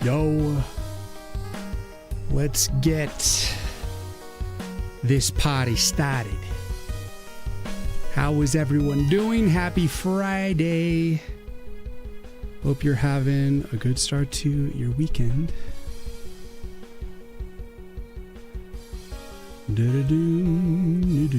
Yo, let's get this party started. How is everyone doing? Happy Friday. Hope you're having a good start to your weekend. Do-do-do-do-do.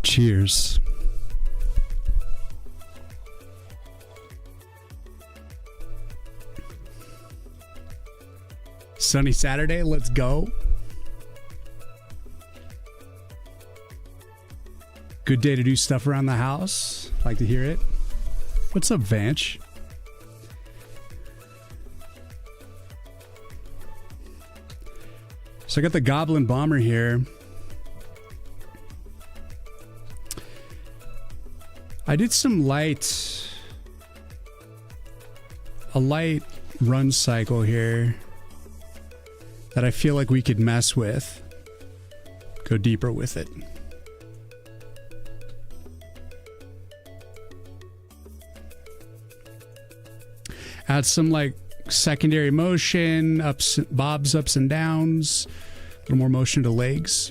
Cheers. Sunny Saturday, let's go. Good day to do stuff around the house. Like to hear it. What's up, Vanch? So I got the Goblin Bomber here. I did some light run cycle here that I feel like we could mess with. Go deeper with it. Add some like secondary motion, bobs, ups and downs, a little more motion to legs.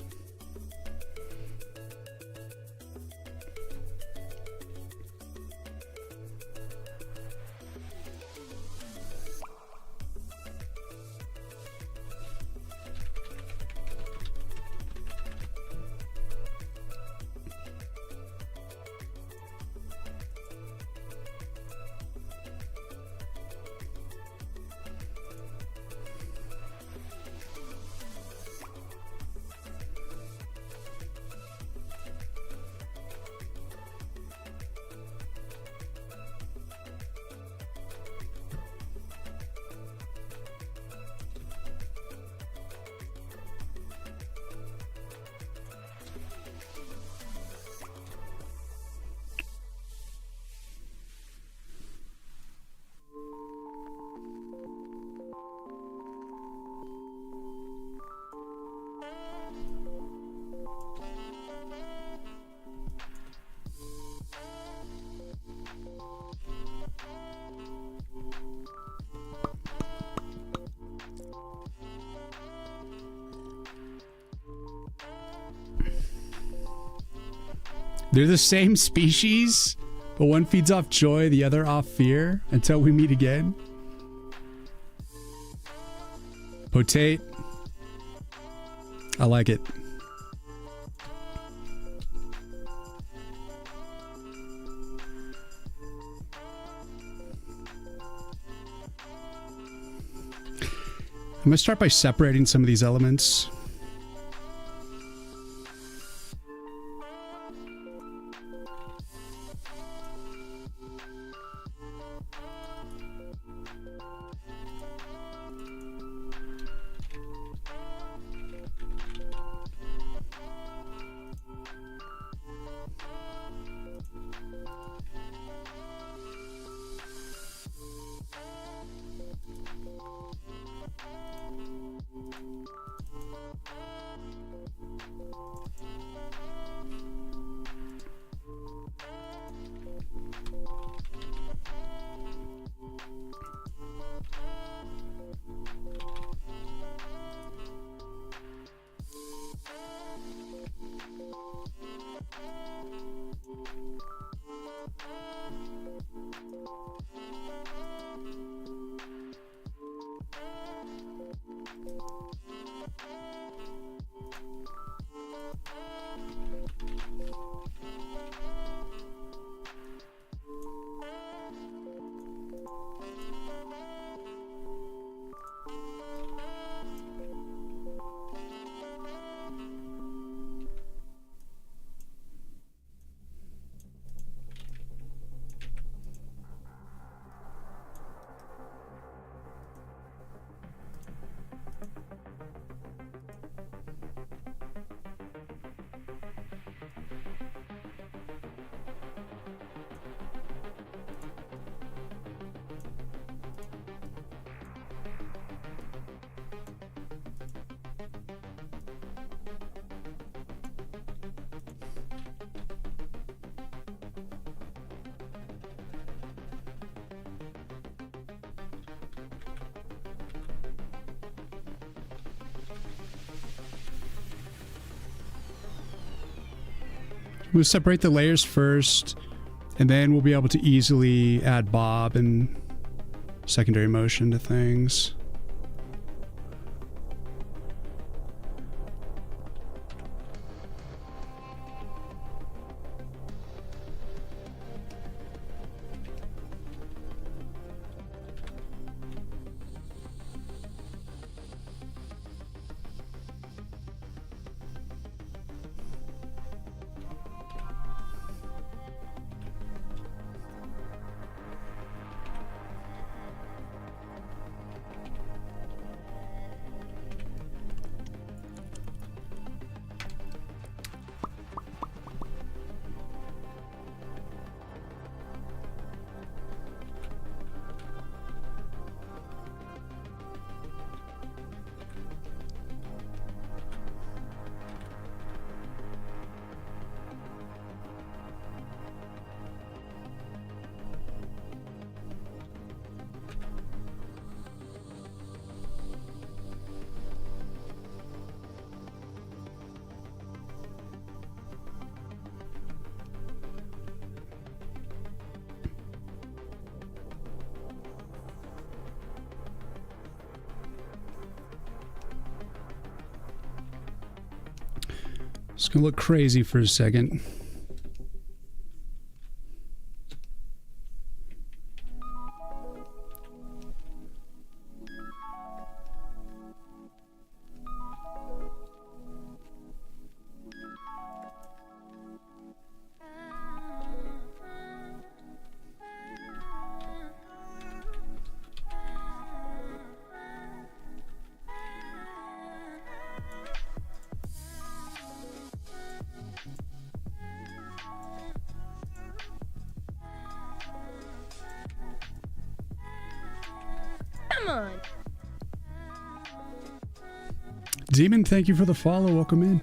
They're the same species, but one feeds off joy, the other off fear, until we meet again. Potate. I like it. I'm going to start by separating some of these elements. We'll separate the layers first, and then we'll be able to easily add bob and secondary motion to things. It's gonna look crazy for a second. Demon, thank you for the follow. Welcome in.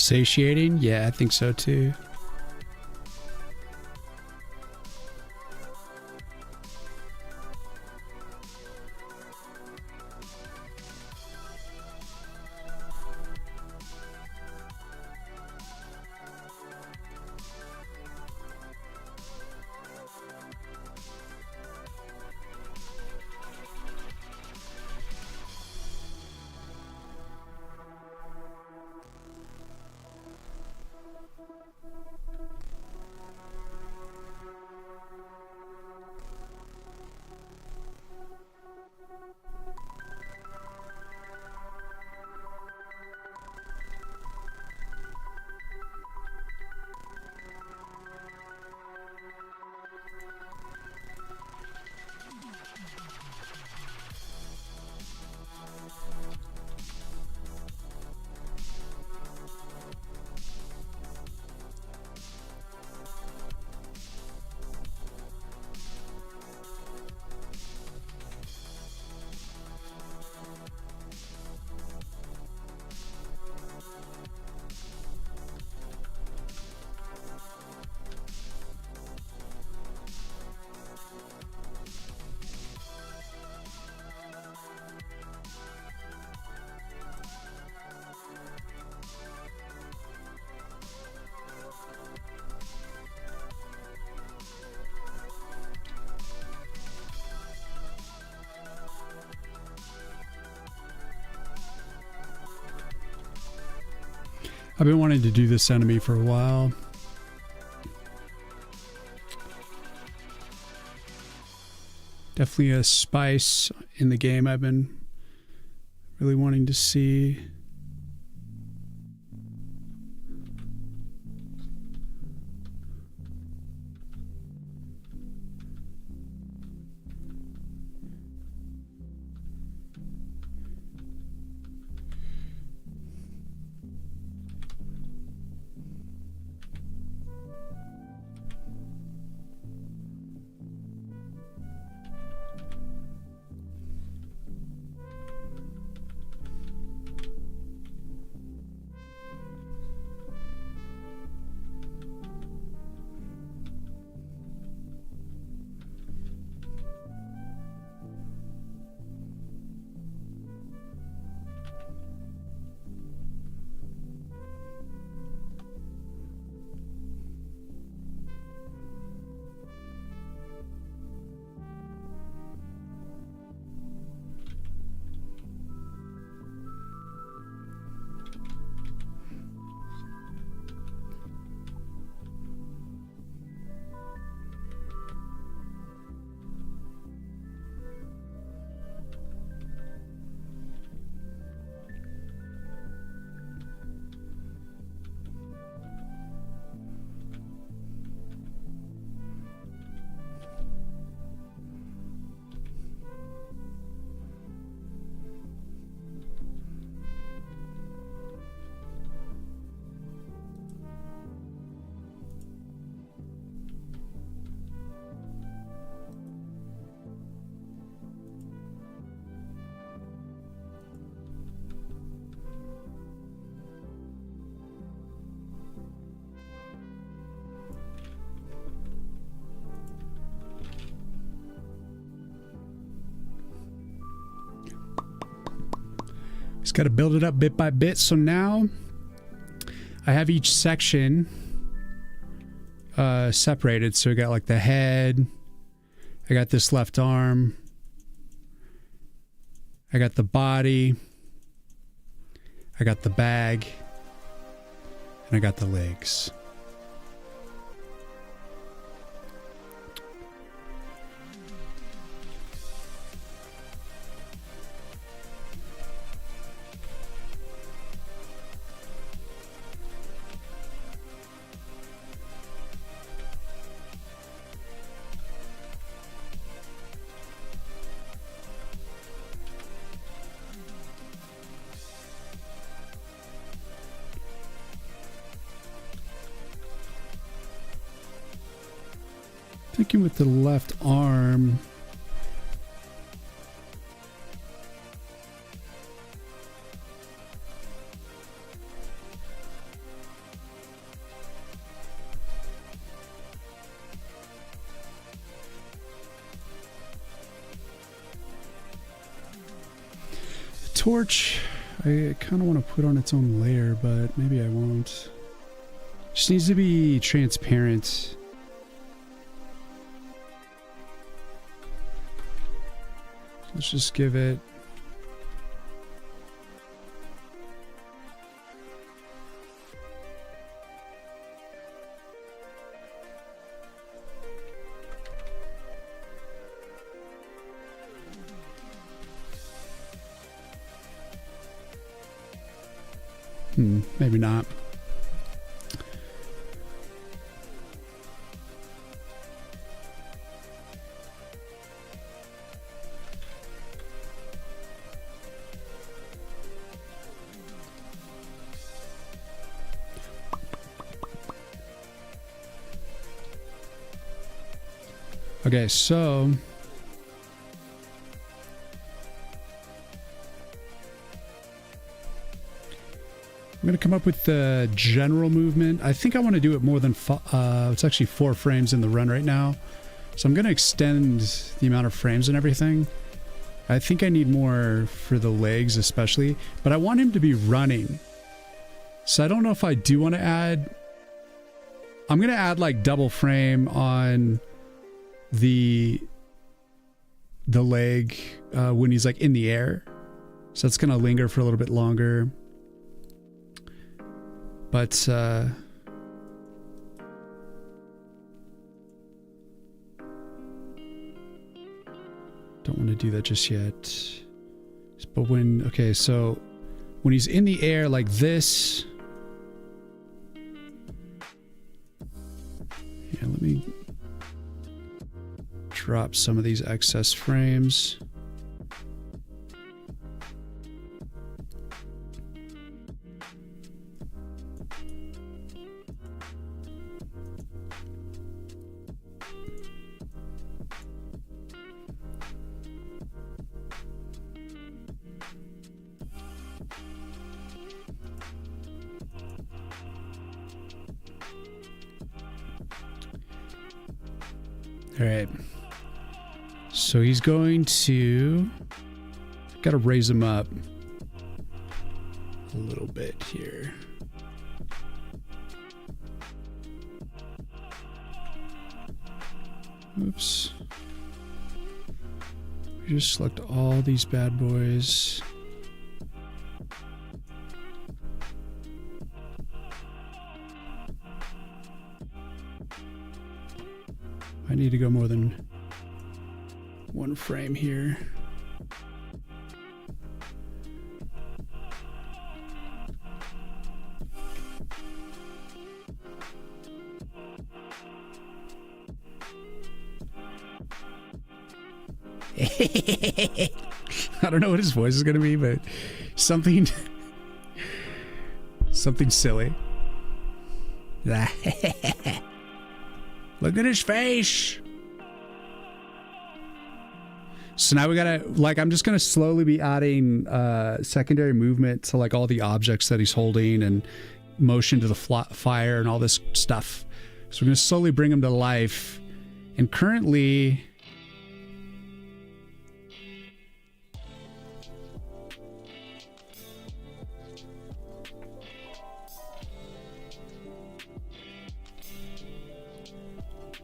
Satiating? Yeah, I think so too. I've been wanting to do this enemy for a while. Definitely a spice in the game I've been really wanting to see. Just got to build it up bit by bit. So now I have each section separated. So we got like the head. I got this left arm. I got the body. I got the bag. And I got the legs. Thinking with the left arm. torch, I kind of want to put on its own layer, but maybe I won't. Just needs to be transparent. Let's just give it... maybe not. Okay, so I'm going to come up with the general movement. I think I want to do it more than it's actually 4 frames in the run right now. So I'm going to extend the amount of frames and everything. I think I need more for the legs especially, but I want him to be running. So I don't know if I do want to add... I'm going to add like double frame on the leg when he's like in the air. So it's going to linger for a little bit longer. But don't want to do that just yet. But when, okay, so when he's in the air like this, yeah, let me drop some of these excess frames. All right. So he's going to... Got to raise him up a little bit here. Oops. We just select all these bad boys. I need to go more than 1 frame here. I don't know what his voice is going to be, but something something silly. Look at his face. So now we gotta, like, I'm just gonna slowly be adding secondary movement to like all the objects that he's holding and motion to the fire and all this stuff. So we're gonna slowly bring him to life. And currently,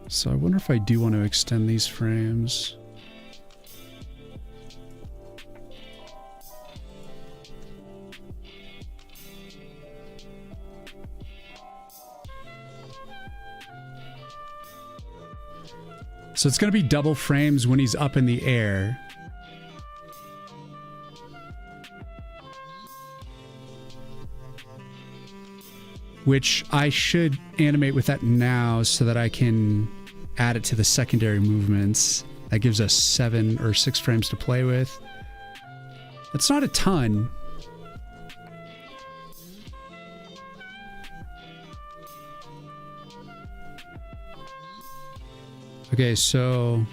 so I wonder if I do want to extend these frames. So it's going to be double frames when he's up in the air. Which I should animate with that now so that I can add it to the secondary movements. That gives us 7 or 6 frames to play with. That's not a ton. Okay, so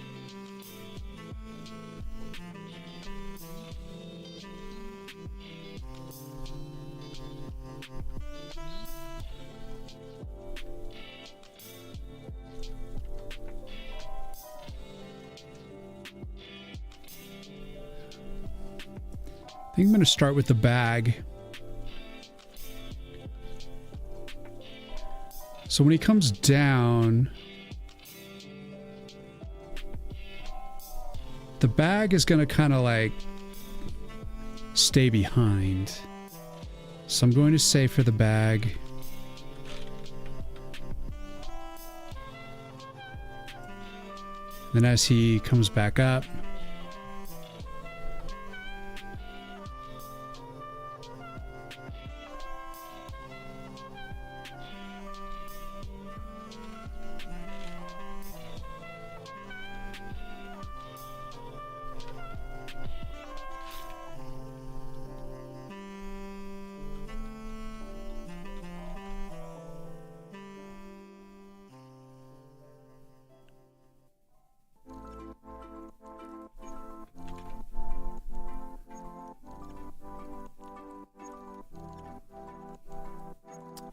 I think I'm going to start with the bag. So when he comes down, the bag is going to kind of like stay behind. So I'm going to say for the bag. Then as he comes back up,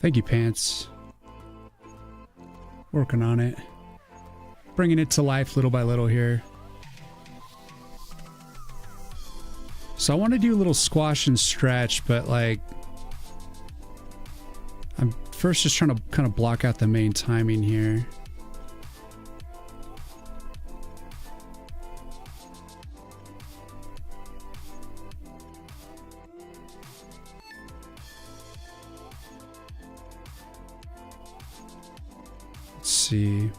thank you, Pants. Working on it. Bringing it to life little by little here. So I want to do a little squash and stretch, but like... I'm first just trying to kind of block out the main timing here. See.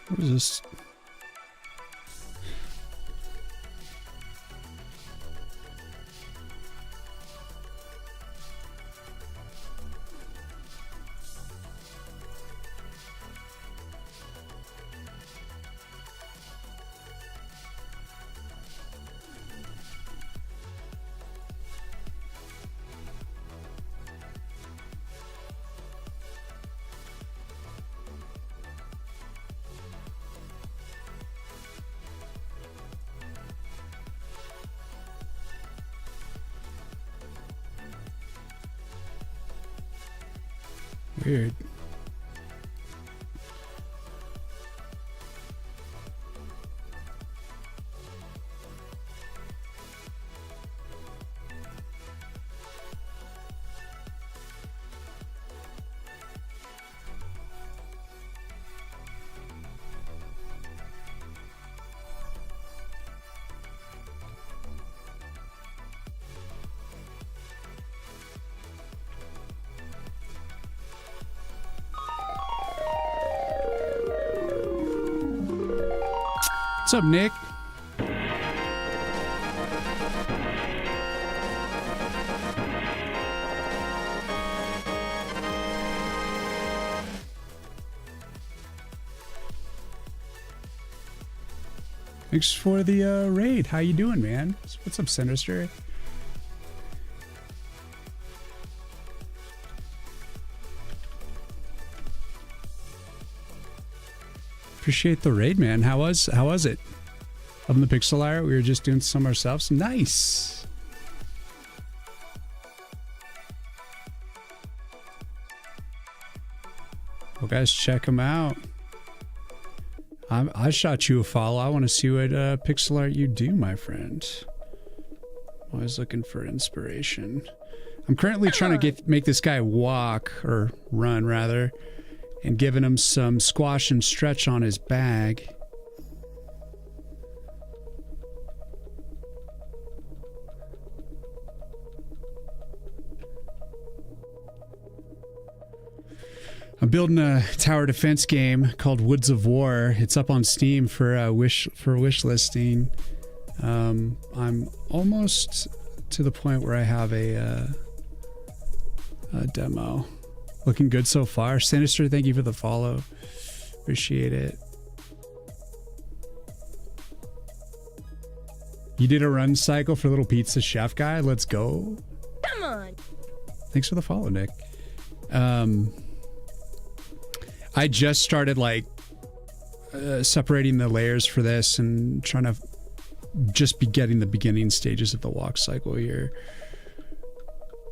What is this? Weird. What's up, Nick? Thanks for the raid. How you doing, man? What's up, Sinister? Appreciate the raid, man. How was it? Up in the pixel art, we were just doing some ourselves. Nice. Well, guys, check them out. I shot you a follow. I want to see what pixel art you do, my friend. Always looking for inspiration. I'm currently trying to make this guy walk, or run rather, and giving him some squash and stretch on his bag. I'm building a tower defense game called Woods of War. It's up on Steam for wish listing. I'm almost to the point where I have a demo. Looking good so far. Sinister, thank you for the follow. Appreciate it. You did a run cycle for Little Pizza Chef guy. Let's go. Come on. Thanks for the follow, Nick. I just started like separating the layers for this and trying to just be getting the beginning stages of the walk cycle here.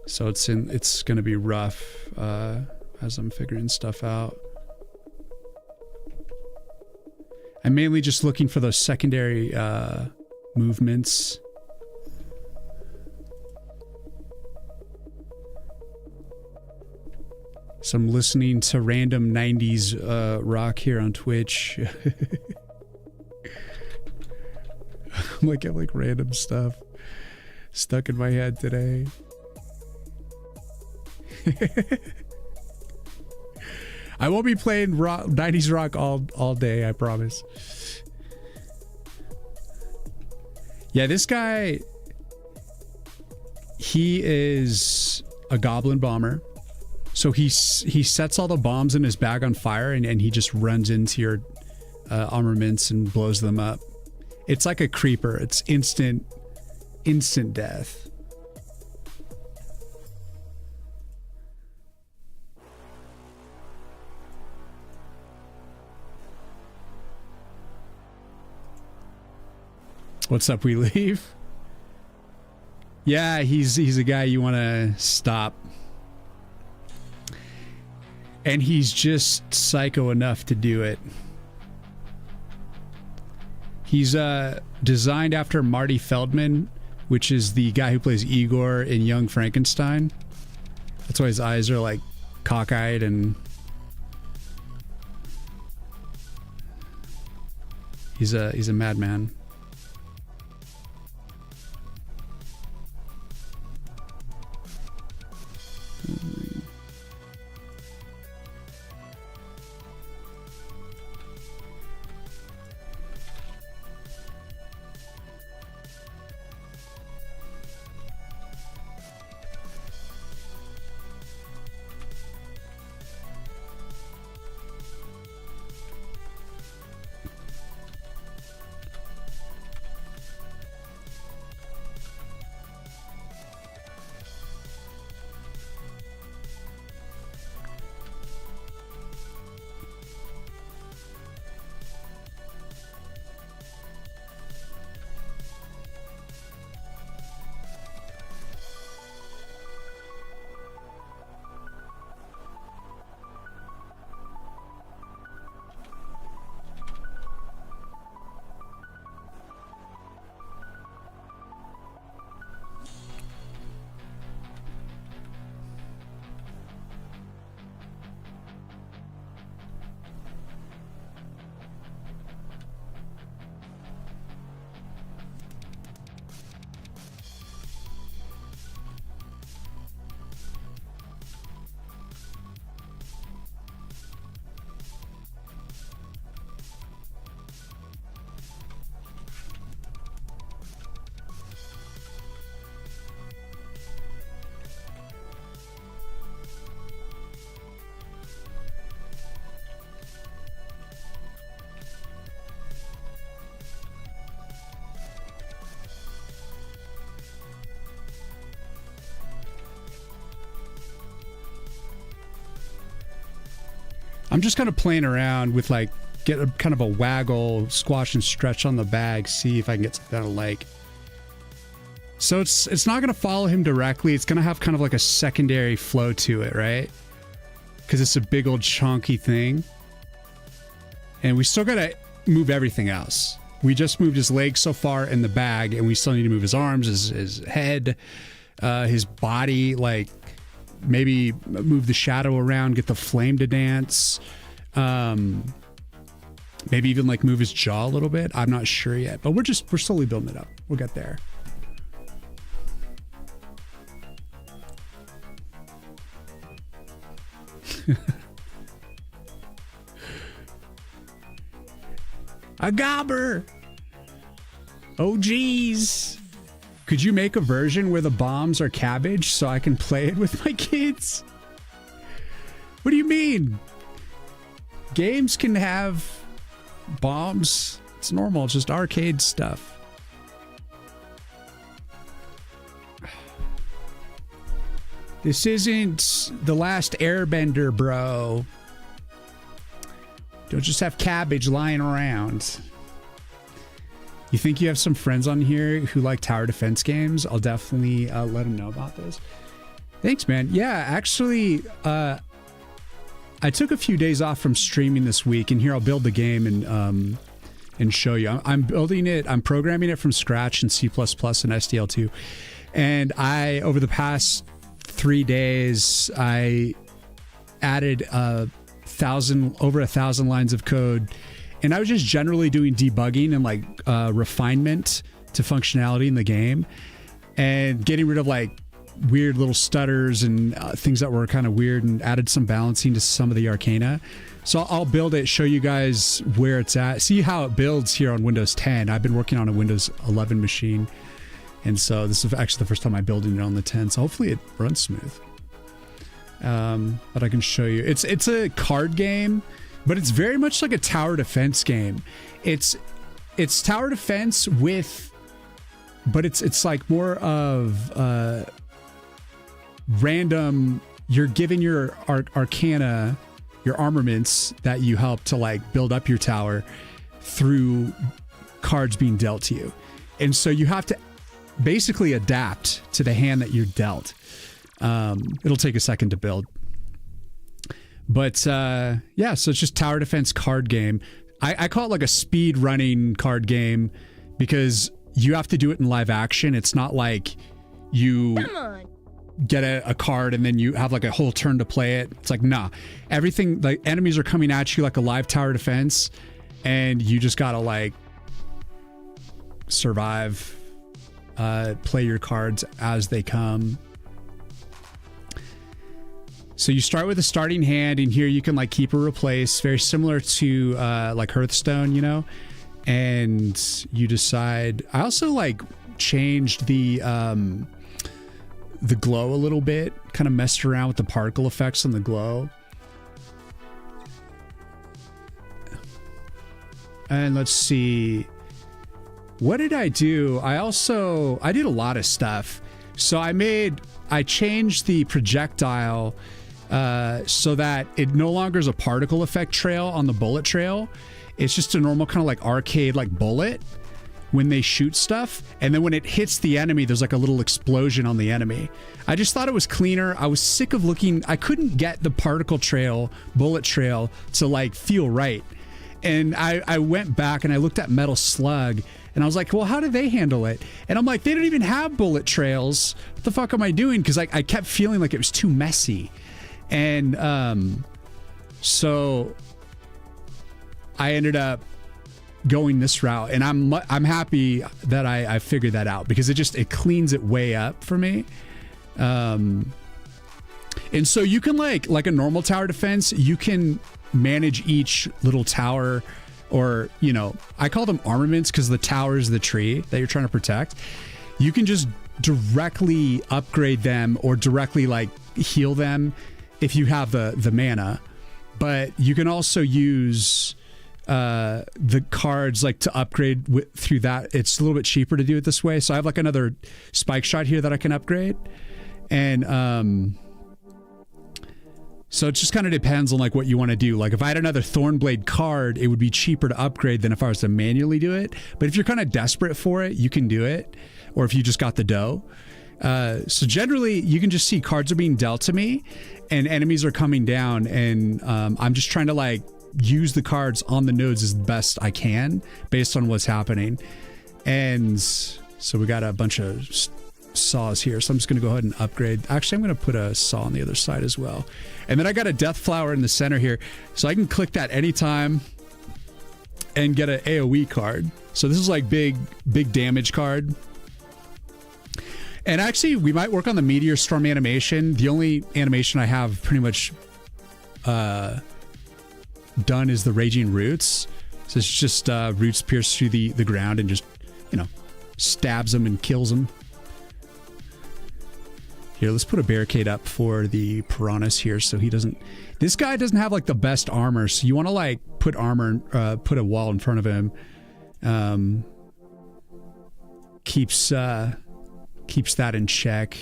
So it's going to be rough as I'm figuring stuff out. I'm mainly just looking for those secondary movements. So I'm listening to random 90s rock here on Twitch. I'm like, random stuff stuck in my head today. I won't be playing 90s rock all day, I promise. Yeah, this guy, he is a goblin bomber. So he sets all the bombs in his bag on fire and he just runs into your armaments and blows them up. It's like a creeper. It's instant death. What's up, we leave? Yeah, he's a guy you want to stop. And he's just psycho enough to do it. He's designed after Marty Feldman, which is the guy who plays Igor in Young Frankenstein. That's why his eyes are like cockeyed and he's a madman. I'm just kind of playing around with like, get a kind of a waggle, squash and stretch on the bag, see if I can get something I like. So it's not going to follow him directly. It's going to have kind of like a secondary flow to it, right? Because it's a big old chunky thing. And we still got to move everything else. We just moved his legs so far in the bag, and we still need to move his arms, his head, his body, like maybe move the shadow around, get the flame to dance. Maybe even like move his jaw a little bit. I'm not sure yet, but we're slowly building it up. We'll get there. A gobber. Oh geez. Could you make a version where the bombs are cabbage so I can play it with my kids? What do you mean? Games can have bombs. It's normal. It's just arcade stuff. This isn't The Last Airbender, bro. Don't just have cabbage lying around. You think you have some friends on here who like tower defense games? I'll definitely let them know about this. Thanks, man. Yeah, actually, I took a few days off from streaming this week, and here I'll build the game and show you. I'm building it. I'm programming it from scratch in C++ and SDL2. And over the past 3 days, I added over 1,000 lines of code, and I was just generally doing debugging and like refinement to functionality in the game, and getting rid of like weird little stutters and things that were kind of weird, and added some balancing to some of the arcana. So I'll build it, show you guys where it's at, see how it builds here on Windows 10. I've been working on a Windows 11 machine, and so this is actually the first time I'm building it on the 10, so hopefully it runs smooth. But I can show you. It's a card game, but it's very much like a tower defense game. It's tower defense but it's like more of random. You're giving your arcana, your armaments that you help to like build up your tower through cards being dealt to you, and so you have to basically adapt to the hand that you're dealt. It'll take a second to build, but yeah, so it's just tower defense card game. I call it like a speed running card game because you have to do it in live action. It's not like you get a card and then you have like a whole turn to play it. It's like, nah, everything, like enemies are coming at you like a live tower defense, and you just gotta like survive, play your cards as they come. So you start with a starting hand, and here you can like keep or replace, very similar to like Hearthstone, you know, and you decide. I also like changed the glow a little bit, kind of messed around with the particle effects on the glow. And let's see, what did I do? I did a lot of stuff. So I changed the projectile so that it no longer is a particle effect trail on the bullet trail. It's just a normal kind of like arcade like bullet when they shoot stuff, and then when it hits the enemy, there's like a little explosion on the enemy. I just thought it was cleaner. I was sick of looking. I couldn't get the particle trail, bullet trail to like feel right. And I went back and I looked at Metal Slug, and I was like, well, how do they handle it? And I'm like, they don't even have bullet trails. What the fuck am I doing? Because I kept feeling like it was too messy. And so I ended up going this route, and I'm happy that I figured that out, because it cleans it way up for me. And so you can like a normal tower defense, you can manage each little tower, or, you know, I call them armaments because the tower is the tree that you're trying to protect. You can just directly upgrade them or directly like heal them if you have the mana, but you can also use the cards like to upgrade through that. It's a little bit cheaper to do it this way. So I have like another spike shot here that I can upgrade. And So it just kind of depends on like what you want to do. Like if I had another Thornblade card, it would be cheaper to upgrade than if I was to manually do it. But if you're kind of desperate for it, you can do it. Or if you just got the dough. So generally, you can just see cards are being dealt to me and enemies are coming down. And I'm just trying to like use the cards on the nodes as best I can based on what's happening. And so we got a bunch of saws here, so I'm just gonna go ahead and upgrade. Actually, I'm gonna put a saw on the other side as well, and then I got a death flower in the center here, so I can click that anytime and get an AoE card. So this is like big damage card. And actually, we might work on the meteor storm animation. The only animation I have pretty much done is the raging roots. So it's just roots pierce through the ground and just, you know, stabs them and kills them. Here, let's put a barricade up for the piranhas here so he doesn't... This guy doesn't have, like, the best armor, so you want to, like, put armor... put a wall in front of him. Keeps that in check.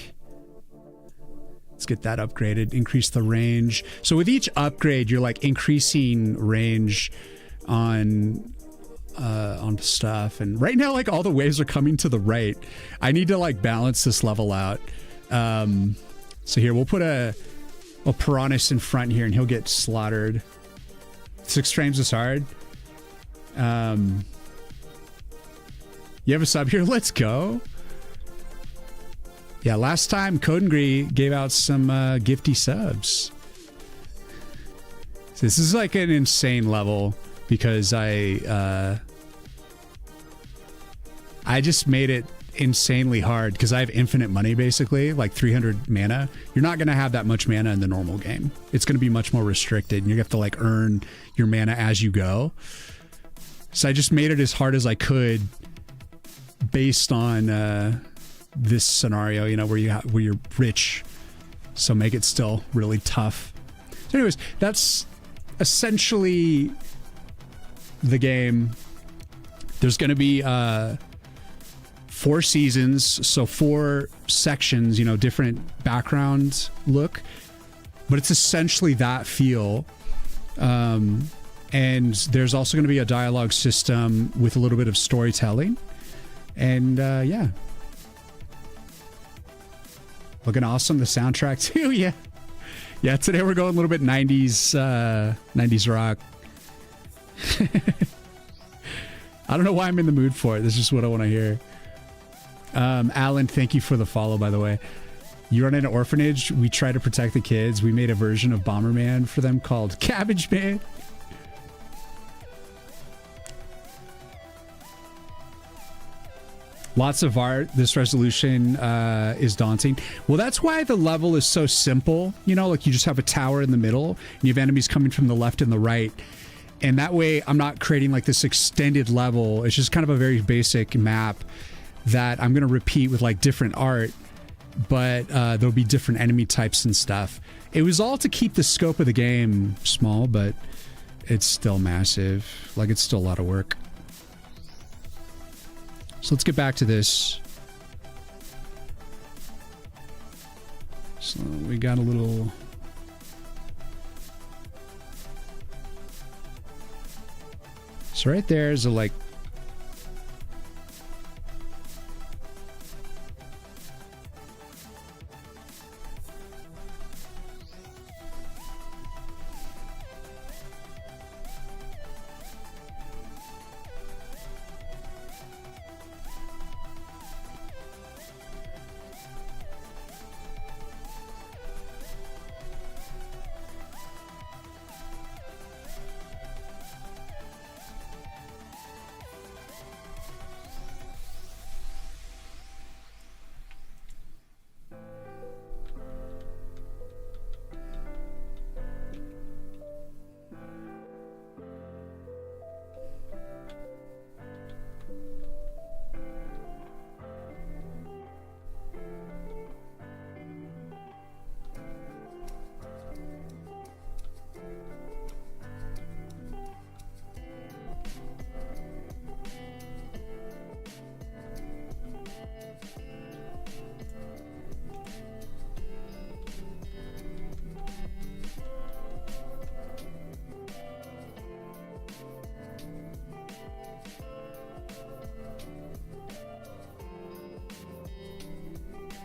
Let's get that upgraded. Increase the range. So with each upgrade, you're, like, increasing range on stuff. And right now, like, all the waves are coming to the right. I need to, like, balance this level out. So here we'll put a piranhas in front here and he'll get slaughtered. 6 frames is hard. You have a sub here? Let's go. Yeah, last time Codengree gave out some gifty subs. So this is like an insane level because I just made it insanely hard because I have infinite money, basically, like 300 mana. You're not going to have that much mana in the normal game. It's going to be much more restricted, and you have to like earn your mana as you go. So I just made it as hard as I could based on this scenario, you know, where you're rich. So make it still really tough. So anyways, that's essentially the game. There's going to be 4 seasons, so 4 sections, you know, different background look, but it's essentially that feel. And there's also going to be a dialogue system with a little bit of storytelling. And yeah. Looking awesome. The soundtrack too. Yeah. Yeah. Today we're going a little bit 90s rock. I don't know why I'm in the mood for it. This is what I want to hear. Alan, thank you for the follow, by the way. You run an orphanage. We try to protect the kids. We made a version of Bomberman for them called Cabbage Man. Lots of art. This resolution is daunting. Well, that's why the level is so simple. You know, like you just have a tower in the middle and you have enemies coming from the left and the right. And that way I'm not creating like this extended level. It's just kind of a very basic map that I'm going to repeat with like different art, but there'll be different enemy types and stuff. It was all to keep the scope of the game small, but it's still massive. Like it's still a lot of work. So let's get back to this. So we got a little... So right there is a like...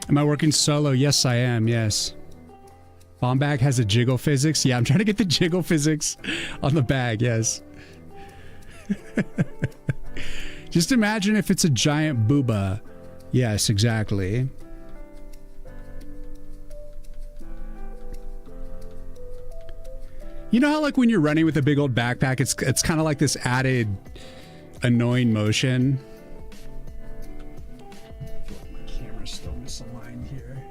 Am I working solo? Yes, I am. Yes. Bomb bag has a jiggle physics. Yeah, I'm trying to get the jiggle physics on the bag. Yes. Just imagine if it's a giant booba. Yes, exactly. You know how like when you're running with a big old backpack, it's kind of like this added annoying motion. My camera's still misaligned here.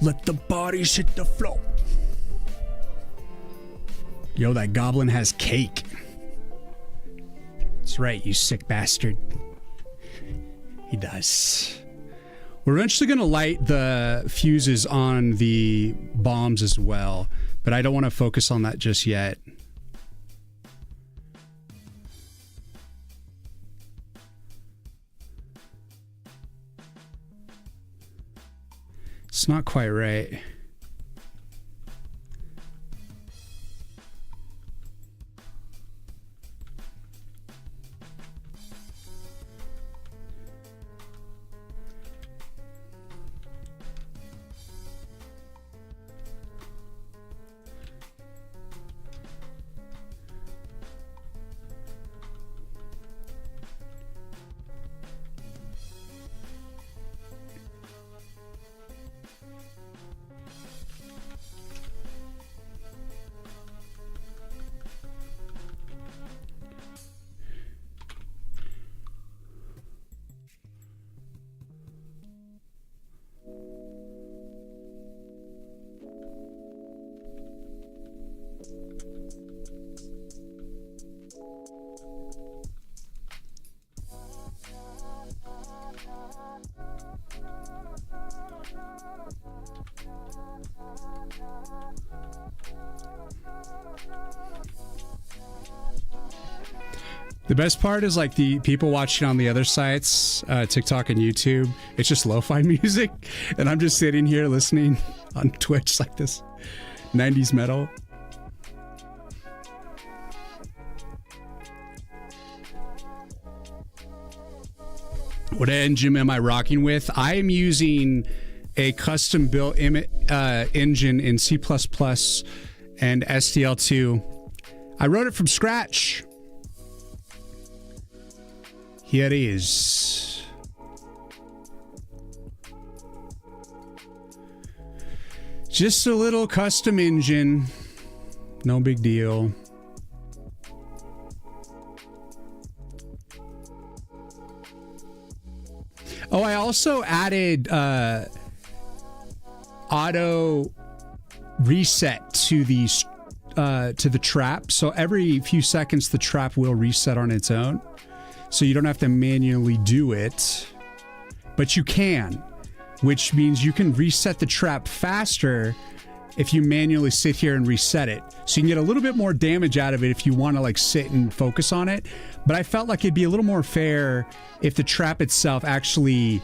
Let the bodies hit the floor. Yo, that goblin has cake. That's right, you sick bastard. He does. We're eventually going to light the fuses on the bombs as well, but I don't want to focus on that just yet. It's not quite right. The best part is like the people watching on the other sites, TikTok and YouTube, it's just lo-fi music. And I'm just sitting here listening on Twitch like this 90s metal. What engine am I rocking with? I am using a custom built engine in C++ and SDL2. I wrote it from scratch. Here it is. Just a little custom engine. No big deal. Oh, I also added auto reset to the trap. So every few seconds, the trap will reset on its own. So you don't have to manually do it, but you can, which means you can reset the trap faster if you manually sit here and reset it. So you can get a little bit more damage out of it if you want to like sit and focus on it. But I felt like it'd be a little more fair if the trap itself actually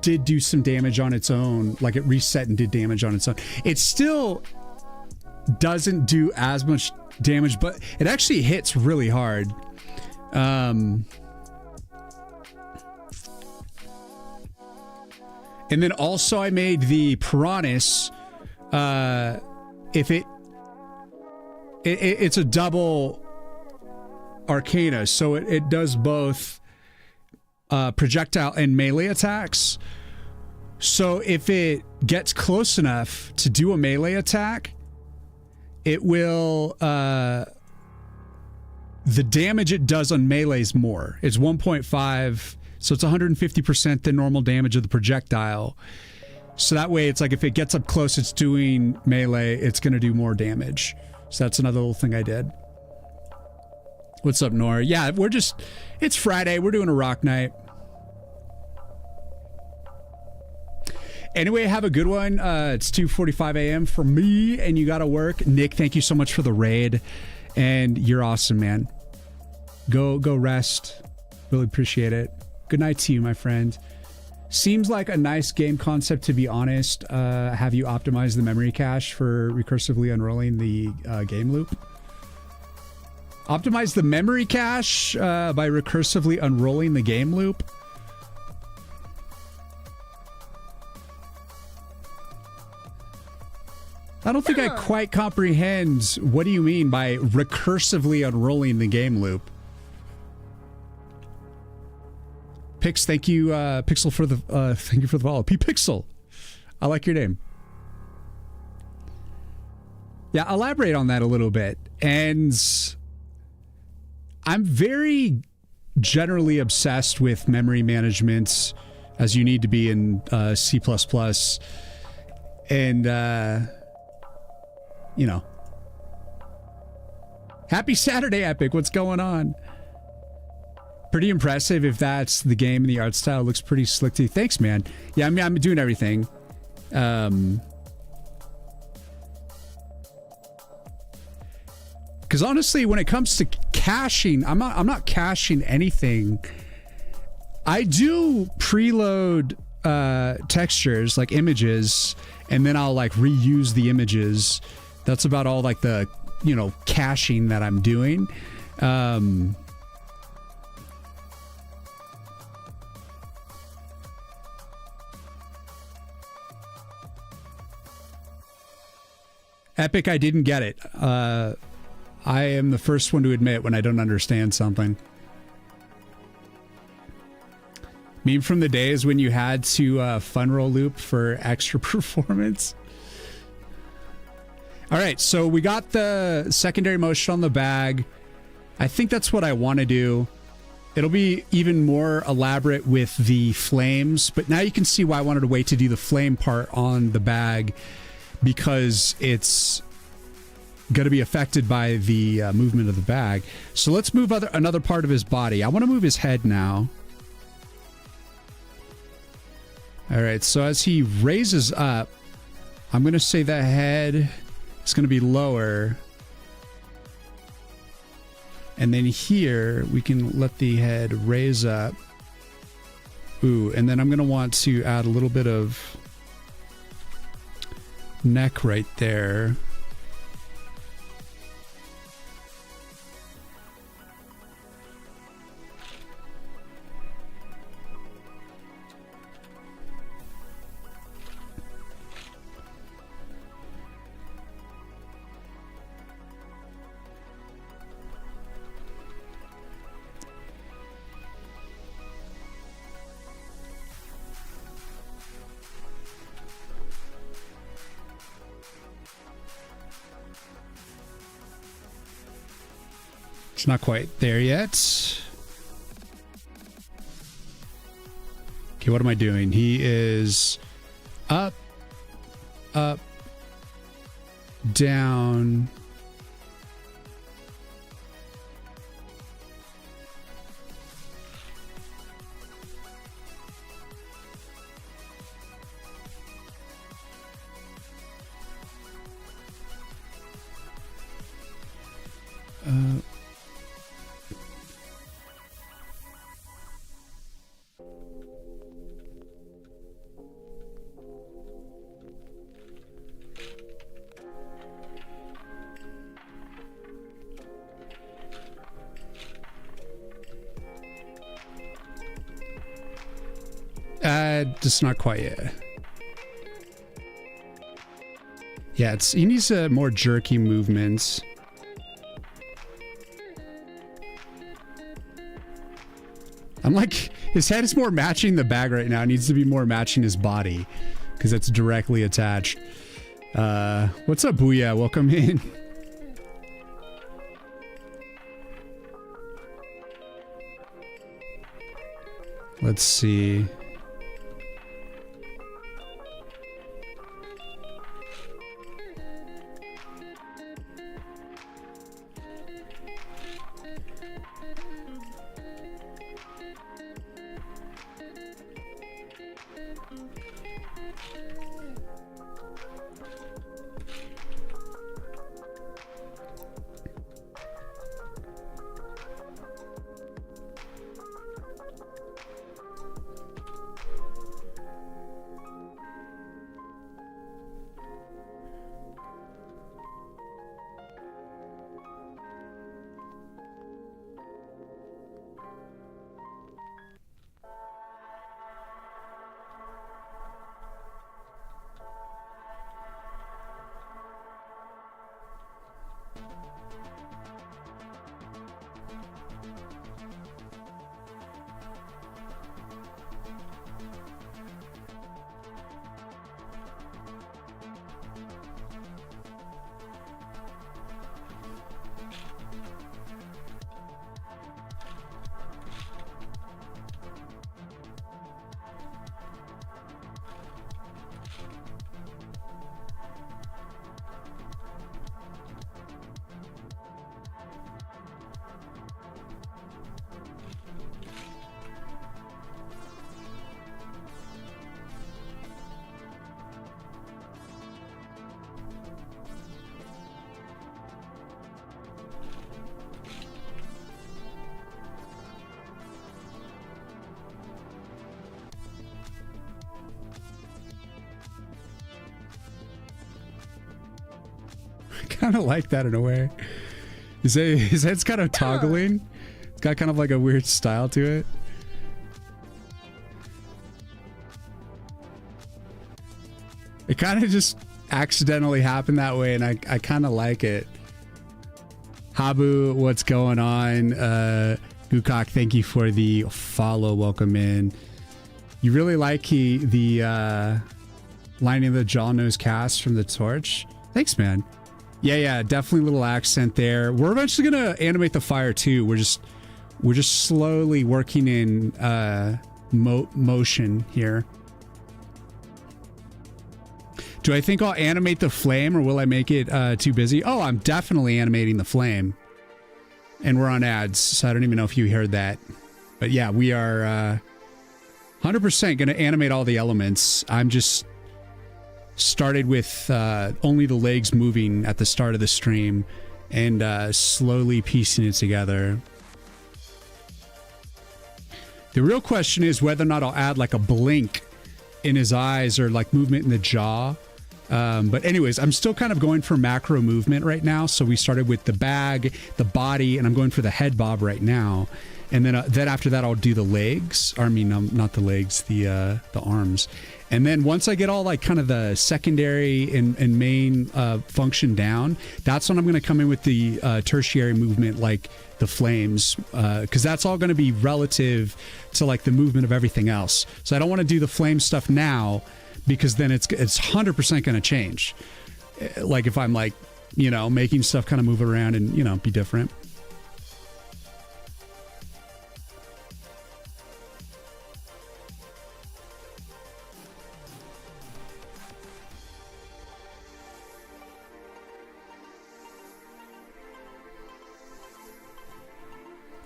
did do some damage on its own, like it reset and did damage on its own. It still doesn't do as much damage, but it actually hits really hard. And then also I made the Piranhas, if it's a double Arcana, so it does both projectile and melee attacks. So if it gets close enough to do a melee attack, it will the damage it does on melee is more. It's 1.5, so it's 150% the normal damage of the projectile. So that way it's like if it gets up close, it's doing melee, it's going to do more damage. So that's another little thing I did. What's up, Nora? Yeah, it's Friday. We're doing a rock night. Anyway, have a good one. It's 2:45 a.m. for me, and you got to work. Nick, thank you so much for the raid. And you're awesome, man. Go rest. Really appreciate it. Good night to you, my friend. Seems like a nice game concept, to be honest. Have you optimized the memory cache for recursively unrolling the game loop? Optimize the memory cache by recursively unrolling the game loop. I don't think I quite comprehend what do you mean by recursively unrolling the game loop. Pix, thank you, Pixel for the thank you for the follow. P Pixel, I like your name. Yeah, elaborate on that a little bit. And I'm very generally obsessed with memory management, as you need to be in C++, and you know. Happy Saturday, Epic. What's going on? Pretty impressive if that's the game and the art style looks pretty slick to you. Thanks, man. Yeah, I mean, I'm doing everything. Because honestly, when it comes to caching, I'm not caching anything. I do preload textures, like images, and then I'll like reuse the images. That's about all like the, you know, caching that I'm doing. Epic, I didn't get it. I am the first one to admit when I don't understand something. Meme from the days when you had to fun roll loop for extra performance. All right, so we got the secondary motion on the bag. I think that's what I want to do. It'll be even more elaborate with the flames, but now you can see why I wanted to wait to do the flame part on the bag, because it's going to be affected by the movement of the bag. So let's move another part of his body. I want to move his head now. All right, so as he raises up, I'm going to say the head is going to be lower. And then here, we can let the head raise up. Ooh, and then I'm going to want to add a little bit of neck right there. It's not quite there yet. Okay, what am I doing? He is up, up, down. Just not quite yet. Yeah, he needs a more jerky movements. I'm like, his head is more matching the bag right now. It needs to be more matching his body because it's directly attached. What's up, Booyah? Welcome in. Let's see. I kind of like that in a way. His head's kind of toggling. It's got kind of like a weird style to it. It kind of just accidentally happened that way, and I kind of like it. Habu, what's going on? Gukok, thank you for the follow. Welcome in. You really like the lining the jaw nose cast from the torch? Thanks, man. Yeah, definitely a little accent there. We're eventually gonna animate the fire too. We're just slowly working in motion here. Do I think I'll animate the flame, or will I make it too busy? Oh, I'm definitely animating the flame. And we're on ads, so I don't even know if you heard that. But yeah, we are 100% going to animate all the elements. I'm just started with only the legs moving at the start of the stream and slowly piecing it together. The real question is whether or not I'll add like a blink in his eyes or like movement in the jaw. But anyways, I'm still kind of going for macro movement right now. So we started with the bag, the body, and I'm going for the head bob right now. And then after that, I'll do the legs. Or I mean, not the legs, the arms. And then once I get all like kind of the secondary and main function down, that's when I'm going to come in with the tertiary movement, like the flames, because that's all going to be relative to like the movement of everything else. So I don't want to do the flame stuff now, because then it's 100% going to change. Like if I'm like, you know, making stuff kind of move around and, you know, be different.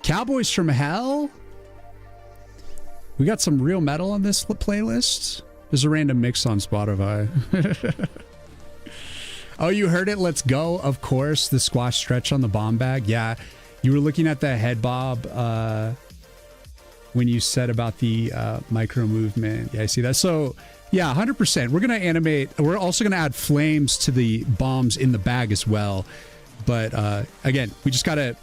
Cowboys from Hell? We got some real metal on this playlist. There's a random mix on Spotify. Oh, you heard it? Let's go. Of course, the squash stretch on the bomb bag. Yeah, you were looking at the head bob when you said about the micro movement. Yeah, I see that. So yeah, 100%. We're going to animate. We're also going to add flames to the bombs in the bag as well. But again, we just got to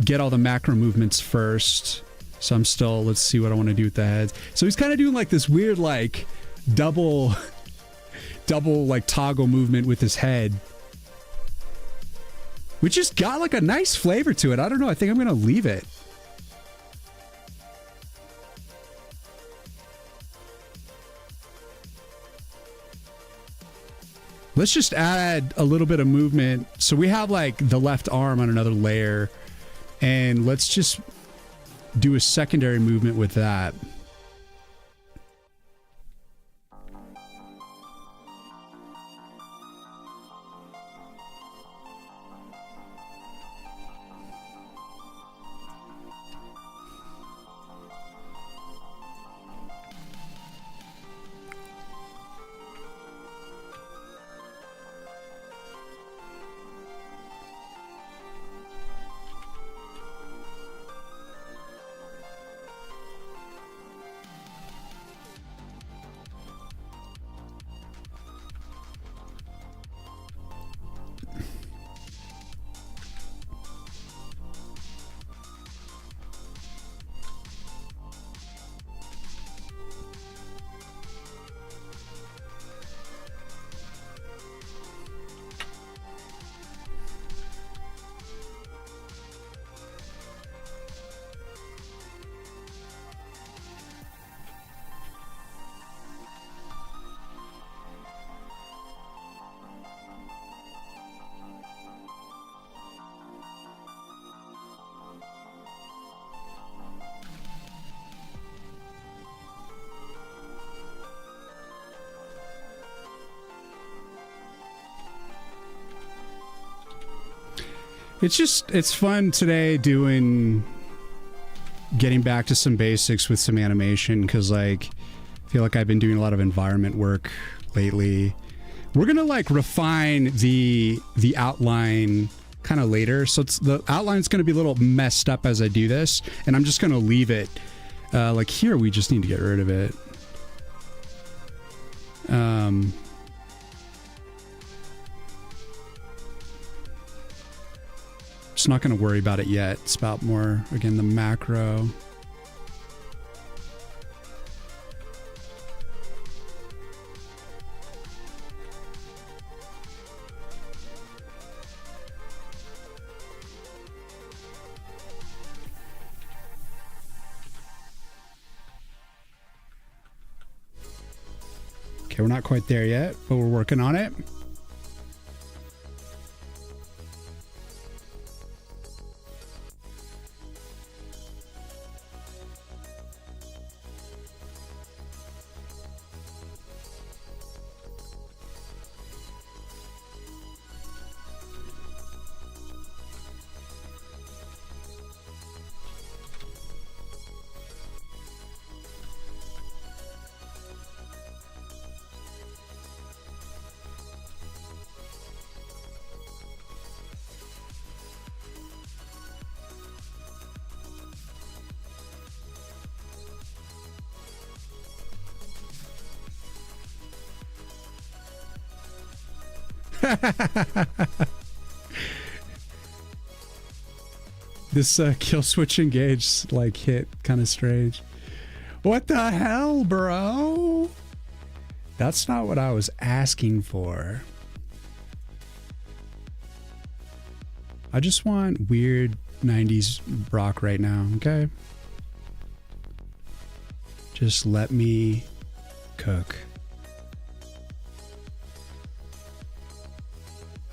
get all the macro movements first. So I'm still, let's see what I want to do with the heads. So he's kind of doing like this weird, like double like toggle movement with his head, which just got like a nice flavor to it. I don't know. I think I'm going to leave it. Let's just add a little bit of movement. So we have like the left arm on another layer, and let's just do a secondary movement with that. It's fun today getting back to some basics with some animation, because like I feel like I've been doing a lot of environment work lately. We're gonna like refine the outline kind of later, so the outline's gonna be a little messed up as I do this, and I'm just gonna leave it like here. We just need to get rid of it. Just not going to worry about it yet. It's about more, again, the macro. Okay, we're not quite there yet, but we're working on it. This kill switch engage like hit kind of strange. What the hell, bro? That's not what I was asking for. I just want weird 90s Brock right now, okay? Just let me cook.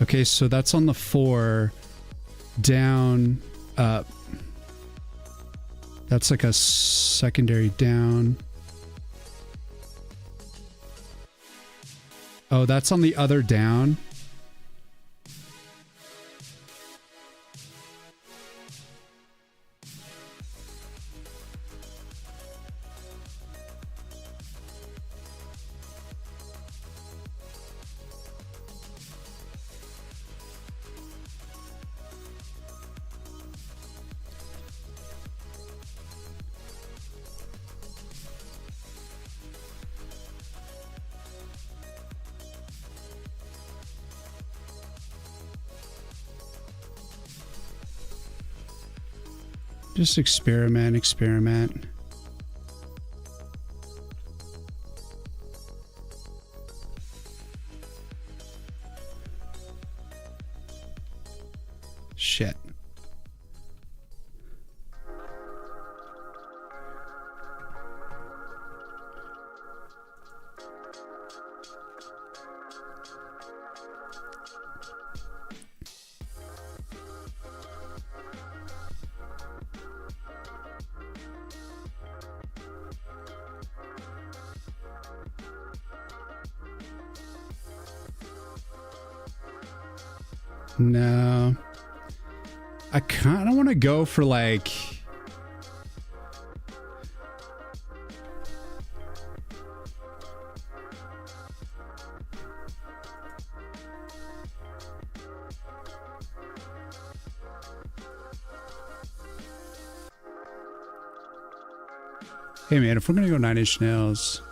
Okay, so that's on the 4, down, up. That's like a secondary down. Oh, that's on the other down. Just experiment. Shit. No. I kind of want to go for like... Hey man, if we're going to go 9 Inch Nails...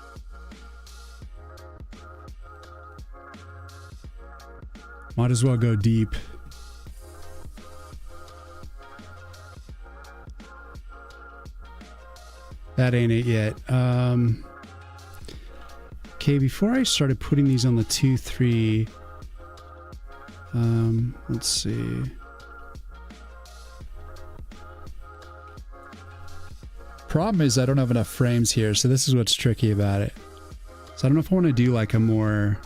Might as well go deep. That ain't it yet. Okay, before I started putting these on the 2-3, let's see. Problem is I don't have enough frames here, so this is what's tricky about it. So I don't know if I want to do like a more...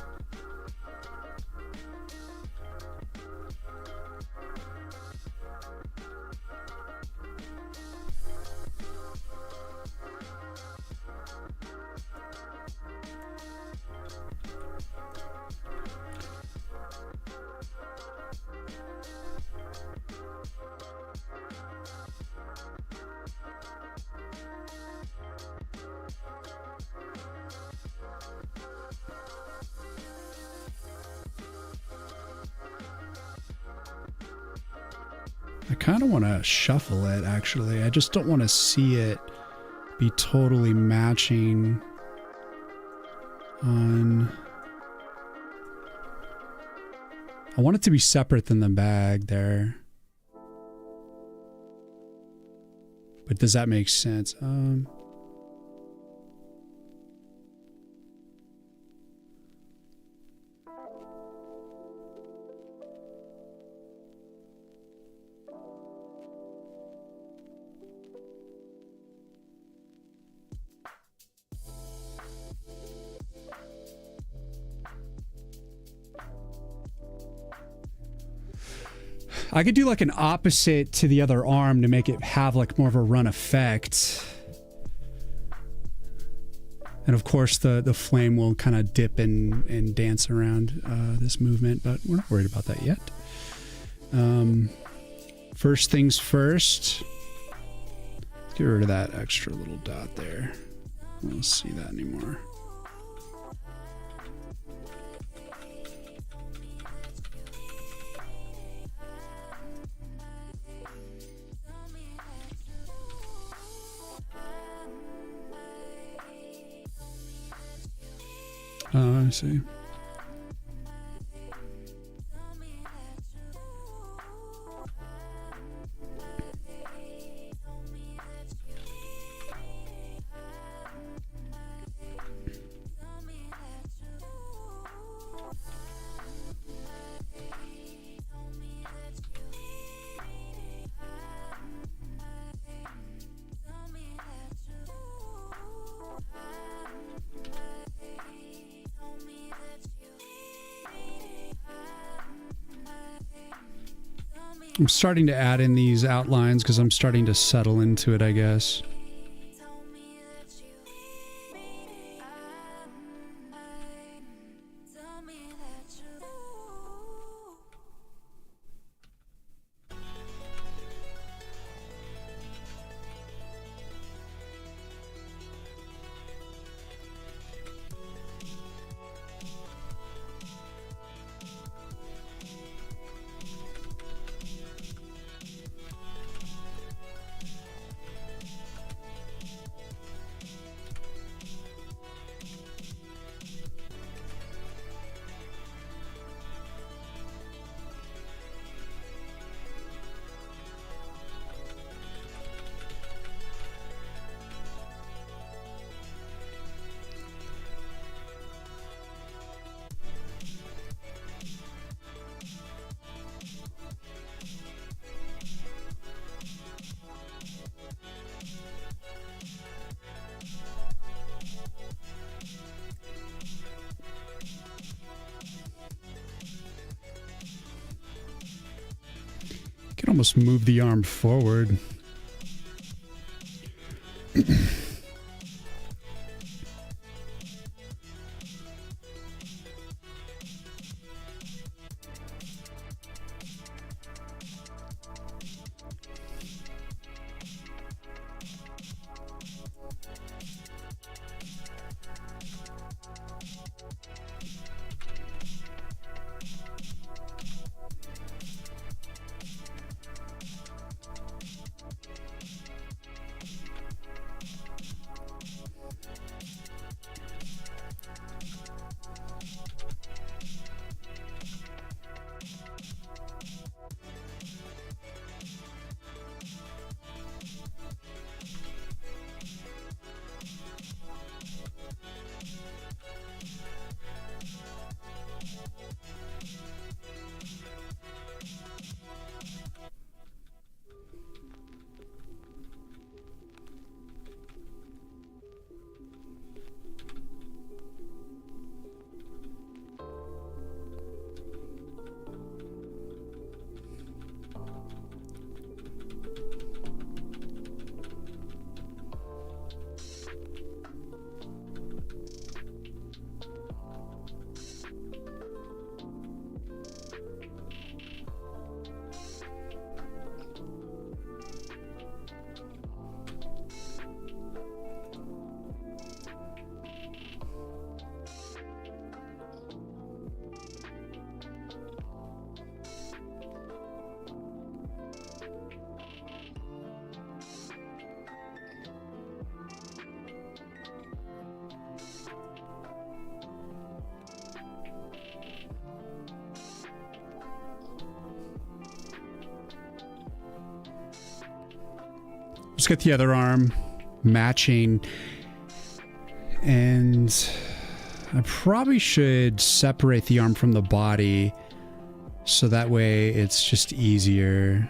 I kind of want to shuffle it, actually. I just don't want to see it be totally matching on... I want it to be separate than the bag there. But does that make sense? I could do like an opposite to the other arm to make it have like more of a run effect. And of course the flame will kind of dip and dance around this movement, but we're not worried about that yet. First things first, let's get rid of that extra little dot there. I don't see that anymore. Oh, I see. I'm starting to add in these outlines because I'm starting to settle into it, I guess. Can almost move the arm forward. Let's get the other arm matching. And I probably should separate the arm from the body so that way it's just easier.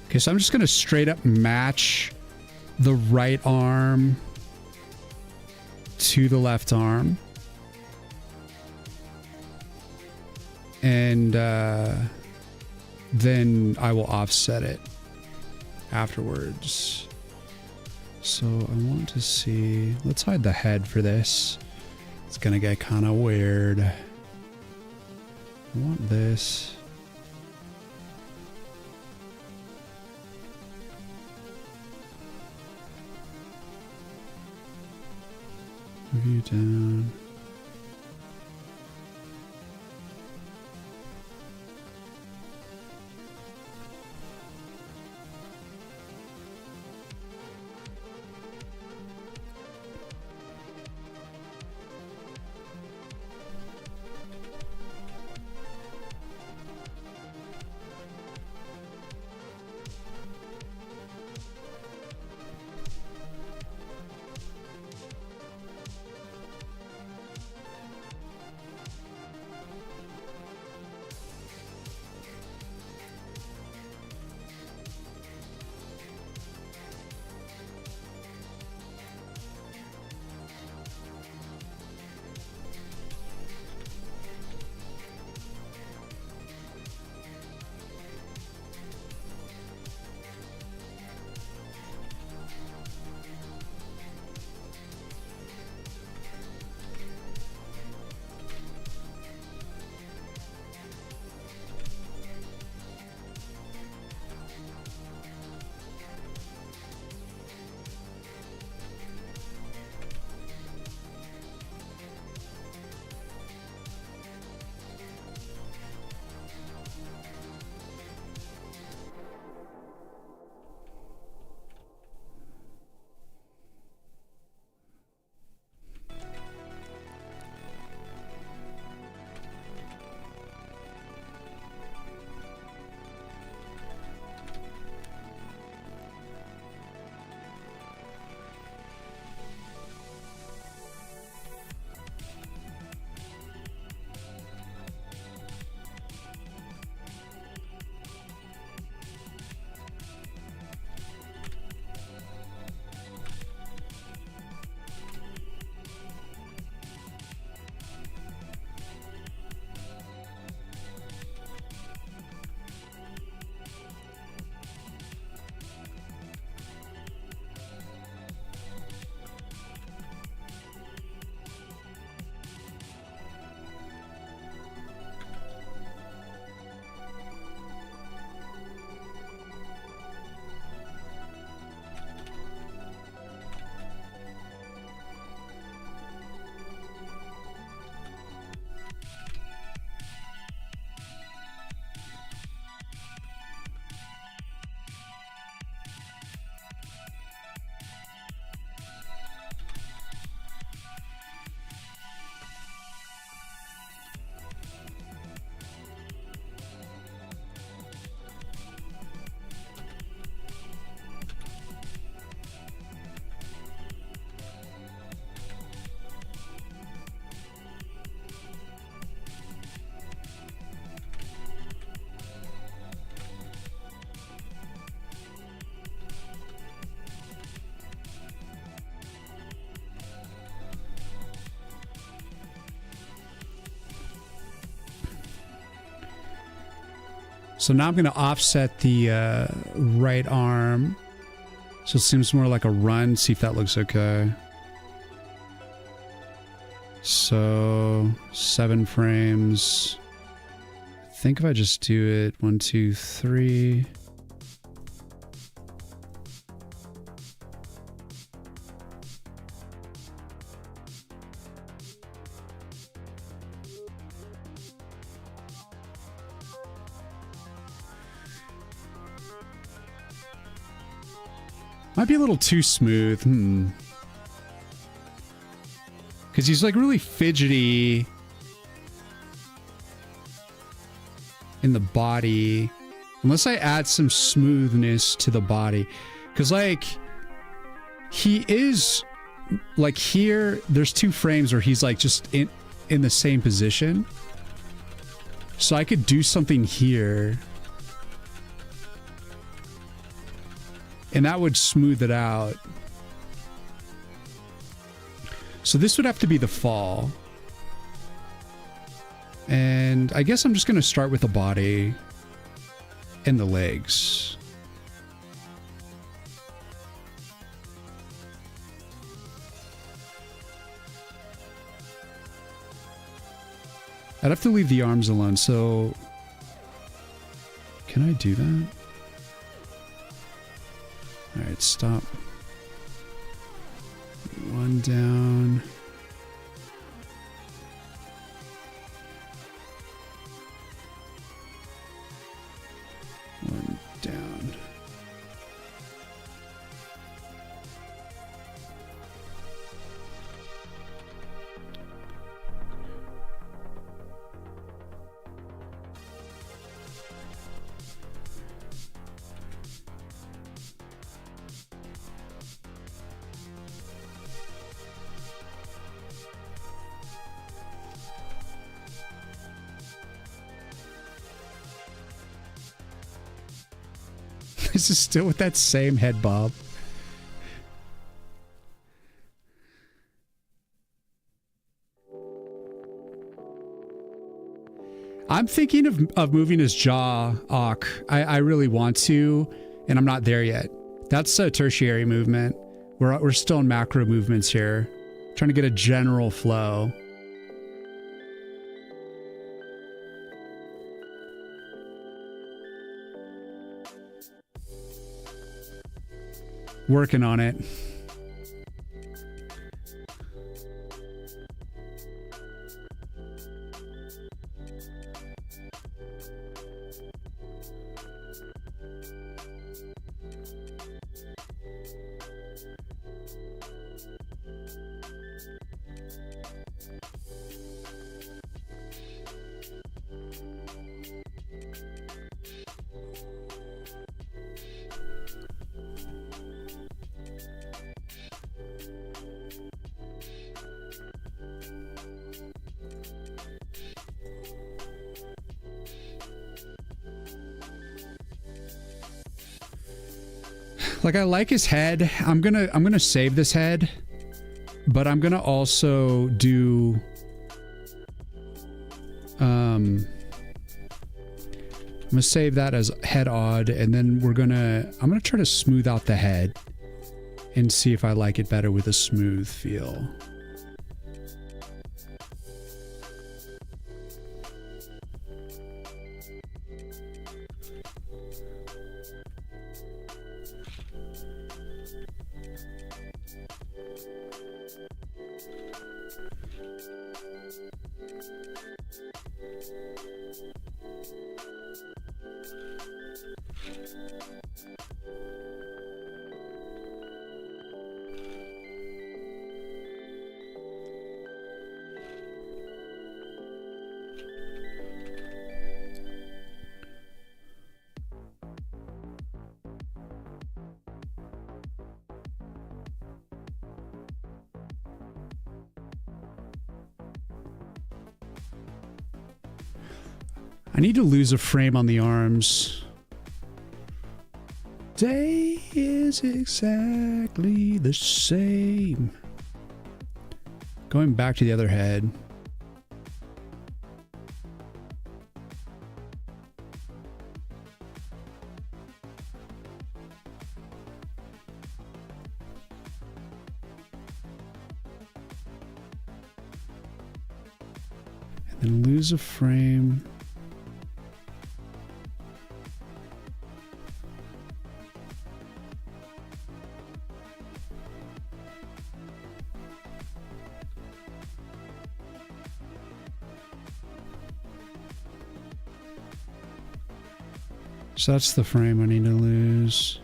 Okay, so I'm just going to straight up match the right arm to the left arm. And then I will offset it afterwards. So I want to see... Let's hide the head for this. It's going to get kind of weird. I want this. Move you down. So now I'm going to offset the right arm. So it seems more like a run. See if that looks okay. So 7 frames. I think if I just do it 1, 2, 3. Might be a little too smooth. Because he's like really fidgety in the body. Unless I add some smoothness to the body. Because like, he is like here, there's 2 frames where he's like just in the same position. So I could do something here. And that would smooth it out. So this would have to be the fall. And I guess I'm just going to start with the body and the legs. I'd have to leave the arms alone, so... Can I do that? Alright, stop. 1 down. One down. This is still with that same head bob. I'm thinking of moving his jaw, Ock. I really want to, and I'm not there yet. That's a tertiary movement. We're still in macro movements here. Trying to get a general flow. Working on it. Like, I like his head. I'm gonna save this head, but I'm gonna also do I'm gonna save that as head odd, and then I'm gonna try to smooth out the head and see if I like it better with a smooth feel. I need to lose a frame on the arms. Day is exactly the same. Going back to the other head. Then lose a frame. So that's the frame I need to lose.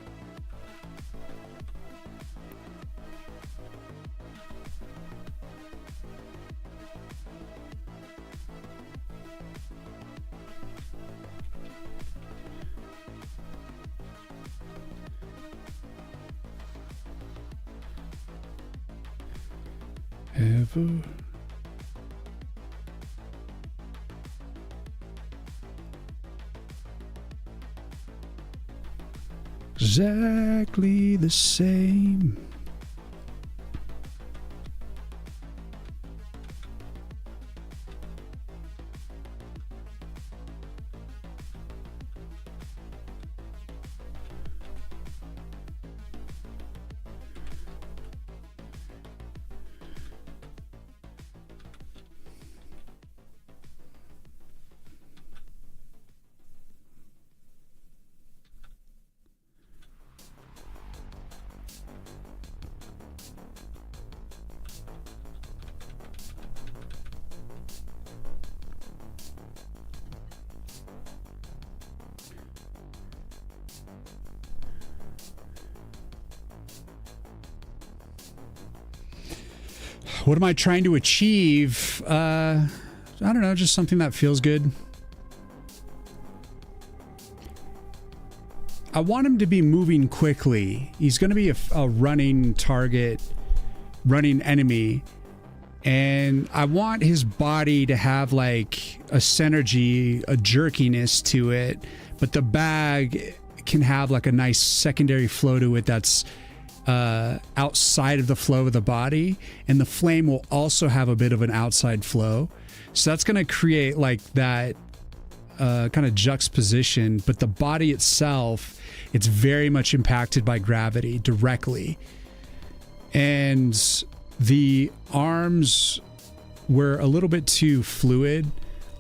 Ever. Exactly the same. What am I trying to achieve? I don't know, just something that feels good. I want him to be moving quickly. He's going to be a running target, running enemy. And I want his body to have like a synergy, a jerkiness to it. But the bag can have like a nice secondary flow to it that's outside of the flow of the body, and the flame will also have a bit of an outside flow. So that's going to create like that kind of juxtaposition, but the body itself, it's very much impacted by gravity directly. And the arms were a little bit too fluid.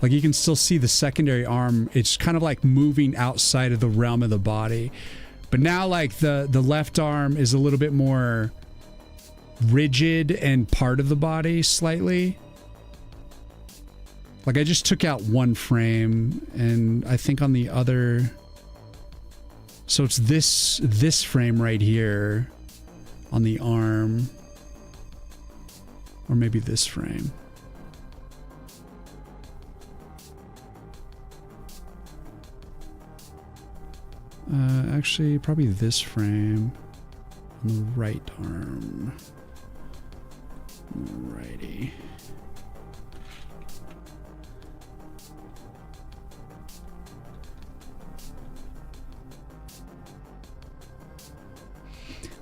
Like you can still see the secondary arm. It's kind of like moving outside of the realm of the body. But now like the left arm is a little bit more rigid and part of the body slightly. Like I just took out one frame, and I think on the other, so it's this frame right here on the arm, or maybe this frame. Actually, probably this frame on the right arm. Alrighty.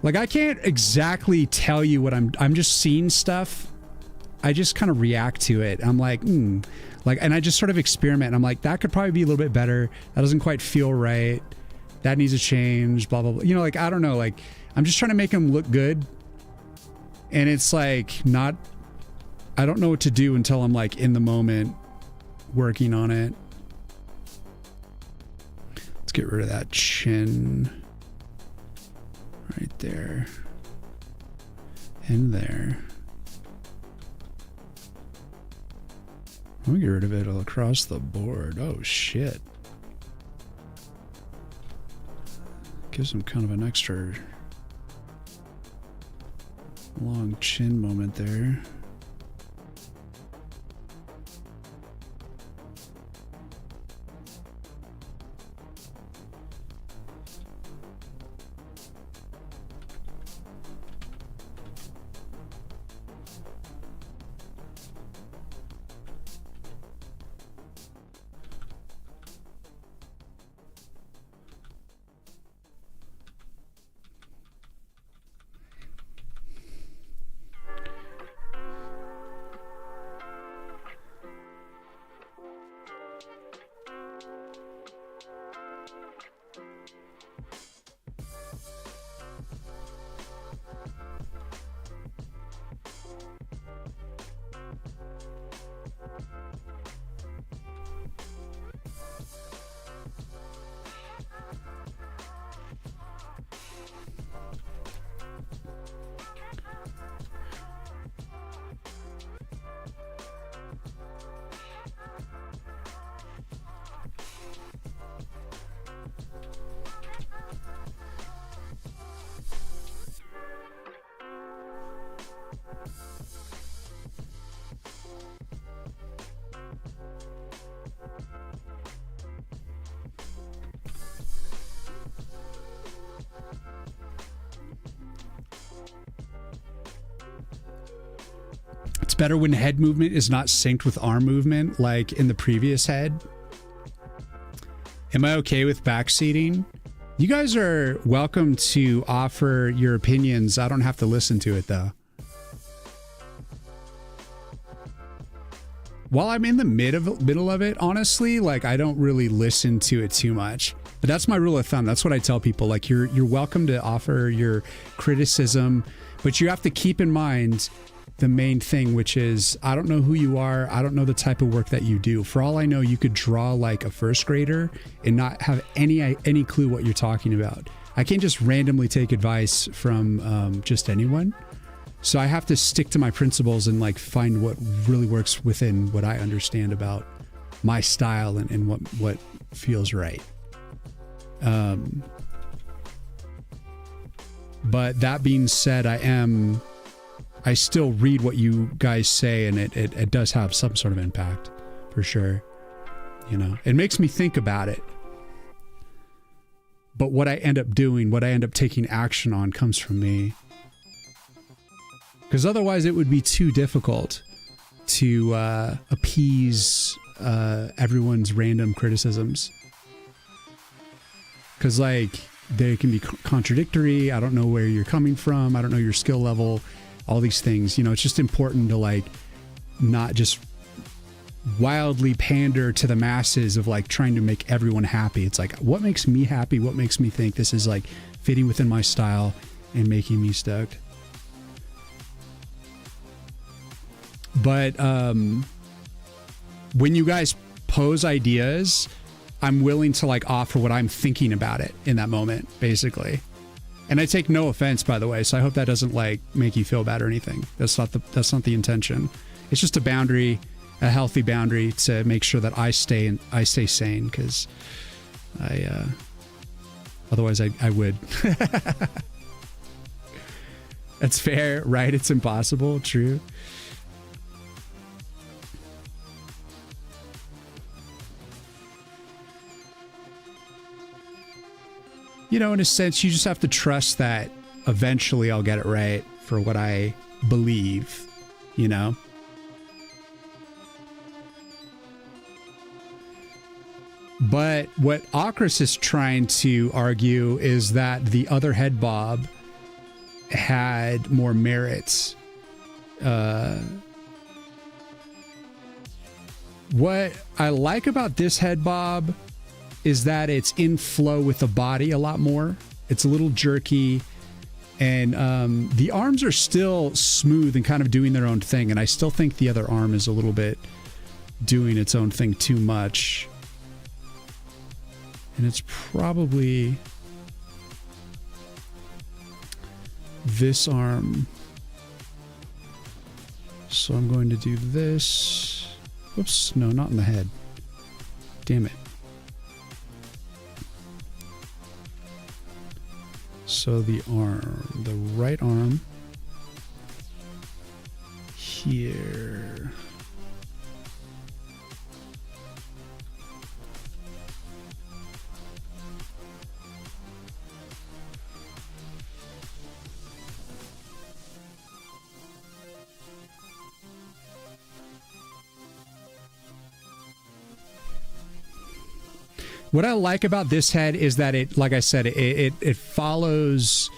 Like I can't exactly tell you what I'm just seeing stuff. I just kind of react to it. I'm like, like, and I just sort of experiment. I'm like, that could probably be a little bit better. That doesn't quite feel right. That needs to change, blah, blah, blah. You know, like, I don't know. Like, I'm just trying to make him look good. And it's like, not, I don't know what to do until I'm like in the moment working on it. Let's get rid of that chin. Right there. And there. I'm gonna get rid of it all across the board. Oh, shit. Gives him kind of an extra long chin moment there. It's better when head movement is not synced with arm movement, like in the previous head. Am I okay with backseating? You guys are welcome to offer your opinions. I don't have to listen to it though. While I'm in the middle of it, honestly, like I don't really listen to it too much. But that's my rule of thumb. That's what I tell people. Like you're welcome to offer your criticism, but you have to keep in mind the main thing, which is I don't know who you are. I don't know the type of work that you do. For all I know, you could draw like a first grader and not have any clue what you're talking about. I can't just randomly take advice from just anyone. So I have to stick to my principles and like find what really works within what I understand about my style and what feels right. But that being said, I still read what you guys say, and it does have some sort of impact for sure. You know, it makes me think about it. But what I end up doing, what I end up taking action on comes from me. Because otherwise it would be too difficult to appease everyone's random criticisms. Because like they can be contradictory. I don't know where you're coming from. I don't know your skill level. All these things, you know, it's just important to like not just wildly pander to the masses of like trying to make everyone happy. It's like, what makes me happy? What makes me think this is like fitting within my style and making me stoked? But when you guys pose ideas, I'm willing to like offer what I'm thinking about it in that moment, basically. And I take no offense, by the way, so I hope that doesn't like make you feel bad or anything. That's not the intention. It's just a boundary, a healthy boundary to make sure that I stay sane, because otherwise I would. That's fair, right? It's impossible. True. You know, in a sense, you just have to trust that eventually I'll get it right for what I believe, you know? But what Akris is trying to argue is that the other head bob had more merits. What I like about this head bob is that it's in flow with the body a lot more. It's a little jerky, and the arms are still smooth and kind of doing their own thing, and I still think the other arm is a little bit doing its own thing too much. And it's probably this arm. So I'm going to do this. Whoops, no, not in the head. Damn it. So the arm, the right arm here. What I like about this head is that it, like I said, it follows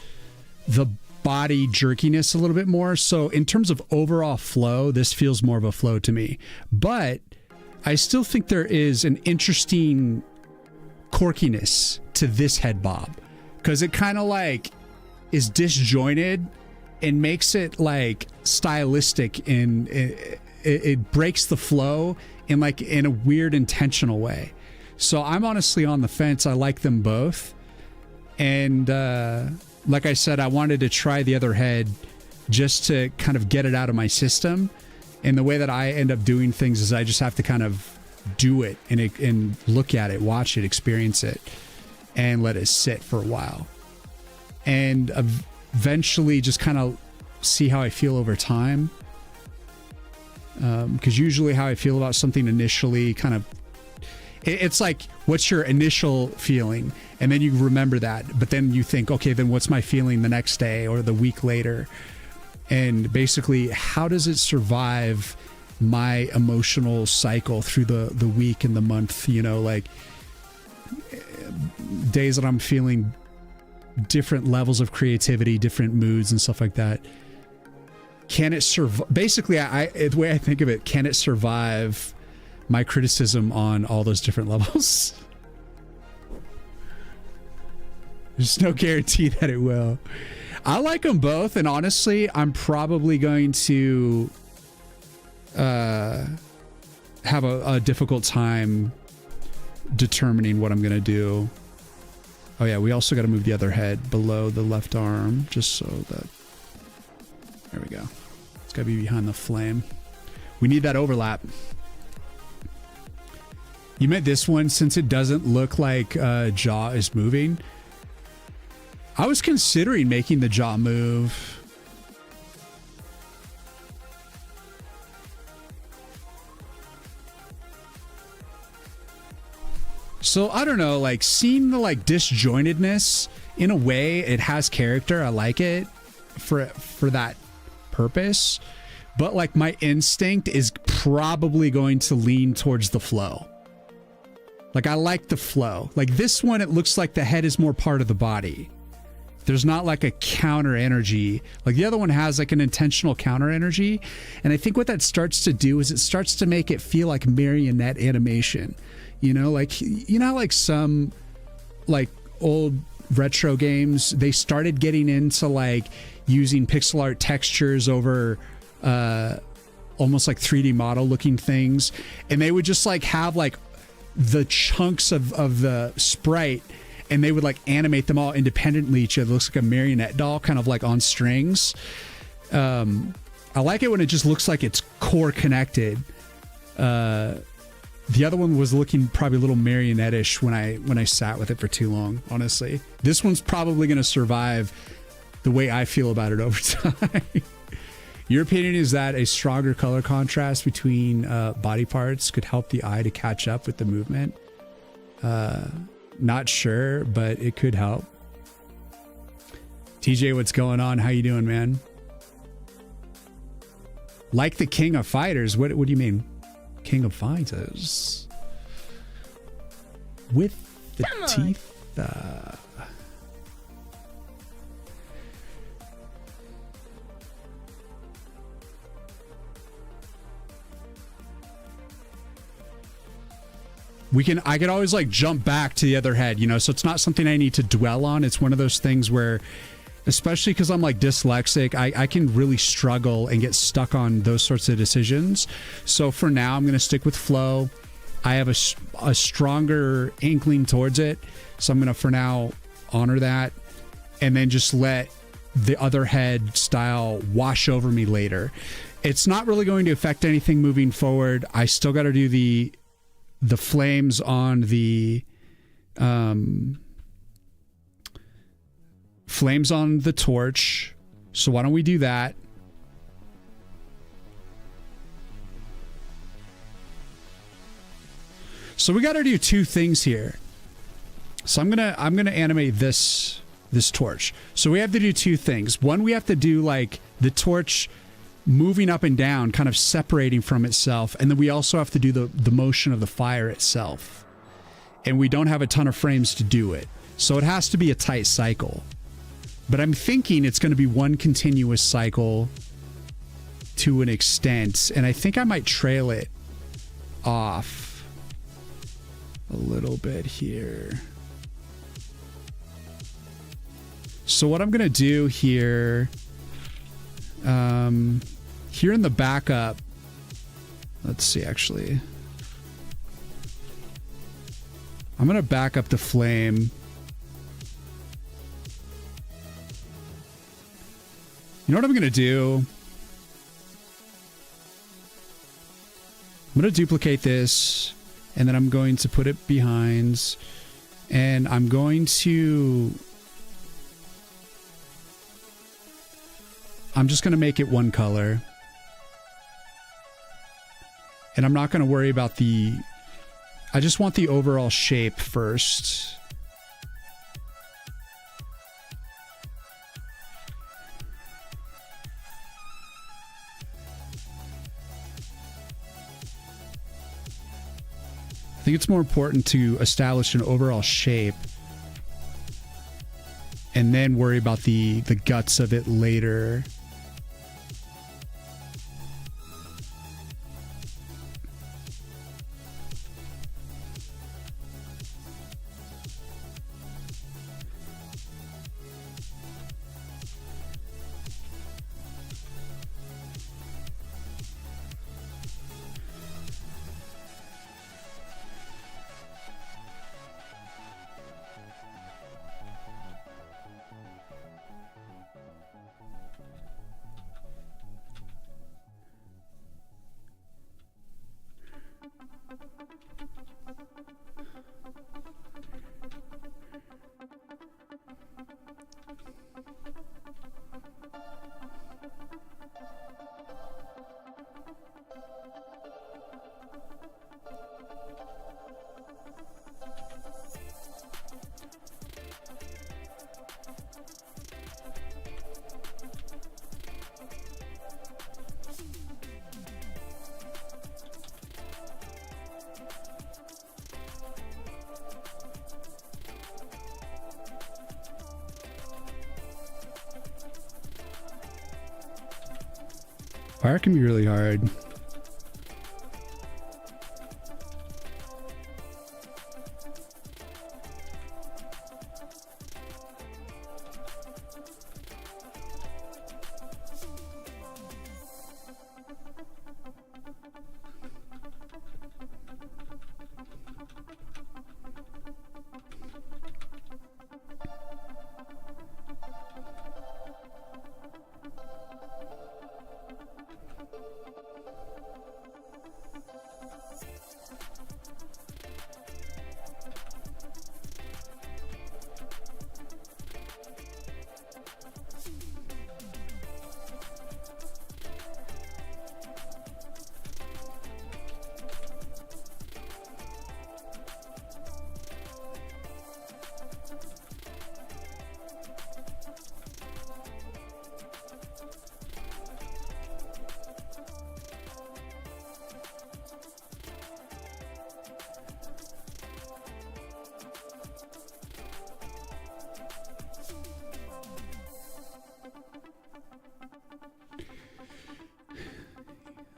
the body jerkiness a little bit more. So in terms of overall flow, this feels more of a flow to me. But I still think there is an interesting quirkiness to this head bob, because it kind of like is disjointed and makes it like stylistic, and it breaks the flow in like in a weird intentional way. So I'm honestly on the fence. I like them both. And like I said, I wanted to try the other head just to kind of get it out of my system. And the way that I end up doing things is I just have to kind of do it and look at it, watch it, experience it, and let it sit for a while. And eventually just kind of see how I feel over time. Because usually how I feel about something initially kind of, it's like, what's your initial feeling? And then you remember that, but then you think, okay, then what's my feeling the next day or the week later? And basically, how does it survive my emotional cycle through the week and the month? You know, like days that I'm feeling different levels of creativity, different moods and stuff like that. Can it survive? Basically, the way I think of it, can it survive my criticism on all those different levels? There's no guarantee that it will. I like them both, and honestly, I'm probably going to have a difficult time determining what I'm going to do. Oh yeah, we also got to move the other head below the left arm, just so that... There we go. It's got to be behind the flame. We need that overlap. You meant this one, since it doesn't look like jaw is moving. I was considering making the jaw move. So I don't know, like seeing the like disjointedness, in a way it has character. I like it for that purpose, but like my instinct is probably going to lean towards the flow. Like I like the flow. Like this one, it looks like the head is more part of the body. There's not like a counter energy. Like the other one has like an intentional counter energy. And I think what that starts to do is it starts to make it feel like marionette animation. You know, like, you know, like some like old retro games, they started getting into like using pixel art textures over almost like 3D model looking things. And they would just like have like the chunks of the sprite, and they would like animate them all independently each other. It looks like a marionette doll, kind of like on strings. I like it when it just looks like it's core connected. The other one was looking probably a little marionette-ish when I sat with it for too long, honestly. This one's probably going to survive the way I feel about it over time. Your opinion is that a stronger color contrast between body parts could help the eye to catch up with the movement? Not sure, but it could help. TJ, what's going on? How you doing, man? Like the King of Fighters? What do you mean? King of Fighters? With the teeth? I could always like jump back to the other head, you know, so it's not something I need to dwell on. It's one of those things where, especially because I'm like dyslexic, I can really struggle and get stuck on those sorts of decisions. So for now, I'm going to stick with flow. I have a stronger inkling towards it. So I'm going to, for now, honor that. And then just let the other head style wash over me later. It's not really going to affect anything moving forward. I still got to do the flames on the flames on the torch. So why don't we do that? So we got to do two things here. So I'm gonna animate this torch. So we have to do two things. One, we have to do like the torch moving up and down, kind of separating from itself. And then we also have to do the motion of the fire itself. And we don't have a ton of frames to do it. So it has to be a tight cycle. But I'm thinking it's going to be one continuous cycle to an extent. And I think I might trail it off a little bit here. So what I'm going to do here... here in the backup, let's see, actually, I'm going to back up the flame. You know what I'm going to do? I'm going to duplicate this, and then I'm going to put it behind, and I'm going to... I'm just going to make it one color. And I'm not going to worry about the... I just want the overall shape first. I think it's more important to establish an overall shape and then worry about the guts of it later. Fire can be really hard.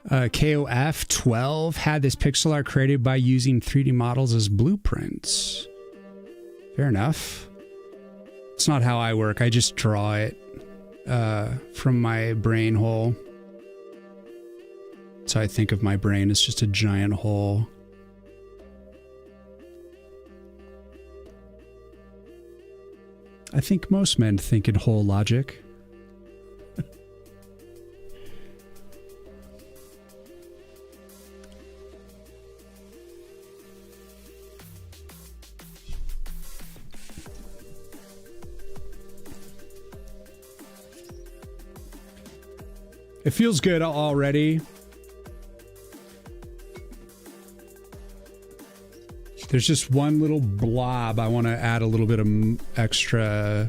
KOF 12 had this pixel art created by using 3D models as blueprints. Fair enough. It's not how I work. I just draw it from my brain hole. So I think of my brain as just a giant hole. I think most men think in hole logic. It feels good already. There's just one little blob. I want to add a little bit of extra.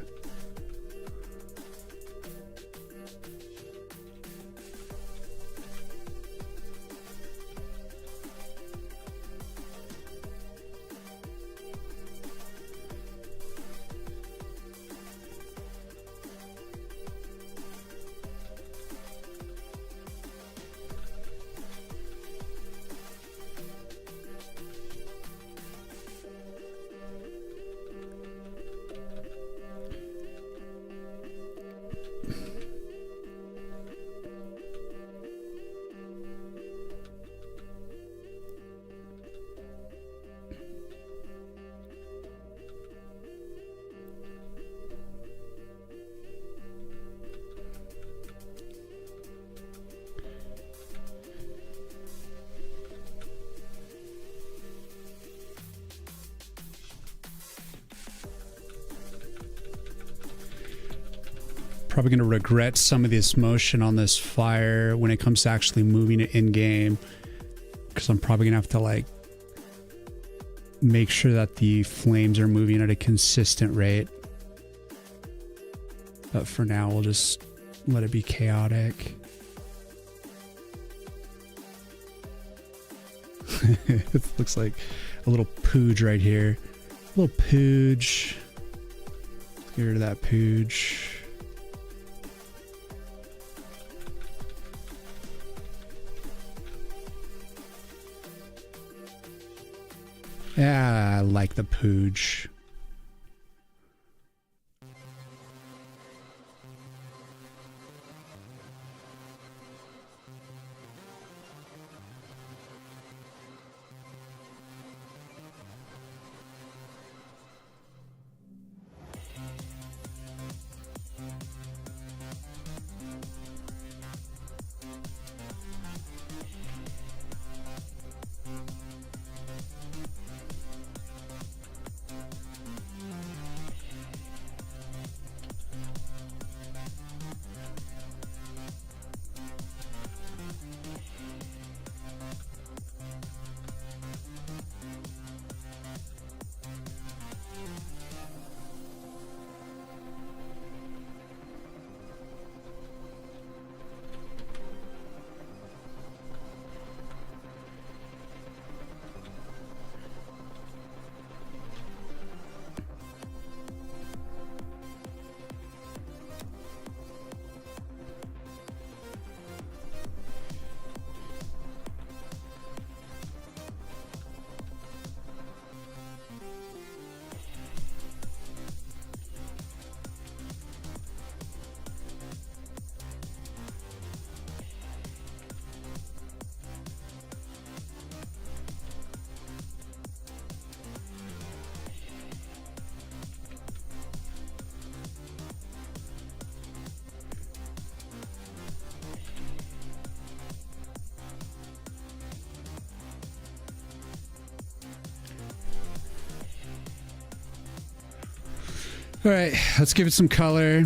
Probably going to regret some of this motion on this fire when it comes to actually moving it in game, because I'm probably going to have to like make sure that the flames are moving at a consistent rate. But for now, we'll just let it be chaotic. It looks like a little pooge right here. A little pooge. Let's get rid of that pooge. Yeah, I like the pooge. All right, let's give it some color.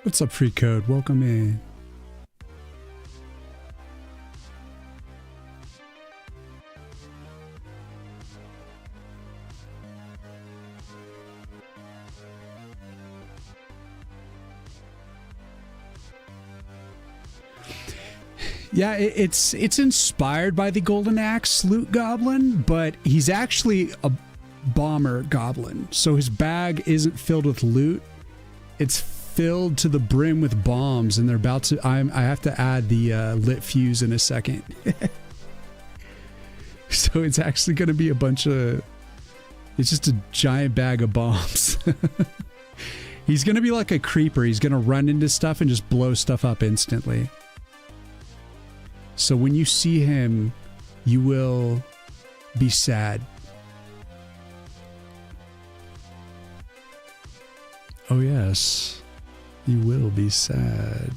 What's up, Free Code? Welcome in. Yeah, it's inspired by the Golden Axe loot goblin, but he's actually a bomber goblin. So his bag isn't filled with loot. It's filled to the brim with bombs, and they're about to... I have to add the lit fuse in a second. So it's actually going to be a bunch of... It's just a giant bag of bombs. He's going to be like a creeper. He's going to run into stuff and just blow stuff up instantly. So when you see him, you will be sad. Oh yes, you will be sad.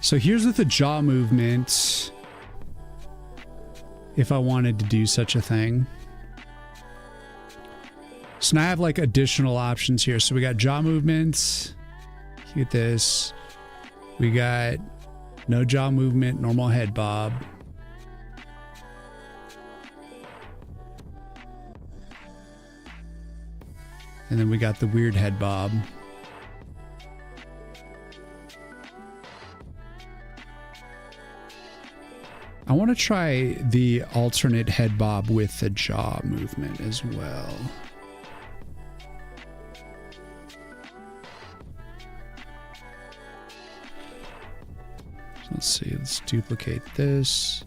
So here's with the jaw movement, if I wanted to do such a thing. So now I have like additional options here. So we got jaw movements. Look at this. We got no jaw movement, normal head bob. And then we got the weird head bob. I want to try the alternate head bob with the jaw movement as well. So let's see, let's duplicate this.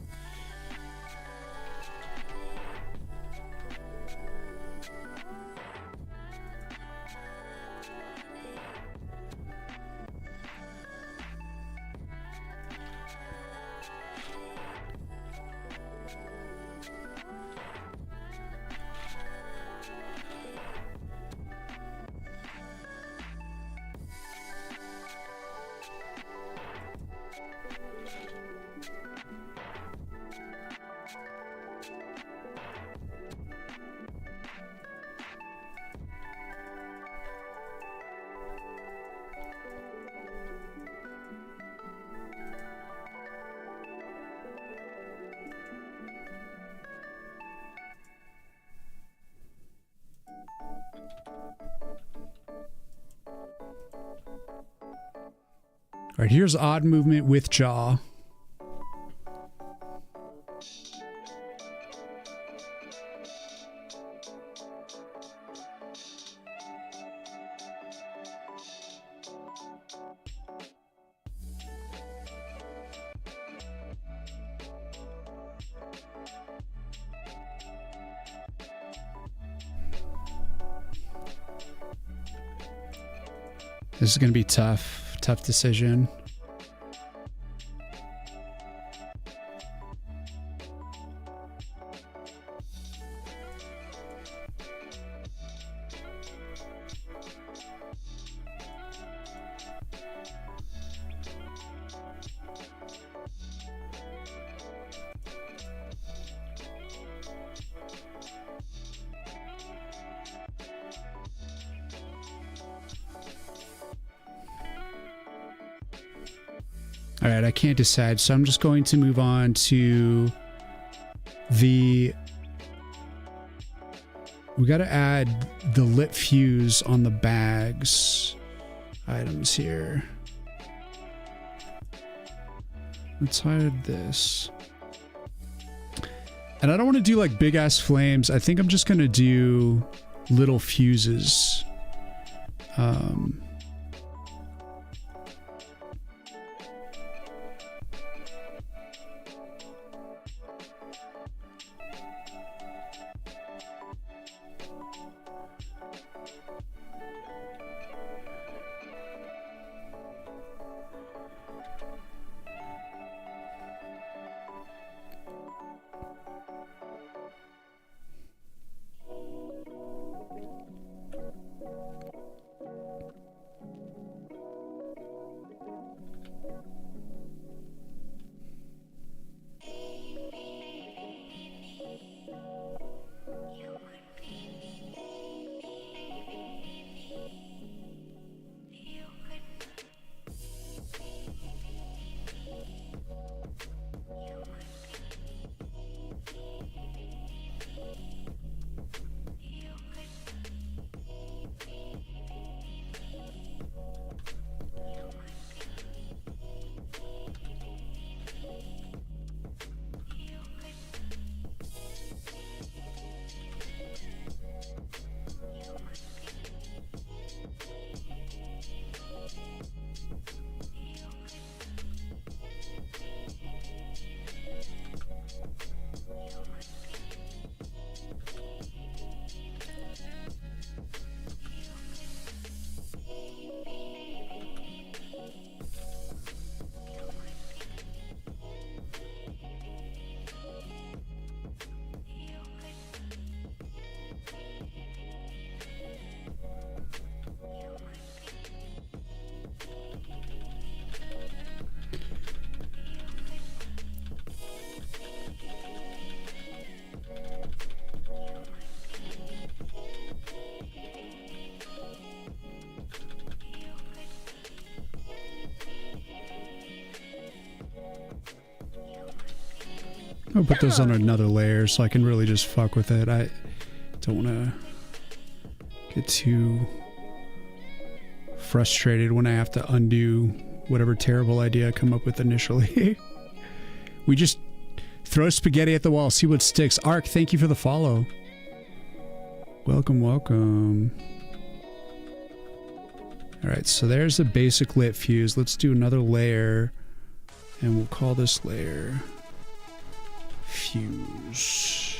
All right, here's odd movement with jaw. This is going to be tough. Tough decision. All right, I can't decide, so I'm just going to move on to the... We got to add the lit fuse on the bags items here. Let's hide this. And I don't want to do like big ass flames. I think I'm just going to do little fuses. I'll put those on another layer so I can really just fuck with it. I don't want to get too frustrated when I have to undo whatever terrible idea I come up with initially. We just throw spaghetti at the wall, see what sticks. Ark, thank you for the follow. Welcome, welcome. Alright, so there's a basic lit fuse. Let's do another layer, and we'll call this layer fuse.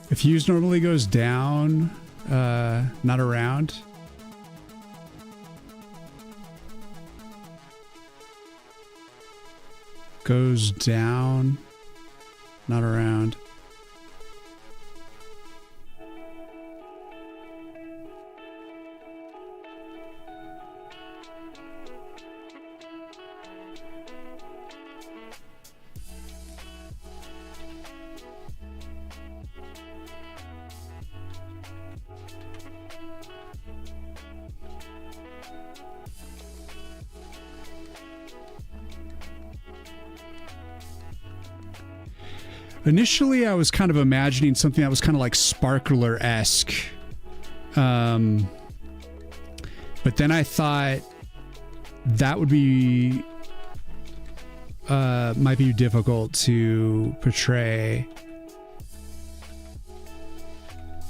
If fuse normally goes down, not around. goes down. Not around. Initially, I was kind of imagining something that was kind of like sparkler-esque. But then I thought that would be might be difficult to portray.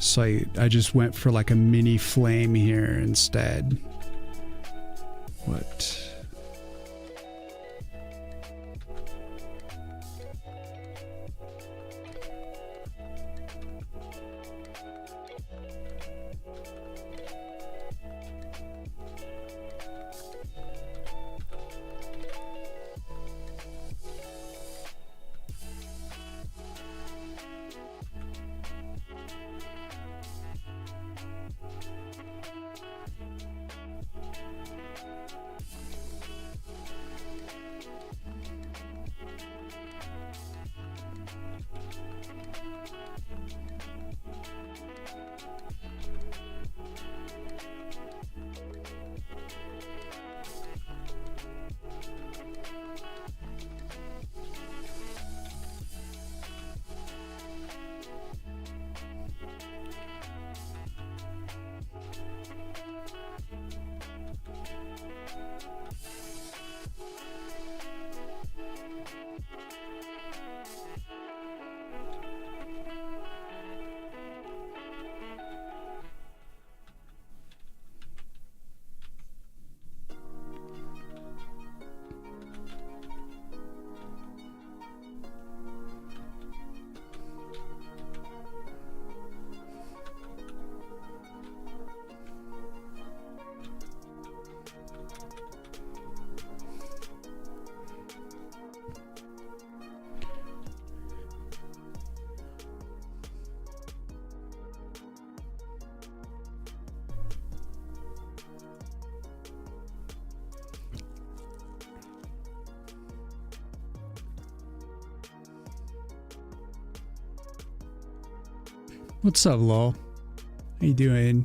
So I just went for like a mini flame here instead. What? What's up, lol? How you doing?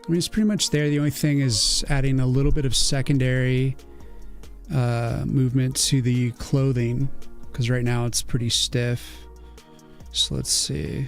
I mean, it's pretty much there. The only thing is adding a little bit of secondary movement to the clothing, because right now it's pretty stiff. So let's see.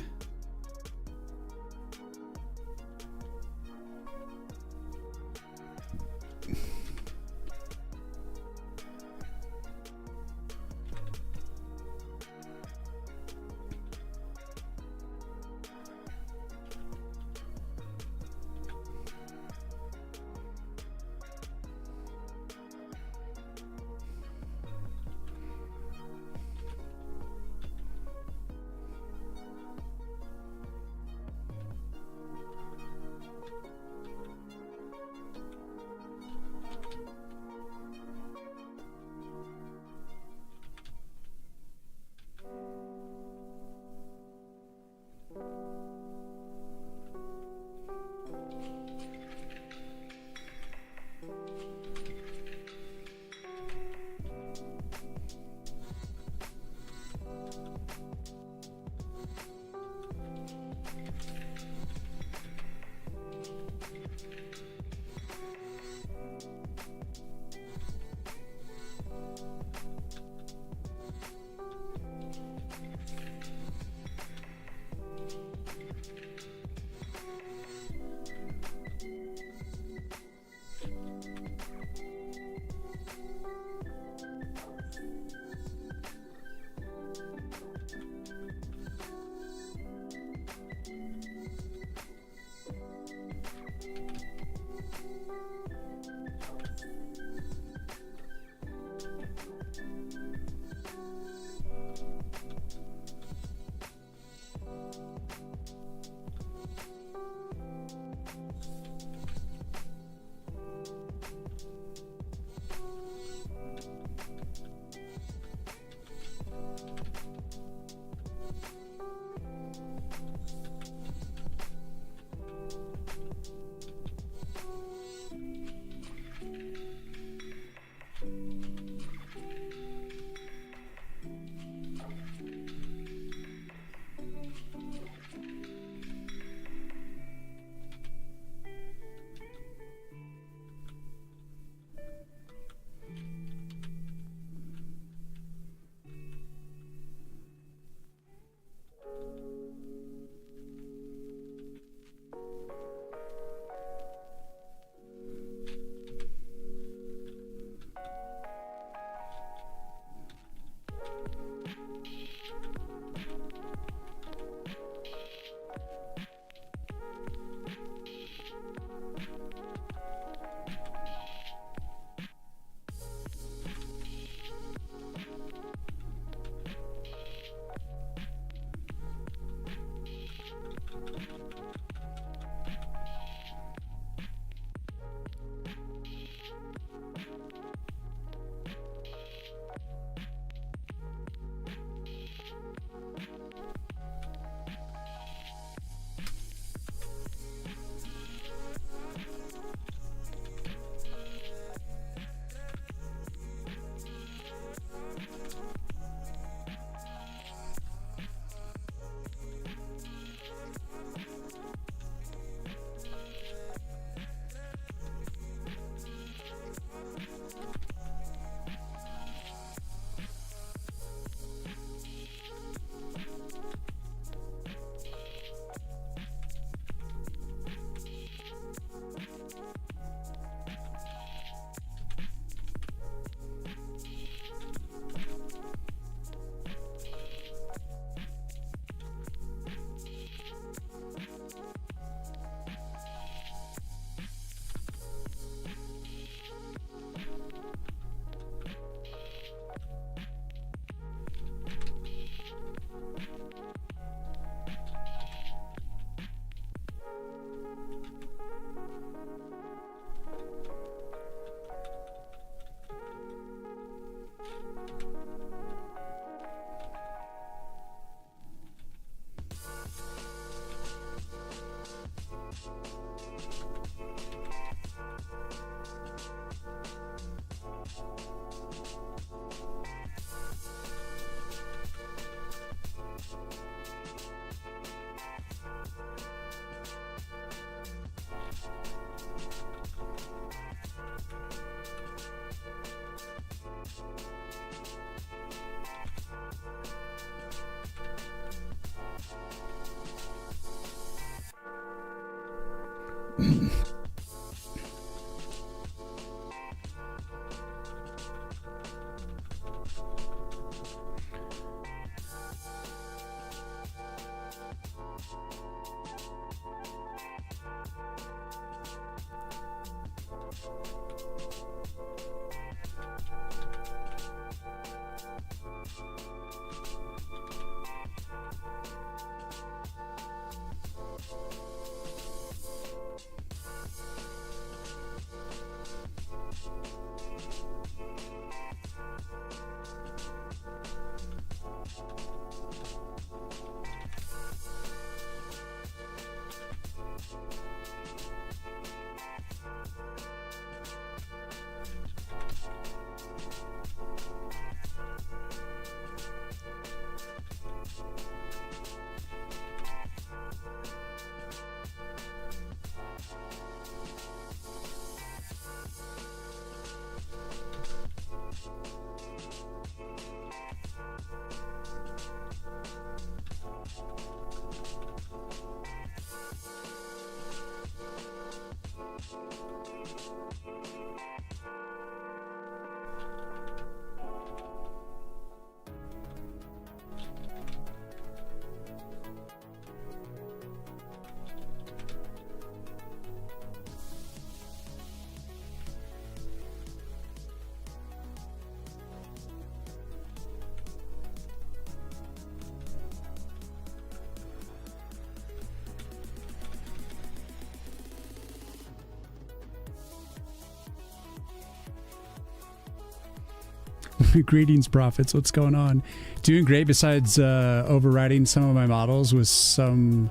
Greetings, prophets. What's going on? Doing great. Besides overriding some of my models with some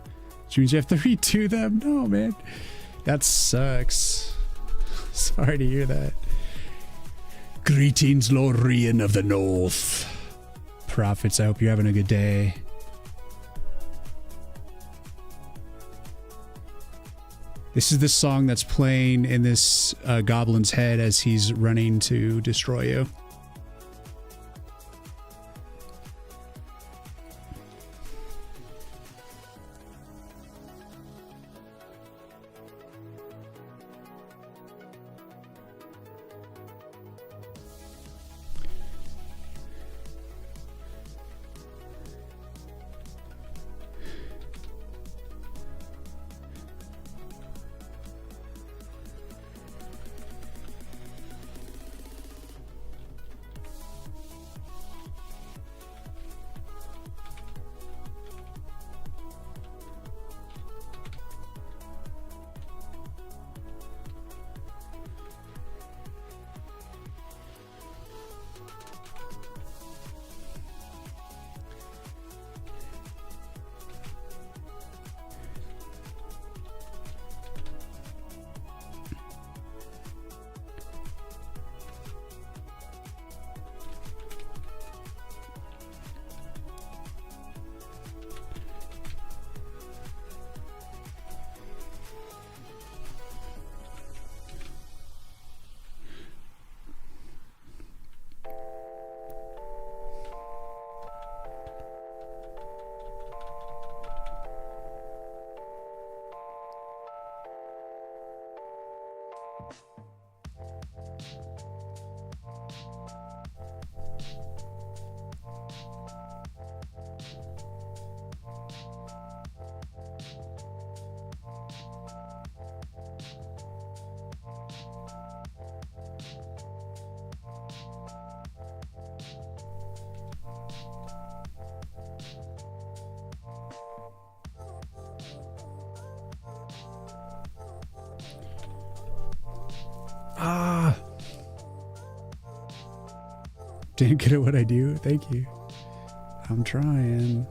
tunes, you have to redo them. No, man, that sucks. Sorry to hear that. Greetings, Lord Riyin of the North. Prophets, I hope you're having a good day. This is the song that's playing in this goblin's head as he's running to destroy you. Damn good at what I do. Thank you. I'm trying.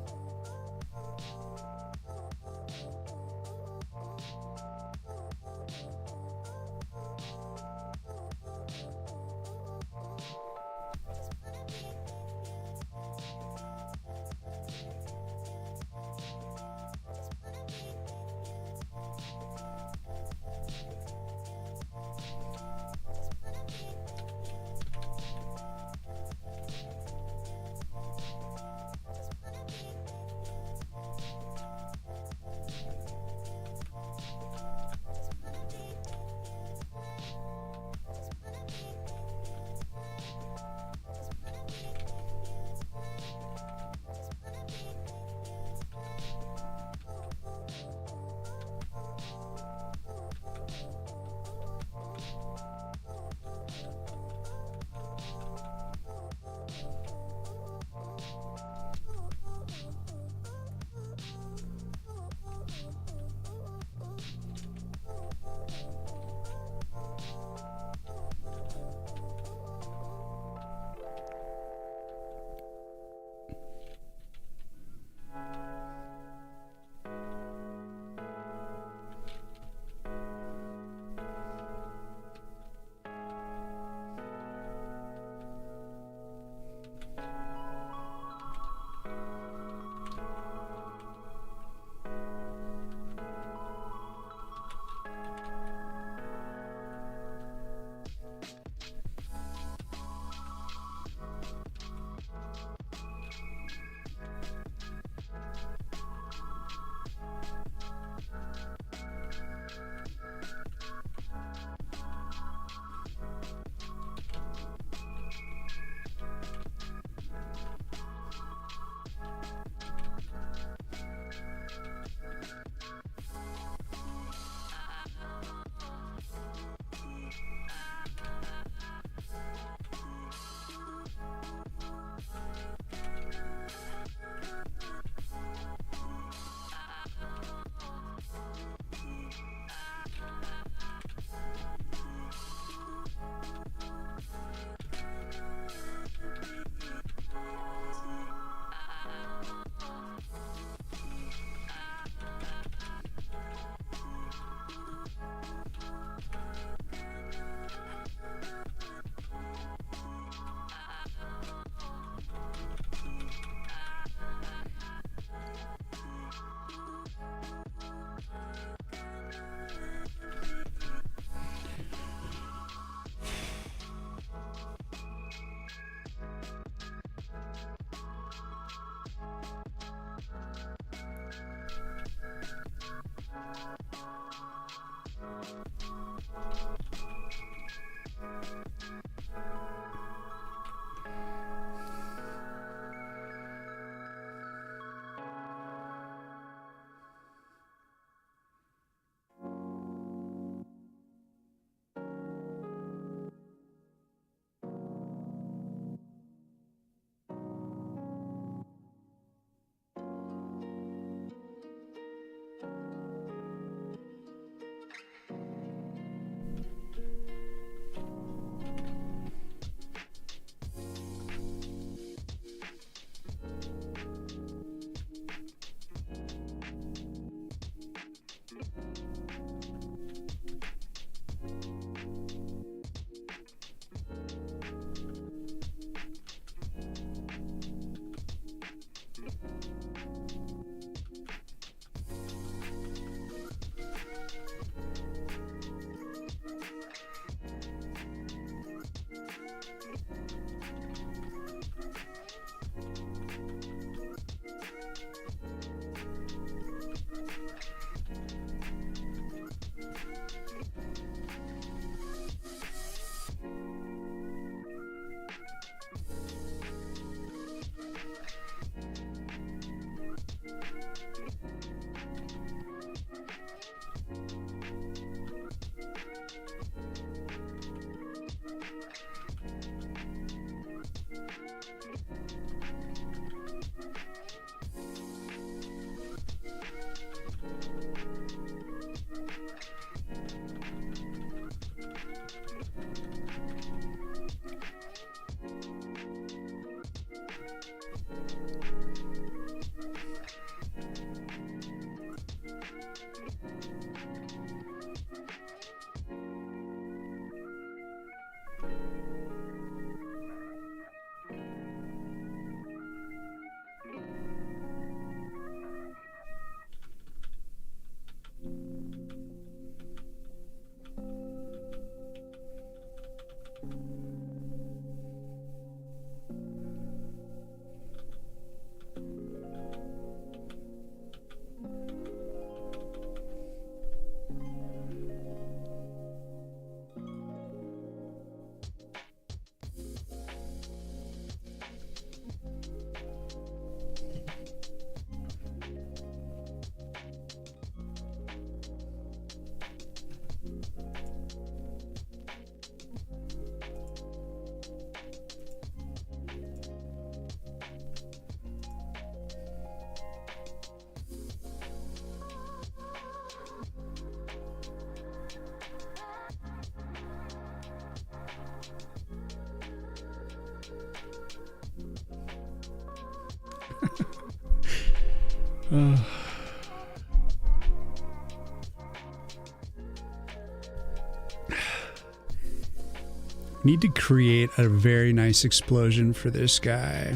Need to create a very nice explosion for this guy.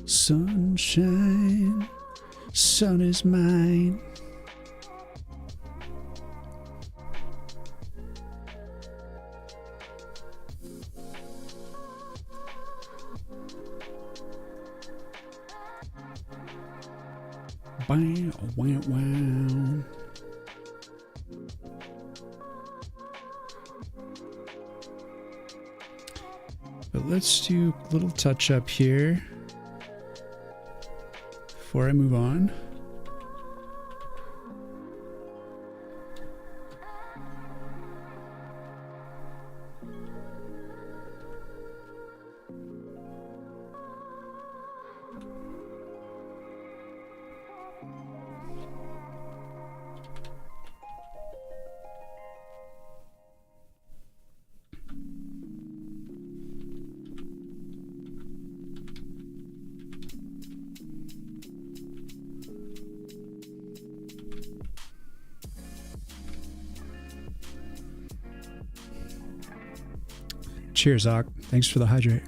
Sunshine, sun is mine. Wow, wow, wow. But let's do a little touch up here before I move on. Cheers, Ock. Thanks for the hydrate.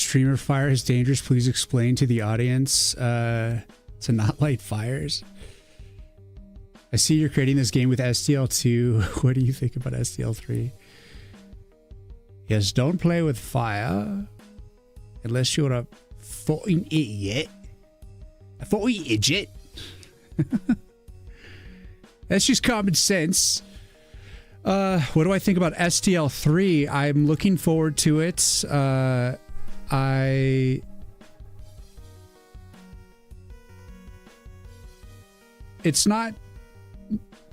streamer fire is dangerous. Please explain to the audience to not light fires. I see you're creating this game with SDL2. What do you think about SDL3? Yes, don't play with fire unless you're a fucking idiot. A fucking idiot. That's just common sense. What do I think about SDL3? I'm looking forward to it. It's not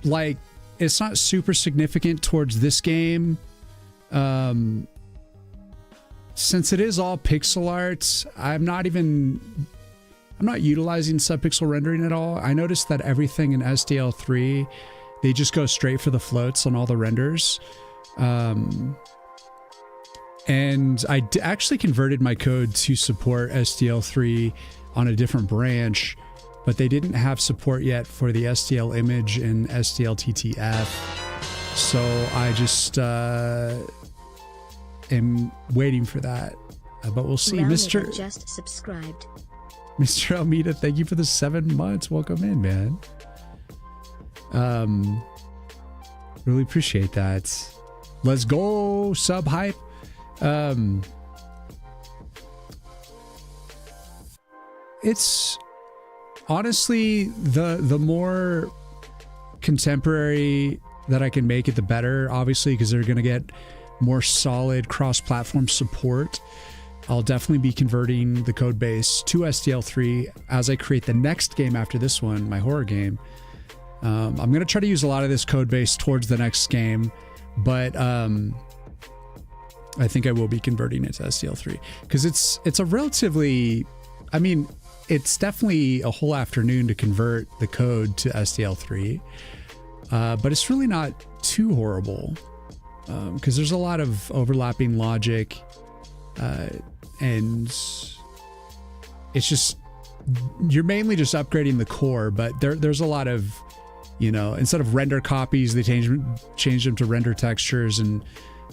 like, it's not super significant towards this game. Since it is all pixel art, I'm not utilizing subpixel rendering at all. I noticed that everything in SDL3, they just go straight for the floats on all the renders. And I actually converted my code to support SDL3 on a different branch, but they didn't have support yet for the SDL image and SDL TTF. So I just am waiting for that. But we'll see. Mr. just subscribed. Mr. Almeida, thank you for the 7 months. Welcome in, man. Really appreciate that. Let's go, sub hype. It's honestly the more contemporary that I can make it, the better, obviously, because they're gonna get more solid cross-platform support. I'll definitely be converting the code base to SDL3 as I create the next game after this one, my horror game. I'm going to try to use a lot of this code base towards the next game, but I think I will be converting it to SDL3 because it's a relatively, I mean, it's definitely a whole afternoon to convert the code to SDL3, but it's really not too horrible because there's a lot of overlapping logic. And it's just, you're mainly just upgrading the core, but there's a lot of, you know, instead of render copies, they change them to render textures, and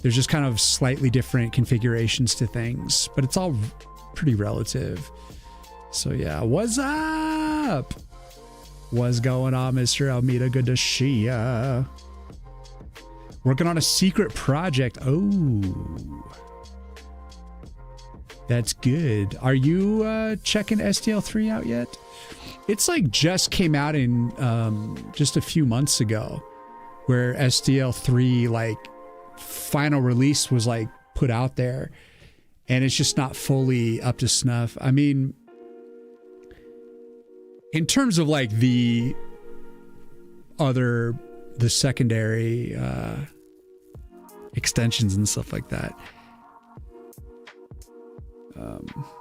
there's just kind of slightly different configurations to things, but it's all pretty relative. So yeah, what's up? What's going on, Mr. Almeida? Good to see ya. Working on a secret project. Oh. That's good. Are you checking SDL3 out yet? It's like just came out in just a few months ago, where SDL3 like final release was like put out there, and it's just not fully up to snuff. I mean, in terms of like the secondary extensions and stuff like that.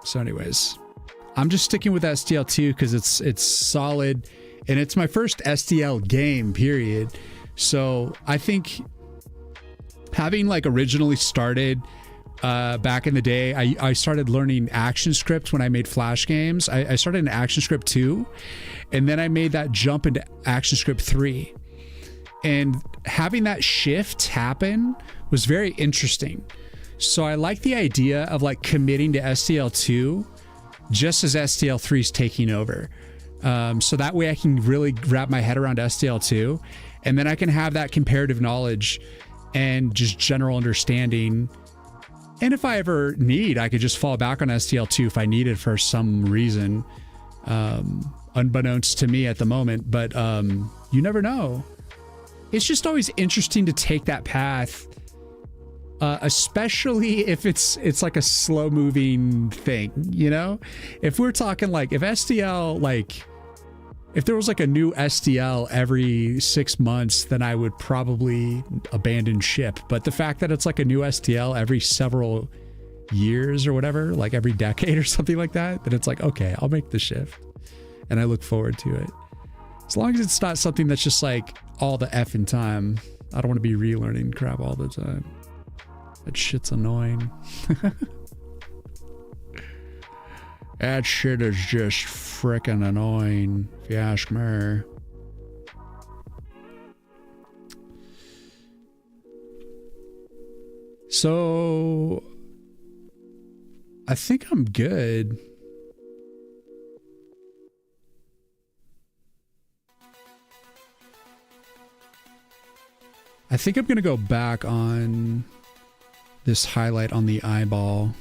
So anyways, I'm just sticking with SDL2 because it's solid, and it's my first SDL game, period. So I think having like originally started back in the day, I started learning ActionScript when I made Flash games. I started in ActionScript 2, and then I made that jump into ActionScript 3. And having that shift happen was very interesting. So I like the idea of like committing to SDL2 just as SDL3 is taking over. So that way I can really wrap my head around SDL2, and then I can have that comparative knowledge and just general understanding. And if I ever need, I could just fall back on SDL2 if I need it for some reason, unbeknownst to me at the moment, but you never know. It's just always interesting to take that path. Especially if it's like a slow moving thing, you know, if we're talking like if SDL, like if there was like a new SDL every 6 months, then I would probably abandon ship. But the fact that it's like a new SDL every several years or whatever, like every decade or something like that, then it's like, okay, I'll make the shift, and I look forward to it. As long as it's not something that's just like all the effing time. I don't want to be relearning crap all the time. That shit's annoying. That shit is just frickin' annoying, if you ask me. So I think I'm good. I think I'm going to go back on this highlight on the eyeball.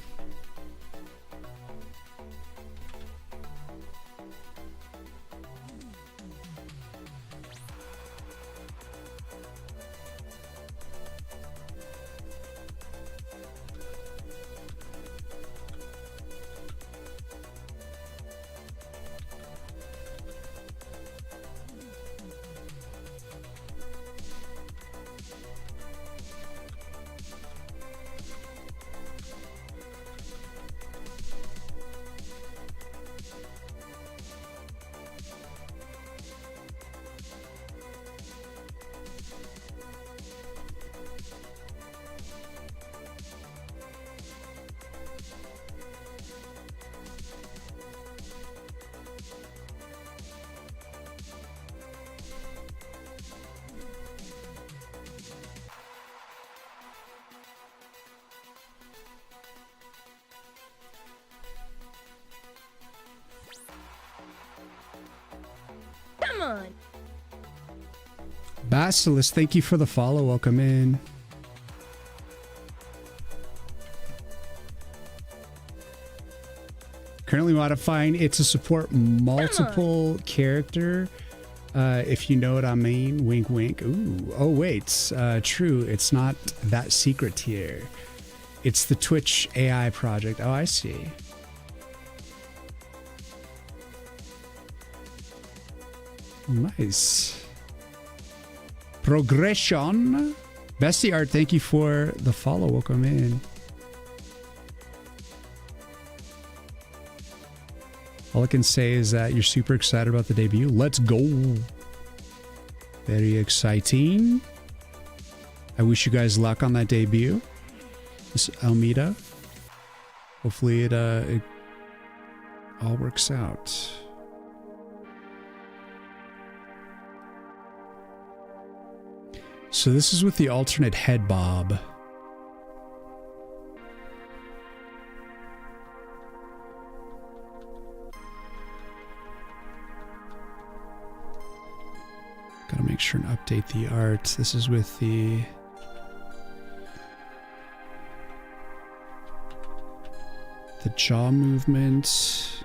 Basilisk, thank you for the follow. Welcome in. Currently modifying it to support multiple character. If you know what I mean. Wink, wink. Ooh. Oh, wait. True. It's not that secret tier. It's the Twitch AI project. Oh, I see. Nice. Progression. Bestie Art, thank you for the follow. Welcome in. All I can say is that you're super excited about the debut. Let's go. Very exciting. I wish you guys luck on that debut. Miss Almeida. Hopefully it all works out. So this is with the alternate head bob. Gotta make sure and update the art. This is with the jaw movement.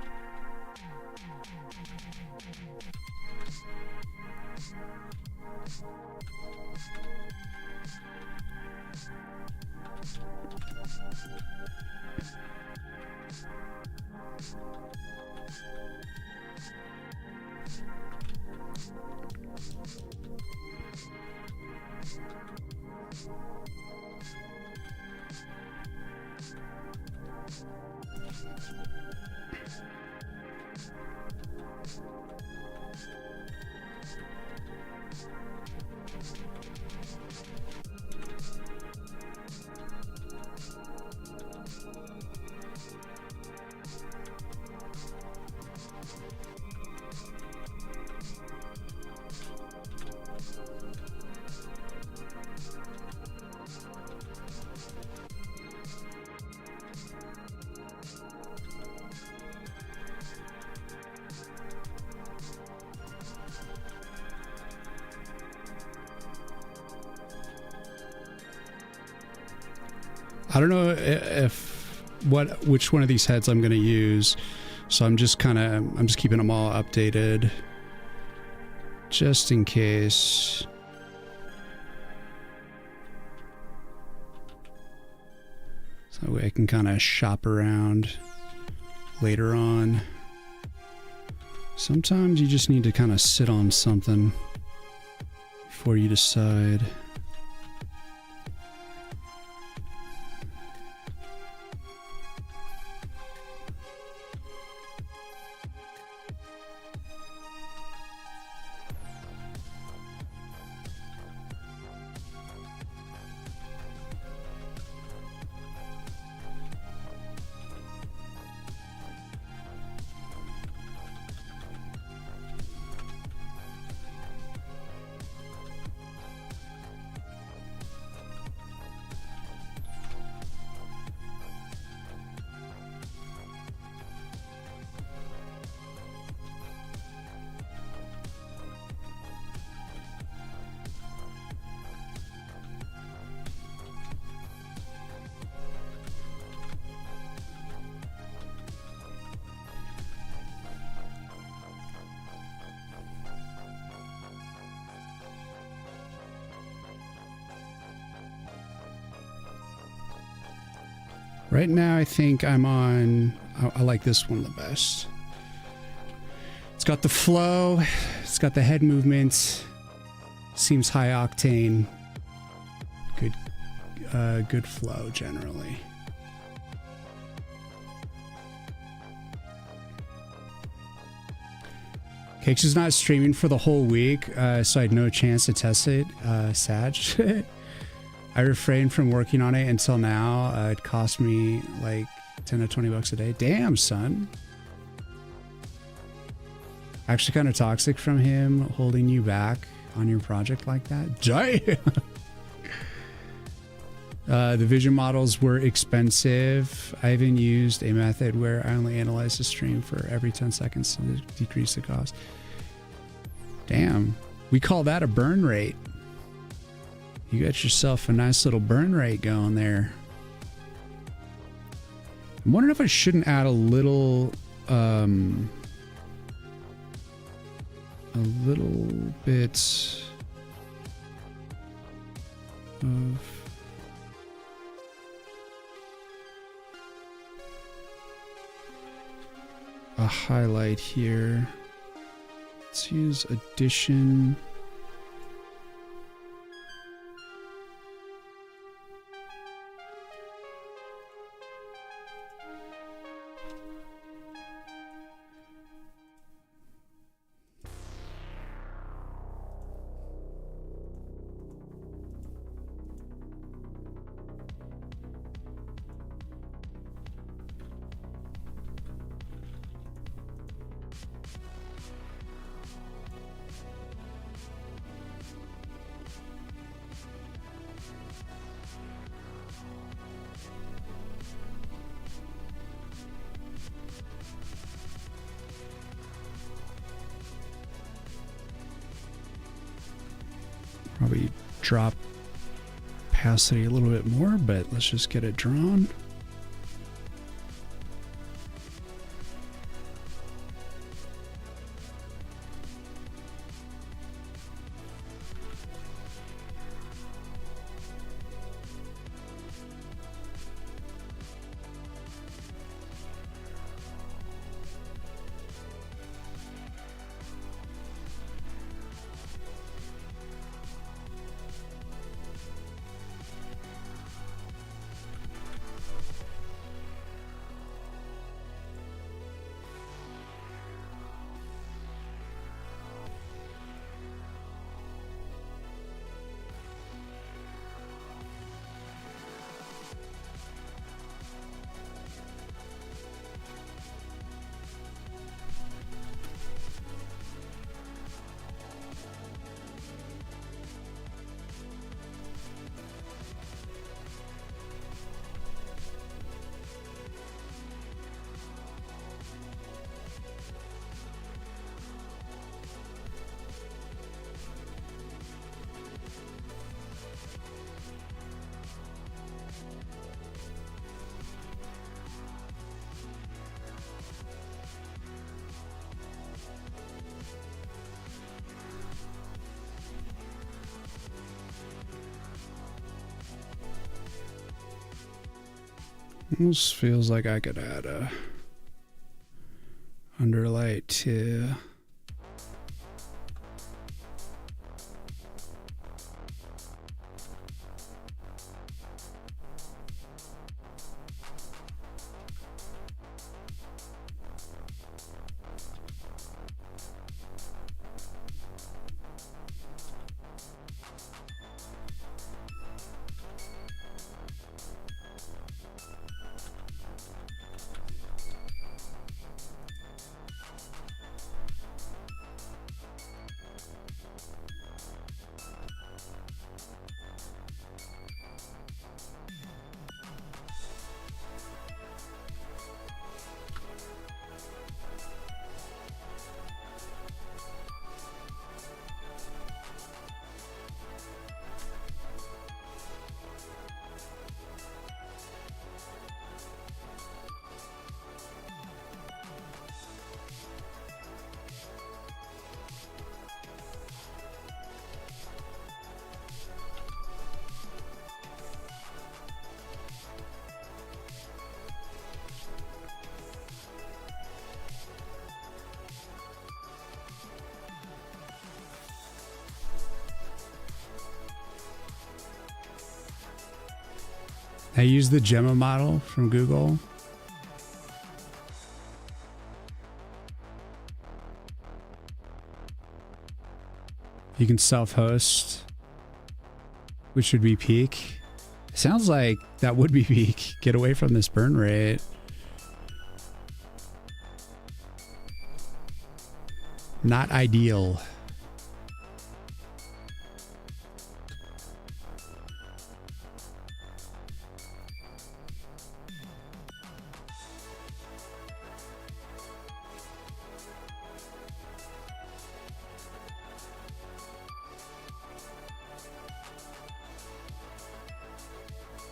I don't know which one of these heads I'm going to use, so I'm just keeping them all updated just in case. So that way I can kind of shop around later on. Sometimes you just need to kind of sit on something before you decide. Right now, I think I'm on... I like this one the best. It's got the flow. It's got the head movement. Seems high octane. Good flow, generally. Cakes is not streaming for the whole week, so I had no chance to test it. Sad. I refrained from working on it until now. It cost me like 10 to 20 bucks a day. Damn, son. Actually kind of toxic from him holding you back on your project like that. Damn. The vision models were expensive. I even used a method where I only analyzed the stream for every 10 seconds to decrease the cost. Damn. We call that a burn rate. You got yourself a nice little burn rate going there. I'm wondering if I shouldn't add a little bit of a highlight here. Let's use addition. Probably drop opacity a little bit more, but let's just get it drawn. Almost feels like I could add a underlight too. I use the Gemma model from Google. You can self-host, which would be peak. Sounds like that would be peak. Get away from this burn rate. Not ideal.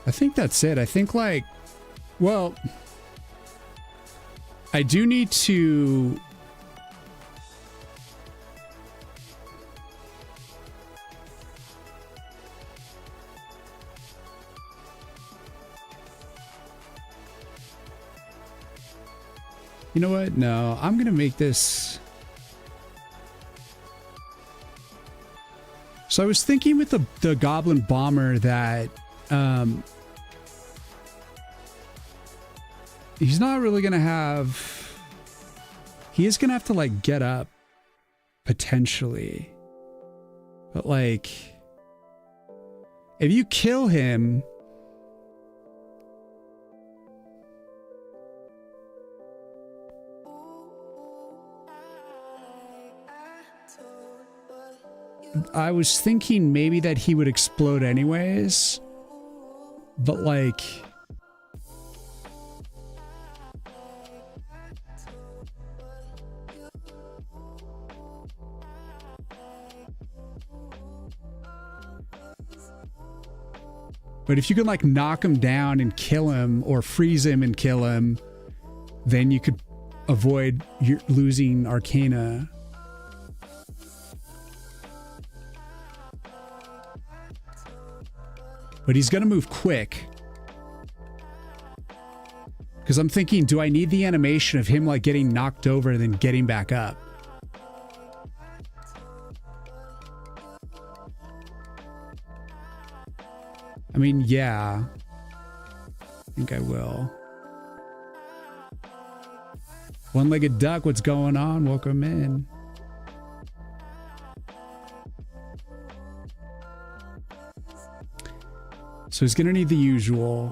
I think that's it. I think like, well, I do need to you know what? No, I'm going to make this. So I was thinking with the Goblin Bomber that he's not really going to have, he is going to have to like get up potentially. But like, if you kill him, I was thinking maybe that he would explode anyways, but like, but if you can like knock him down and kill him or freeze him and kill him, then you could avoid losing Arcana. But he's going to move quick. Because I'm thinking, do I need the animation of him like getting knocked over and then getting back up? I mean, yeah. I think I will. One-legged duck, what's going on? Welcome in. So he's going to need the usual.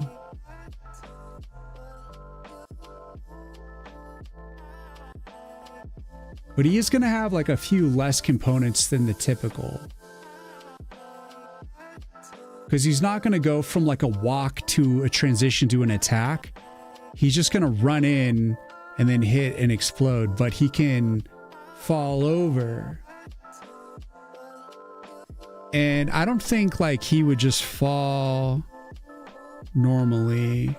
But he is going to have like a few less components than the typical. Because he's not going to go from like a walk to a transition to an attack. He's just going to run in and then hit and explode. But he can fall over. And I don't think like he would just fall normally.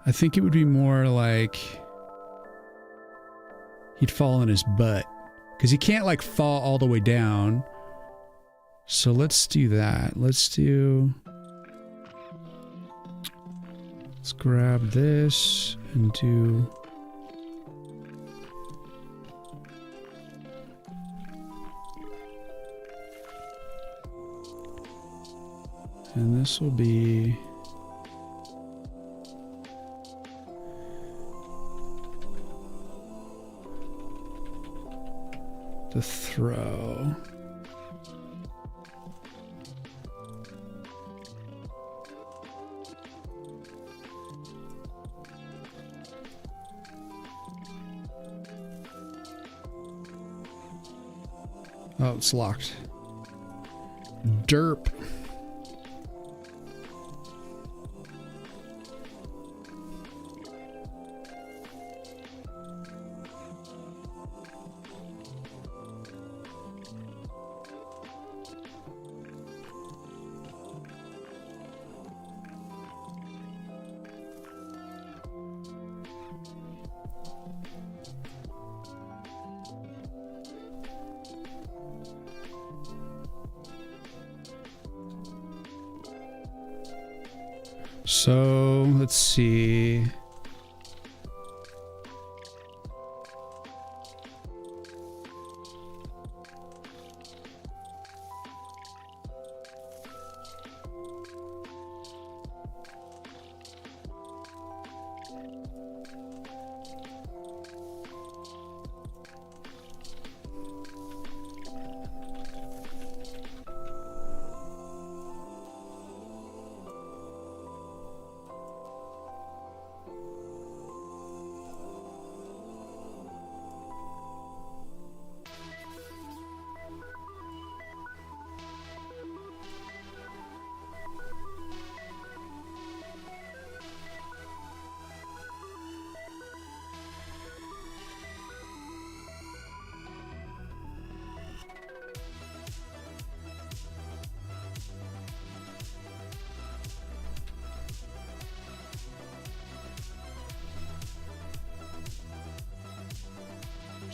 I think it would be more like he'd fall on his butt because he can't like fall all the way down. So let's do that. Let's grab this and do. And this will be the throw. Oh, it's locked. Derp. So let's see.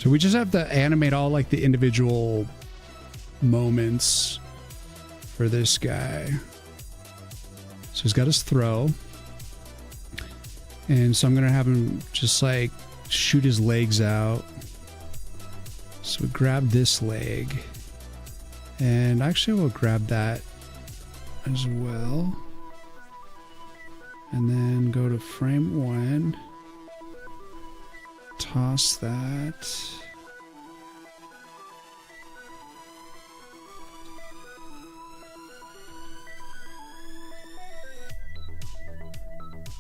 So we just have to animate all like the individual moments for this guy. So he's got his throw. And so I'm going to have him just like shoot his legs out. So we grab this leg. And actually we'll grab that as well. And then go to frame 1. Toss that.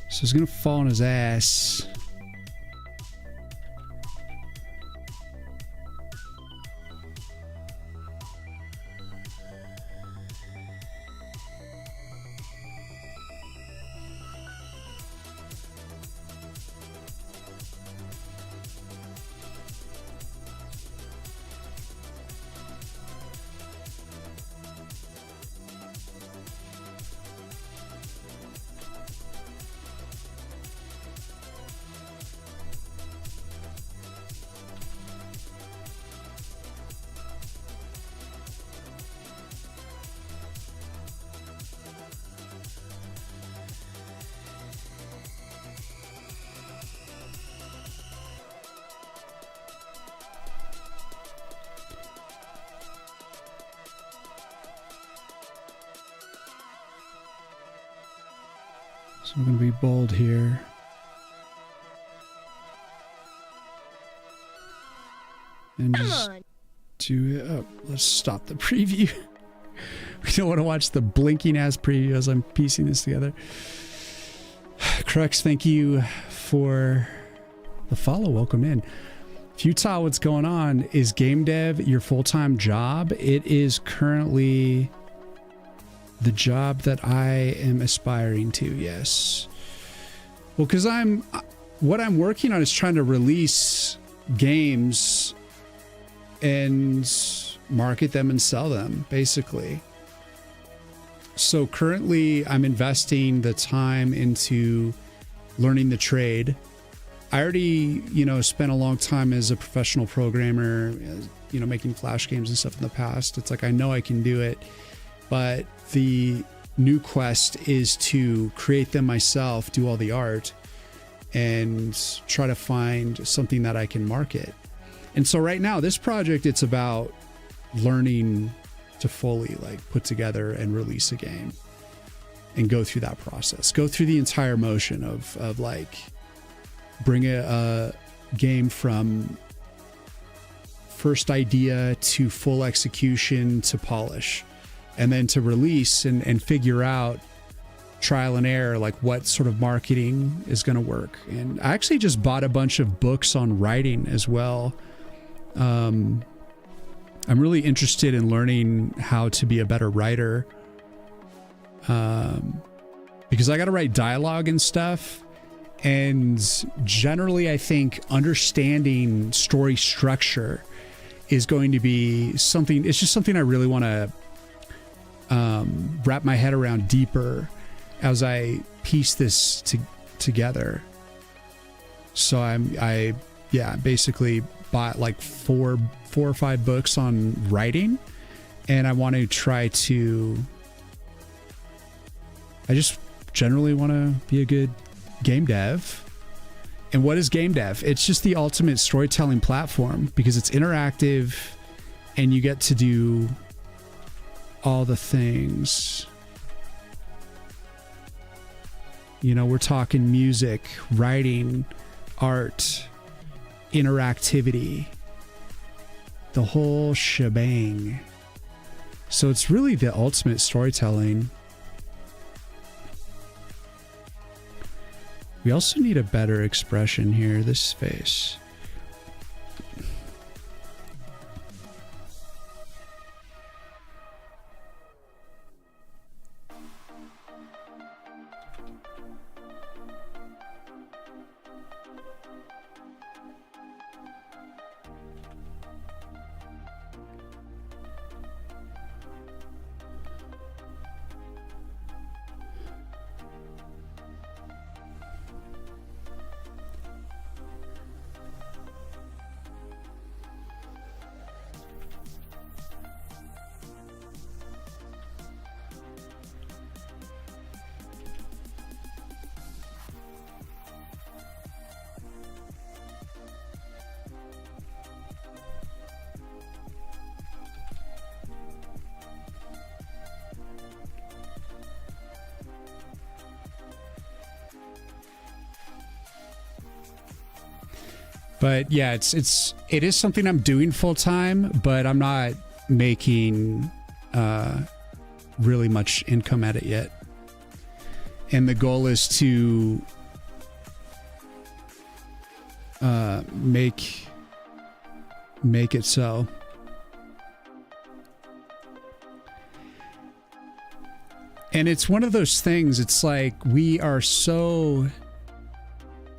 So he's gonna fall on his ass. So I'm going to be bold here. And just do it up. Let's stop the preview. We don't want to watch the blinking ass preview as I'm piecing this together. Crux, thank you for the follow. Welcome in. Futile, what's going on? Is game dev your full-time job? It is currently the job that I am aspiring to, yes. Well, because what I'm working on is trying to release games and market them and sell them, basically. So currently I'm investing the time into learning the trade. I already, spent a long time as a professional programmer, making Flash games and stuff in the past. It's like, I know I can do it. But the new quest is to create them myself, do all the art, and try to find something that I can market. And so right now, this project, it's about learning to fully put together and release a game and go through that process. Go through the entire motion of bring a game from first idea to full execution to polish. And then to release and figure out trial and error, what sort of marketing is going to work. And I actually just bought a bunch of books on writing as well. I'm really interested in learning how to be a better writer. Because I got to write dialogue and stuff. And generally, I think understanding story structure is going to be something, it's just something I really want to wrap my head around deeper as I piece this together. So I basically bought four or five books on writing, and I want to try to. I just generally want to be a good game dev. And what is game dev? It's just the ultimate storytelling platform because it's interactive, and you get to do all the things. We're talking music, writing, art, interactivity, the whole shebang. So it's really the ultimate storytelling. We also need a better expression here, this face. But yeah, it is something I'm doing full time, but I'm not making really much income at it yet. And the goal is to make it so. And it's one of those things, it's like we are so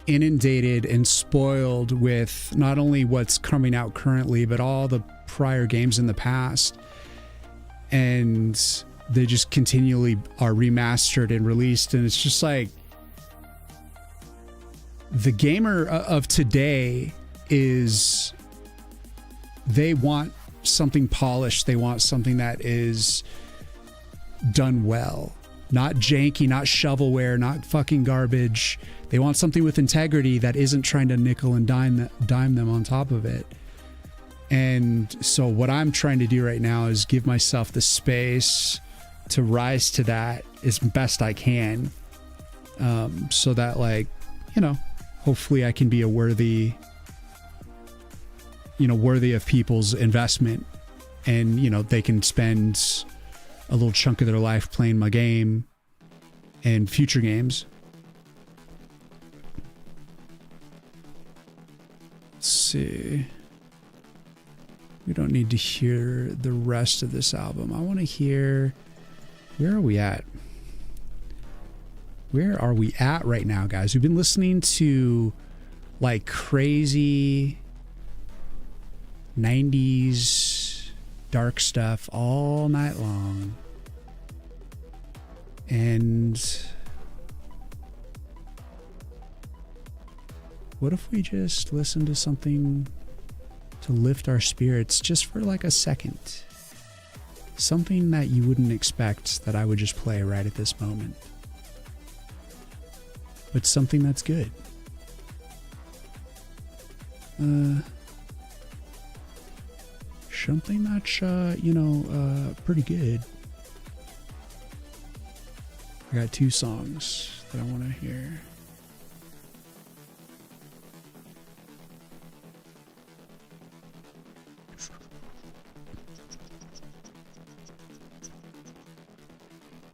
inundated and spoiled with not only what's coming out currently, but all the prior games in the past. And they just continually are remastered and released. And it's just like the gamer of today is, they want something polished. They want something that is done well, not janky, not shovelware, not fucking garbage. They want something with integrity that isn't trying to nickel and dime them on top of it. And so what I'm trying to do right now is give myself the space to rise to that as best I can, so that, like, you know, hopefully I can be a worthy of people's investment, and, you know, they can spend a little chunk of their life playing my game and future games. Let's see. We don't need to hear the rest of this album. I want to hear, where are we at? Where are we at right now, guys? We've been listening to like crazy 90s dark stuff all night long. And what if we just listen to something to lift our spirits just for like a second? Something that you wouldn't expect that I would just play right at this moment. But something that's good. Something that's, pretty good. I got two songs that I want to hear.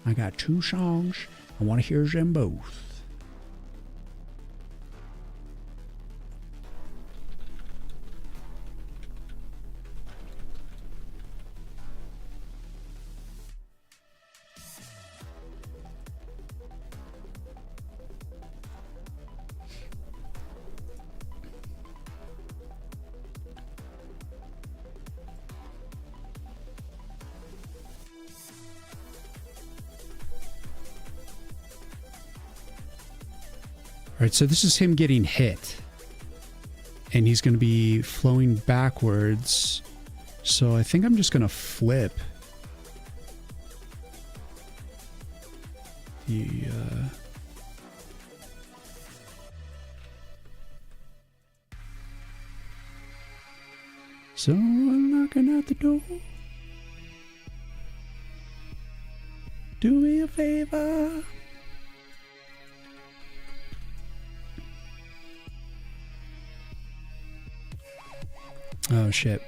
I got two songs. I want to hear them both. All right, so this is him getting hit, and he's going to be flowing backwards. So I think I'm just going to flip the someone knocking at the door. Do me a favor. Oh, shit.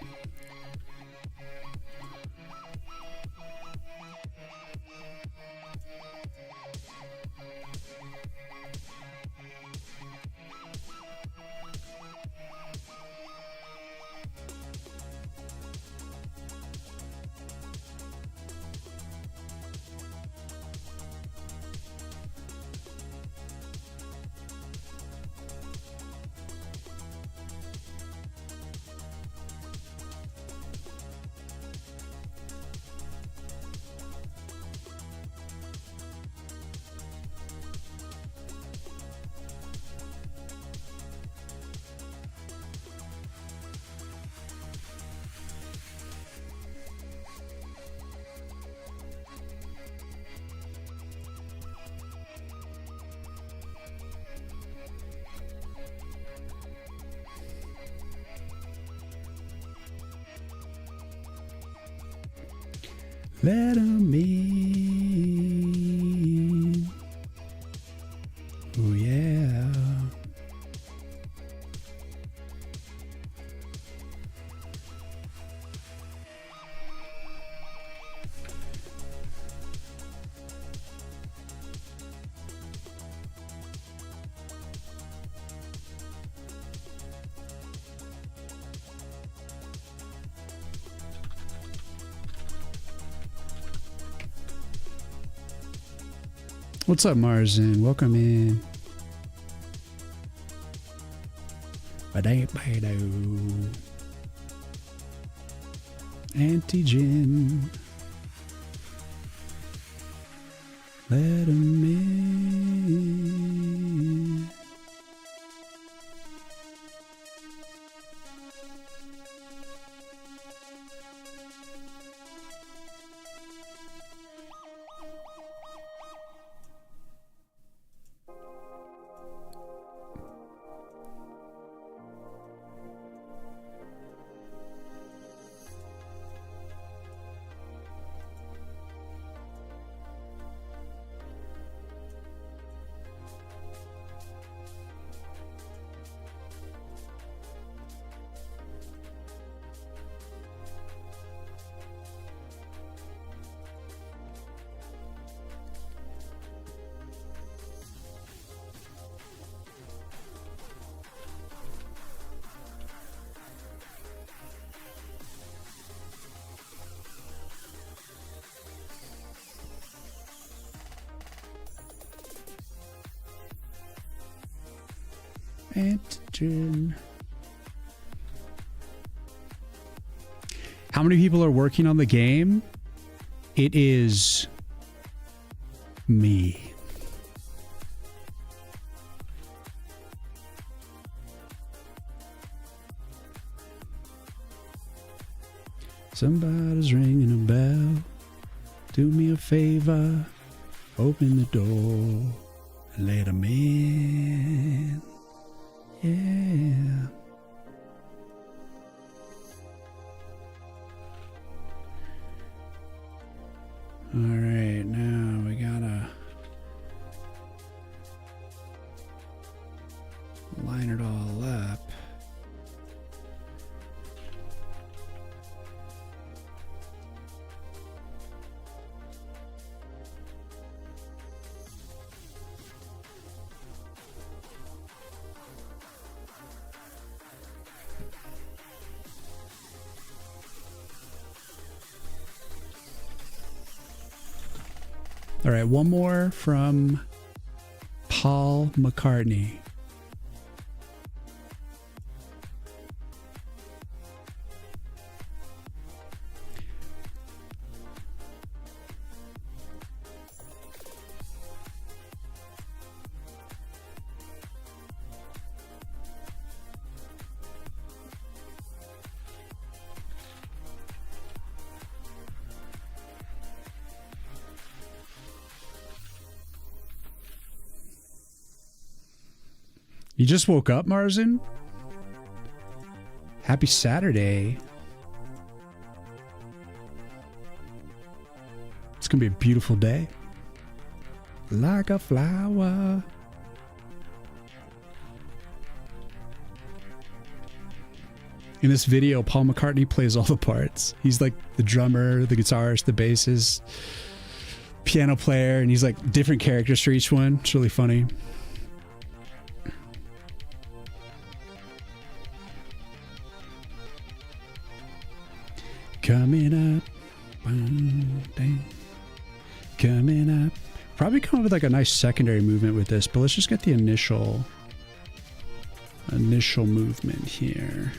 Let 'em in. Oh yeah. What's up, Marzen? Welcome in. Antigen. Let 'em in. Antigen. How many people are working on the game? It is me. Somebody's ringing a bell. Do me a favor. Open the door and let 'em in. Yeah. All right, now we gotta line it all up. All right, one more from Paul McCartney. You just woke up, Marzen? Happy Saturday. It's gonna be a beautiful day. Like a flower. In this video, Paul McCartney plays all the parts. He's like the drummer, the guitarist, the bassist, piano player, and he's like different characters for each one. It's really funny. Coming up, coming up. Probably come up with like a nice secondary movement with this, but let's just get the initial movement here.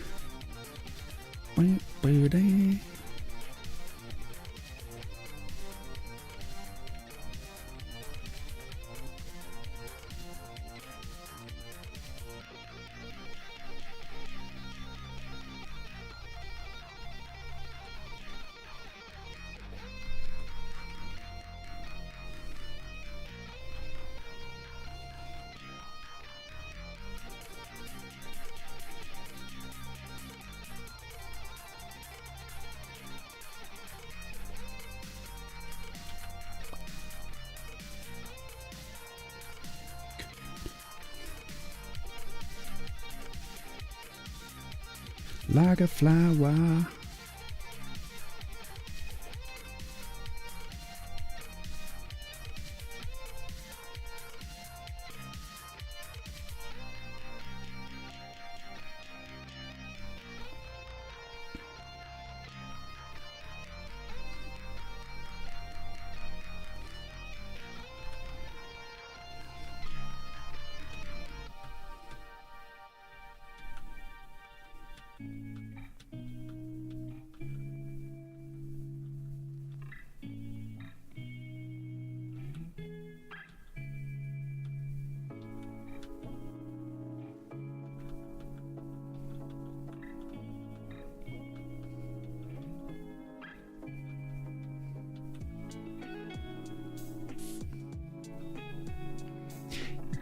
Like a flower.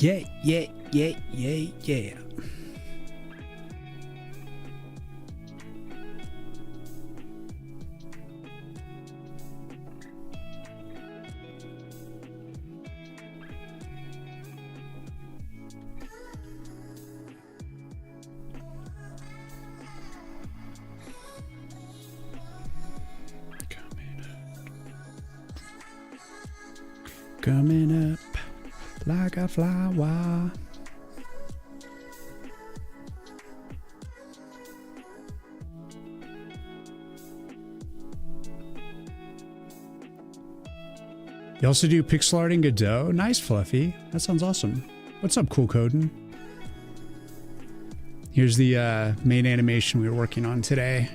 Yeah, yeah, yeah, yeah, yeah. Coming up like a flower. You also do pixel art in Godot? Nice, Fluffy. That sounds awesome. What's up, Cool Codin? Here's the main animation we were working on today.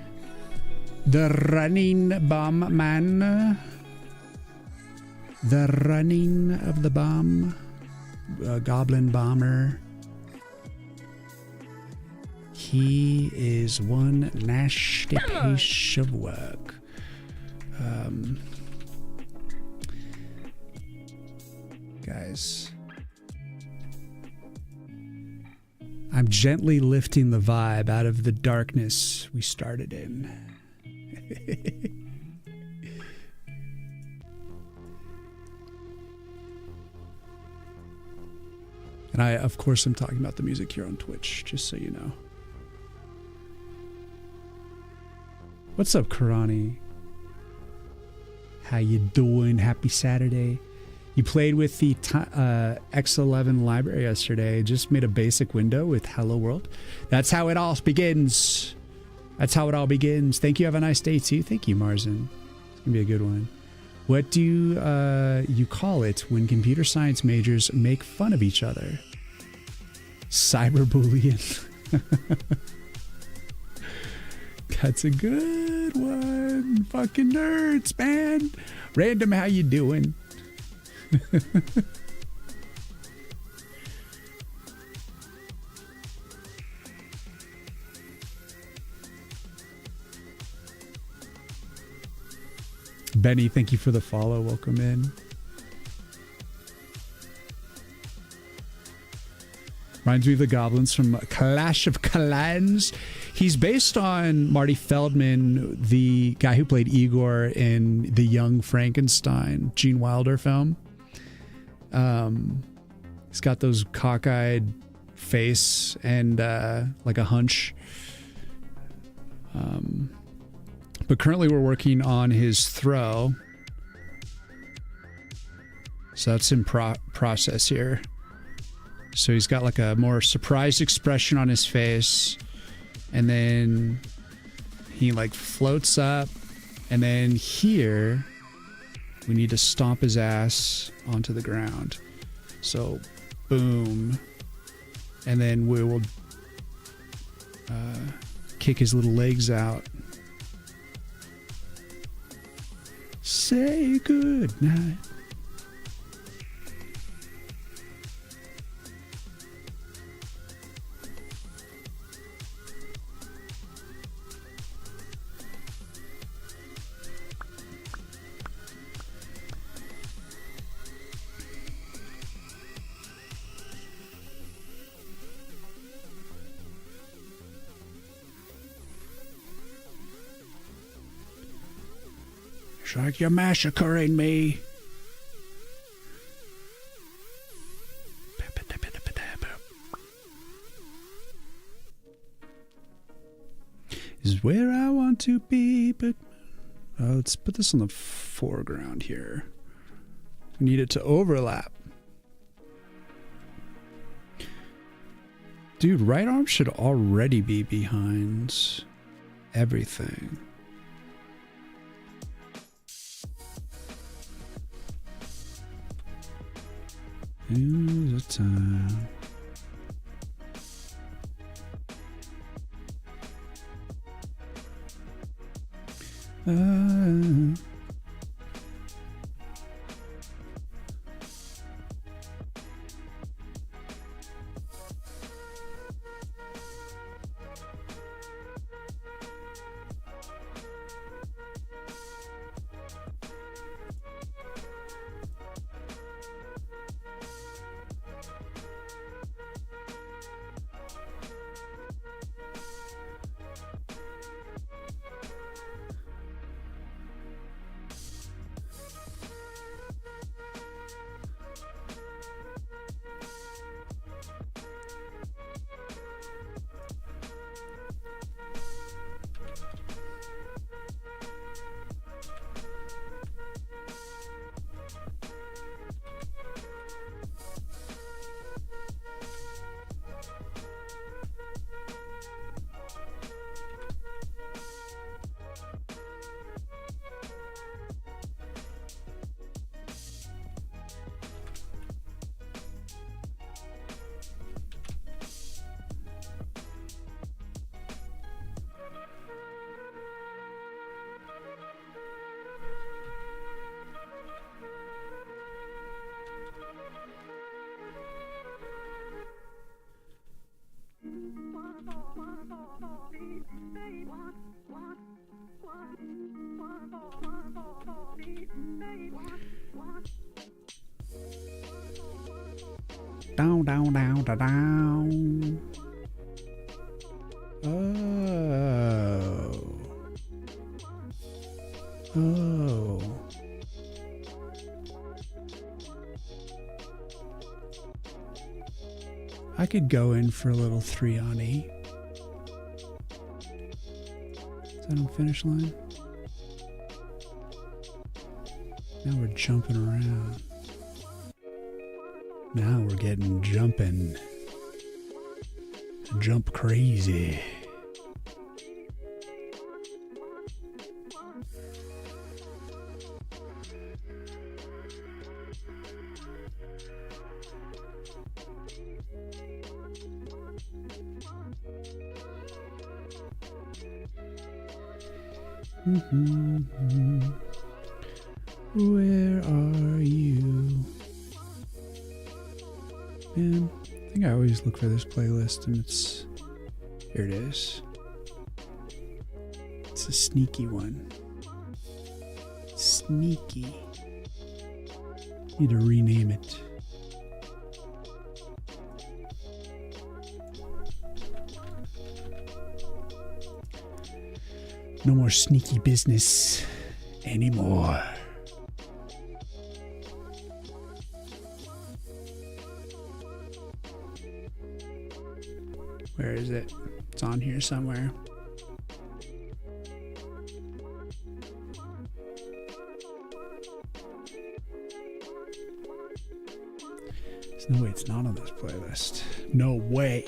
The running bomb man. The running of the bomb. Goblin bomber. He is one nasty piece of work. Guys, I'm gently lifting the vibe out of the darkness we started in. And I, of course, am talking about the music here on Twitch, just so you know. What's up, Karani? How you doing? Happy Saturday. You played with the X11 library yesterday. Just made a basic window with Hello World. That's how it all begins. That's how it all begins. Thank you. Have a nice day, too. Thank you, Marzen. It's going to be a good one. What do you call it when computer science majors make fun of each other? Cyberbullying. That's a good one. Fucking nerds, man. Random, how you doing? Benny, thank you for the follow. Welcome in. Reminds me of the goblins from Clash of Clans. He's based on Marty Feldman, the guy who played Igor in the Young Frankenstein Gene Wilder film. He's got those cockeyed face and like a hunch. But currently we're working on his throw. So that's in process here. So he's got like a more surprised expression on his face. And then he like floats up. And then here we need to stomp his ass onto the ground. So boom. And then we will kick his little legs out. Say good night. It's like you're massacring me. Is where I want to be, but let's put this on the foreground here. We need it to overlap. Dude, right arm should already be behind everything. Here's the time. Down, down, down, down, down. Oh. Oh. I could go in for a little 3 on 8. Is that on finish line? Now we're jumping around. Now we're getting jumping. Jump crazy. Where are you? Man, I think I always look for this playlist and it's... Here it is. It's a sneaky one. Sneaky. Need to rename it. No more sneaky business anymore. Where is it? It's on here somewhere. There's no way it's not on this playlist. No way.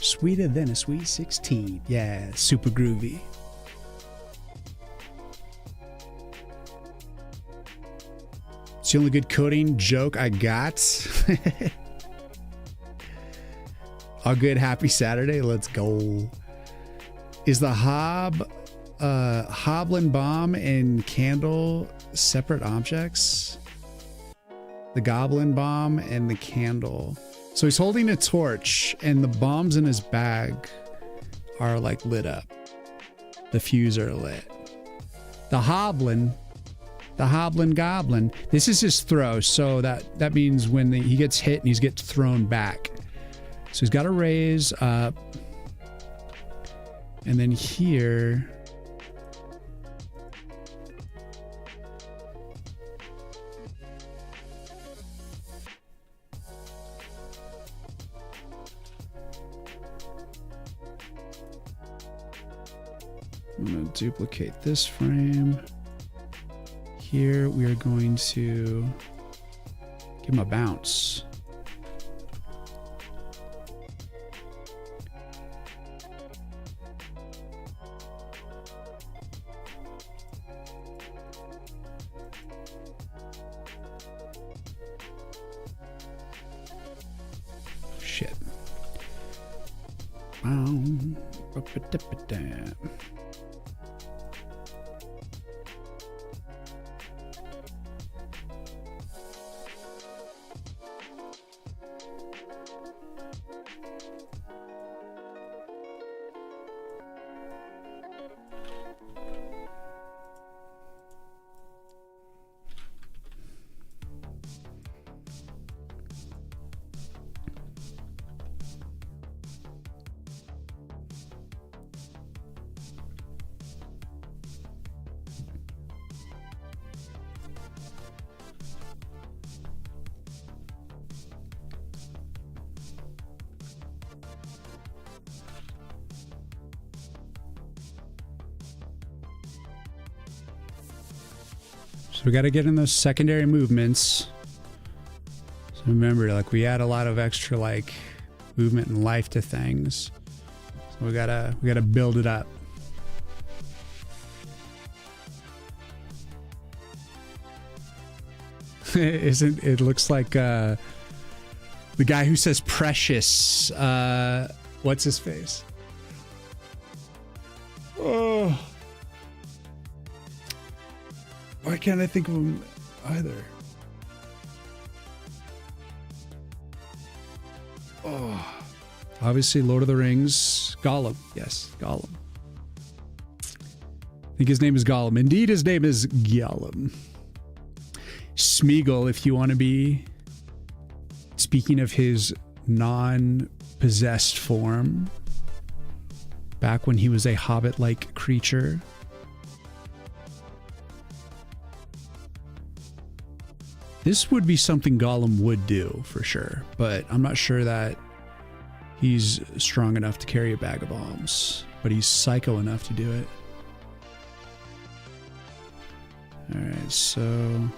Sweeter than a sweet 16. Yeah, super groovy. It's the only good coding joke I got. All good, happy Saturday. Let's go. Is the Hoblin bomb and candle separate objects? the goblin bomb and the candle. So he's holding a torch and the bombs in his bag are like lit up. The fuse are lit. The hoblin goblin. This is his throw. So that means when he gets hit and he gets thrown back. So he's got to raise up. And then here. I'm going to duplicate this frame. Here we are going to give him a bounce. Shit. So we got to get in those secondary movements. So remember, like we add a lot of extra like movement and life to things. So we gotta build it up. Isn't it looks like the guy who says precious, what's his face? Oh, why can't I think of him either? Oh, obviously Lord of the Rings, Gollum. Yes, Gollum. I think his name is Gollum. Indeed, his name is Gollum. Smeagol, if you want to be speaking of his non-possessed form, back when he was a hobbit-like creature. This would be something Gollum would do for sure, but I'm not sure that he's strong enough to carry a bag of bombs, but he's psycho enough to do it. All right, so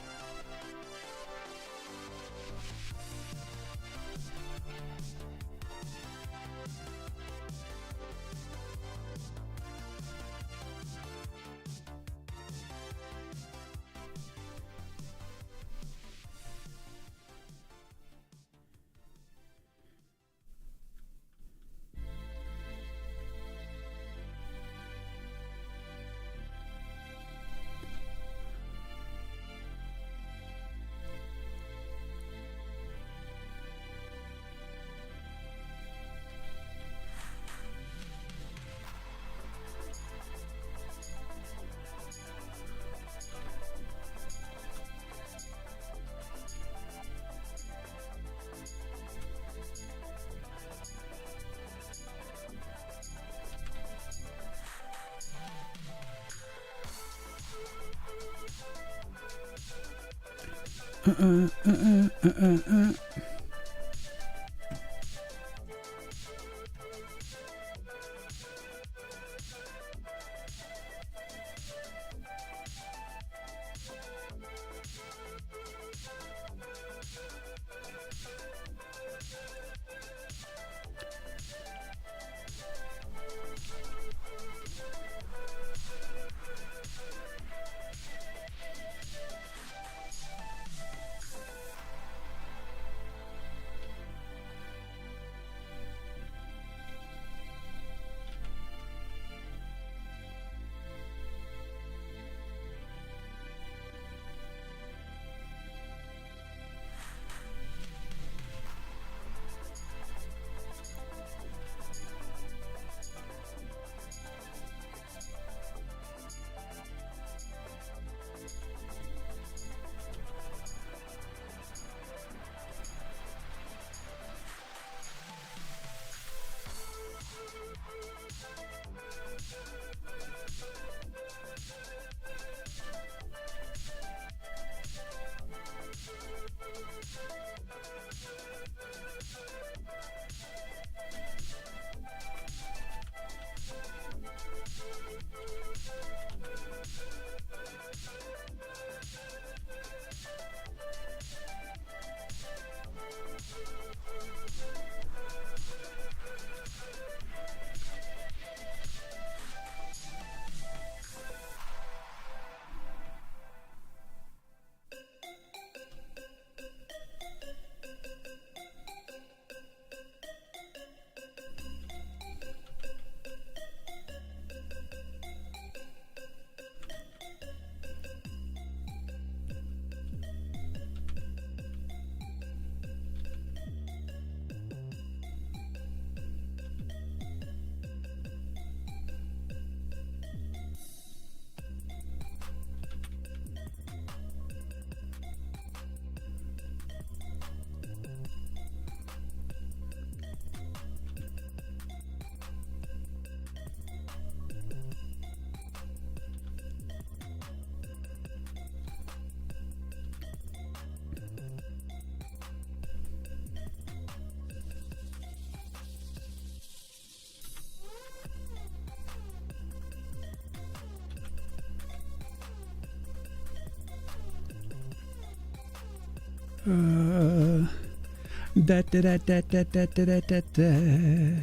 Da, da, da, da, da, da, da, da, da.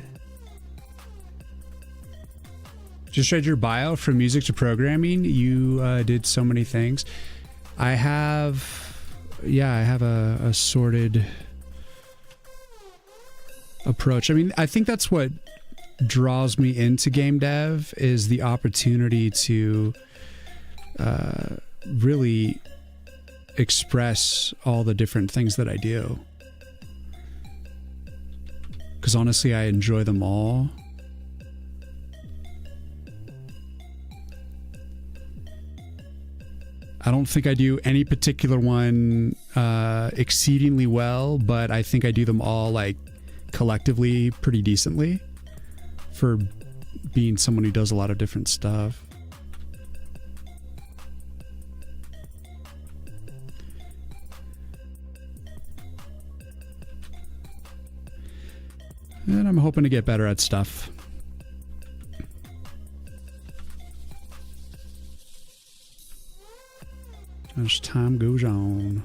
Just read your bio. From music to programming, you did so many things. I have a sorted approach. I mean, I think that's what draws me into game dev, is the opportunity to really express all the different things that I do. Because honestly, I enjoy them all. I don't think I do any particular one exceedingly well, but I think I do them all like collectively pretty decently for being someone who does a lot of different stuff. And I'm hoping to get better at stuff. As time goes on.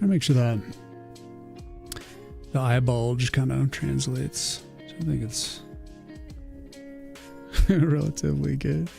Trying to make sure that the eye bulge kind of translates. So I think it's relatively good.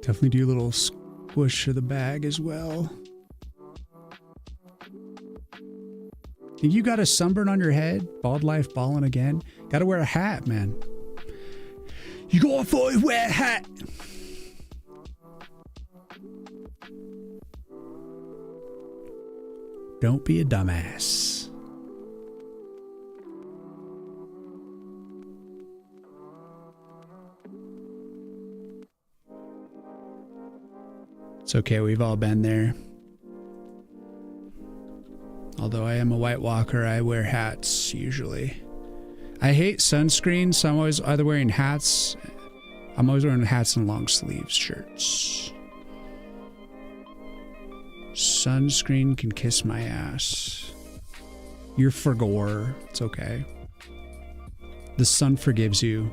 Definitely do a little squish of the bag as well. Think you got a sunburn on your head? Bald life balling again? Gotta wear a hat, man. You gotta wear a hat. Don't be a dumbass. It's okay, we've all been there. Although I am a White Walker, I wear hats usually. I hate sunscreen, so I'm always either wearing hats. I'm always wearing hats and long sleeves shirts. Sunscreen can kiss my ass. You're for gore. It's okay. The sun forgives you.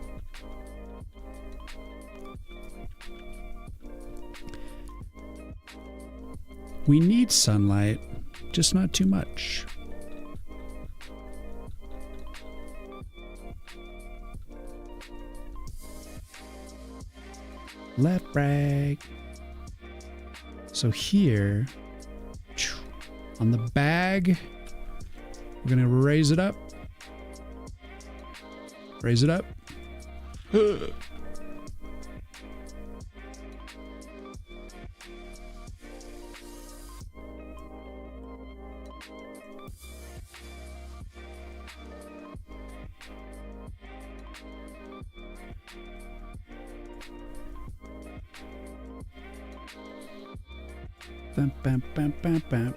We need sunlight, just not too much. Left brag. So here, on the bag, we're gonna raise it up. Raise it up. Bam, bam, bam, bam, bam.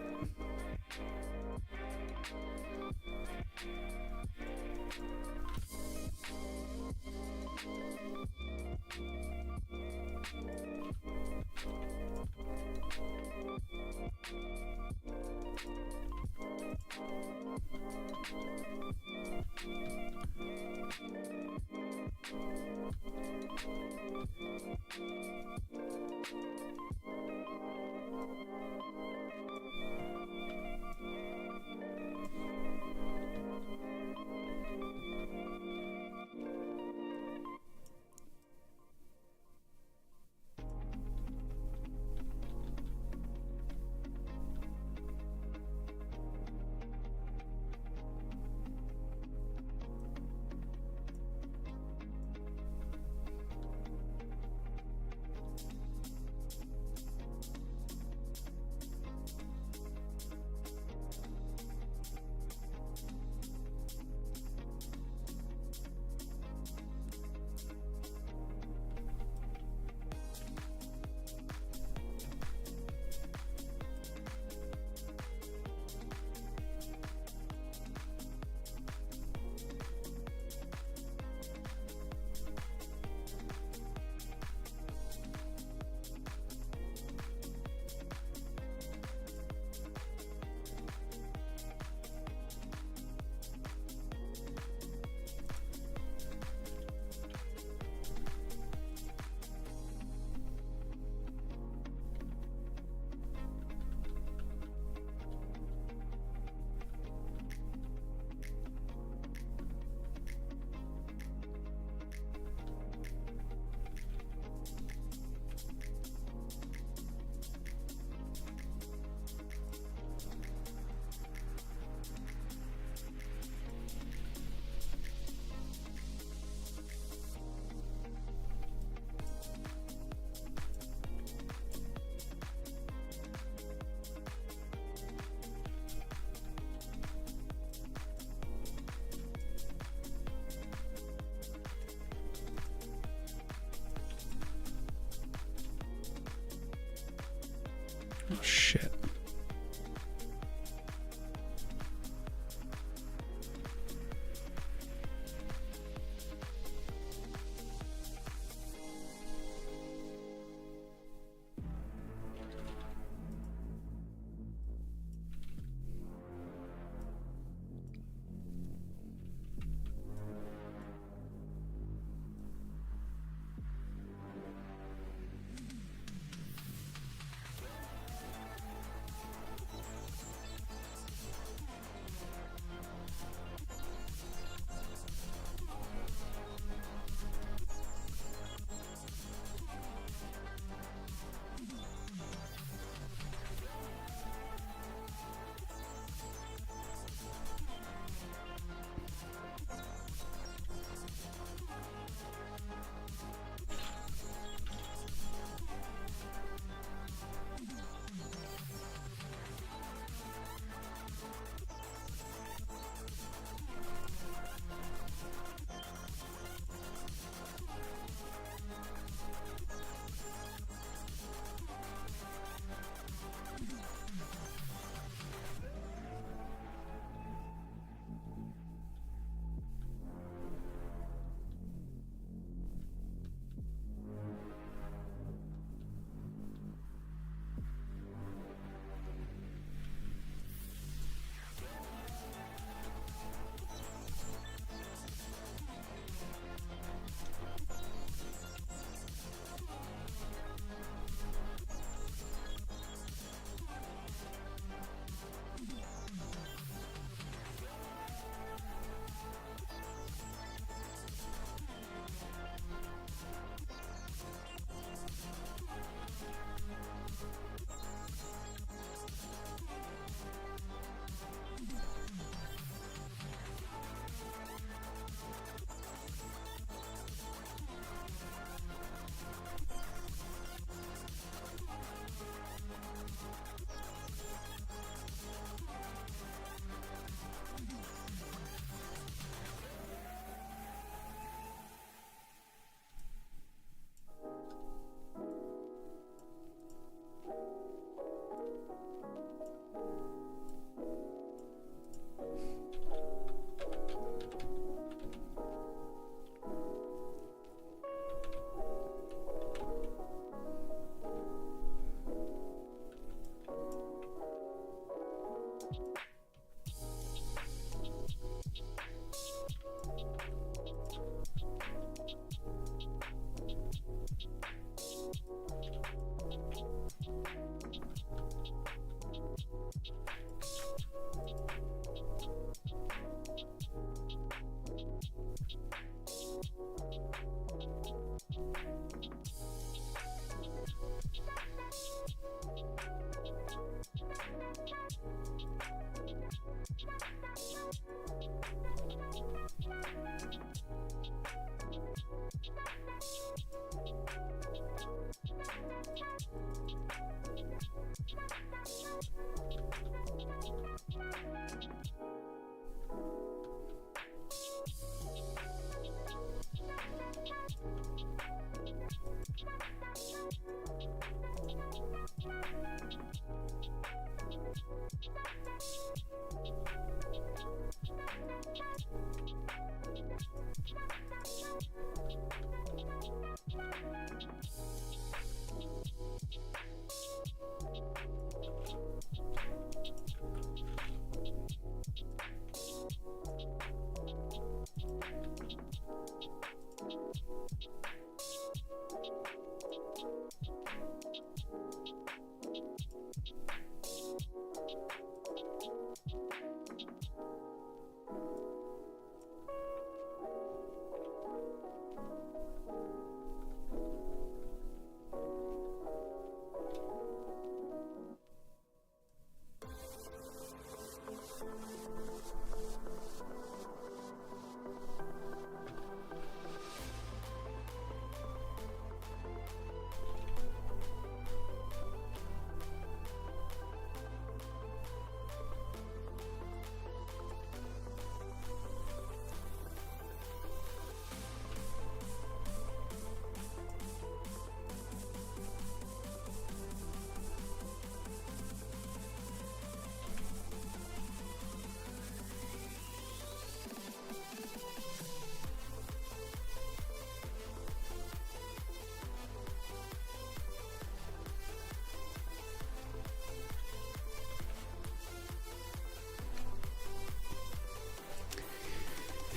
Oh, shit.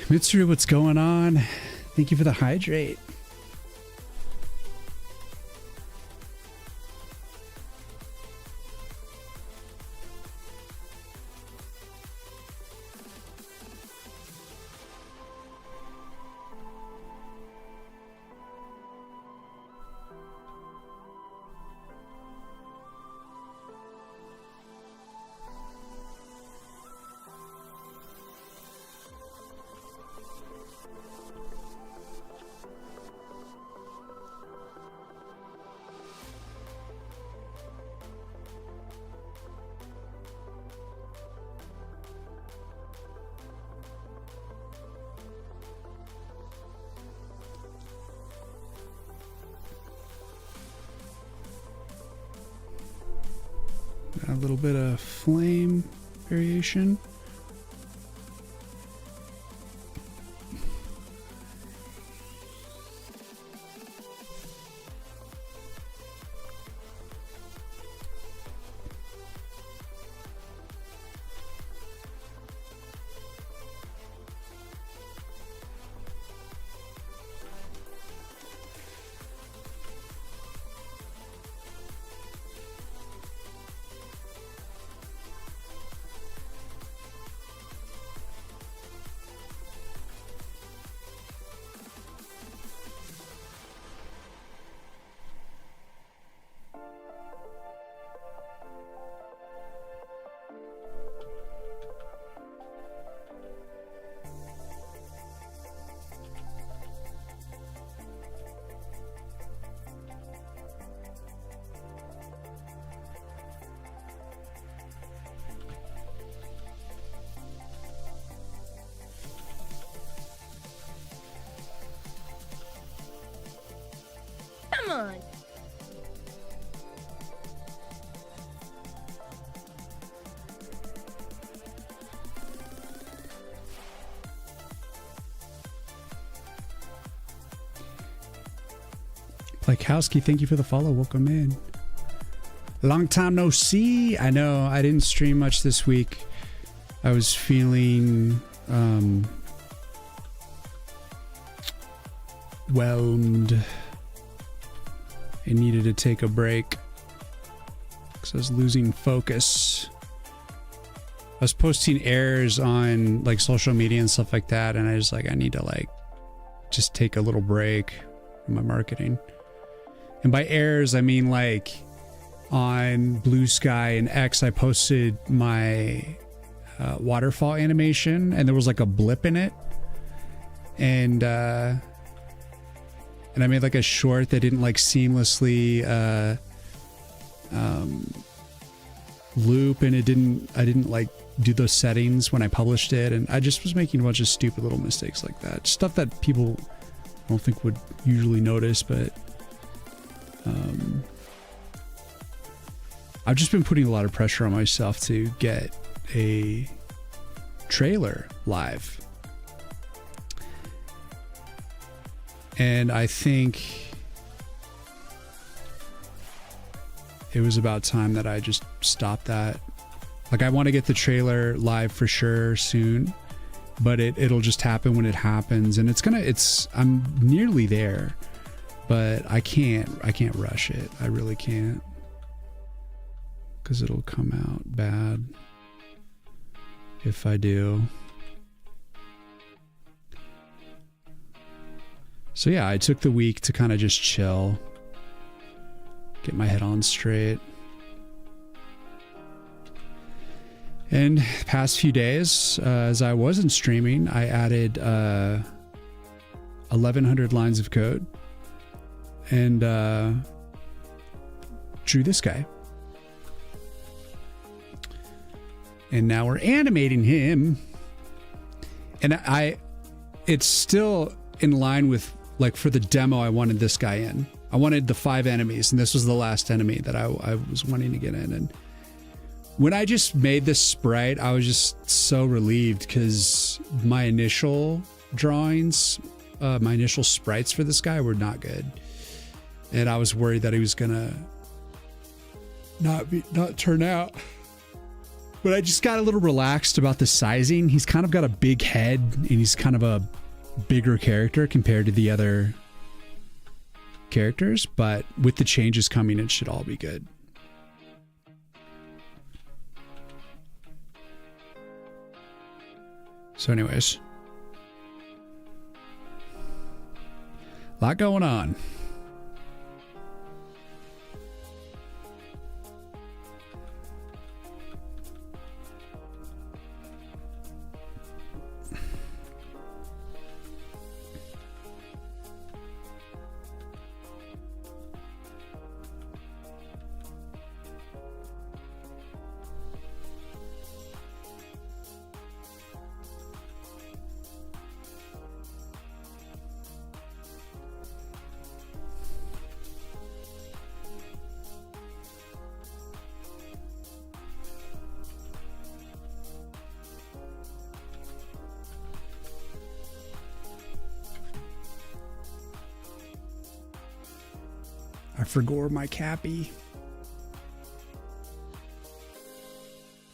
Mitsuru, what's going on? Thank you for the hydrate. A little bit of flame variation. Come on. Plakowski, thank you for the follow. Welcome in. Long time no see. I know I didn't stream much this week. I was feeling whelmed. I needed to take a break because I was losing focus. I was posting errors on like social media and stuff like that, and I was like, I need to like just take a little break in my marketing. And by errors, I mean like on Blue Sky and X, I posted my waterfall animation, and there was like a blip in it, and I made like a short that didn't like seamlessly loop, and I didn't like do those settings when I published it, and I just was making a bunch of stupid little mistakes like that. Stuff that people I don't think would usually notice, but I've just been putting a lot of pressure on myself to get a trailer live. And I think it was about time that I just stopped that. Like, I want to get the trailer live for sure soon, but it'll just happen when it happens. And I'm nearly there, but I can't rush it. I really can't, because it'll come out bad if I do. So yeah, I took the week to kind of just chill, get my head on straight. And the past few days, as I wasn't streaming, I added 1,100 lines of code and drew this guy. And now we're animating him. And it's still in line with, like, for the demo, I wanted this guy in. I wanted the 5 enemies, and this was the last enemy that I was wanting to get in. And when I just made this sprite, I was just so relieved, because my initial drawings, my initial sprites for this guy were not good. And I was worried that he was gonna not turn out But I just got a little relaxed about the sizing. He's kind of got a big head, and he's kind of a bigger character compared to the other characters. But with the changes coming, it should all be good. So anyways, a lot going on. I forgot my cappy.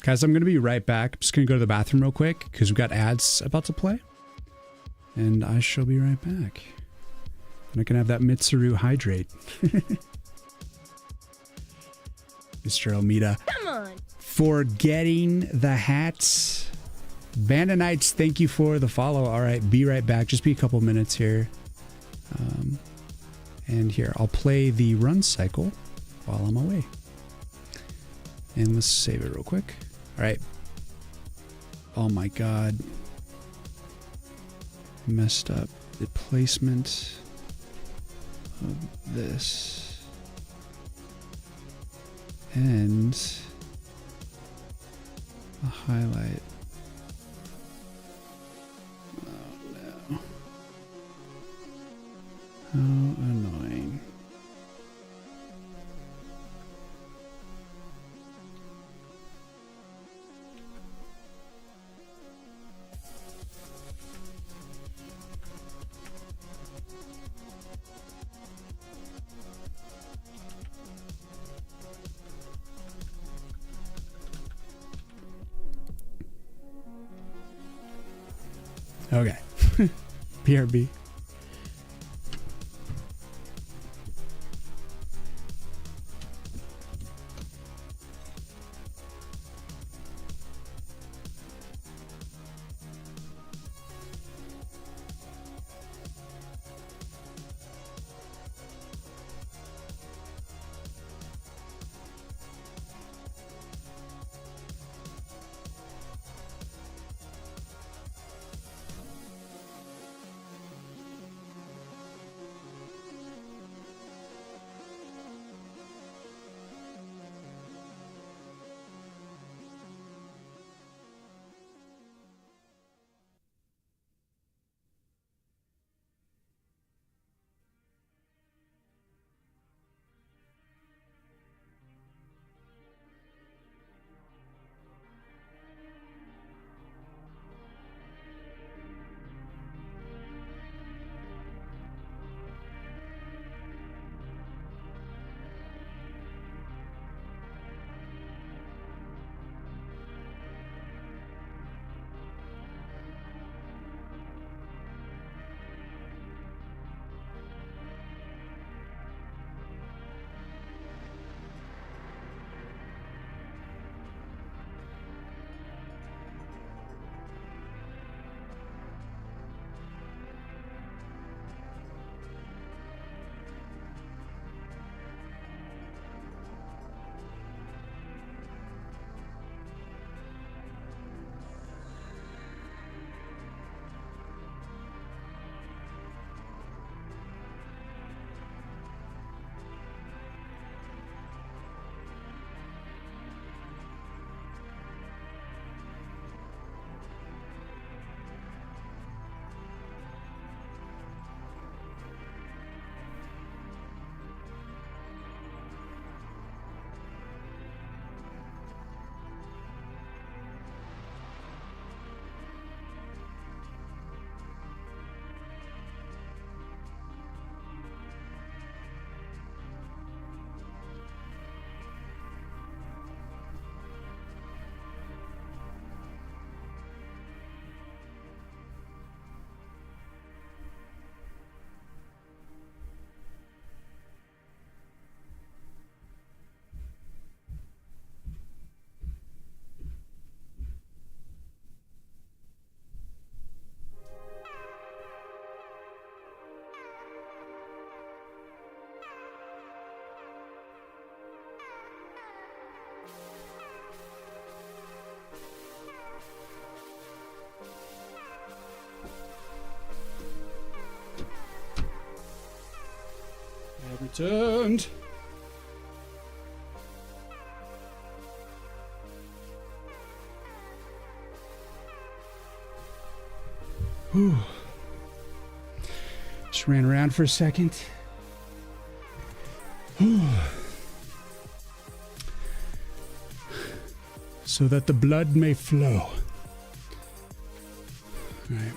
Guys, I'm going to be right back. I'm just going to go to the bathroom real quick because we've got ads about to play. And I shall be right back. And I can have that Mitsuru hydrate. Mr. Almeida. Come on. For getting the hats. Bandanites, thank you for the follow. All right, be right back. Just be a couple minutes here. And here, I'll play the run cycle while I'm away. And let's save it real quick. All right. Oh my God. Messed up the placement of this. And a highlight. Oh no. How annoying. Okay. PRB. Turned. Whew. Just ran around for a second. Whew. So that the blood may flow. All right.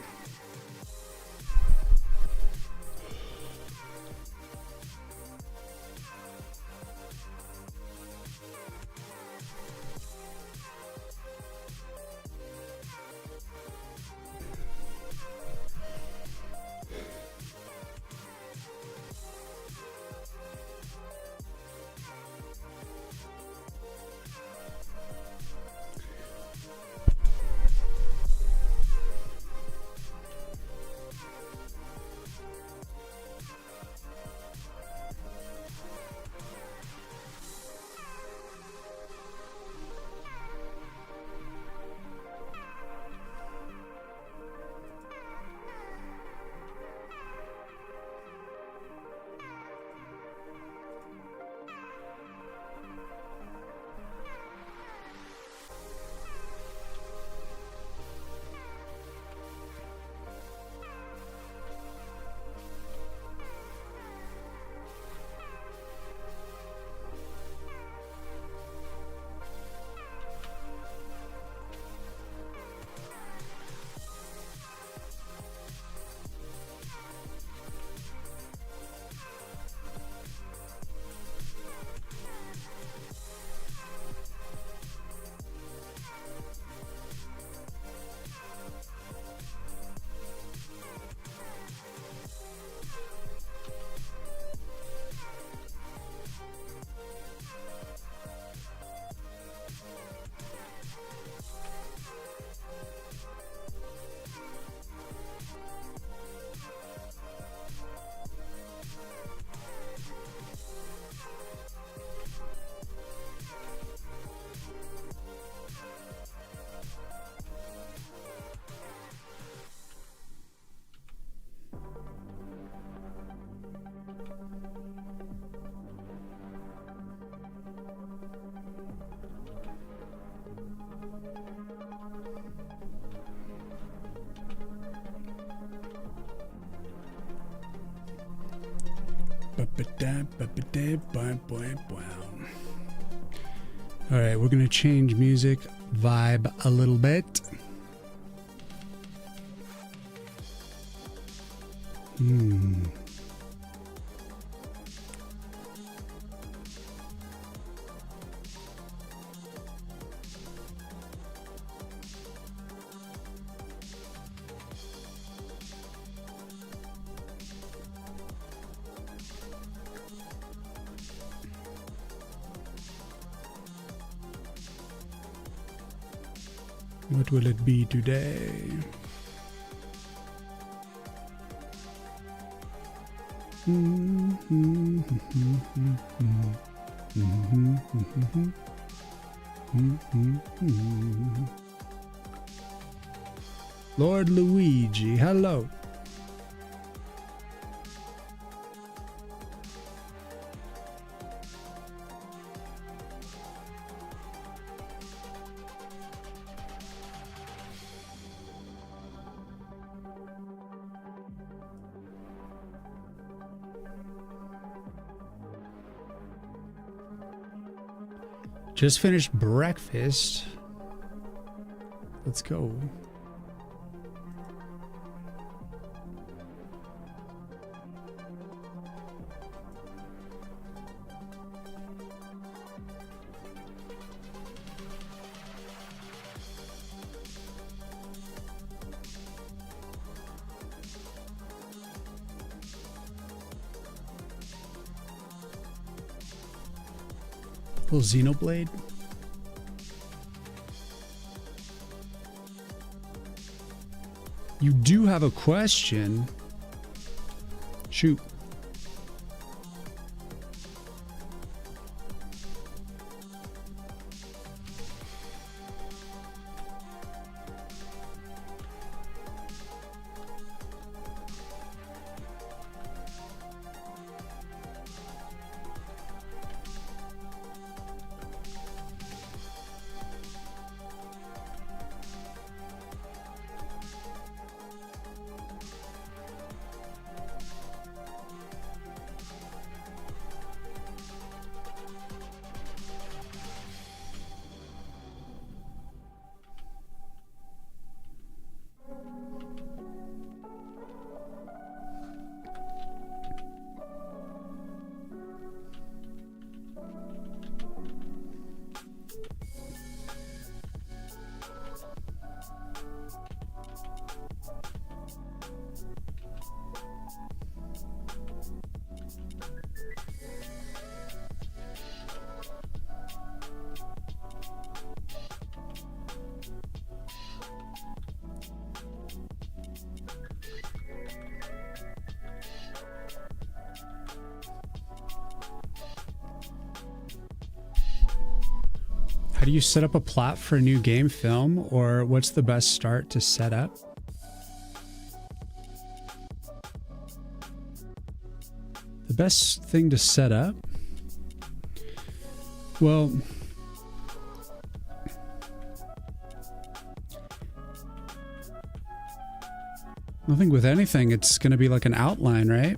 All right, we're gonna change music vibe a little bit. What will it be today? Lord Luigi, hello. Just finished breakfast. Let's go. Little Xenoblade. You do have a question. Shoot. How do you set up a plot for a new game film, or what's the best start to set up? The best thing to set up? Well, I think with anything, it's going to be like an outline, right?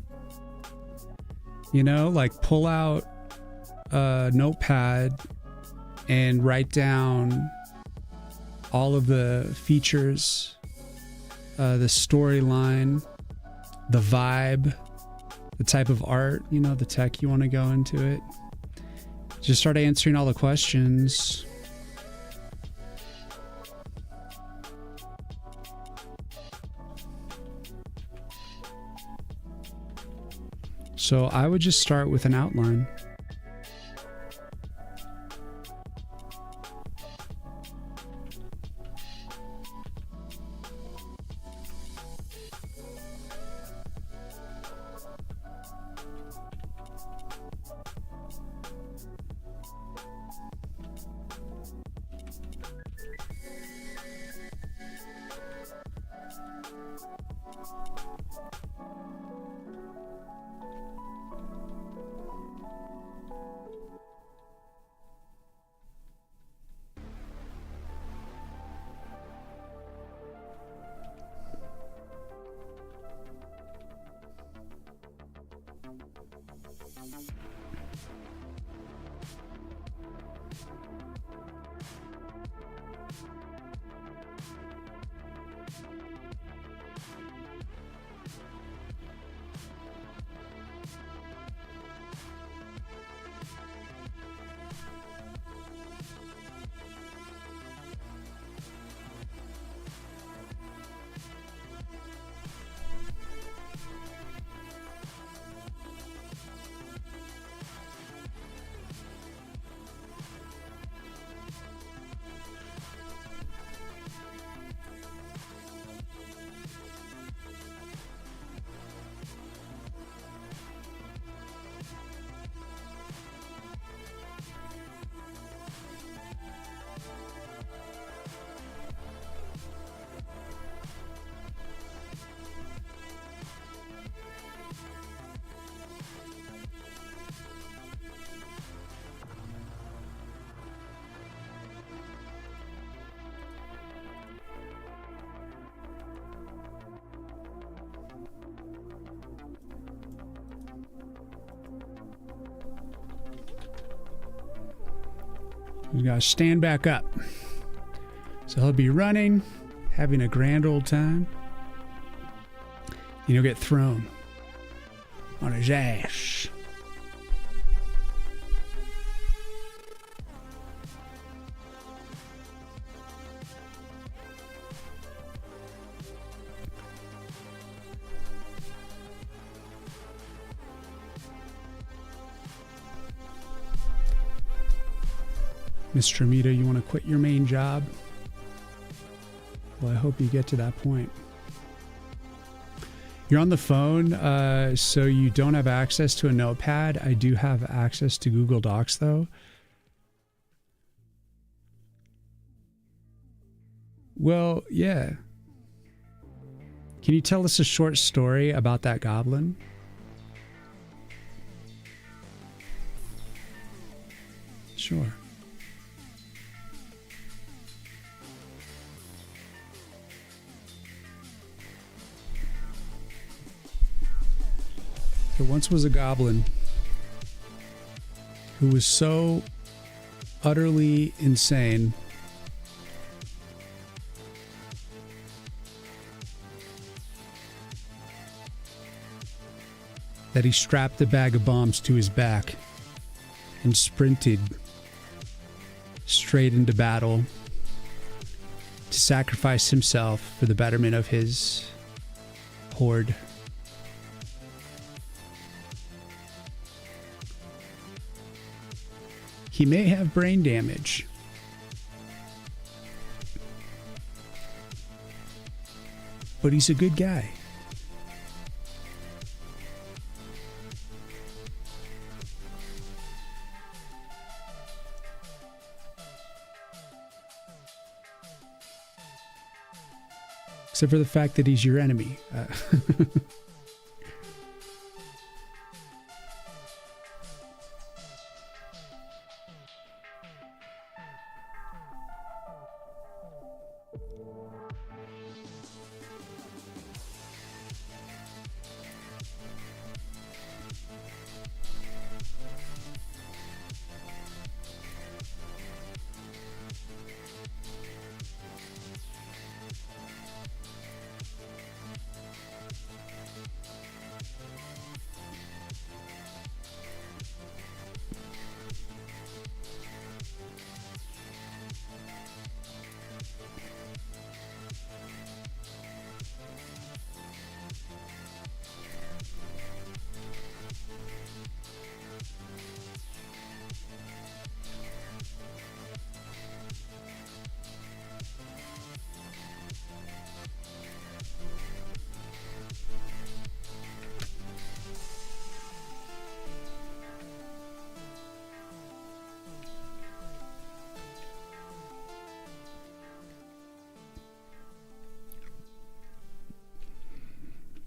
You know, like pull out a notepad and write down all of the features, the storyline, the vibe, the type of art, you know, the tech you want to go into it. Just start answering all the questions. So I would just start with an outline. You gotta stand back up. So he'll be running, having a grand old time. And he'll get thrown on his ass. Mr. Mita, you want to quit your main job? Well, I hope you get to that point. You're on the phone, so you don't have access to a notepad. I do have access to Google Docs, though. Well, yeah. Can you tell us a short story about that goblin? Sure. There once was a goblin who was so utterly insane that he strapped a bag of bombs to his back and sprinted straight into battle to sacrifice himself for the betterment of his horde. He may have brain damage. But he's a good guy. except for the fact that he's your enemy.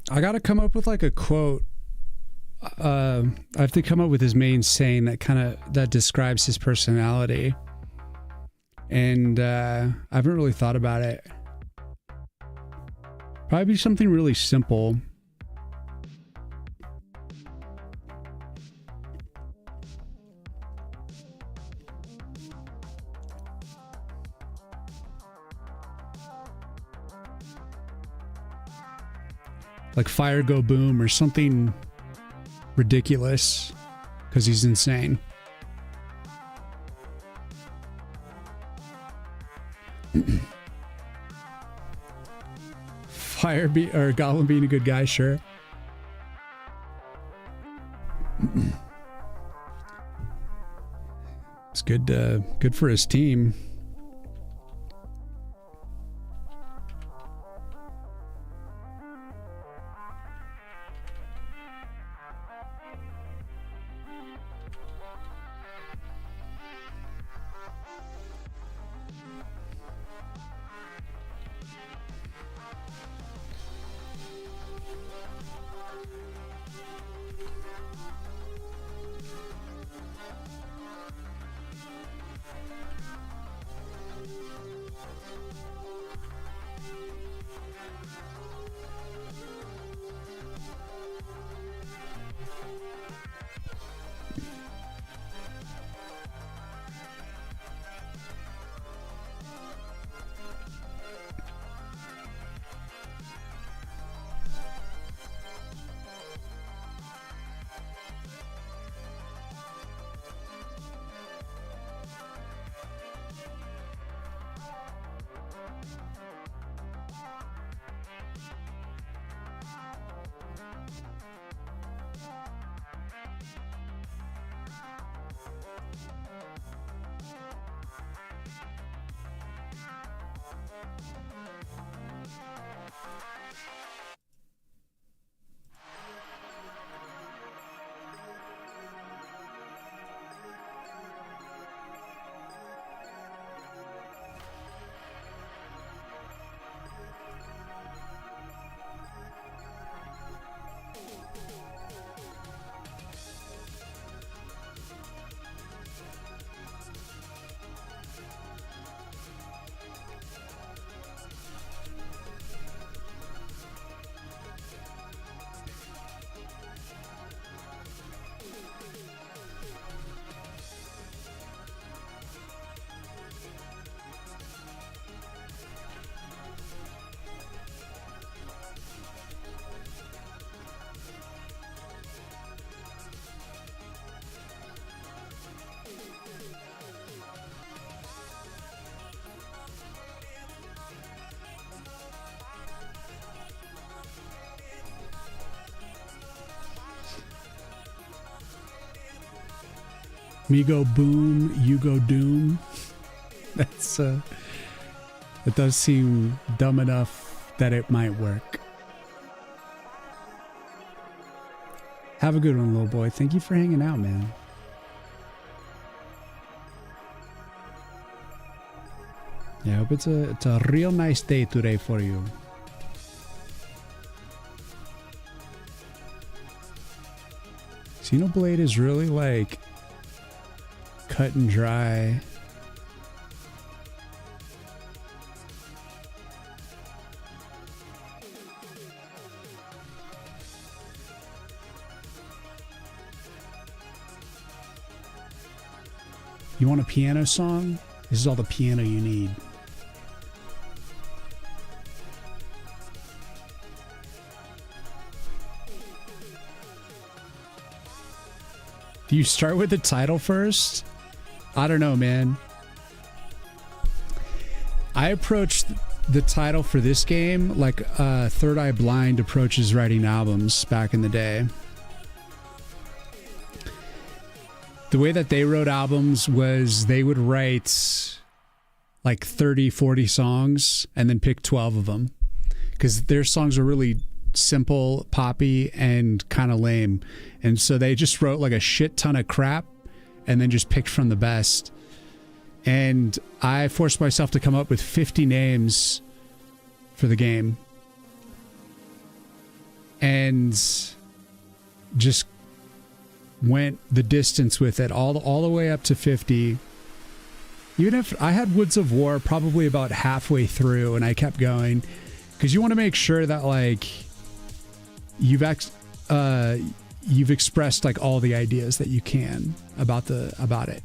I got to come up with like a quote. I have to come up with his main saying that describes his personality. And I haven't really thought about it. Probably something really simple. Like fire go boom or something ridiculous because he's insane. Or Goblin being a good guy, sure. It's good for his team. Me go boom, you go doom. That's it does seem dumb enough that it might work. Have a good one, little boy. Thank you for hanging out, man. Yeah, I hope it's a real nice day today for you. Xenoblade is really like cut and dry. You want a piano song? This is all the piano you need. Do you start with the title first? I don't know, man. I approached the title for this game like Third Eye Blind approaches writing albums back in the day. The way that they wrote albums was they would write like 30, 40 songs and then pick 12 of them. Because their songs were really simple, poppy, and kind of lame. And so they just wrote like a shit ton of crap and then just picked from the best. And I forced myself to come up with 50 names for the game. And just went the distance with it all the way up to 50. Even if I had Woods of War probably about halfway through and I kept going, because you want to make sure that like you've expressed like all the ideas that you can about it.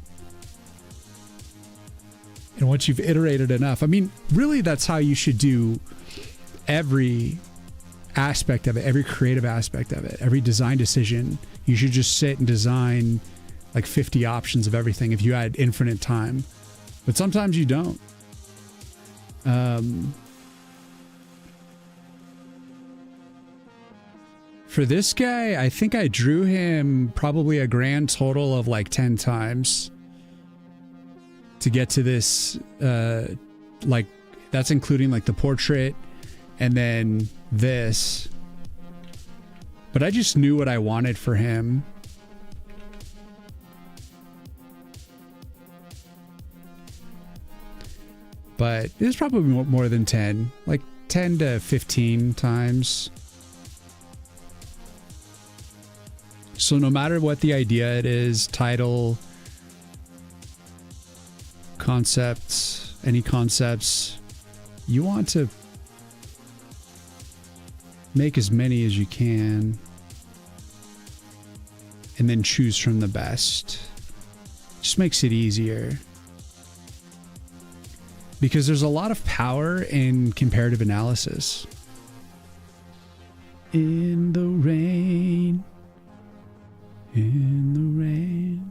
And once you've iterated enough, I mean, really that's how you should do every aspect of it, every creative aspect of it, every design decision. You should just sit and design like 50 options of everything if you had infinite time. But sometimes you don't. For this guy, I think I drew him probably a grand total of like 10 times to get to this, like that's including like the portrait and then this. But I just knew what I wanted for him. But it was probably more than 10, like 10 to 15 times. So no matter what the idea it is, title, concepts, any concepts, you want to make as many as you can and then choose from the best. Just makes it easier. Because there's a lot of power in comparative analysis. In the rain. In the rain.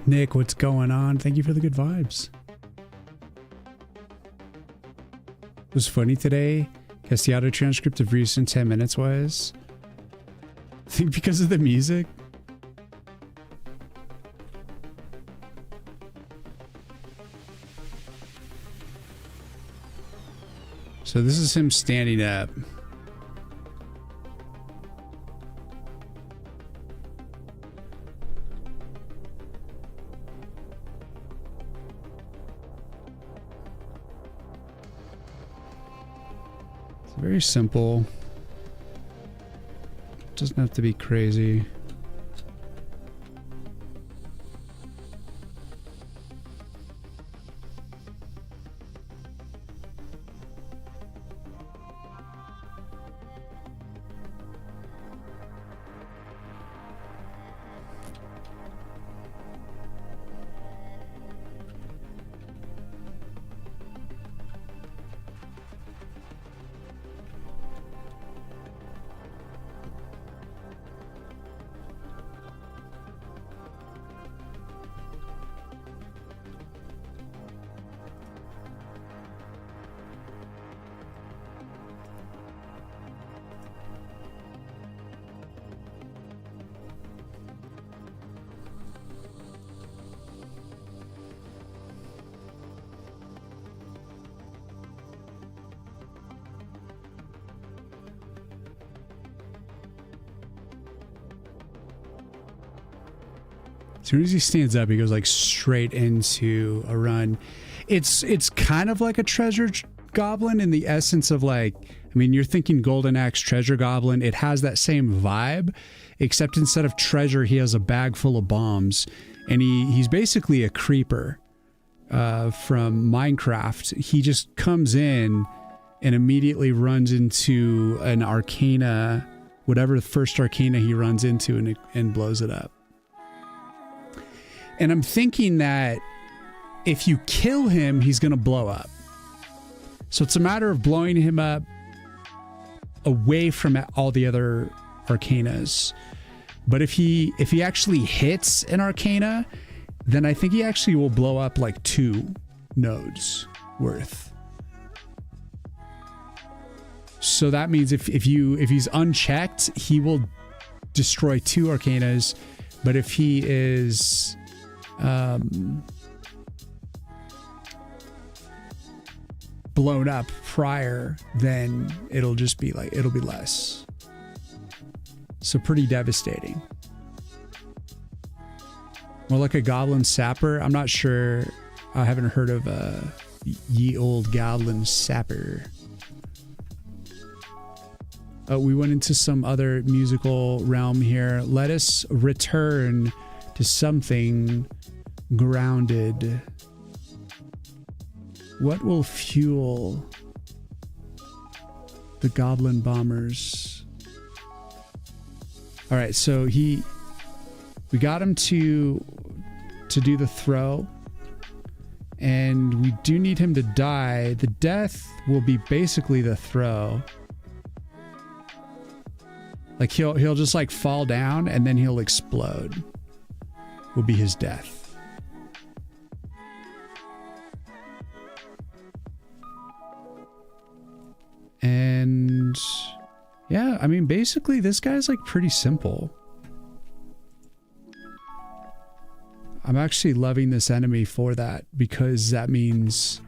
Nick, what's going on? Thank you for the good vibes. It was funny today. Guess the auto transcript of recent 10 minutes was. I think because of the music. So this is him standing up. It's very simple. Doesn't have to be crazy. As soon as he stands up, he goes like straight into a run. It's kind of like a treasure goblin in the essence of like, I mean, you're thinking Golden Axe treasure goblin. It has that same vibe, except instead of treasure, he has a bag full of bombs, and he's basically a creeper from Minecraft. He just comes in and immediately runs into an arcana, whatever the first arcana he runs into, and blows it up. And I'm thinking that if you kill him, he's going to blow up. So it's a matter of blowing him up away from all the other arcanas. But if he actually hits an arcana, then I think he actually will blow up like 2 nodes worth. So that means if he's unchecked, he will destroy 2 arcanas. But if he is blown up prior, then it'll just be like, it'll be less. So pretty devastating. More like a goblin sapper. I'm not sure. I haven't heard of a ye old goblin sapper. We went into some other musical realm here. Let us return to something grounded. What will fuel the goblin bombers? All right, so we got him to do the throw, and we do need him to die. The death will be basically the throw. Like he'll just like fall down and then he'll explode. Will be his death. And yeah, I mean, basically this guy's like pretty simple. I'm actually loving this enemy for that, because that means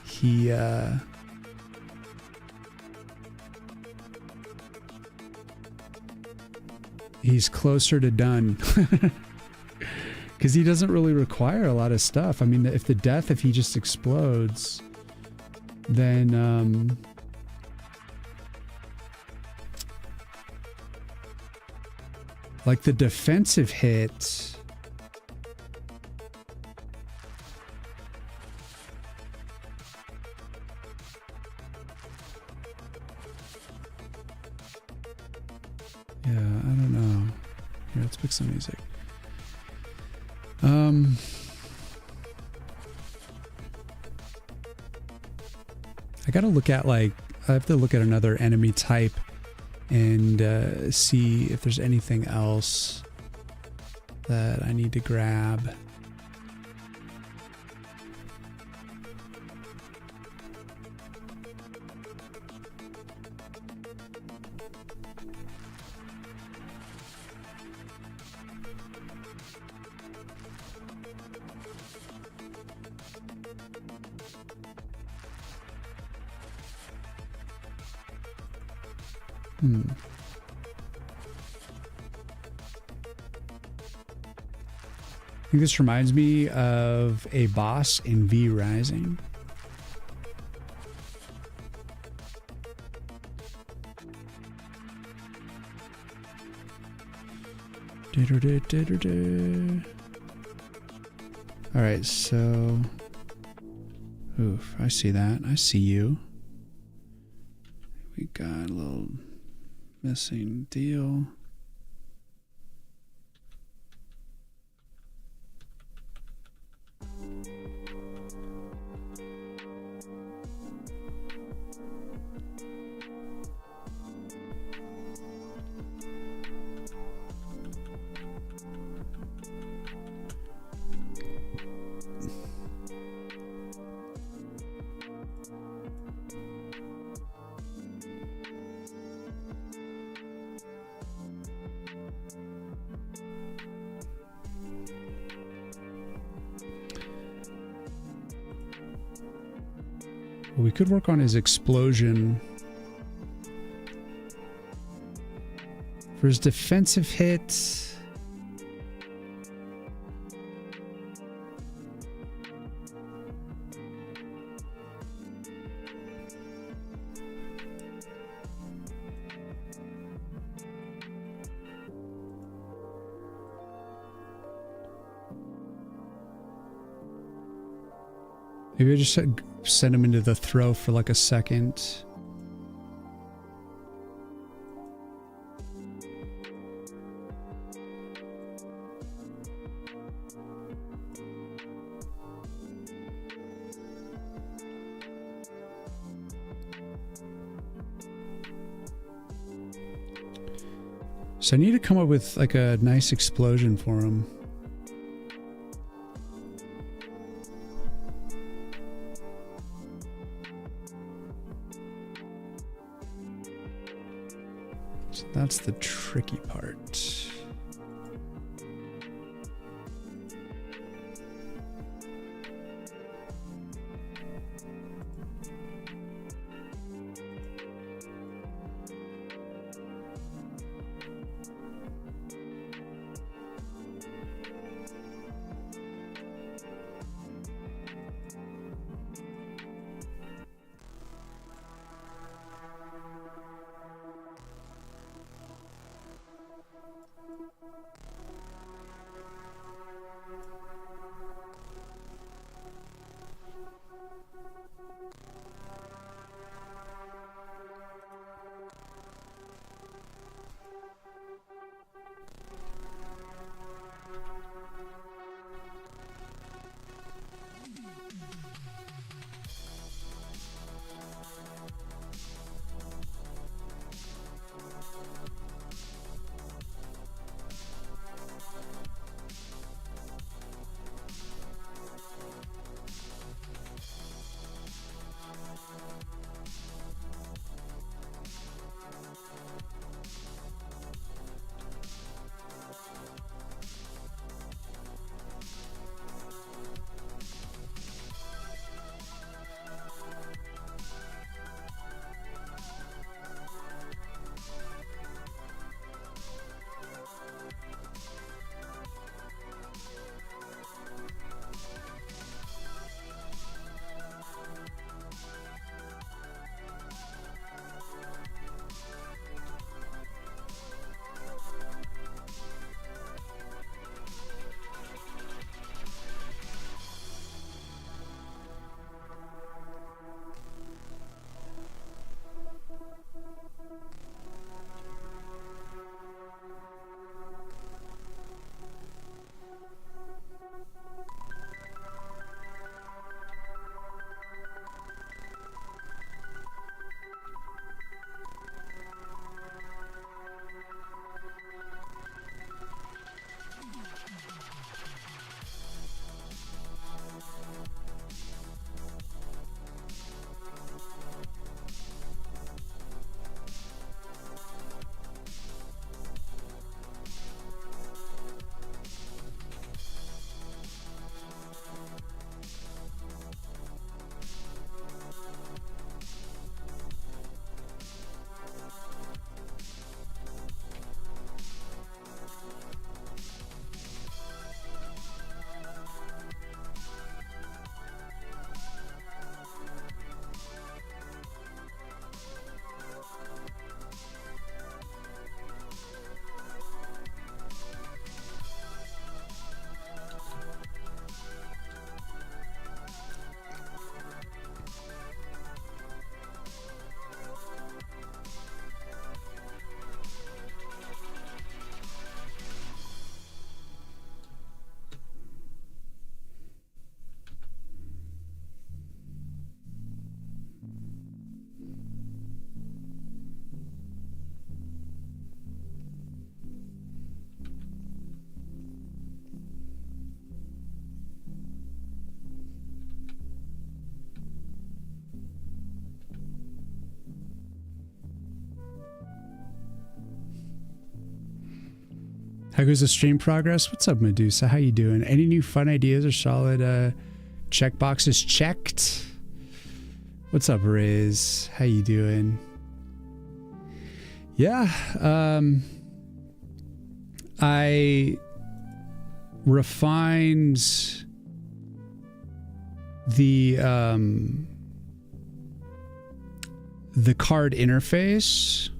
he's closer to done. Because he doesn't really require a lot of stuff. I mean, if he just explodes, then like the defensive hit, yeah, I don't know. Here, let's pick some music. I gotta look at I have to look at another enemy type and see if there's anything else that I need to grab. I think this reminds me of a boss in V Rising. All right, so oof, I see that. I see you. We got a little missing deal. Well, we could work on his explosion. For his defensive hit. Maybe I just send him into the throw for like a second. So I need to come up with like a nice explosion for him. That's the tricky part. How goes the stream progress? What's up, Medusa? How you doing? Any new fun ideas or solid check boxes checked? What's up, Riz? How you doing? Yeah, I refined the card interface.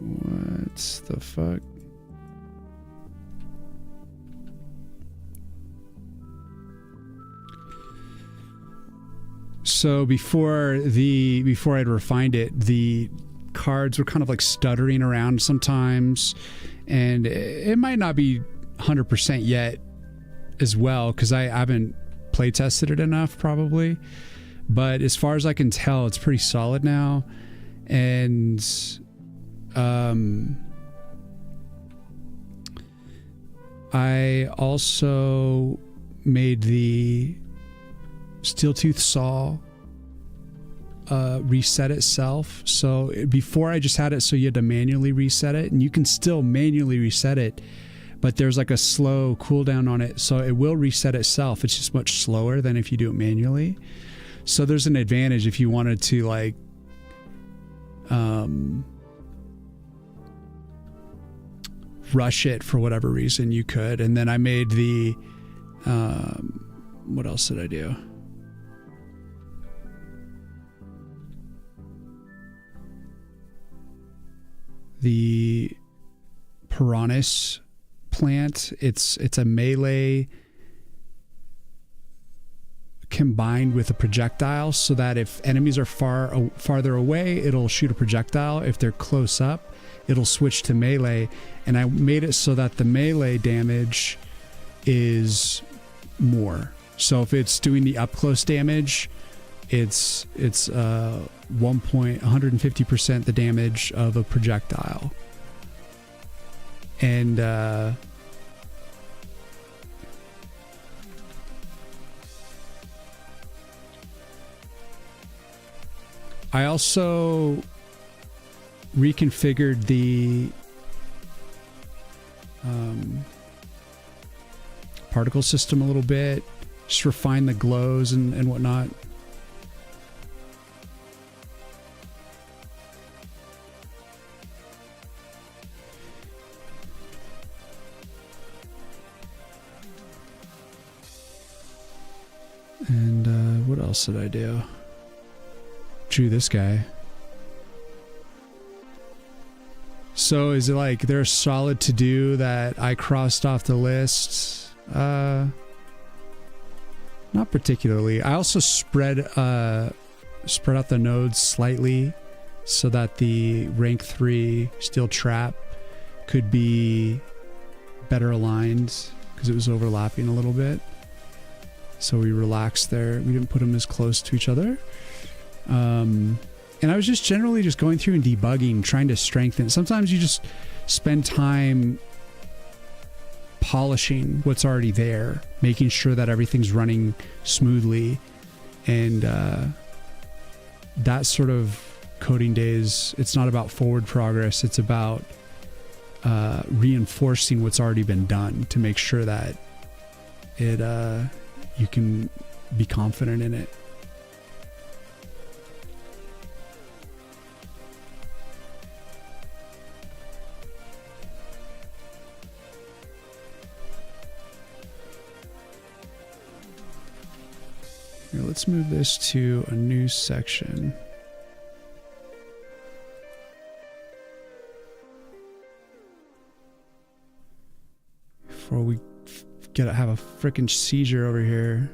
What the fuck? So before I'd refined it, the cards were kind of like stuttering around sometimes, and it might not be 100% yet as well because I haven't play tested it enough probably, but as far as I can tell, it's pretty solid now. And I also made the steel tooth saw reset itself. So before I just had it so you had to manually reset it, and you can still manually reset it, but there's like a slow cooldown on it, so it will reset itself. It's just much slower than if you do it manually. So there's an advantage if you wanted to like rush it for whatever reason, you could. And then I made the what else did I do? The Piranhas plant. It's a melee combined with a projectile, so that if enemies are farther away, it'll shoot a projectile. If they're close up, it'll switch to melee. And I made it so that the melee damage is more. So if it's doing the up close damage, it's 150% the damage of a projectile. And I also reconfigured the particle system a little bit, just refine the glows and whatnot. And what else did I do? Drew this guy. So is it like they're solid to do that I crossed off the list? Not particularly. I also spread out the nodes slightly so that the rank 3 steel trap could be better aligned because it was overlapping a little bit. So we relaxed there. We didn't put them as close to each other. And I was just generally just going through and debugging, trying to strengthen. Sometimes you just spend time polishing what's already there, making sure that everything's running smoothly. And that sort of coding days, it's not about forward progress. It's about reinforcing what's already been done to make sure that it you can be confident in it. Here, let's move this to a new section. Before we have a freaking seizure over here.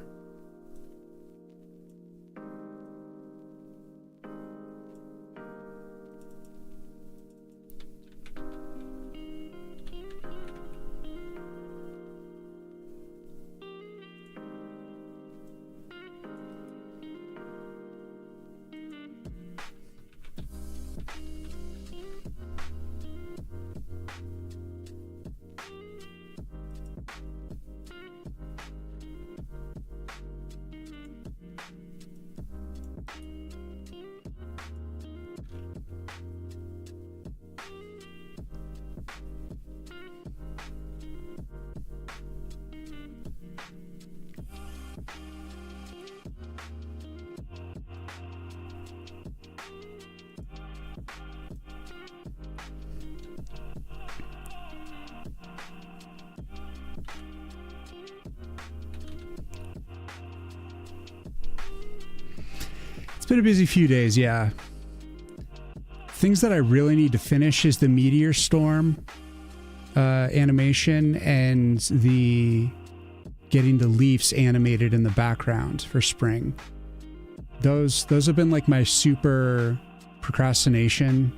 It's been a busy few days, yeah. Things that I really need to finish is the Meteor Storm animation and the getting the leaves animated in the background for spring. Those have been like my super procrastination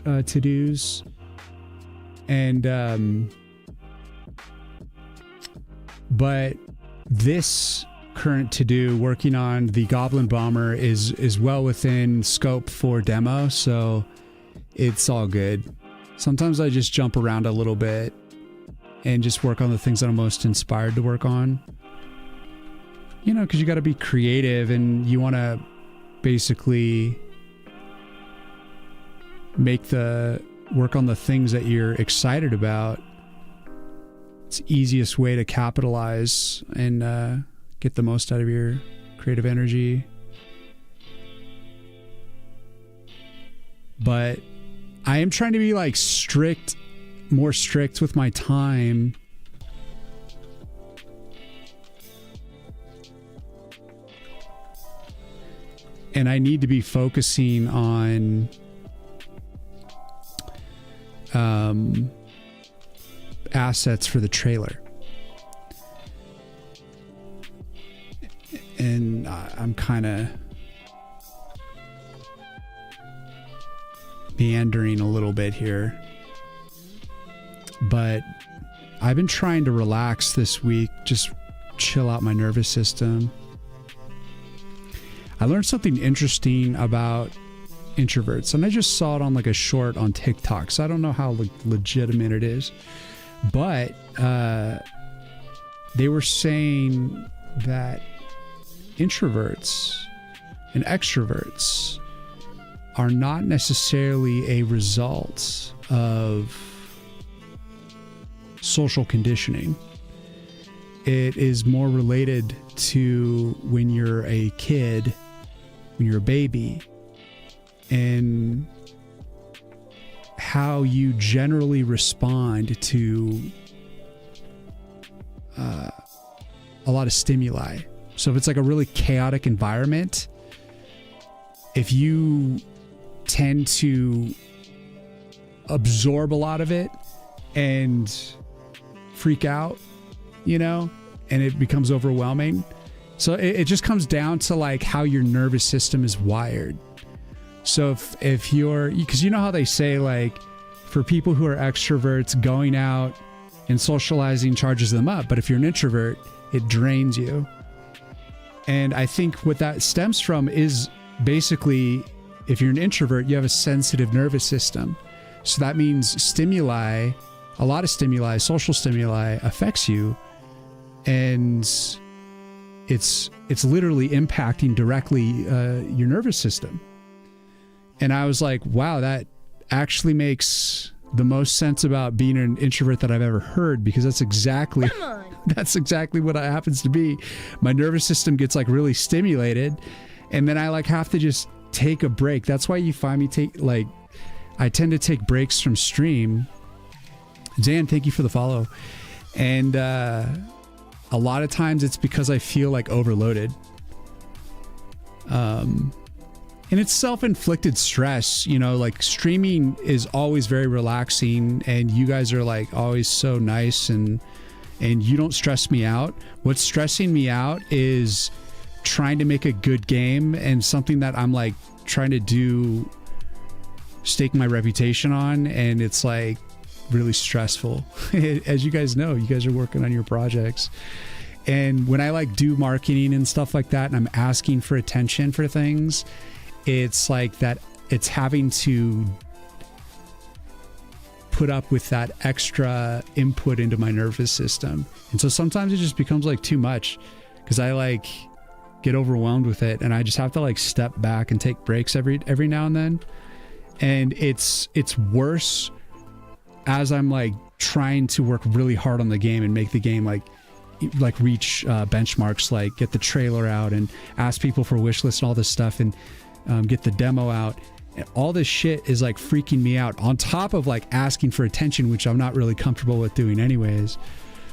to-dos. And but this current to-do, working on the Goblin Bomber, is well within scope for demo, so it's all good. Sometimes I just jump around a little bit and just work on the things that I'm most inspired to work on. You know, because you got to be creative and you want to basically work on the things that you're excited about. It's the easiest way to capitalize and get the most out of your creative energy. But I am trying to be like more strict with my time. And I need to be focusing on assets for the trailer. And I'm kind of meandering a little bit here. But I've been trying to relax this week, just chill out my nervous system. I learned something interesting about introverts, and I just saw it on like a short on TikTok, so I don't know how legitimate it is, but they were saying that introverts and extroverts are not necessarily a result of social conditioning. It is more related to when you're a kid, when you're a baby, and how you generally respond to a lot of stimuli. So if it's like a really chaotic environment, if you tend to absorb a lot of it and freak out, you know, and it becomes overwhelming. So it just comes down to like how your nervous system is wired. So if you're, because you know how they say like for people who are extroverts, going out and socializing charges them up, but if you're an introvert, it drains you. And I think what that stems from is basically, if you're an introvert, you have a sensitive nervous system. So that means stimuli, a lot of stimuli, social stimuli affects you, and it's literally impacting directly your nervous system. And I was like, wow, that actually makes the most sense about being an introvert that I've ever heard, because that's exactly what happens to be. My nervous system gets like really stimulated, and then I like have to just take a break. That's why you find me I tend to take breaks from stream. Dan, thank you for the follow. And a lot of times it's because I feel like overloaded. And it's self-inflicted stress, you know, like streaming is always very relaxing, and you guys are like always so nice, and you don't stress me out. What's stressing me out is trying to make a good game, and something that I'm like trying to do, stake my reputation on, and it's like really stressful. As you guys know, you guys are working on your projects. And when I like do marketing and stuff like that, and I'm asking for attention for things, it's like that, it's having to put up with that extra input into my nervous system. And so sometimes it just becomes like too much, because I like get overwhelmed with it, and I just have to like step back and take breaks every now and then. And it's worse as I'm like trying to work really hard on the game and make the game like reach benchmarks, like get the trailer out and ask people for wish lists and all this stuff, and get the demo out. And all this shit is like freaking me out, on top of like asking for attention, which I'm not really comfortable with doing anyways.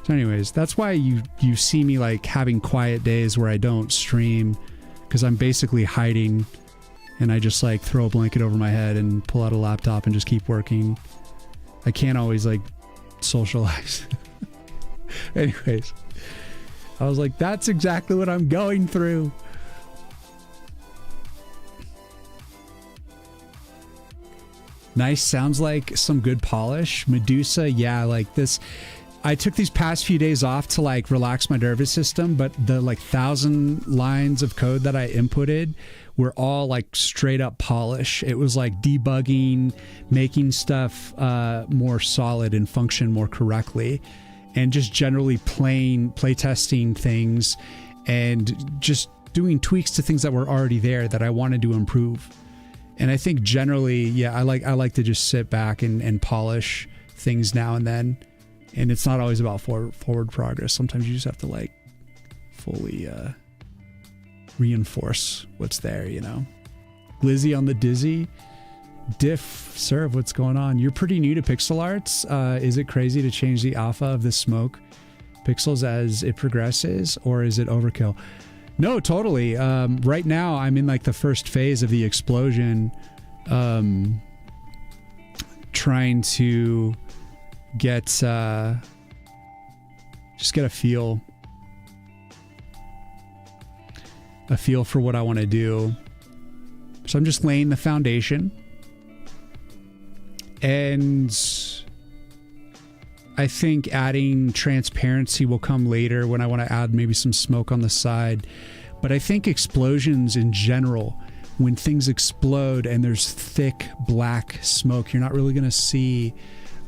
So anyways, that's why you see me like having quiet days where I don't stream, because I'm basically hiding, and I just like throw a blanket over my head and pull out a laptop and just keep working. I can't always like socialize. Anyways, I was like, that's exactly what I'm going through. Nice, sounds like some good polish. Medusa, yeah, like this. I took these past few days off to like relax my nervous system, but the like 1,000 lines of code that I inputted were all like straight up polish. It was like debugging, making stuff more solid and function more correctly, and just generally play testing things and just doing tweaks to things that were already there that I wanted to improve. And I think generally, yeah, I like to just sit back and polish things now and then. And it's not always about forward progress. Sometimes you just have to like fully reinforce what's there, you know. Glizzy on the dizzy. Diff, serve, what's going on? You're pretty new to pixel arts. Is it crazy to change the alpha of the smoke pixels as it progresses, or is it overkill? No, totally. Right now, I'm in like the first phase of the explosion, trying to get just get a feel for what I want to do. So I'm just laying the foundation, and I think adding transparency will come later when I want to add maybe some smoke on the side. But I think explosions in general, when things explode and there's thick black smoke, you're not really going to see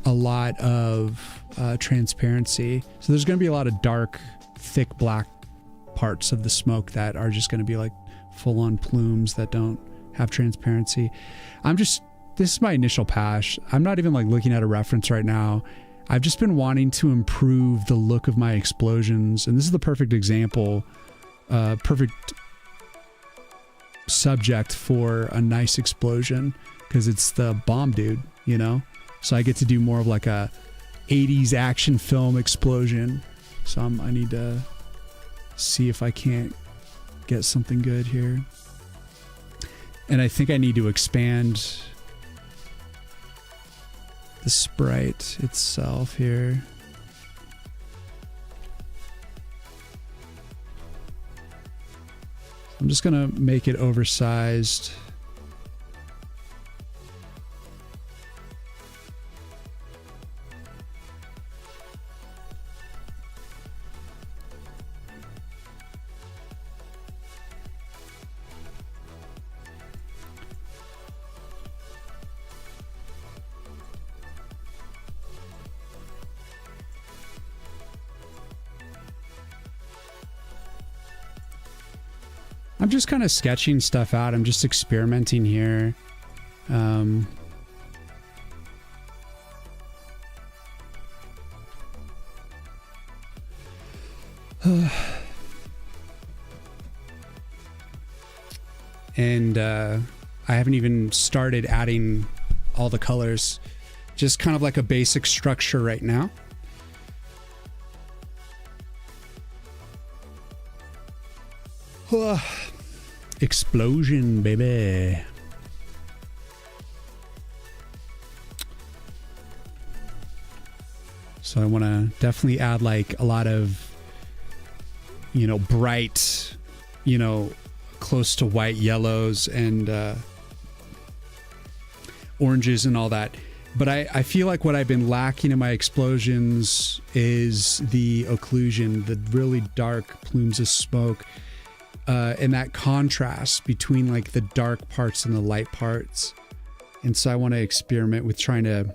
a lot of transparency. So there's going to be a lot of dark, thick black parts of the smoke that are just going to be like full-on plumes that don't have transparency. This is my initial pass. I'm not even like looking at a reference right now. I've just been wanting to improve the look of my explosions, and this is the perfect example, perfect subject for a nice explosion, because it's the bomb dude, you know? So I get to do more of like a 80s action film explosion. So I need to see if I can't get something good here. And I think I need to expand the sprite itself here. I'm just gonna make it oversized. I'm just kind of sketching stuff out. I'm just experimenting here. And I haven't even started adding all the colors. Just kind of like a basic structure right now. Explosion, baby. So I want to definitely add like a lot of, you know, bright, you know, close to white yellows and oranges and all that. But I feel like what I've been lacking in my explosions is the occlusion, the really dark plumes of smoke. And that contrast between like the dark parts and the light parts. And so I want to experiment with trying to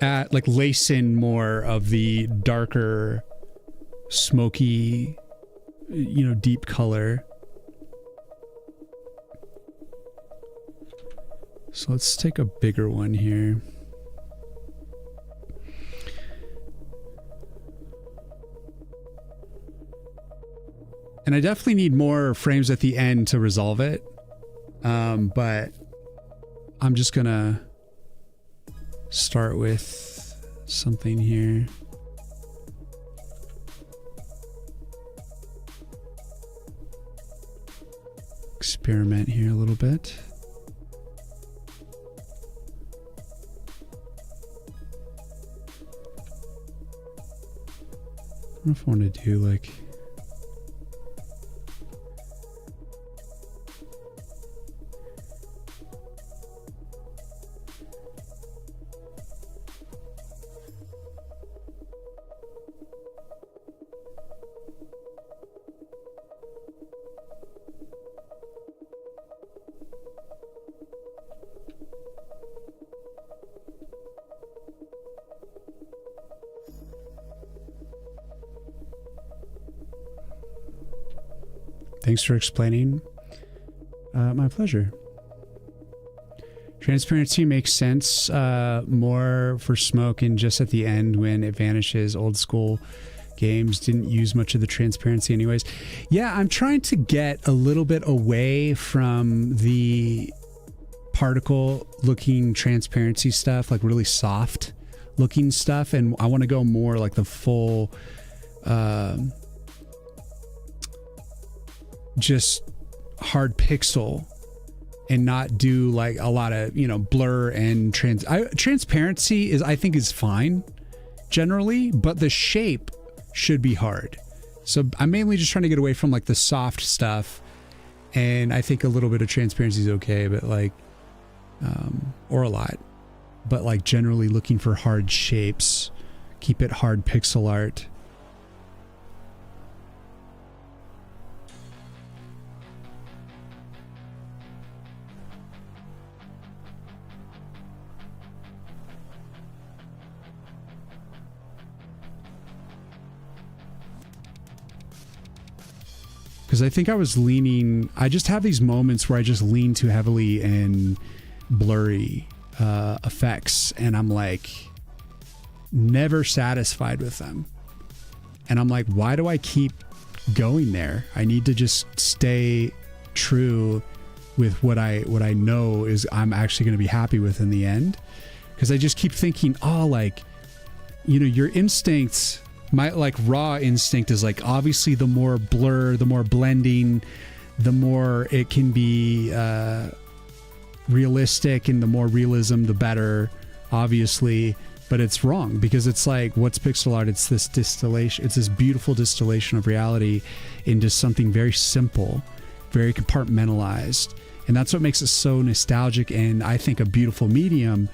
like lace in more of the darker, smoky, you know, deep color. So let's take a bigger one here. And I definitely need more frames at the end to resolve it. But I'm just gonna start with something here. experiment here a little bit. I don't know if I want to do like... Thanks for explaining. My pleasure. Transparency makes sense more for smoke and just at the end when it vanishes. Old school games didn't use much of the transparency anyways. Yeah, I'm trying to get a little bit away from the particle looking transparency stuff, like really soft looking stuff, and I want to go more like the full just hard pixel and not do like a lot of, you know, blur and transparency is, I think, is fine generally, but the shape should be hard. So I'm mainly just trying to get away from like the soft stuff, and I think a little bit of transparency is okay, but like or a lot, but like generally looking for hard shapes, keep it hard pixel art. Because I think I was leaning, I just have these moments where I just lean too heavily in blurry effects, and I'm like never satisfied with them. And I'm like, why do I keep going there? I need to just stay true with what I know is I'm actually going to be happy with in the end. Because I just keep thinking, oh, like, you know, your instincts, my like raw instinct is like, obviously the more blur, the more blending, the more it can be realistic, and the more realism the better, obviously. But it's wrong, because it's like, what's pixel art? It's this distillation, it's this beautiful distillation of reality into something very simple, very compartmentalized. And that's what makes it so nostalgic, and I think a beautiful medium,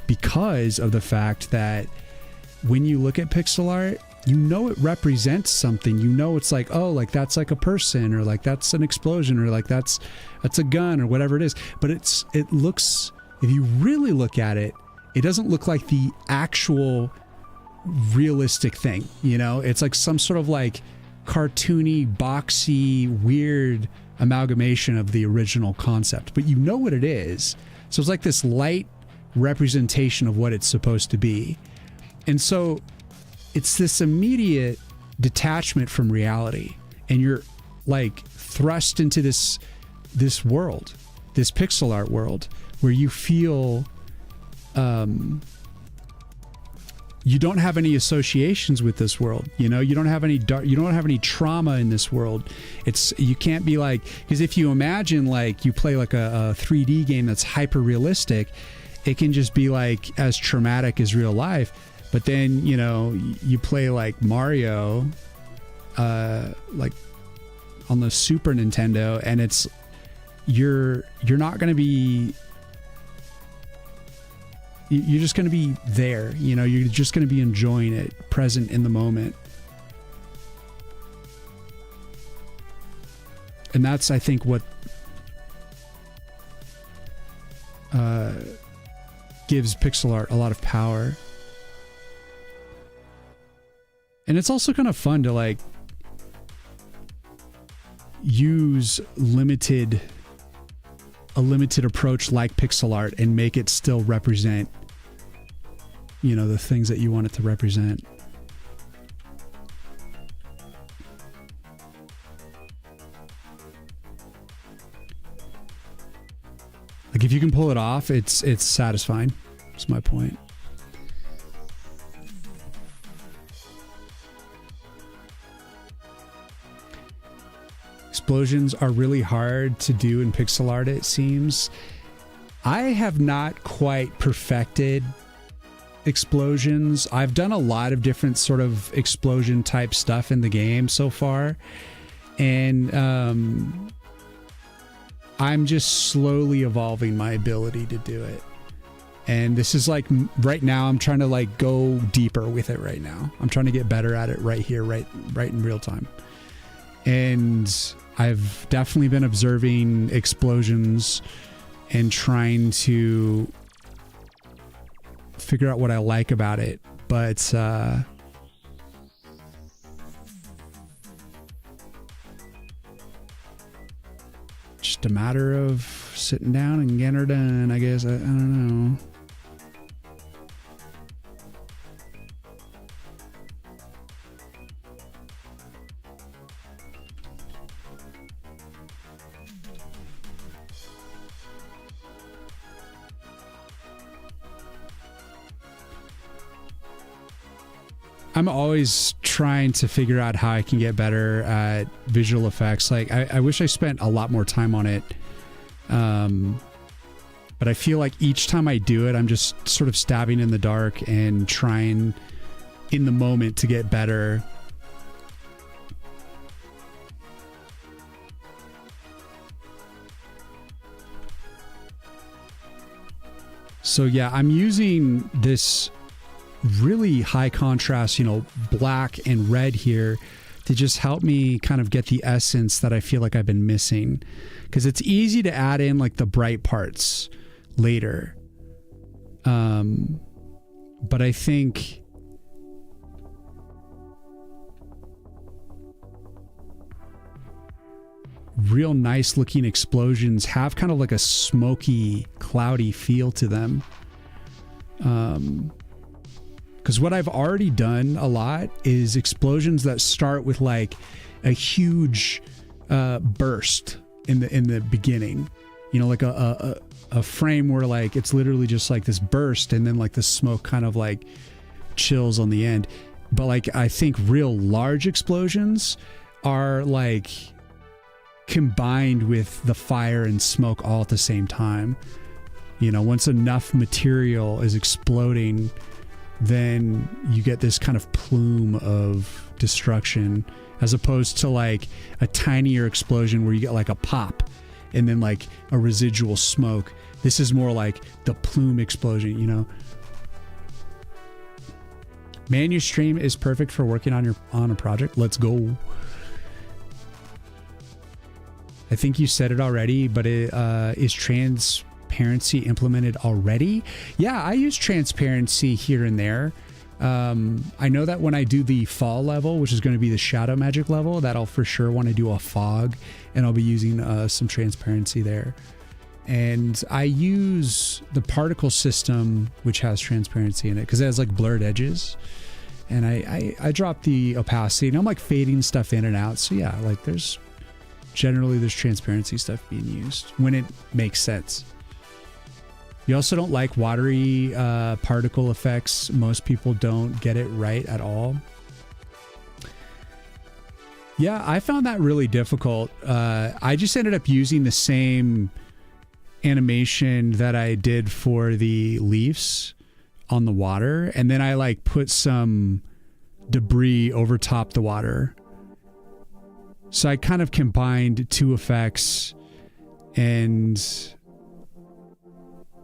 because of the fact that when you look at pixel art, you know it represents something. You know it's like, oh, like that's like a person, or like that's an explosion, or like that's a gun, or whatever it is. But it looks, if you really look at it, it doesn't look like the actual realistic thing. You know, it's like some sort of like cartoony, boxy, weird amalgamation of the original concept. But you know what it is. So it's like this light representation of what it's supposed to be. And so it's this immediate detachment from reality, and you're like thrust into this world, this pixel art world, where you feel you don't have any associations with this world. You know, you don't have any you don't have any trauma in this world. You can't be like, because if you imagine like you play like a 3D game that's hyper realistic, it can just be like as traumatic as real life. But then, you know, you play like Mario, like on the Super Nintendo, and it's you're not going to be. You're just going to be there. You know, you're just going to be enjoying it, present in the moment. And that's, I think, what gives pixel art a lot of power. And it's also kind of fun to like use a limited approach like pixel art and make it still represent, you know, the things that you want it to represent. Like if you can pull it off, it's satisfying. That's my point. explosions are really hard to do in pixel art, it seems. I have not quite perfected explosions. I've done a lot of different sort of explosion type stuff in the game so far, and I'm just slowly evolving my ability to do it. And this is like right now I'm trying to like go deeper with it right now. I'm trying to get better at it right here, right in real time. And I've definitely been observing explosions and trying to figure out what I like about it. But just a matter of sitting down and getting her done, I guess. I don't know. I'm always trying to figure out how I can get better at visual effects. Like I wish I spent a lot more time on it. But I feel like each time I do it, I'm just sort of stabbing in the dark and trying in the moment to get better. So yeah, I'm using this really high contrast, you know, black and red here to just help me kind of get the essence that I feel like I've been missing. Because it's easy to add in like the bright parts later. But I think real nice looking explosions have kind of like a smoky, cloudy feel to them. Because what I've already done a lot is explosions that start with like a huge burst in the beginning, you know, like a frame where like it's literally just like this burst and then like the smoke kind of like chills on the end. But like I think real large explosions are like combined with the fire and smoke all at the same time. You know, once enough material is exploding, then you get this kind of plume of destruction, as opposed to like a tinier explosion where you get like a pop and then like a residual smoke. This is more like the plume explosion, you know. Man, your stream is perfect for working on a project. Let's go. I think you said it already, but it is transparency implemented already? Yeah, I use transparency here and there. I know that when I do the fall level, which is going to be the shadow magic level, that I'll for sure want to do a fog, and I'll be using some transparency there. And I use the particle system, which has transparency in it, because it has like blurred edges. And I drop the opacity, and I'm like fading stuff in and out. So yeah, like there's transparency stuff being used when it makes sense. You also don't like watery particle effects. Most people don't get it right at all. Yeah, I found that really difficult. I just ended up using the same animation that I did for the leaves on the water, and then I like put some debris over top the water. So I kind of combined two effects, and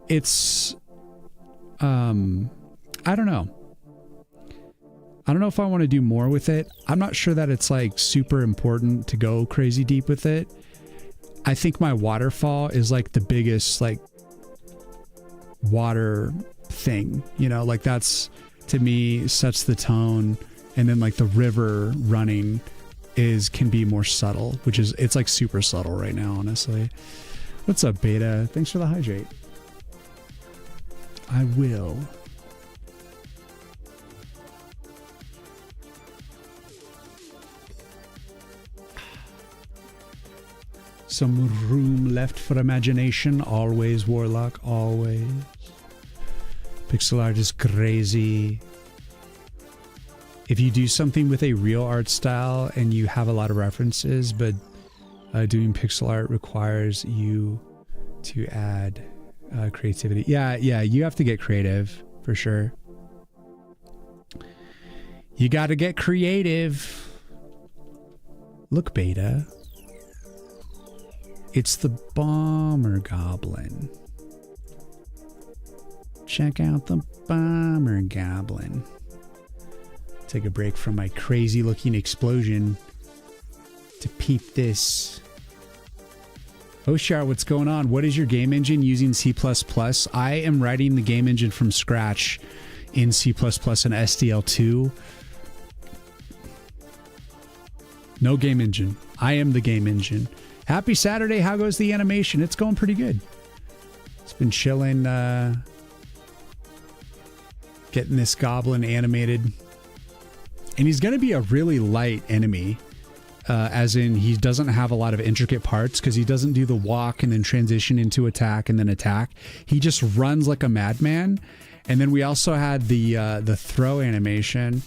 it's I don't know. I don't know if I want to do more with it. I'm not sure that it's like super important to go crazy deep with it. I think my waterfall is like the biggest like water thing, you know, like that's to me sets the tone. And then like the river running can be more subtle, which is, it's like super subtle right now, honestly. What's up, Beta? Thanks for the hydrate. I will. Some room left for imagination. Always, Warlock. Always. Pixel art is crazy. If you do something with a real art style and you have a lot of references, but Doing pixel art requires you to add creativity. Yeah, you have to get creative for sure. You got to get creative. Look, Beta. It's the Bomber Goblin. Check out the Bomber Goblin. Take a break from my crazy looking explosion to peep this. Oshar, what's going on? What is your game engine using C++? I am writing the game engine from scratch in C++ and SDL2. No game engine. I am the game engine. Happy Saturday. How goes the animation? It's going pretty good. It's been chilling, getting this goblin animated. And he's going to be a really light enemy. As in, he doesn't have a lot of intricate parts because he doesn't do the walk and then transition into attack and then attack. He just runs like a madman. And then we also had the throw animation.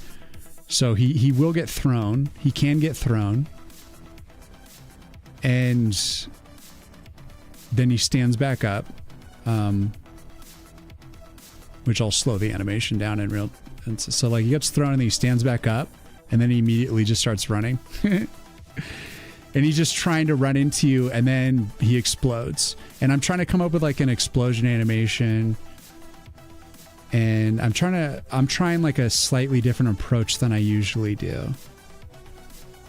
So he will get thrown. He can get thrown. And then he stands back up. Which I'll slow the animation down in real. And so like he gets thrown and then he stands back up. And then he immediately just starts running. And he's just trying to run into you and then he explodes. And I'm trying to come up with like an explosion animation. And I'm trying like a slightly different approach than I usually do.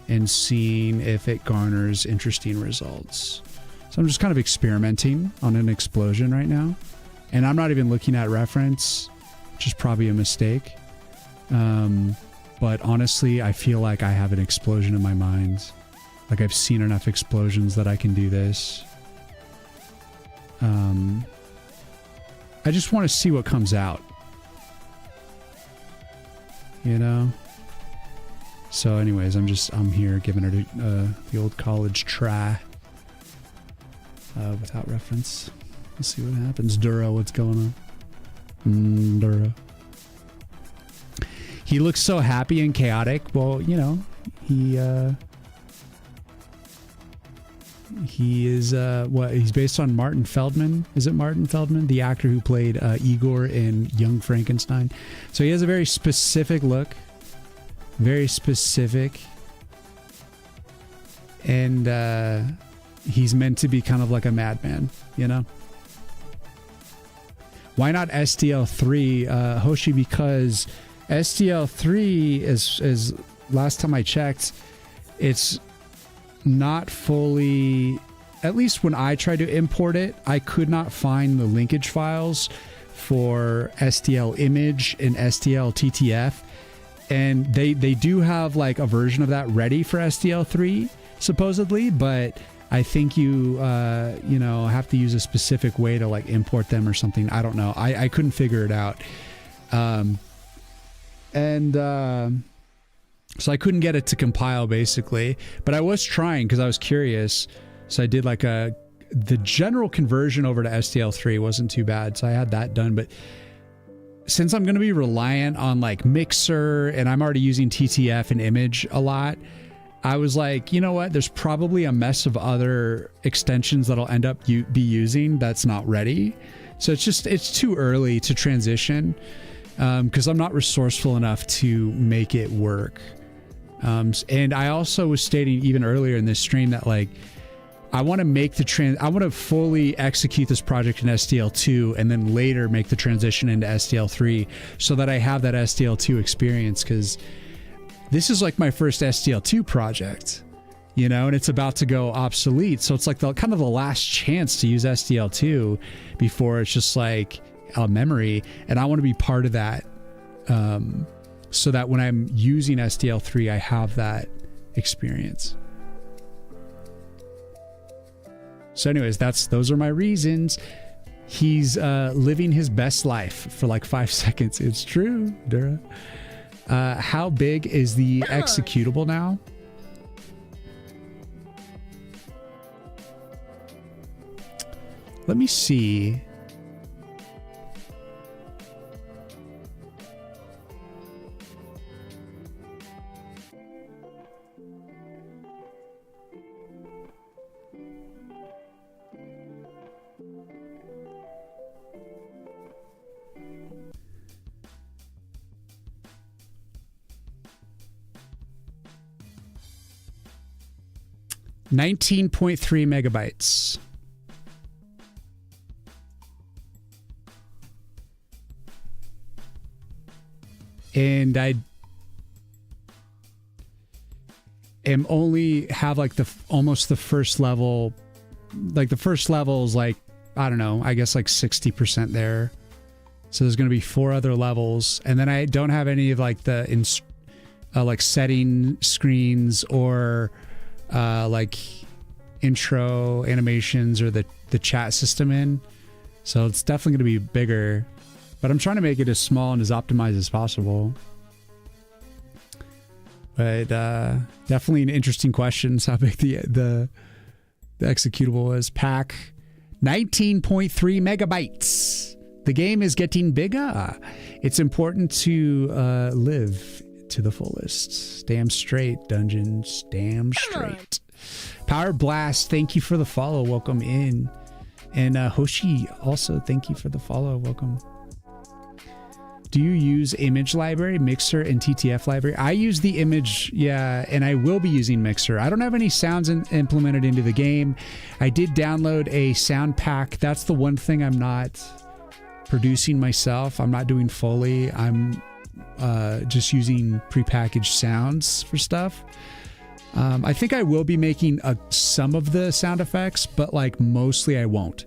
And seeing if it garners interesting results. So I'm just kind of experimenting on an explosion right now. And I'm not even looking at reference, which is probably a mistake. But honestly, I feel like I have an explosion in my mind. Like I've seen enough explosions that I can do this. I just want to see what comes out. You know? So anyways, I'm here giving it the old college try. Without reference. Let's see what happens. Duro, what's going on? Duro. He looks so happy and chaotic. Well, you know, he is he's based on Martin Feldman. Is it Martin Feldman, the actor who played Igor in Young Frankenstein? So he has a very specific look, very specific, and he's meant to be kind of like a madman, you know. Why not SDL3, Hoshi? Because SDL3 is last time I checked, it's not fully, at least when I tried to import it, I could not find the linkage files for SDL image and SDL TTF. And they do have like a version of that ready for SDL3 supposedly, but I think you know, have to use a specific way to like import them or something. I don't know. I couldn't figure it out. So I couldn't get it to compile basically, but I was trying because I was curious. So I did like the general conversion over to SDL3 wasn't too bad. So I had that done, but since I'm going to be reliant on like Mixer and I'm already using TTF and image a lot, I was like, you know what? There's probably a mess of other extensions that I'll end up be using that's not ready. So it's too early to transition because I'm not resourceful enough to make it work. And I also was stating even earlier in this stream that like, I want to make I want to fully execute this project in SDL2 and then later make the transition into SDL3 so that I have that SDL2 experience, because this is like my first SDL2 project, you know, and it's about to go obsolete. So it's like kind of the last chance to use SDL2 before it's just like a memory. And I want to be part of that so that when I'm using SDL3, I have that experience. So anyways, those are my reasons. He's living his best life for like 5 seconds. It's true, Dura. How big is the executable now? Let me see. 19.3 megabytes. And I am only have like almost the first level. Like the first level is like, I don't know, I guess like 60% there. So there's going to be 4 other levels. And then I don't have any of like the like setting screens or like intro animations or the chat system in. So it's definitely going to be bigger. But I'm trying to make it as small and as optimized as possible. But definitely an interesting question. How big the executable is. Pack 19.3 megabytes. The game is getting bigger. It's important to live to the fullest. Damn straight, Dungeons. Damn straight. Power Blast, thank you for the follow. Welcome in. And Hoshi, also thank you for the follow. Welcome. Do you use image library, Mixer, and TTF library? I use the image, yeah, and I will be using Mixer. I don't have any sounds implemented into the game. I did download a sound pack. That's the one thing I'm not producing myself. I'm not doing Foley. I'm just using prepackaged sounds for stuff. I think I will be making some of the sound effects, but like mostly I won't.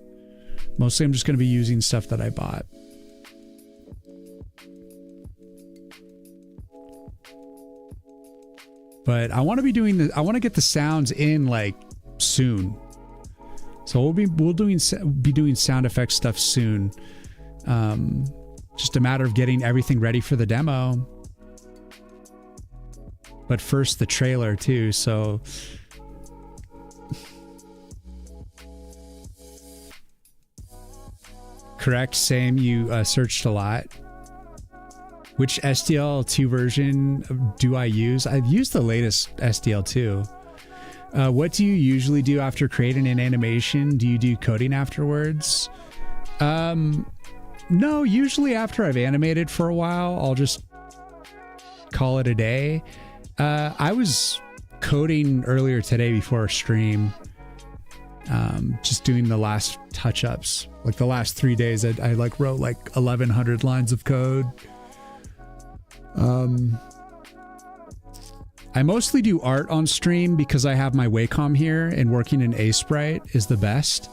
Mostly I'm just going to be using stuff that I bought. But I want to be doing I want to get the sounds in like soon. So we'll be doing sound effects stuff soon. Just a matter of getting everything ready for the demo. But first the trailer too, so correct, same, you searched a lot. Which SDL2 version do I use? I've used the latest SDL2. What do you usually do after creating an animation? Do you do coding afterwards? No, usually after I've animated for a while, I'll just call it a day. I was coding earlier today before a stream. Just doing the last touch-ups. Like the last 3 days, I like wrote like 1,100 lines of code. I mostly do art on stream because I have my Wacom here, and working in Sprite is the best.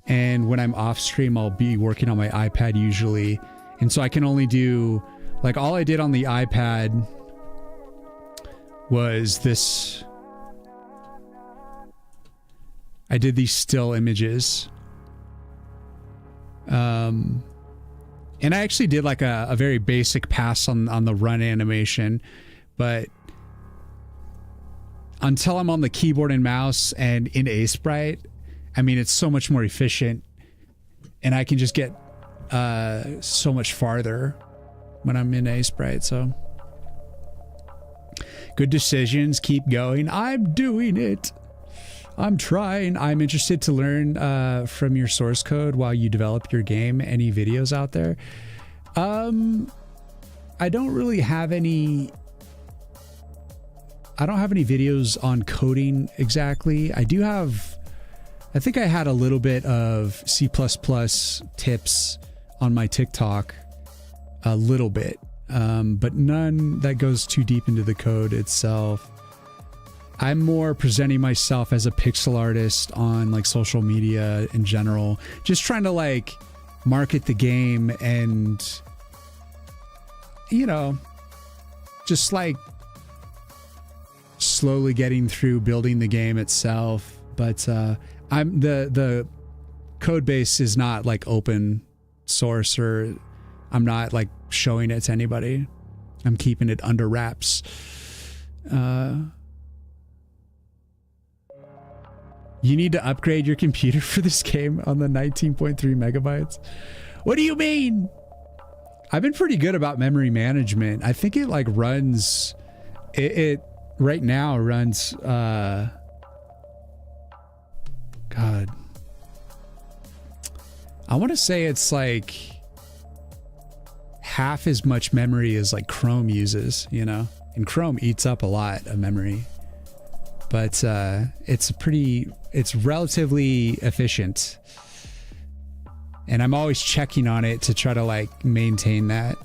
And when I'm off stream, I'll be working on my iPad usually. And so I can only do, like, all I did on the iPad was this. I did these still images. And I actually did like a very basic pass on the run animation, but until I'm on the keyboard and mouse and in Sprite, I mean, it's so much more efficient, and I can just get so much farther when I'm in Sprite. So good decisions. Keep going. I'm doing it. I'm trying. I'm interested to learn from your source code while you develop your game. Any videos out there? I don't really have any. I don't have any videos on coding exactly. I do have. I think I had a little bit of C++ tips on my TikTok, a little bit, but none that goes too deep into the code itself. I'm more presenting myself as a pixel artist on like social media in general, just trying to like market the game and, you know, just like slowly getting through building the game itself. But I'm the code base is not like open source, or I'm not like showing it to anybody. I'm keeping it under wraps. You need to upgrade your computer for this game on the 19.3 megabytes. What do you mean? I've been pretty good about memory management. I think it like runs, it right now runs, God, I want to say it's like half as much memory as like Chrome uses, you know, and Chrome eats up a lot of memory. but it's relatively efficient. And I'm always checking on it to try to like maintain that.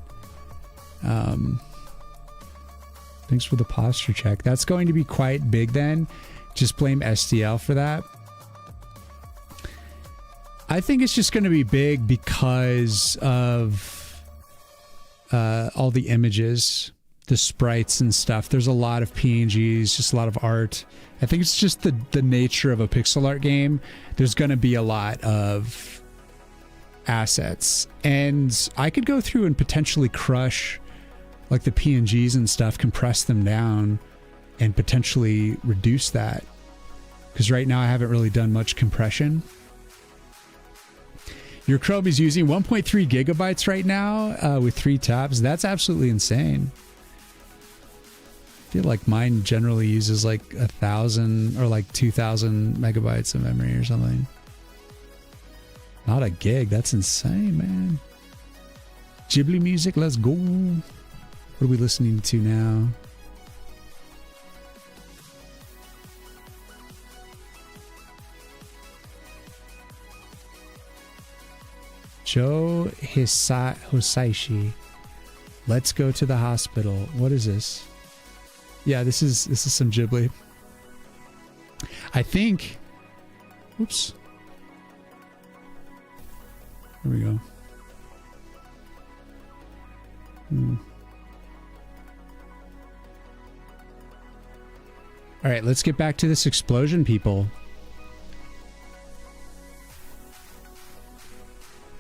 Thanks for the posture check. That's going to be quite big then. Just blame SDL for that. I think it's just going to be big because of all the images, the sprites and stuff. There's a lot of PNGs, just a lot of art. I think it's just the nature of a pixel art game. There's going to be a lot of assets, and I could go through and potentially crush like the PNGs and stuff, compress them down and potentially reduce that, because right now I haven't really done much compression. Your Chrome is using 1.3 gigabytes right now with 3 tabs. That's absolutely insane. I feel like mine generally uses like 1,000 or like 2,000 megabytes of memory or something. Not a gig. That's insane, man. Ghibli music. Let's go. What are we listening to now? Joe Hisaishi. Let's go to the hospital. What is this? Yeah, this is some Ghibli. I think. Oops. Here we go. All right, let's get back to this explosion, people.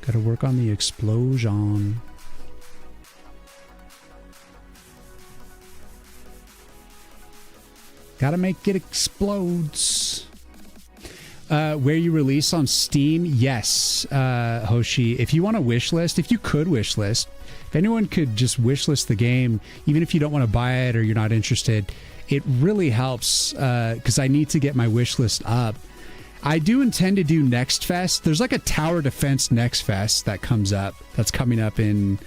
Got to work on the explosion. Gotta make it explodes. Where you release on Steam? Yes, Hoshi. If you want to wishlist, if you could wishlist, if anyone could just wishlist the game, even if you don't want to buy it or you're not interested, it really helps because I need to get my wishlist up. I do intend to do Next Fest. There's like a Tower Defense Next Fest that comes up. That's coming up in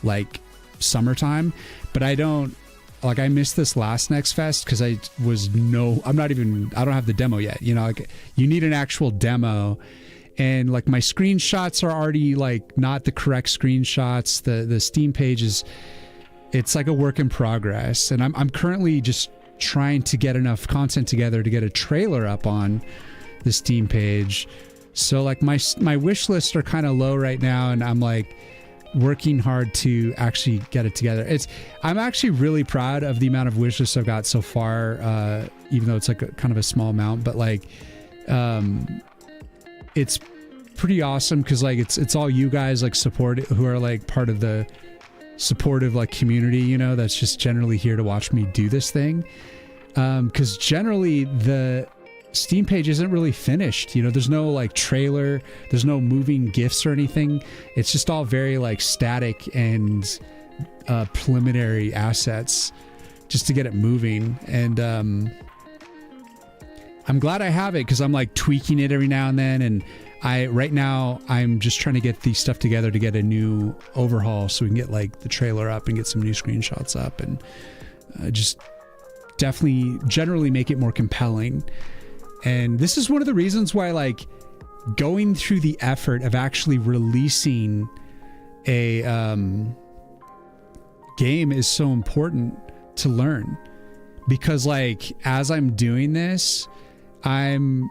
like summertime, but I don't. Like, I missed this last Next Fest because I don't have the demo yet. You know, like, you need an actual demo. And, like, my screenshots are already, like, not the correct screenshots. The Steam page it's like a work in progress. And I'm currently just trying to get enough content together to get a trailer up on the Steam page. So, like, my wish lists are kind of low right now, and I'm, like, working hard to actually get it together. I'm actually really proud of the amount of wish lists I've got so far, even though it's like kind of a small amount, but like it's pretty awesome because like it's all you guys like who are like part of the supportive like community, you know, that's just generally here to watch me do this thing, because generally the Steam page isn't really finished. You know, there's no like trailer, there's no moving GIFs or anything. It's just all very like static and preliminary assets just to get it moving. And I'm glad I have it because I'm like tweaking it every now and then. And right now I'm just trying to get the stuff together to get a new overhaul so we can get like the trailer up and get some new screenshots up and just definitely generally make it more compelling. And this is one of the reasons why, like, going through the effort of actually releasing a game is so important to learn. Because, like, as I'm doing this, I'm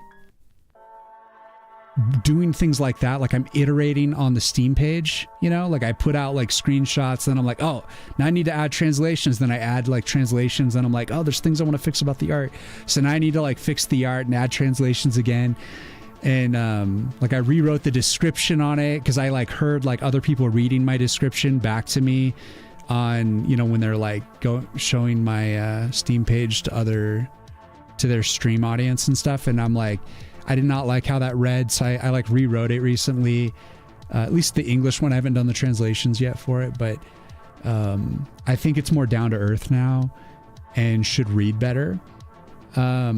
doing things like that. Like, I'm iterating on the Steam page, you know? Like, I put out, like, screenshots, then I'm like, oh, now I need to add translations. Then I add, like, translations, and I'm like, oh, there's things I want to fix about the art. So now I need to, like, fix the art and add translations again. And, like, I rewrote the description on it because I, like, heard, like, other people reading my description back to me on, you know, when they're, like, showing my Steam page to their stream audience and stuff. And I'm like, I did not like how that read, so I like rewrote it recently. At least the English one. I haven't done the translations yet for it, but I think it's more down to earth now and should read better. Yeah,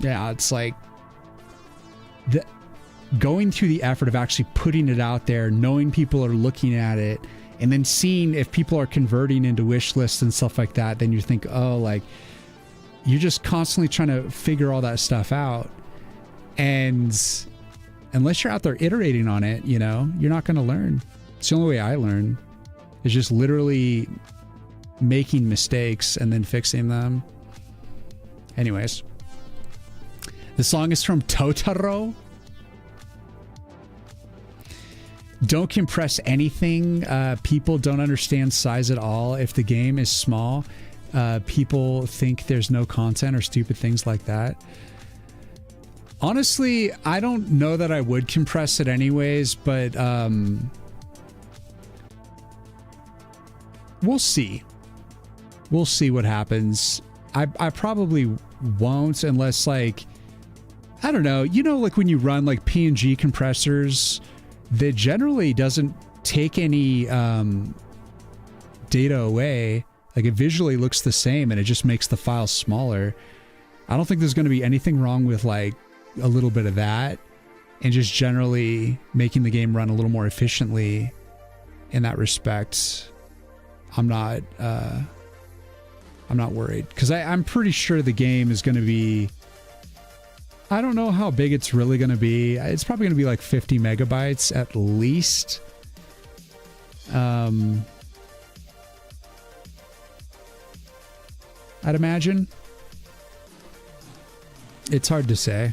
it's like going through the effort of actually putting it out there, knowing people are looking at it, and then seeing if people are converting into wish lists and stuff like that. Then you think, oh, like, you're just constantly trying to figure all that stuff out. And unless you're out there iterating on it, you know, you're not going to learn. It's the only way I learn, is just literally making mistakes and then fixing them. Anyways, the song is from Totoro. Don't compress anything. People don't understand size at all. If the game is small, people think there's no content or stupid things like that. Honestly, I don't know that I would compress it anyways, but we'll see. We'll see what happens. I probably won't unless, like, I don't know. You know, like when you run like PNG compressors, that generally doesn't take any data away. Like, it visually looks the same and it just makes the file smaller. I don't think there's going to be anything wrong with like a little bit of that and just generally making the game run a little more efficiently in that respect. I'm not worried, because I'm pretty sure the game is going to be, I don't know how big it's really going to be. It's probably going to be like 50 megabytes at least. I'd imagine. It's hard to say,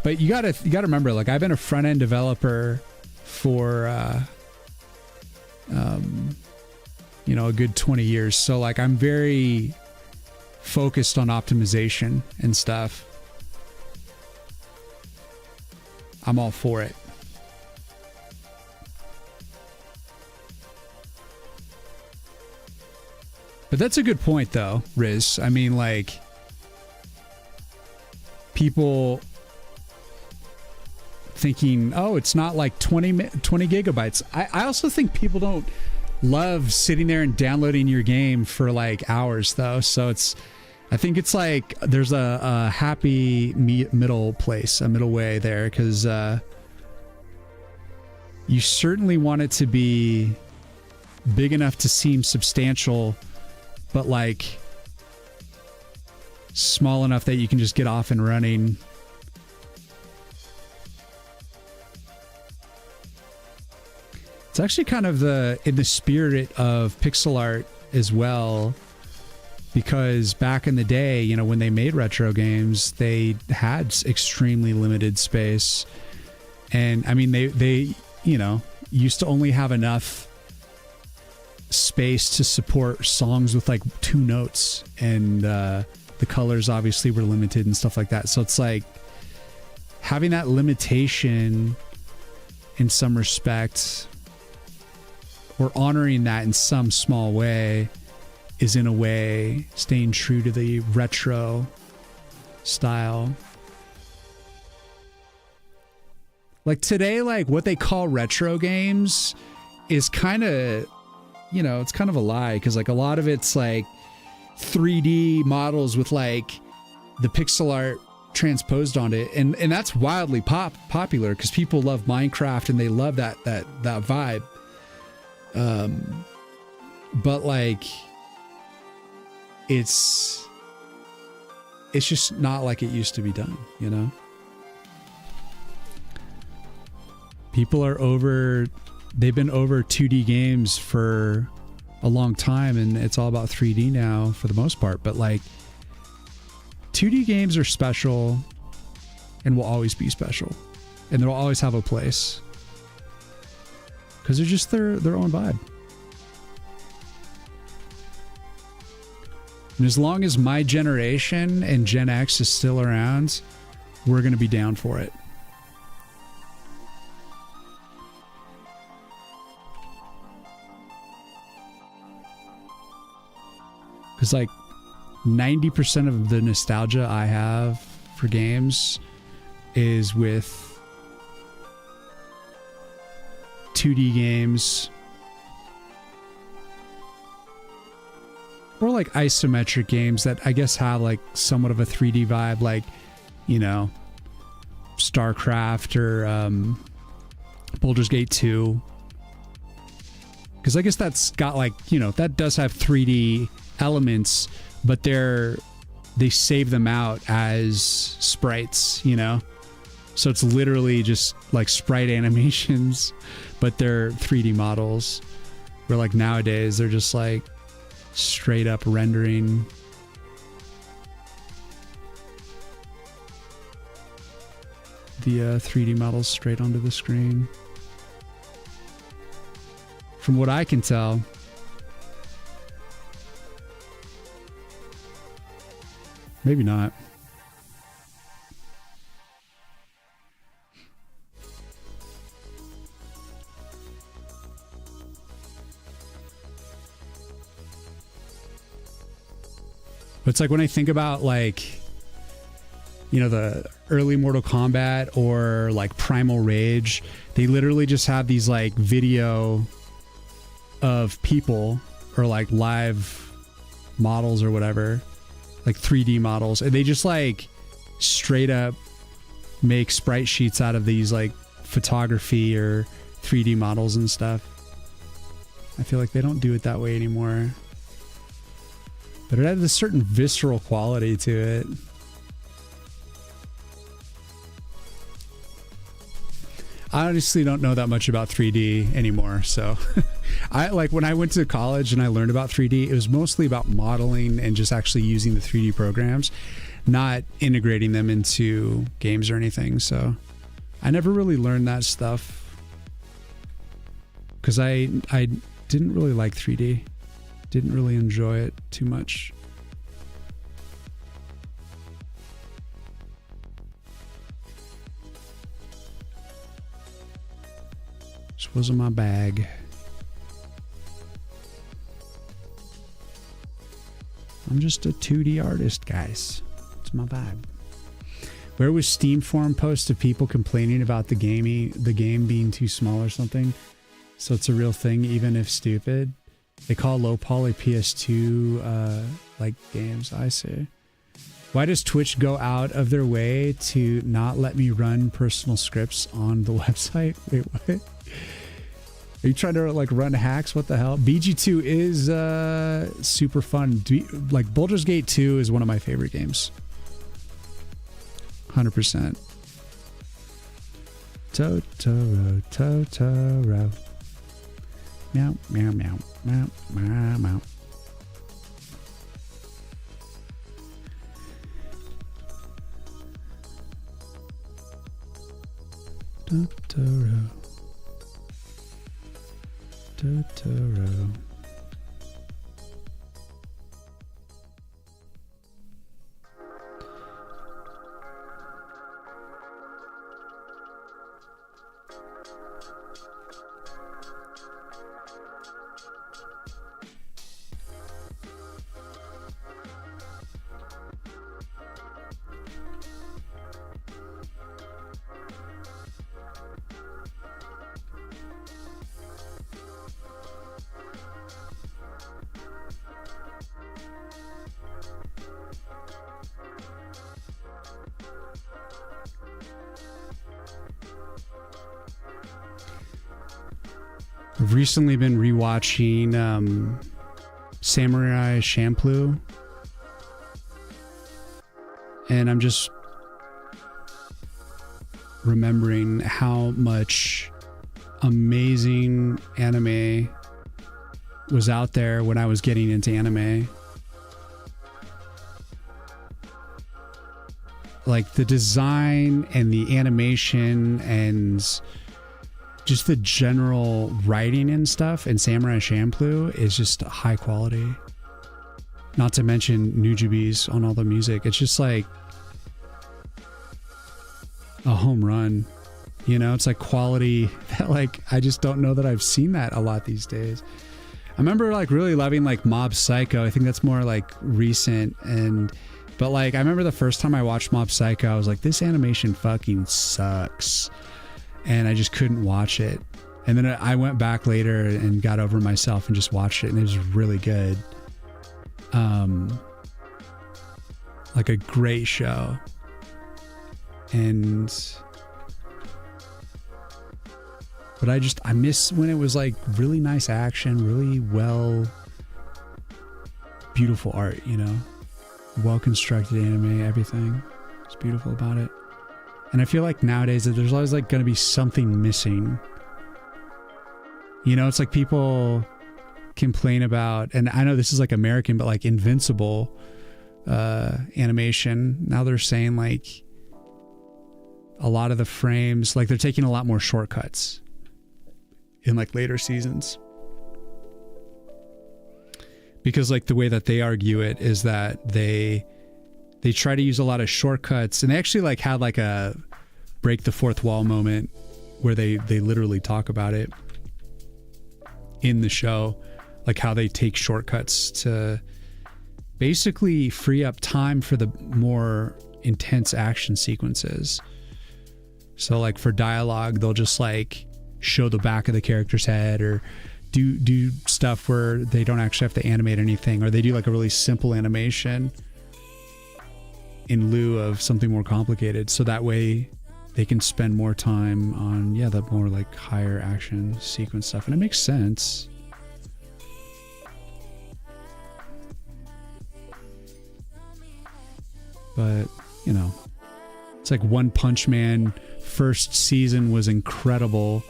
but you gotta remember, like, I've been a front end developer for you know, a good 20 years. So like, I'm very focused on optimization and stuff. I'm all for it. But that's a good point though, Riz. I mean, like, people thinking, oh, it's not like 20 gigabytes. I also think people don't love sitting there and downloading your game for like hours though. So I think it's like there's a happy middle place, a middle way there, because you certainly want it to be big enough to seem substantial, but like small enough that you can just get off and running. It's actually kind of in the spirit of pixel art as well, because back in the day, you know, when they made retro games, they had extremely limited space. And I mean, they you know, used to only have enough space to support songs with like 2 notes, and the colors obviously were limited and stuff like that. So it's like having that limitation in some respect, or honoring that in some small way, is in a way staying true to the retro style. Like today, like what they call retro games is kind of, you know, it's kind of a lie, because like a lot of it's like 3D models with like the pixel art transposed on it, and that's wildly popular because people love Minecraft and they love that vibe. But like it's just not like it used to be done, you know? People are they've been over 2D games for a long time, and it's all about 3D now for the most part. But like 2D games are special and will always be special, and they'll always have a place because they're just their own vibe. And as long as my generation and Gen X is still around, we're going to be down for it. Because like 90% of the nostalgia I have for games is with 2D games, or like isometric games that I guess have like somewhat of a 3D vibe, like, you know, StarCraft or Baldur's Gate 2. Because I guess that's got like, you know, that does have 3D elements, but they're they save them out as sprites, you know? So it's literally just like sprite animations, but they're 3D models. Where like nowadays they're just like straight up rendering the 3D models straight onto the screen. From what I can tell, maybe not. But it's like when I think about like, you know, the early Mortal Kombat or like Primal Rage, they literally just have these like video of people or like live models or whatever, like 3D models, and they just like straight up make sprite sheets out of these like photography or 3D models and stuff. I feel like they don't do it that way anymore. But it has a certain visceral quality to it. I honestly don't know that much about 3D anymore. So I like when I went to college and I learned about 3D, it was mostly about modeling and just actually using the 3D programs, not integrating them into games or anything. So I never really learned that stuff because I didn't really like 3D. Didn't really enjoy it too much. This wasn't my bag. I'm just a 2D artist, guys. It's my vibe. Where was Steam forum posts of people complaining about the game being too small or something? So it's a real thing, even if stupid. They call low poly PS2 like games. I see. Why does Twitch go out of their way to not let me run personal scripts on the website? Wait, what? Are you trying to like run hacks? What the hell? BG2 is super fun. Like Baldur's Gate 2 is one of my favorite games. 100%. Totoro, Totoro. Meow, meow, meow, meow, meow, meow. Totoro. Totoro. I've recently been rewatching Samurai Champloo, and I'm just remembering how much amazing anime was out there when I was getting into anime. Like the design and the animation and just the general writing and stuff in Samurai Champloo is just high quality. Not to mention Nujubi's on all the music. It's just like a home run. You know, it's like quality that like I just don't know that I've seen that a lot these days. I remember like really loving like Mob Psycho. I think that's more like recent, but like I remember the first time I watched Mob Psycho, I was like, this animation fucking sucks. And I just couldn't watch it. And then I went back later and got over myself and just watched it, and it was really good. Like a great show. But I miss when it was like really nice action, really well, beautiful art, you know? well-constructed anime, everything. It's beautiful about it. And I feel like nowadays that there's always like going to be something missing. You know, it's like people complain about, and I know this is like American, but like Invincible animation. Now they're saying like a lot of the frames, like they're taking a lot more shortcuts in like later seasons. Because like the way that they argue it is that they try to use a lot of shortcuts, and they actually like had like a break the fourth wall moment where they literally talk about it in the show, like how they take shortcuts to basically free up time for the more intense action sequences. So like for dialogue, they'll just like show the back of the character's head, or do stuff where they don't actually have to animate anything, or they do like a really simple animation in lieu of something more complicated, so that way they can spend more time on the more like higher action sequence stuff. And it makes sense. But you know, it's like One Punch Man first season was incredible,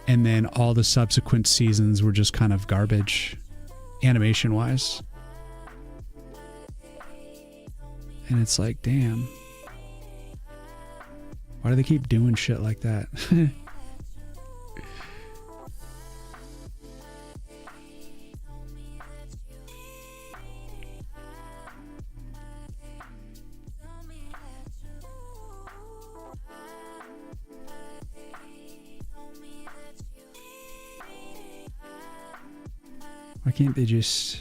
and then all the subsequent seasons were just kind of garbage animation wise. And it's like, damn, why do they keep doing shit like that? Why can't they just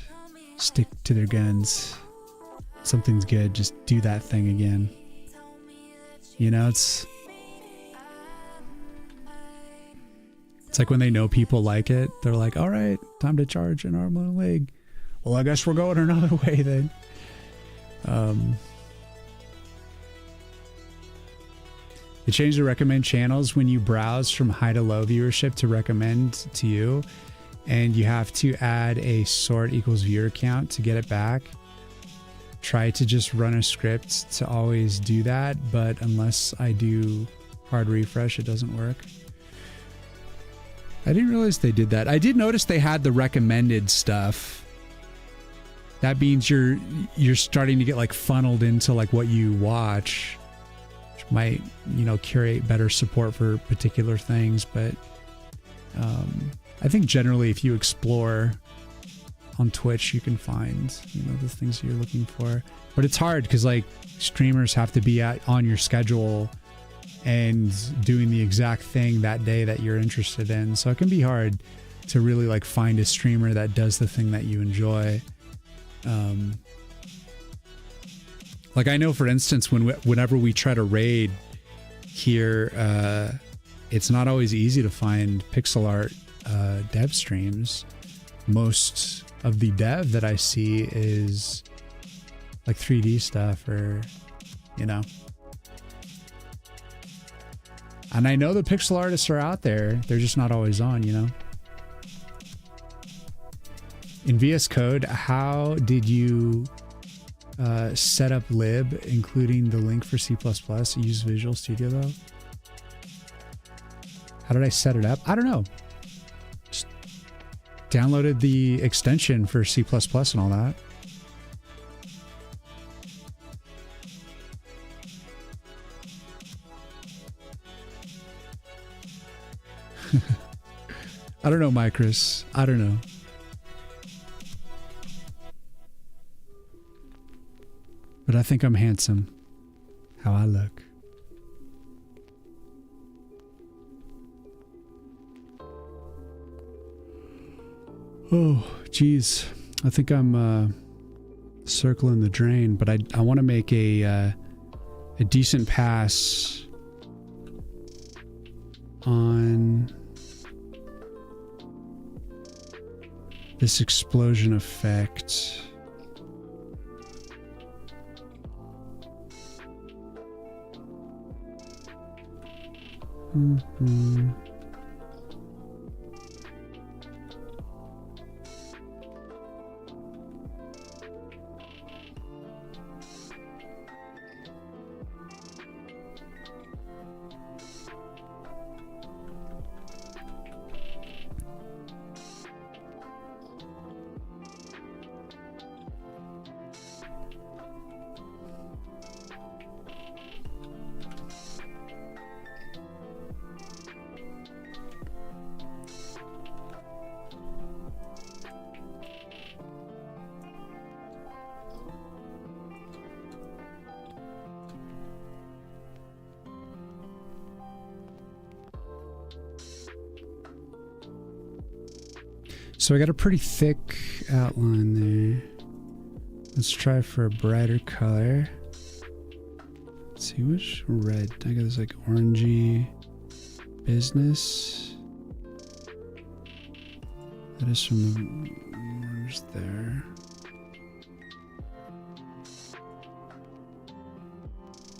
stick to their guns? Something's good, just do that thing again. You know, it's like when they know people like it, they're like, all right, time to charge an arm and a leg. Well, I guess we're going another way then. It changed the recommend channels when you browse from high to low viewership to recommend to you, and you have to add a sort equals viewer count to get it back. Try to just run a script to always do that, but unless I do hard refresh, it doesn't work. I didn't realize they did that. I did notice they had the recommended stuff. That means you're starting to get like funneled into like what you watch, which might, you know, curate better support for particular things. But I think generally if you explore on Twitch, you can find, you know, the things you're looking for. But it's hard because like streamers have to be on your schedule and doing the exact thing that day that you're interested in. So it can be hard to really like find a streamer that does the thing that you enjoy. Like I know, for instance, whenever we try to raid here, it's not always easy to find pixel art dev streams. Most of the dev that I see is like 3D stuff, or, you know. And I know the pixel artists are out there. They're just not always on, you know. In VS Code, how did you set up lib, including the link for C++? Use Visual Studio though? How did I set it up? I don't know. Just downloaded the extension for C++ and all that. I don't know, Micros. I don't know. But I think I'm handsome. How I look. Oh, geez. I think I'm circling the drain, but I want to make a decent pass on this explosion effect. Mm-hmm. So I got a pretty thick outline there. Let's try for a brighter color. Let's see, which red? I got this like orangey business. That is from the orange there.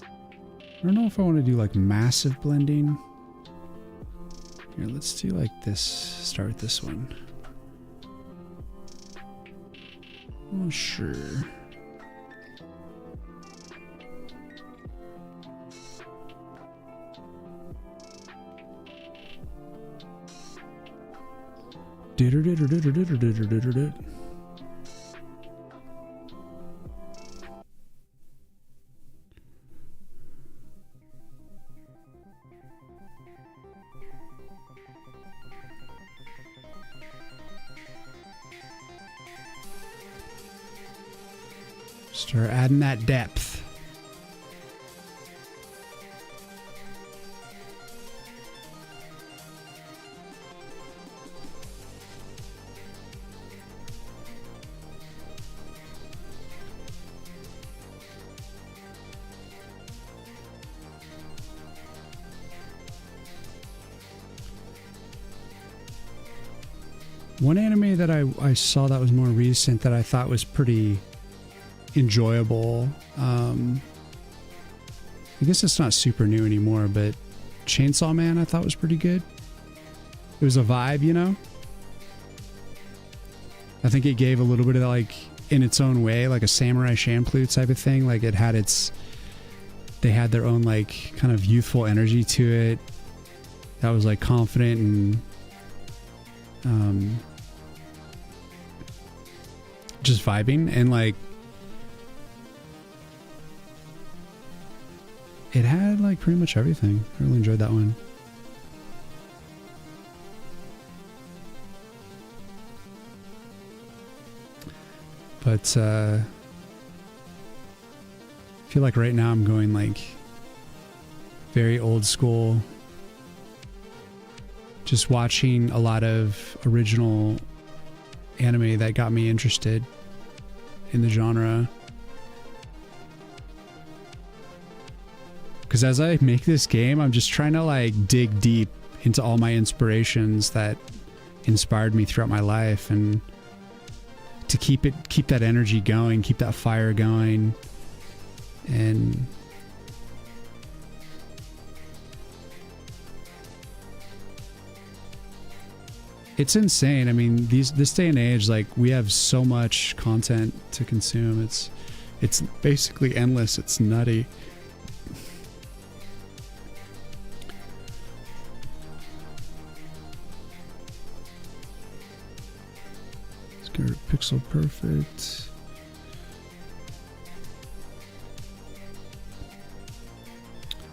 I don't know if I want to do like massive blending. Here, let's do like this. Start with this one. Oh, sure. Start adding that depth. One anime that I saw that was more recent that I thought was pretty enjoyable. I guess it's not super new anymore, but Chainsaw Man I thought was pretty good. It was a vibe, you know? I think it gave a little bit of like, in its own way, like a Samurai Champloo type of thing. Like it had they had their own like kind of youthful energy to it that was like confident and just vibing, and like it had like pretty much everything. I really enjoyed that one. But I feel like right now I'm going like very old school, just watching a lot of original anime that got me interested in the genre. Because as I make this game, I'm just trying to like dig deep into all my inspirations that inspired me throughout my life, and to keep that energy going, keep that fire going. And it's insane. I mean, this day and age, like we have so much content to consume. It's basically endless. It's nutty. Let's get it pixel perfect.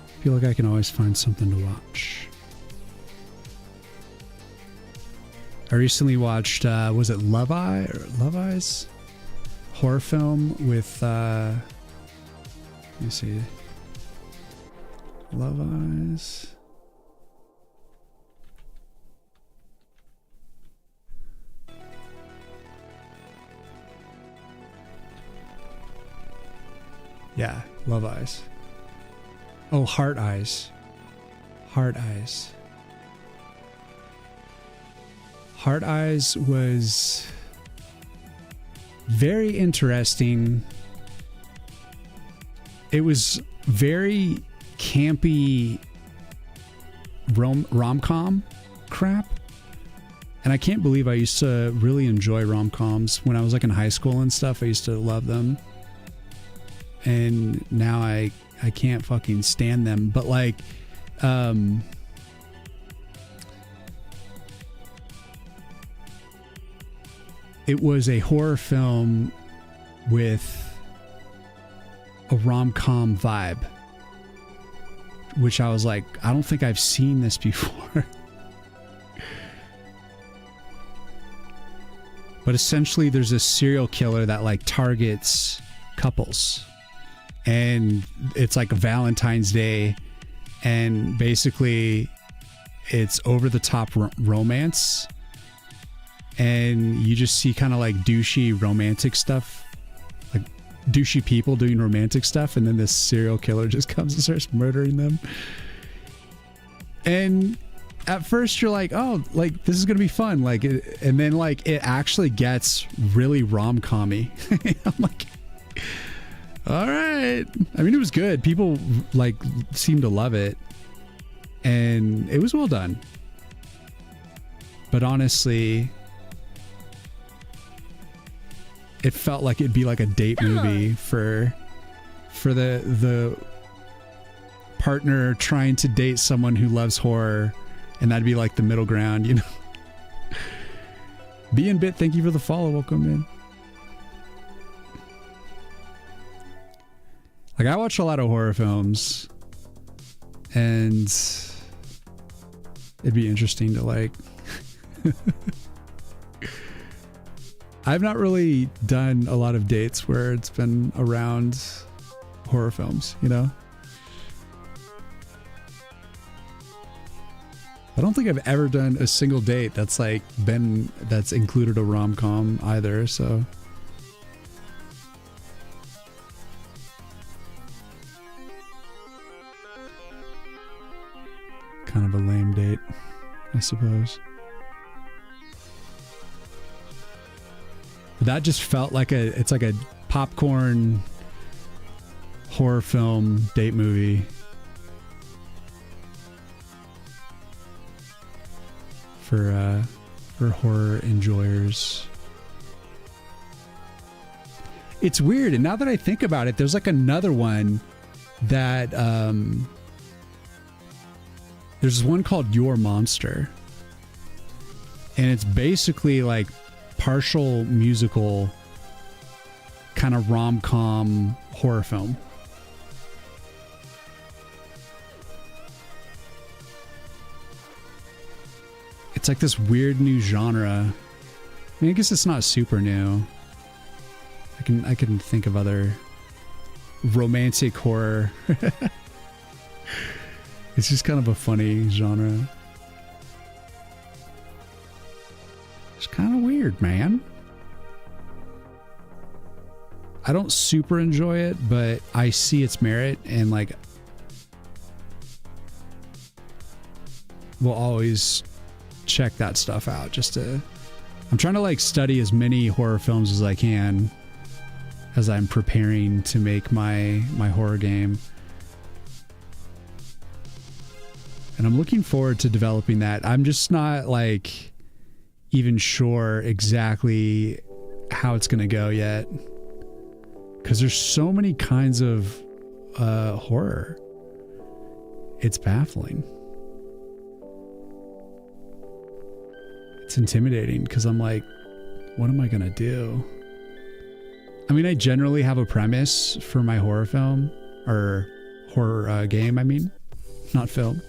I feel like I can always find something to watch. I recently watched, was it Love Eyes? Horror film with, let me see. Love Eyes. Yeah, Love Eyes. Oh, Heart Eyes. Heart Eyes. Heart Eyes was very interesting. It was very campy rom-com crap. And I can't believe I used to really enjoy rom-coms when I was like in high school and stuff. I used to love them. And now I can't fucking stand them. But like, it was a horror film with a rom-com vibe, which I was like, I don't think I've seen this before. But essentially there's a serial killer that like targets couples, and it's like a Valentine's Day, and basically it's over the top romance. and you just see kind of like douchey romantic stuff, like douchey people doing romantic stuff, and then this serial killer just comes and starts murdering them. And at first you're like, oh, like this is gonna be fun, like and then like it actually gets really rom-com-y. I'm like, all right. I mean, it was good. People like seemed to love it, and it was well done. But honestly, it felt like it'd be like a date movie for the partner trying to date someone who loves horror, and that'd be like the middle ground, you know. B and Bit, thank you for the follow. Welcome in. Like, I watch a lot of horror films, and it'd be interesting to like I've not really done a lot of dates where it's been around horror films, you know? I don't think I've ever done a single date that's like that's included a rom-com either, so. Kind of a lame date, I suppose. But that just felt like it's like a popcorn horror film date movie. For horror enjoyers. It's weird, and now that I think about it, there's like another one that there's one called Your Monster, and it's basically like partial musical kind of rom-com horror film. It's like this weird new genre. I mean, I guess it's not super new. I can think of other romantic horror. It's just kind of a funny genre. It's kind of weird, man. I don't super enjoy it, but I see its merit, and like we'll always check that stuff out just to. I'm trying to like study as many horror films as I can as I'm preparing to make my horror game. And I'm looking forward to developing that. I'm just not like even sure exactly how it's going to go yet, because there's so many kinds of horror. It's baffling. It's intimidating because I'm like, what am I going to do? I mean, I generally have a premise for my horror film or horror game. I mean, not film.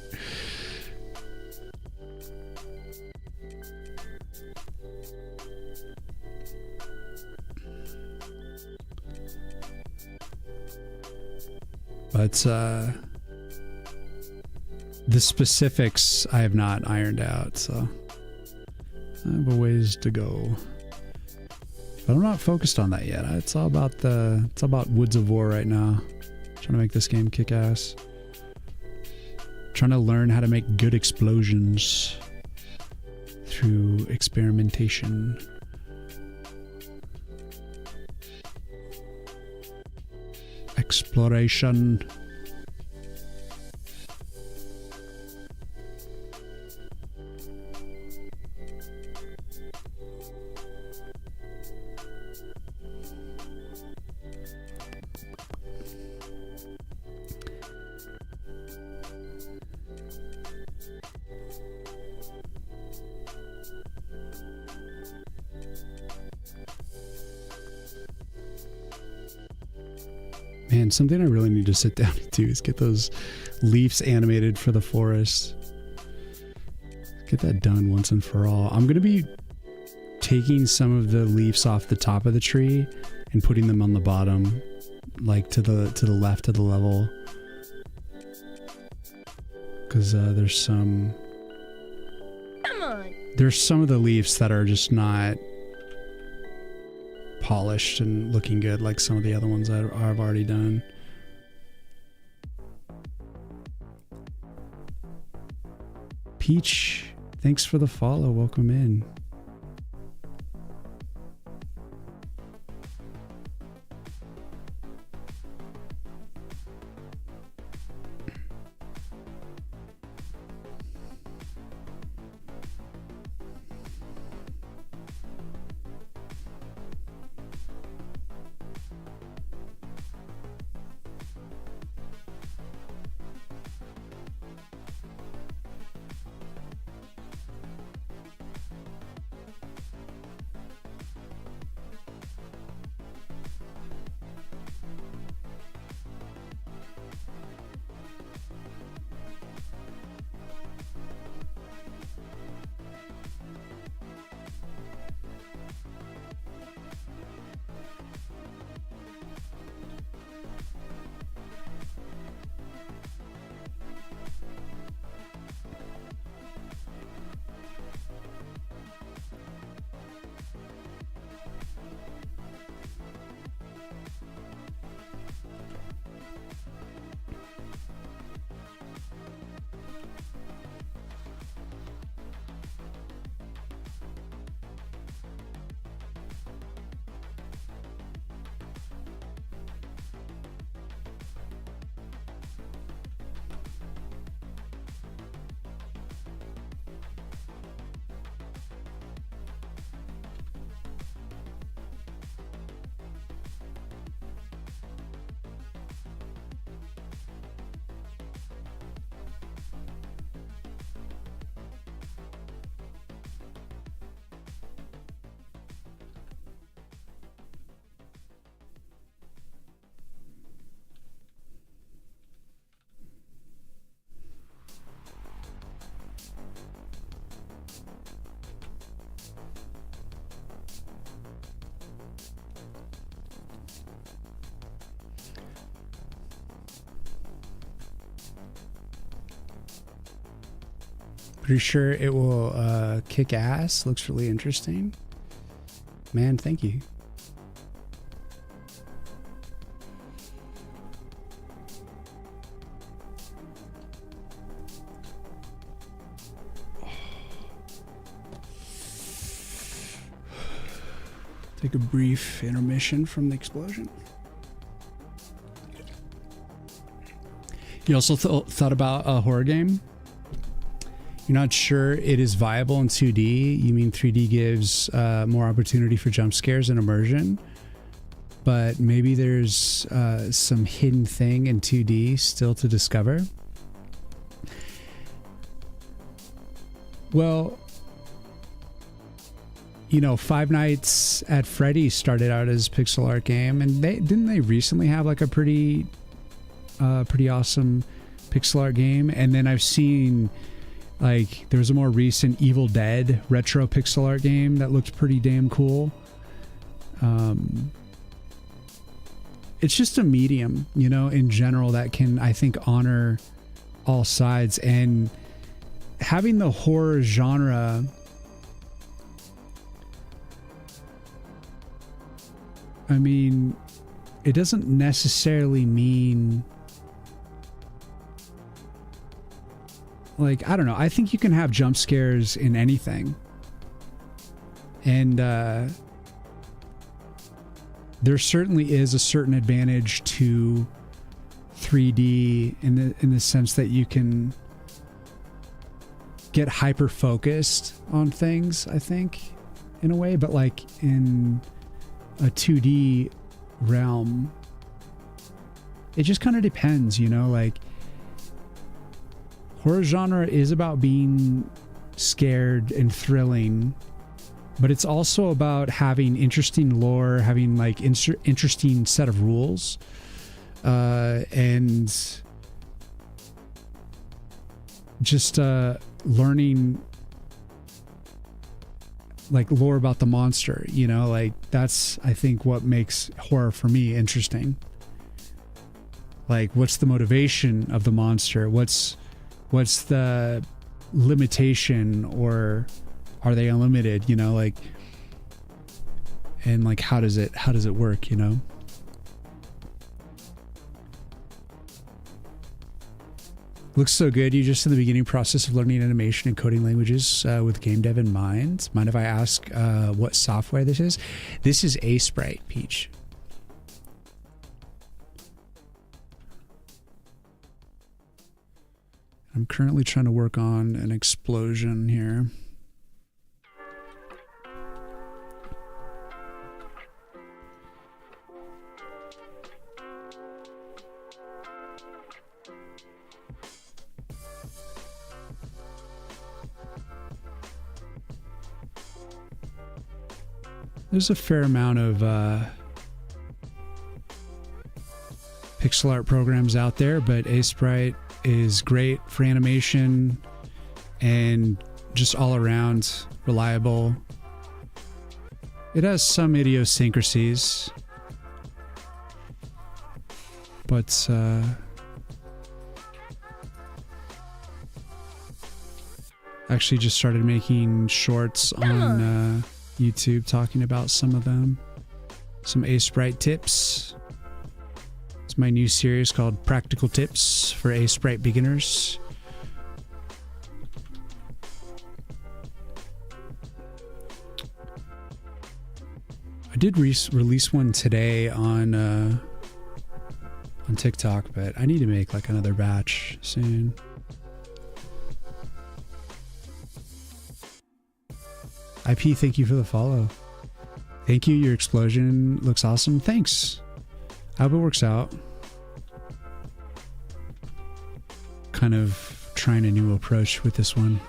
But the specifics I have not ironed out, so I have a ways to go. But I'm not focused on that yet. It's all about Woods of War right now. Trying to make this game kick ass. Trying to learn how to make good explosions through experimentation. Exploration. Man, something I really need to sit down and do is get those leaves animated for the forest. Get that done once and for all. I'm going to be taking some of the leaves off the top of the tree and putting them on the bottom, like to the left of the level. Because there's some... Come on. there's some of the leaves that are just not polished and looking good like some of the other ones that I've already done. Peach, thanks for the follow. Welcome in. Pretty sure it will kick ass. Looks really interesting. Man, thank you. Take a brief intermission from the explosion. You also thought about a horror game? You're not sure it is viable in 2D. You mean 3D gives more opportunity for jump scares and immersion, but maybe there's some hidden thing in 2D still to discover. Well, you know, Five Nights at Freddy's started out as a pixel art game, and didn't they recently have like a pretty awesome pixel art game? And then I've seen, like, there was a more recent Evil Dead retro pixel art game that looked pretty damn cool. It's just a medium, you know, in general that can, I think, honor all sides. And having the horror genre I mean, it doesn't necessarily mean, like, I don't know. I think you can have jump scares in anything. And there certainly is a certain advantage to 3D in the sense that you can get hyper focused on things, I think, in a way. But like in a 2D realm, it just kind of depends, you know, like, horror genre is about being scared and thrilling, but it's also about having interesting lore, having like interesting set of rules, and just learning like lore about the monster, you know, like that's, I think, what makes horror for me interesting. Like, what's the motivation of the monster? What's the limitation or are they unlimited, you know, like, and like how does it work, you know? Looks so good. You're just in the beginning process of learning animation and coding languages with game dev in mind. Mind if I ask what software this is? This is Sprite, Peach. I'm currently trying to work on an explosion here. There's a fair amount of pixel art programs out there, but Sprite is great for animation and just all around reliable. It has some idiosyncrasies, but actually just started making shorts on YouTube talking about some of them. Some Sprite tips. It's my new series called Practical Tips for Sprite Beginners. I did release one today on TikTok, but I need to make like another batch soon. IP, thank you for the follow. Thank you. Your explosion looks awesome. Thanks. I hope it works out. Kind of trying a new approach with this one.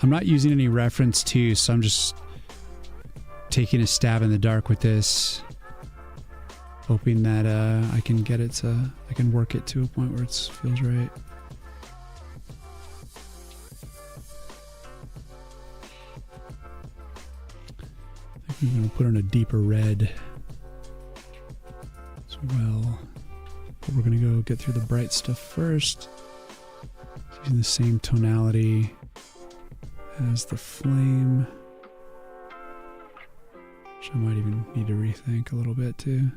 I'm not using any reference to, so I'm just taking a stab in the dark with this, hoping that I can get it to, I can work it to a point where it feels right. I'm going to put on a deeper red as well. But we're going to go get through the bright stuff first. Using the same tonality as the flame. Which I might even need to rethink a little bit too.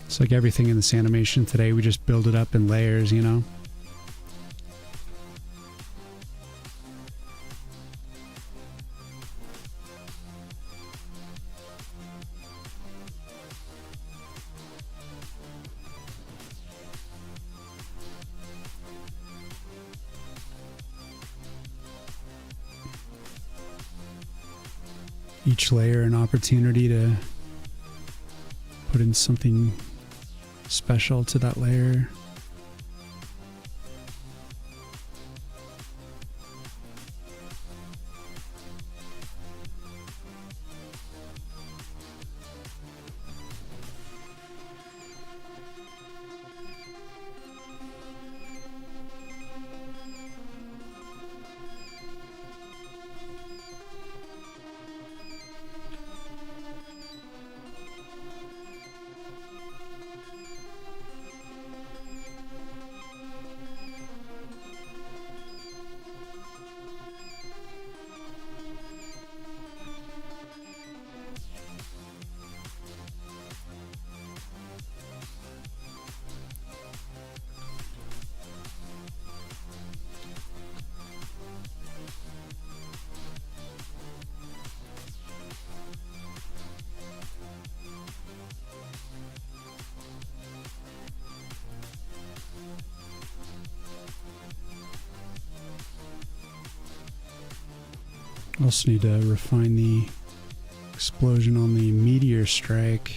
It's like everything in this animation today, we just build it up in layers, you know? Each layer an opportunity to put in something special to that layer. Also need to refine the explosion on the meteor strike.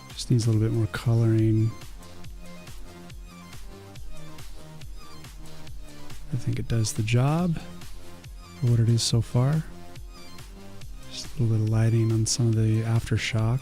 Just needs a little bit more coloring. I think it does the job for what it is so far. Just a little bit of lighting on some of the aftershock.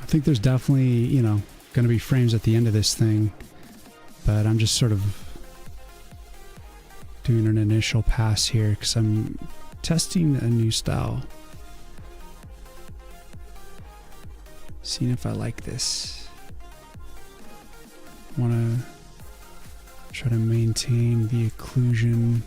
I think there's definitely, you know, going to be frames at the end of this thing, but I'm just sort of doing an initial pass here because I'm testing a new style, seeing if I like this. Want to try to maintain the occlusion.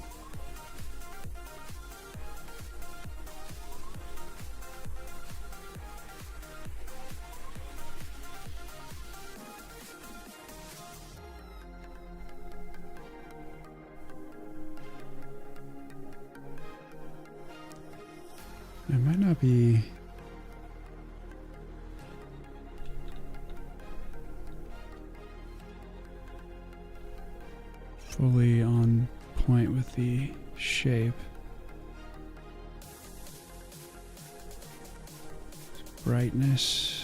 It might not be fully on point with the shape. Brightness.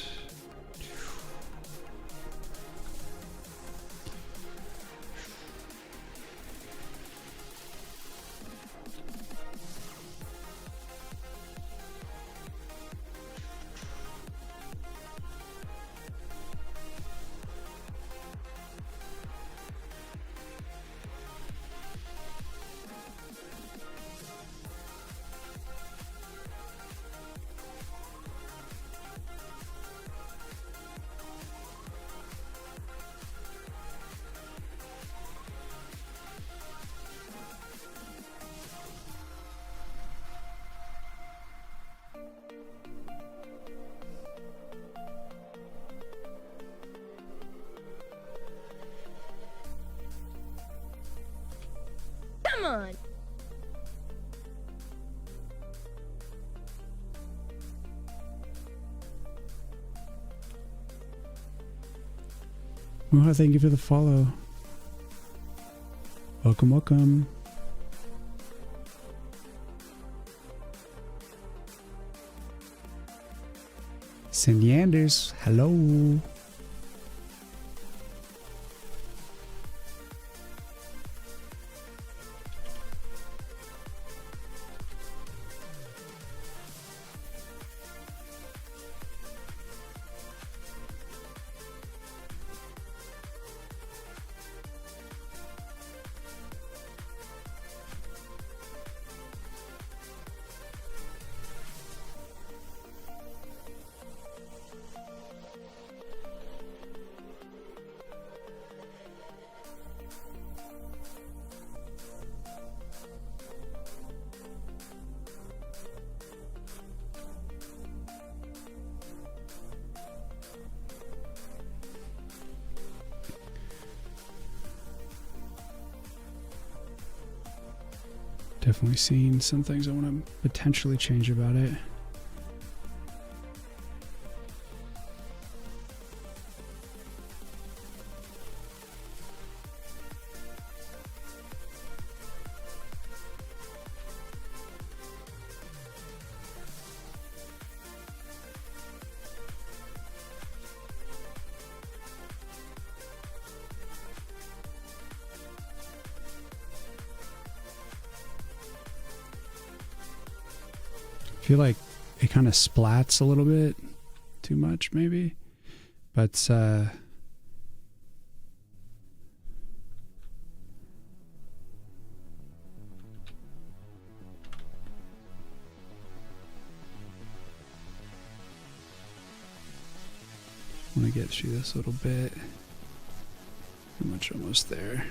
Come on. Well, thank you for the follow. Welcome, welcome. Cindy Anders, hello. Definitely seeing some things I want to potentially change about it. I feel like it kind of splats a little bit too much, maybe, but want to get through this little bit. Pretty much almost there.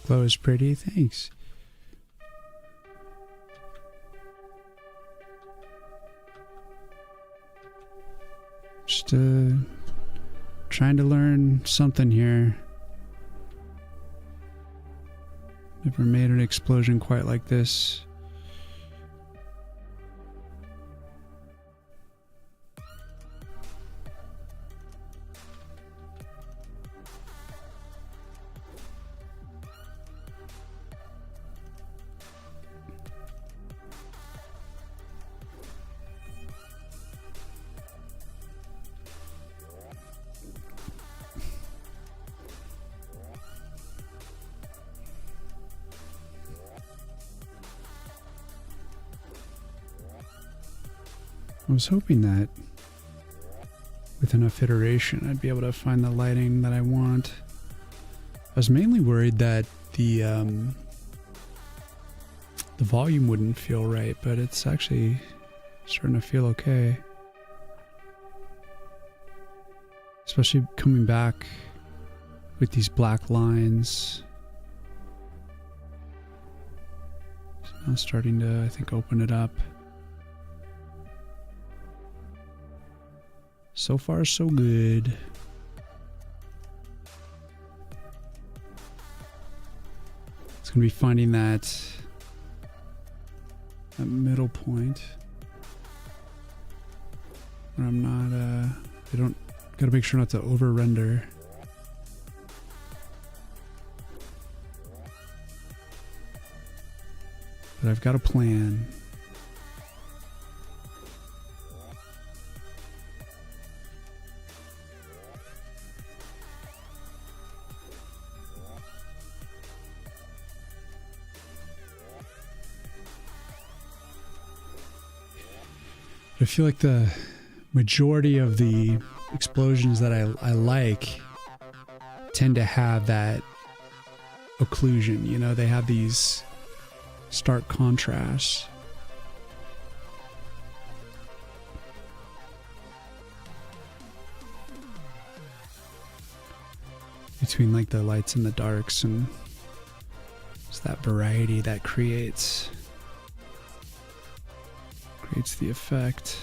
Glow is pretty. Thanks. Just trying to learn something here. Never made an explosion quite like this. I was hoping that with enough iteration I'd be able to find the lighting that I want. I was mainly worried that the volume wouldn't feel right, but it's actually starting to feel okay. Especially coming back with these black lines. So now starting to, I think, open it up. So far, so good. It's gonna be finding that middle point where I'm not, I don't, gotta make sure not to over render. But I've got a plan. I feel like the majority of the explosions that I like tend to have that occlusion, you know, they have these stark contrasts. Between like the lights and the darks, and it's that variety that creates the effect.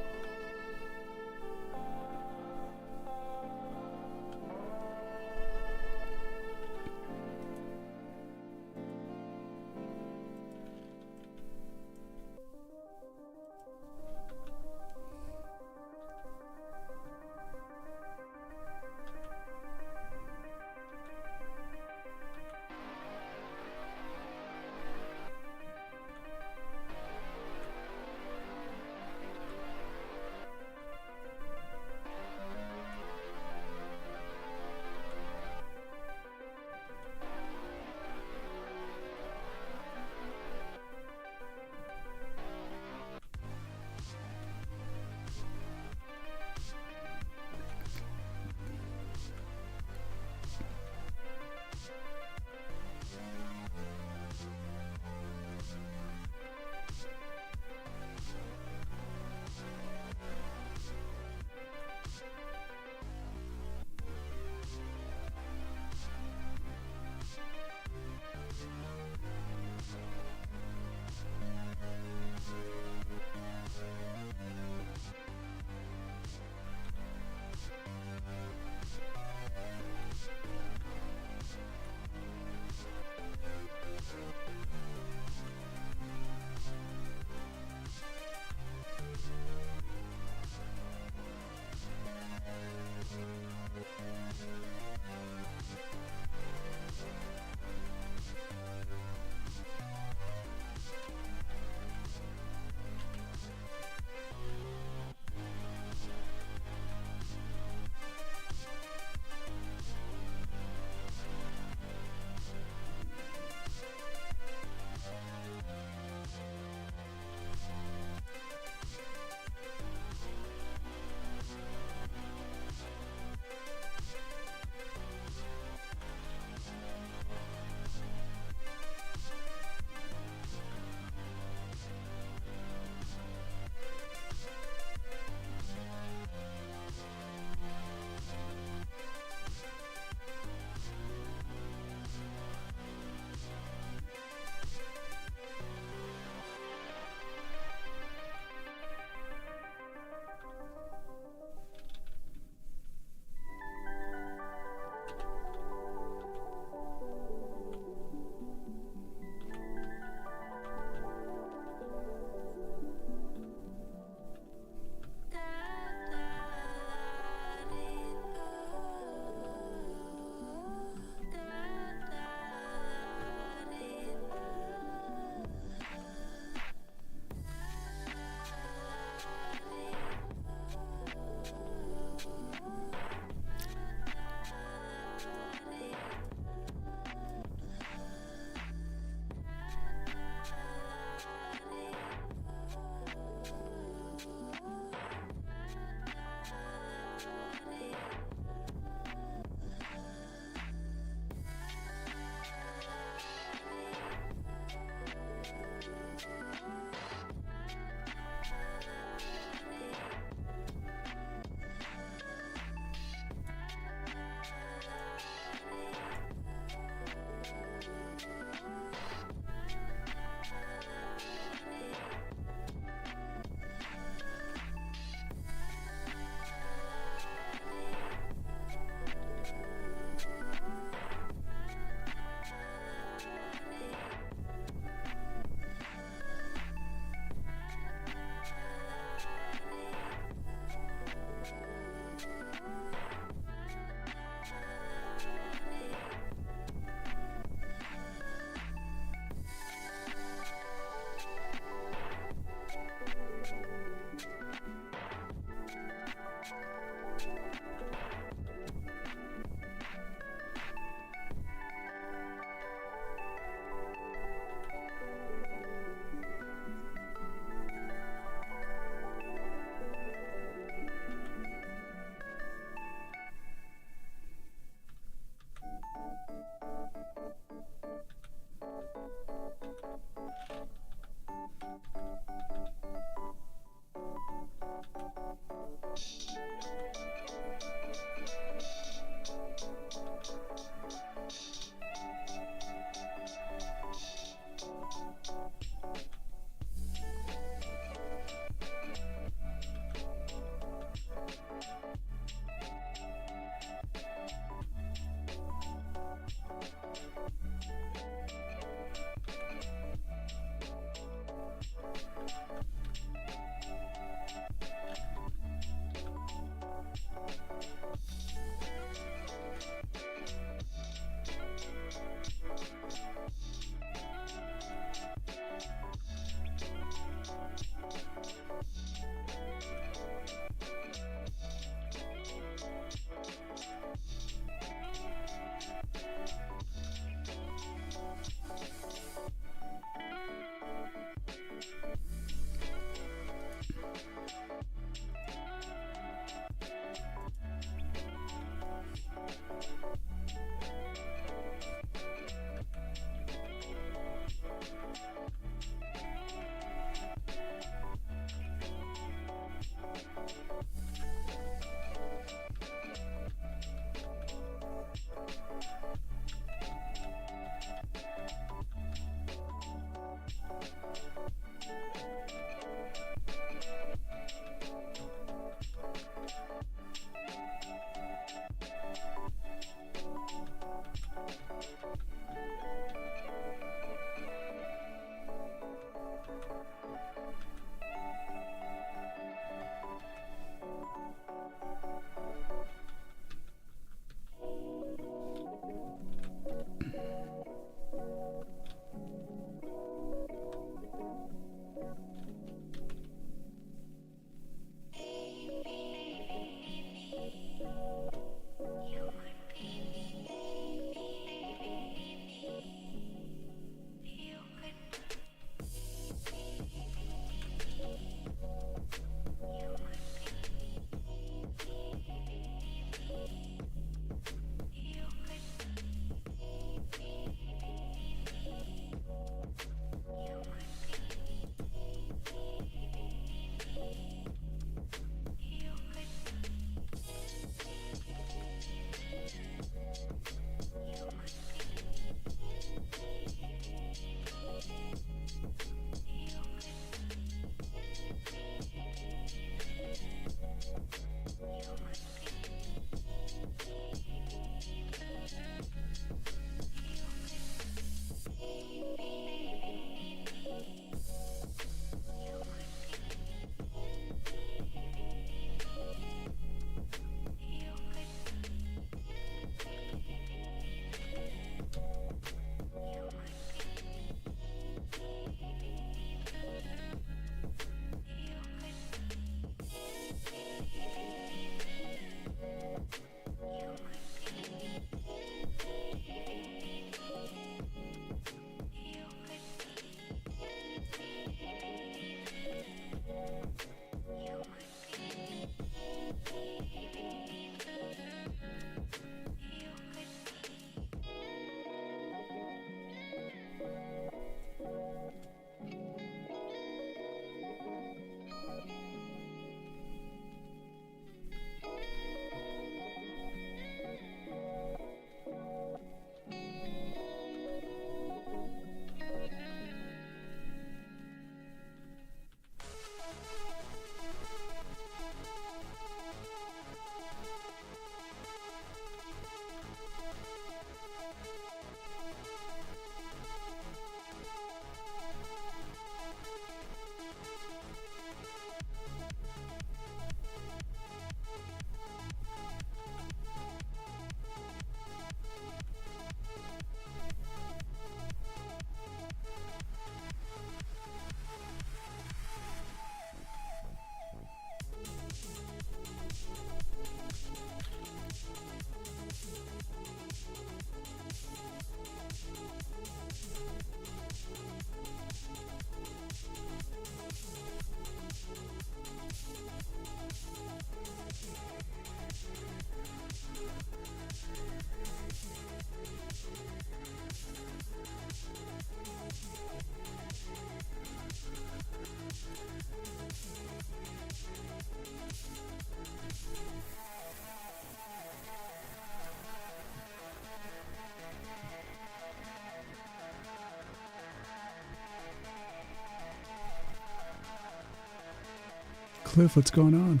Cliff, what's going on?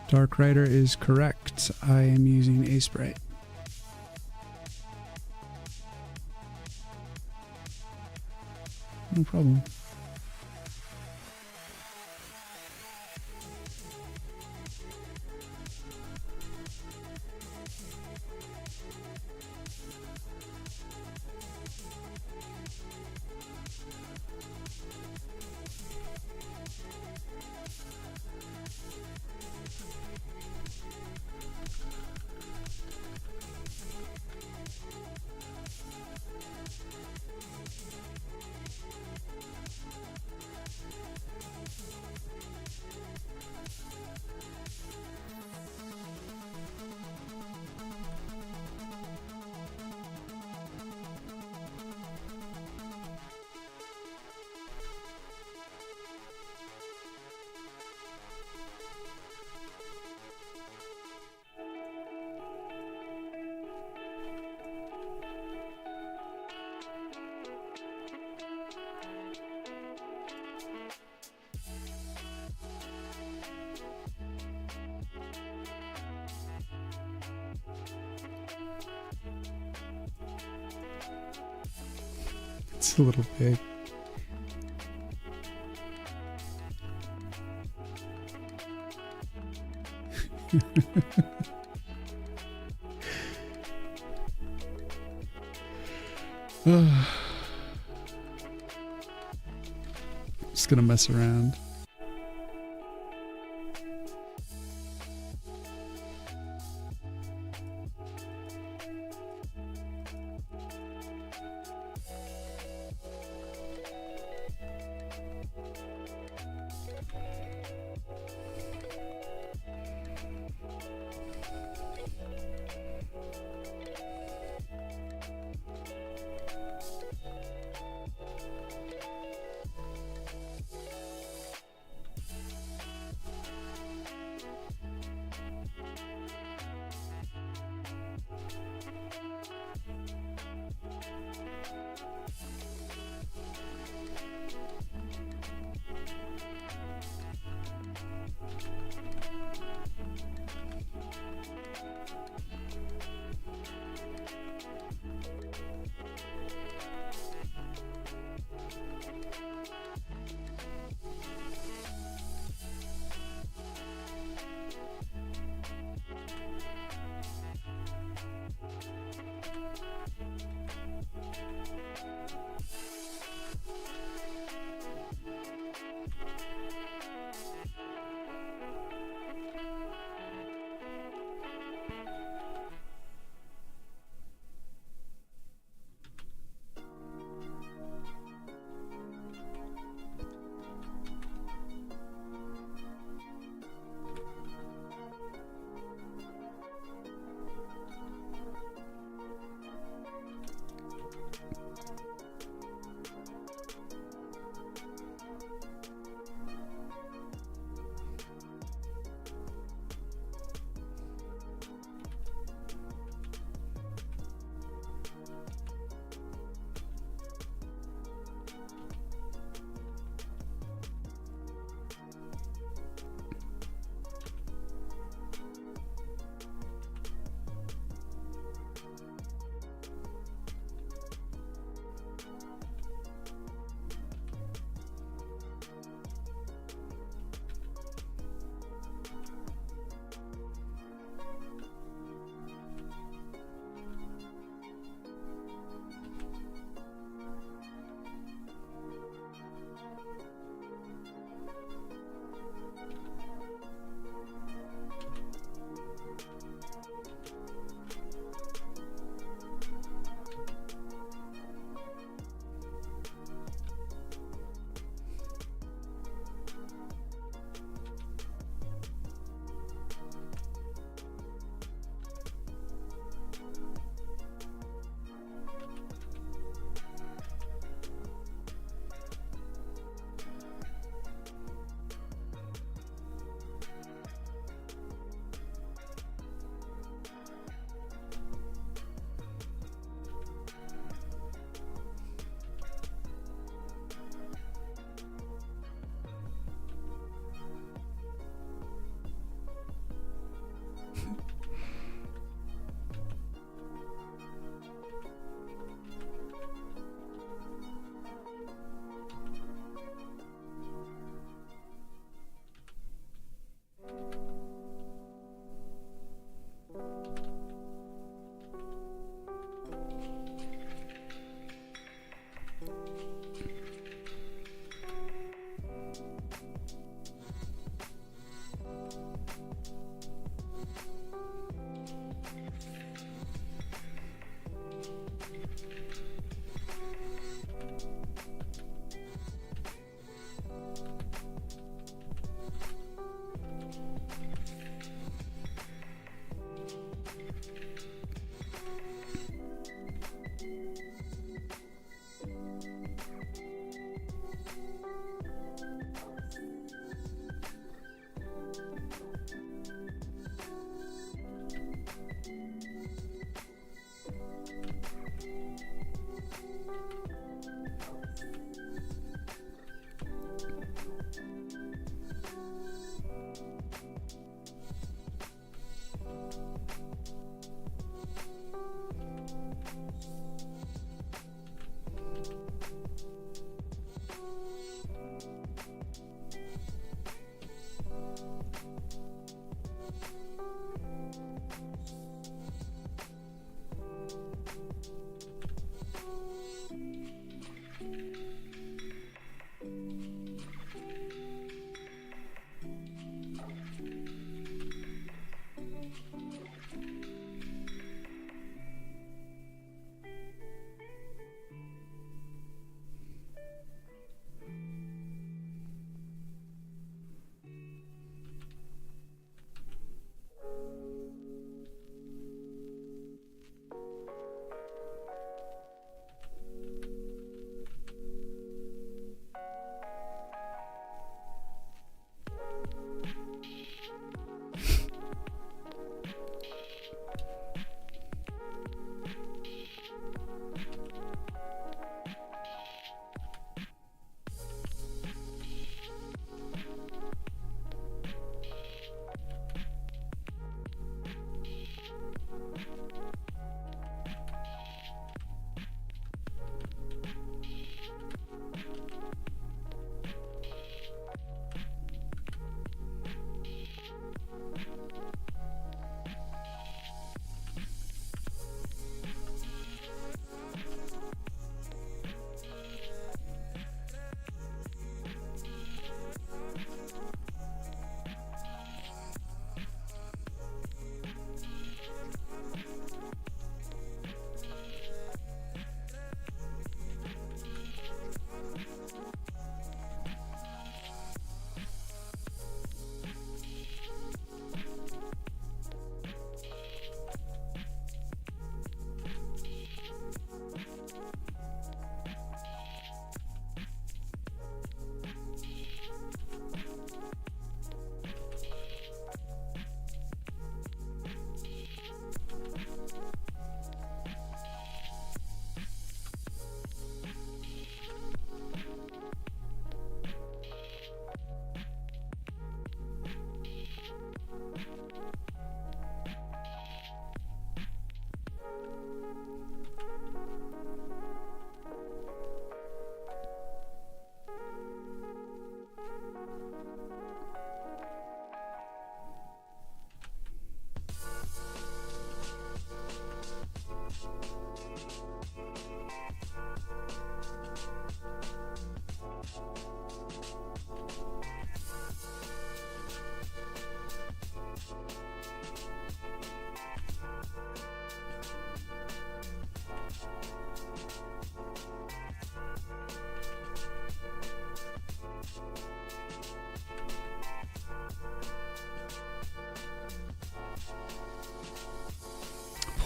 Dark Rider is correct. I am using a Sprite. No problem. It's a little big. Just gonna mess around.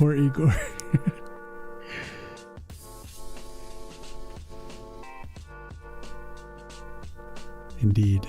Poor Igor. Indeed.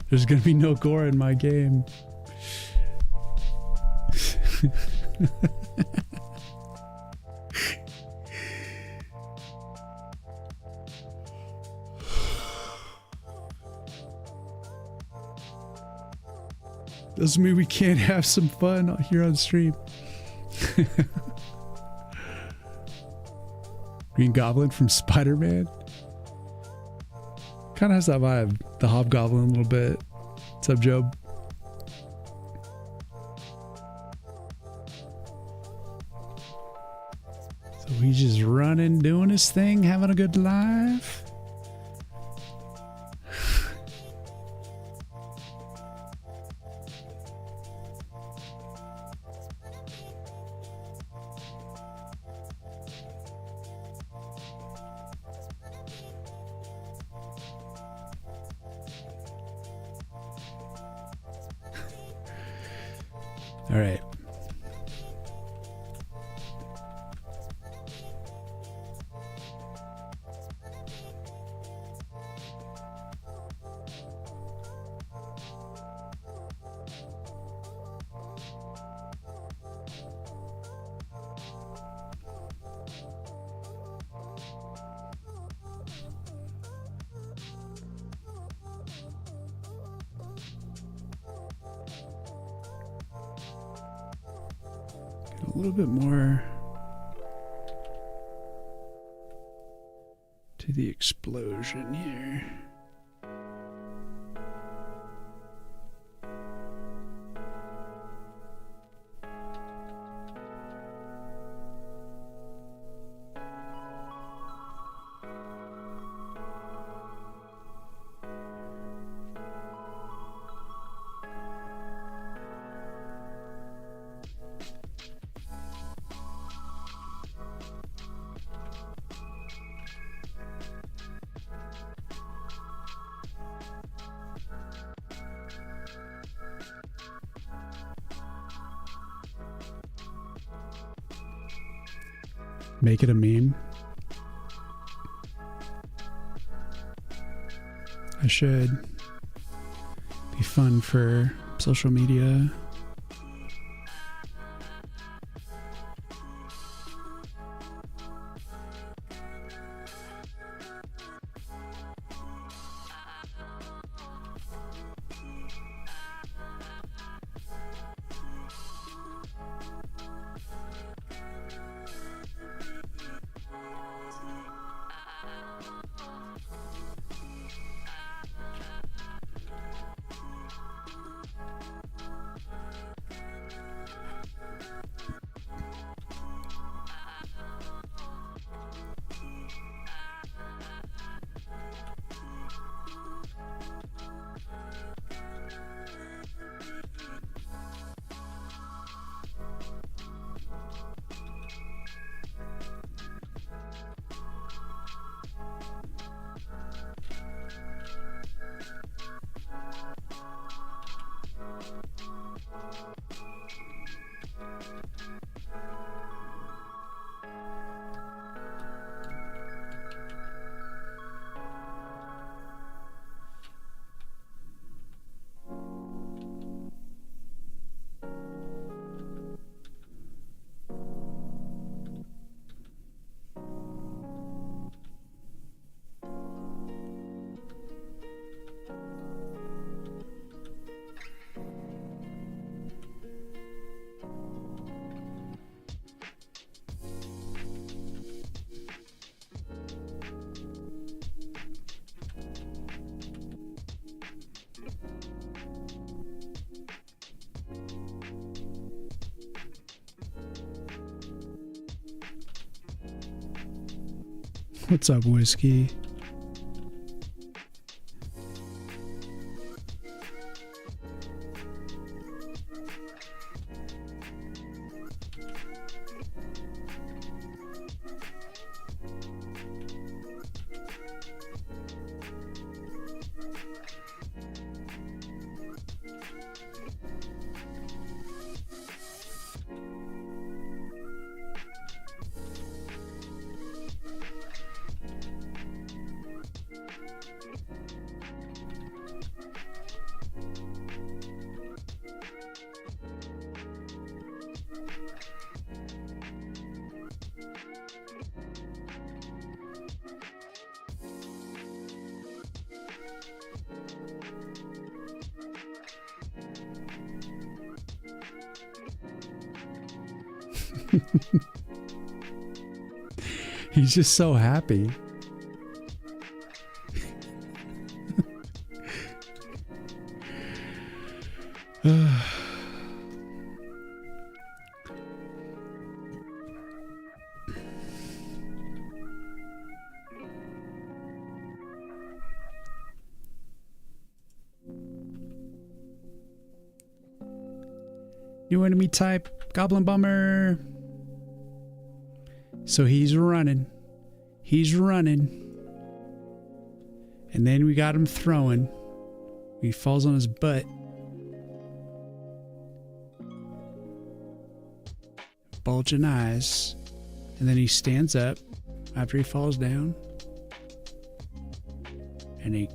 There's gonna be no gore in my game. Doesn't mean we can't have some fun here on stream. Green Goblin from Spider-Man. Kind of has that vibe. The Hobgoblin a little bit. What's up, Job? So he's just running, doing his thing, having a good life. All right. A little bit more to the explosion here. Make it a meme. I should. Be fun for social media. What's up, Whiskey? He's just so happy. New enemy type, Goblin Bummer. So he's running. He's running. And then we got him throwing. He falls on his butt. Bulging eyes. And then he stands up after he falls down. And he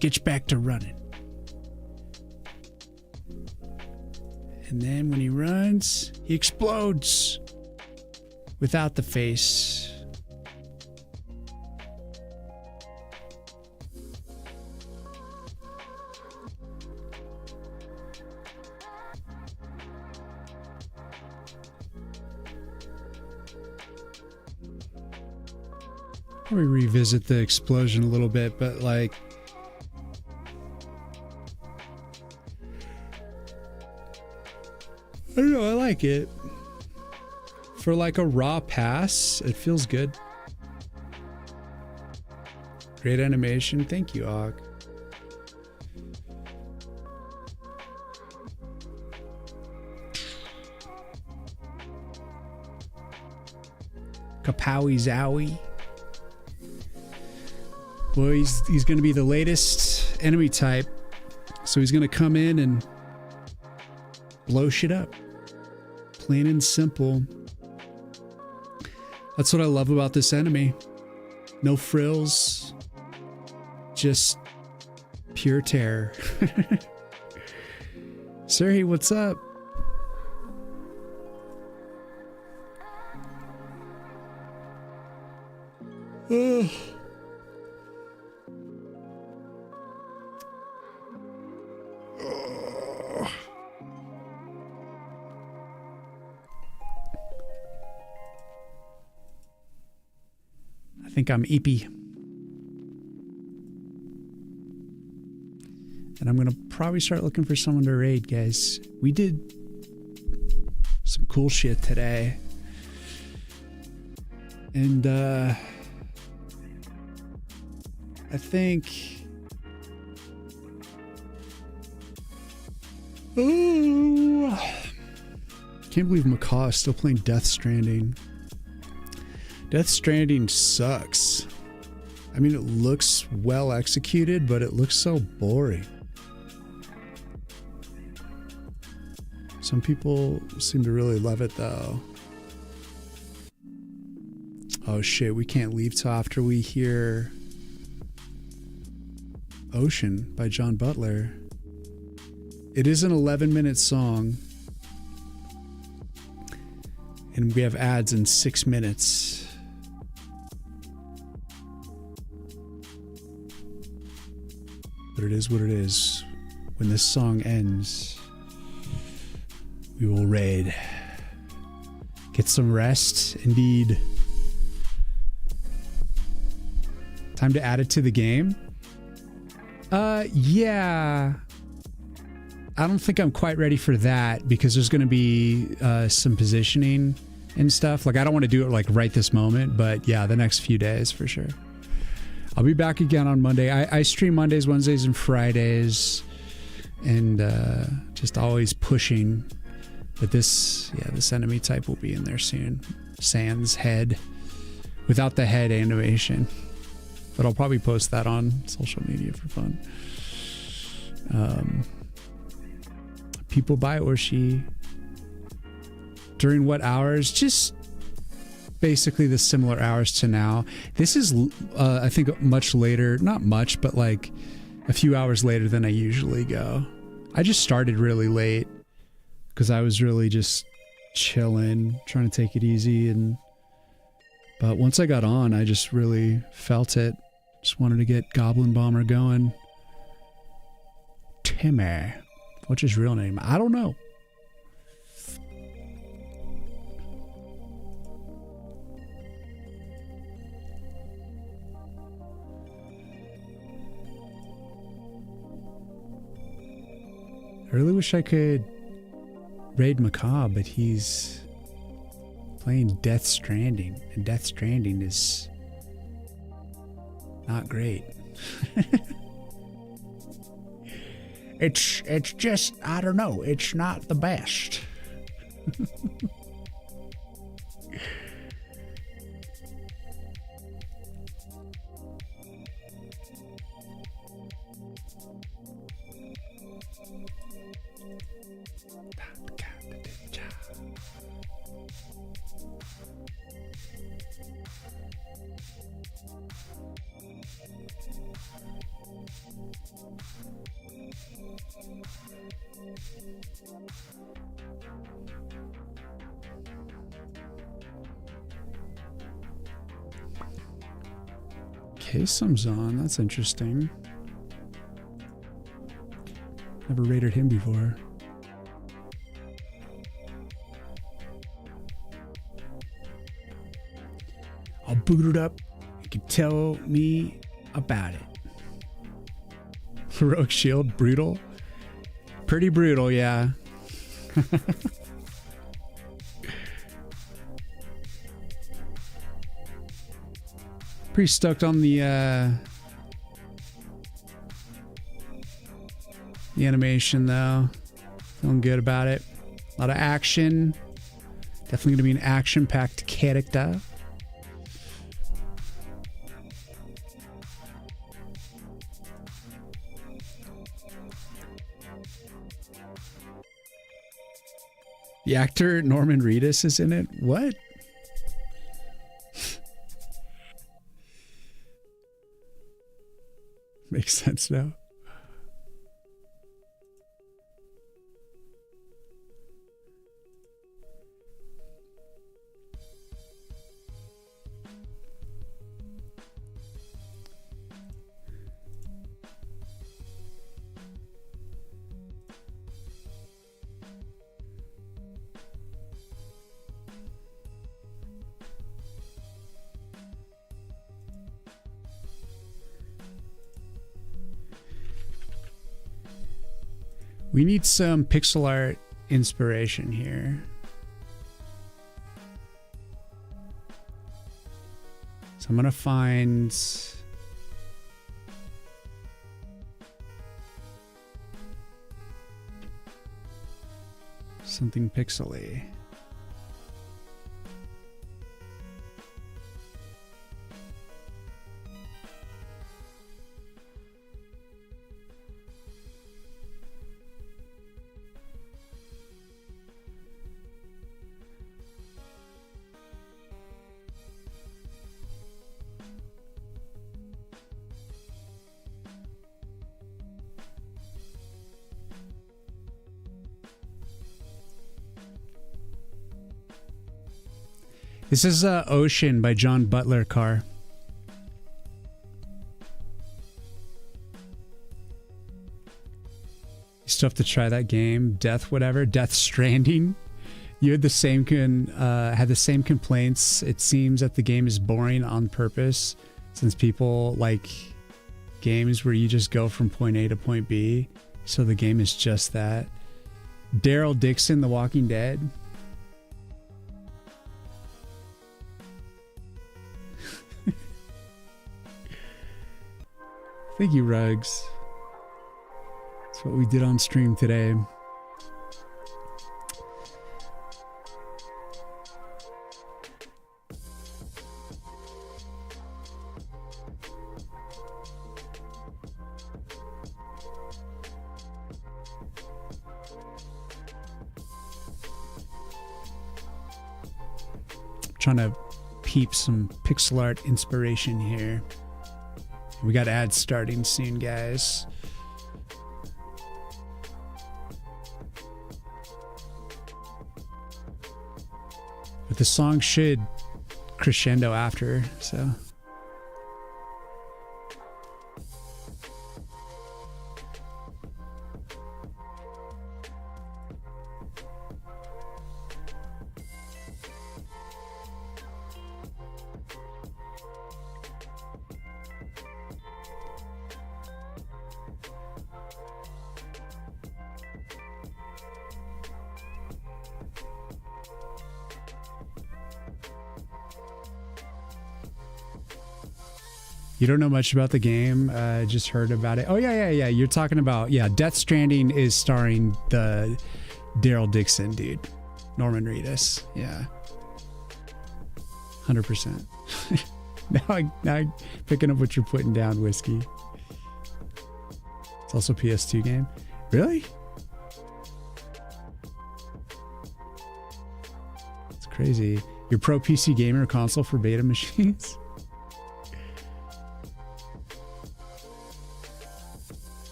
gets back to running. And then when he runs, he explodes without the face. Probably revisit the explosion a little bit, but like, I don't know, I like it. For like a raw pass, it feels good. Great animation. Thank you, Og. Kapowie Zowie. Well, he's going to be the latest enemy type. So he's going to come in and blow shit up. Plain and simple. That's what I love about this enemy. No frills. Just pure terror. Sir, what's up? Ugh. I think I'm eepy. And I'm going to probably start looking for someone to raid, guys. We did some cool shit today. And I think... Oh, can't believe Macaw is still playing Death Stranding. Death Stranding sucks. I mean, it looks well executed, but it looks so boring. Some people seem to really love it, though. Oh shit, we can't leave till after we hear Ocean by John Butler. It is an 11-minute song. And we have ads in 6 minutes. But it is what it is. When this song ends, we will raid. Get some rest, indeed. Time to add it to the game? Yeah. I don't think I'm quite ready for that because there's going to be some positioning and stuff. Like, I don't want to do it like right this moment, but yeah, the next few days for sure. I'll be back again on Monday. I stream Mondays, Wednesdays, and Fridays, and just always pushing. But this enemy type will be in there soon. Sans head, without the head animation. But I'll probably post that on social media for fun. People buy Orshi. During what hours? Just basically the similar hours to now. This is, I think, much later. Not much, but like a few hours later than I usually go. I just started really late because I was really just chilling, trying to take it easy. But once I got on, I just really felt it. Just wanted to get Goblin Bomber going. Timmy. What's his real name? I don't know. I really wish I could raid Macabre, but he's playing Death Stranding, and Death Stranding is not great. It's just, I don't know, it's not the best. Kasem's on, that's interesting. Never rated him before. I'll boot it up. You can tell me about it. Heroic Shield, brutal. Pretty brutal, yeah. Pretty stoked on the animation though. Feeling good about it. A lot of action. Definitely gonna be an action-packed character. The actor Norman Reedus is in it. What? Makes sense now. We need some pixel art inspiration here. So I'm gonna find something pixely. This is Ocean by John Butler Carr. You still have to try that game, Death Stranding. You had the same complaints. It seems that the game is boring on purpose, since people like games where you just go from point A to point B. So the game is just that. Daryl Dixon, The Walking Dead. Thank you, Rugs. That's what we did on stream today. Trying to peep some pixel art inspiration here. We got ads starting soon, guys. But the song should crescendo after, so. You don't know much about the game. Just heard about it. Oh yeah. You're talking about Death Stranding is starring the Daryl Dixon dude, Norman Reedus. Yeah, 100%. now I'm picking up what you're putting down, Whiskey. It's also a PS2 game. Really? It's crazy. You're pro PC gamer console for beta machines?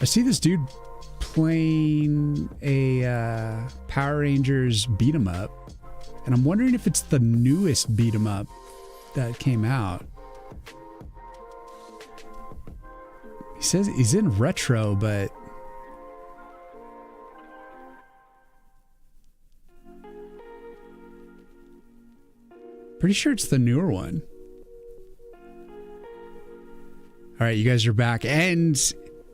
I see this dude playing a Power Rangers beat 'em up, and I'm wondering if it's the newest beat 'em up that came out. He says he's in retro, but pretty sure it's the newer one. All right, you guys are back, and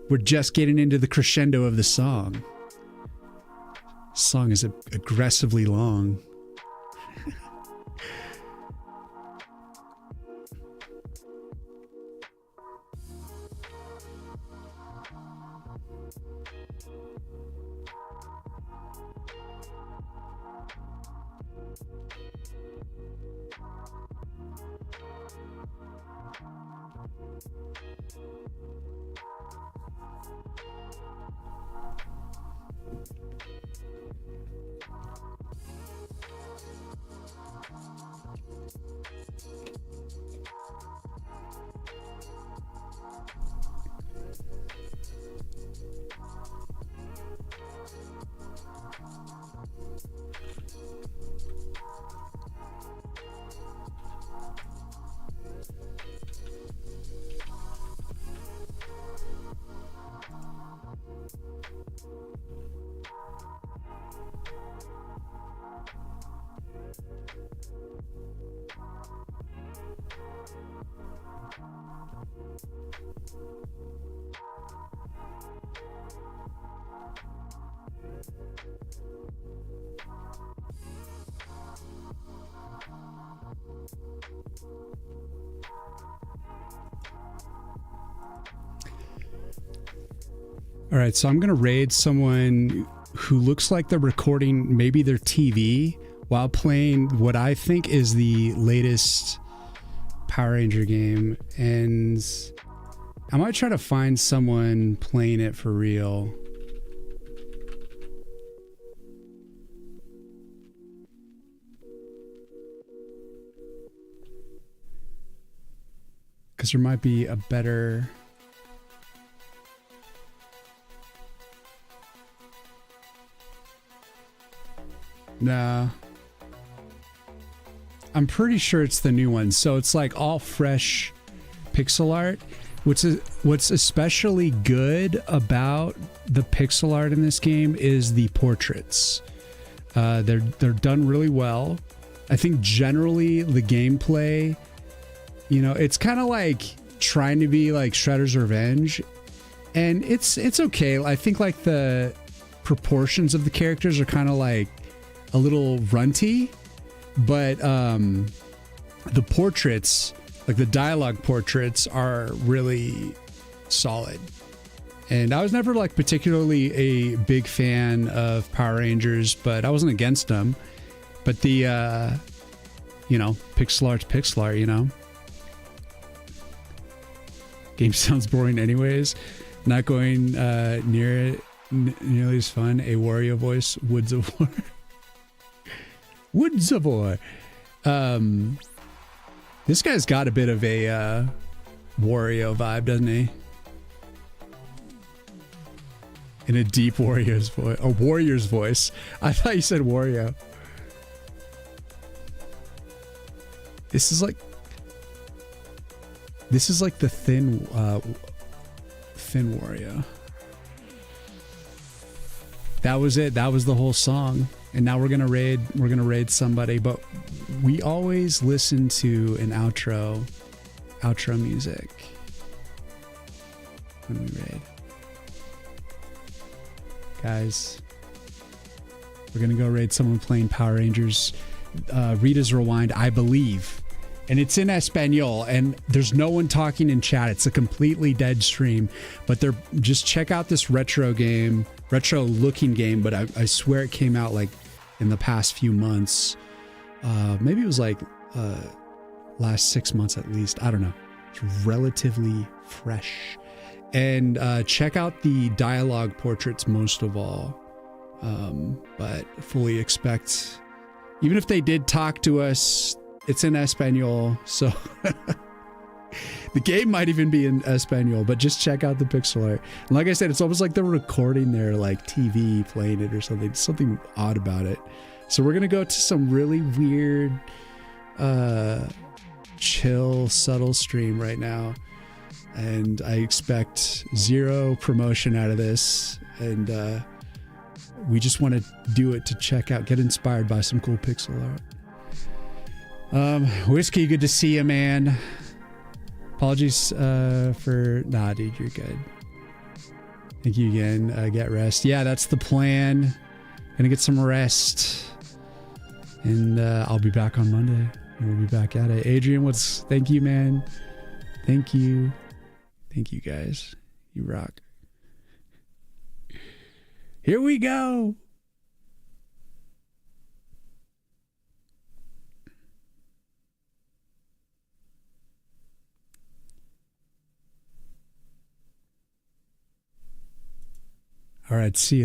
we're just getting into the crescendo of the song. This song is aggressively long. All right, so I'm going to raid someone who looks like they're recording maybe their TV while playing what I think is the latest Power Ranger game. And I might try to find someone playing it for real. Because there might be a better... Nah. I'm pretty sure it's the new one. So it's like all fresh pixel art. What's especially good about the pixel art in this game is the portraits. They're done really well. I think generally the gameplay, you know, it's kind of like trying to be like Shredder's Revenge, and it's okay. I think like the proportions of the characters are kind of like a little runty, but the portraits, like the dialogue portraits, are really solid. And I was never like particularly a big fan of Power Rangers, but I wasn't against them. But the you know, pixel art's pixel art, you know. Game sounds boring anyways. Not going near it nearly as fun. A Wario voice, Woods of War. Woods of War. This guy's got a bit of a Wario vibe, doesn't he? In a deep Warrior's voice. A Warrior's voice. I thought you said Wario. This is like the thin Wario. That was it. That was the whole song. And now we're gonna raid somebody, but we always listen to an outro music when we raid. Guys, we're gonna go raid someone playing Power Rangers. Rita's Rewind, I believe, and it's in Espanol, and there's no one talking in chat. It's a completely dead stream, but they're just check out this retro looking game, but I swear it came out like in the past few months. Maybe it was like last 6 months at least. I don't know. It's relatively fresh. And check out the dialogue portraits most of all. But fully expect, even if they did talk to us, it's in Espanol, so the game might even be in Espanol, but just check out the pixel art. And like I said, it's almost like they're recording their like TV playing it or something. Something odd about it. So we're gonna go to some really weird, chill, subtle stream right now, and I expect zero promotion out of this. And we just want to do it to check out, get inspired by some cool pixel art. Whiskey, good to see you, man. Apologies for... Nah, dude, you're good. Thank you again. Get rest. Yeah, that's the plan. Gonna get some rest. And I'll be back on Monday. We'll be back at it. Adrian, thank you, man. Thank you. Thank you, guys. You rock. Here we go. All right, see you.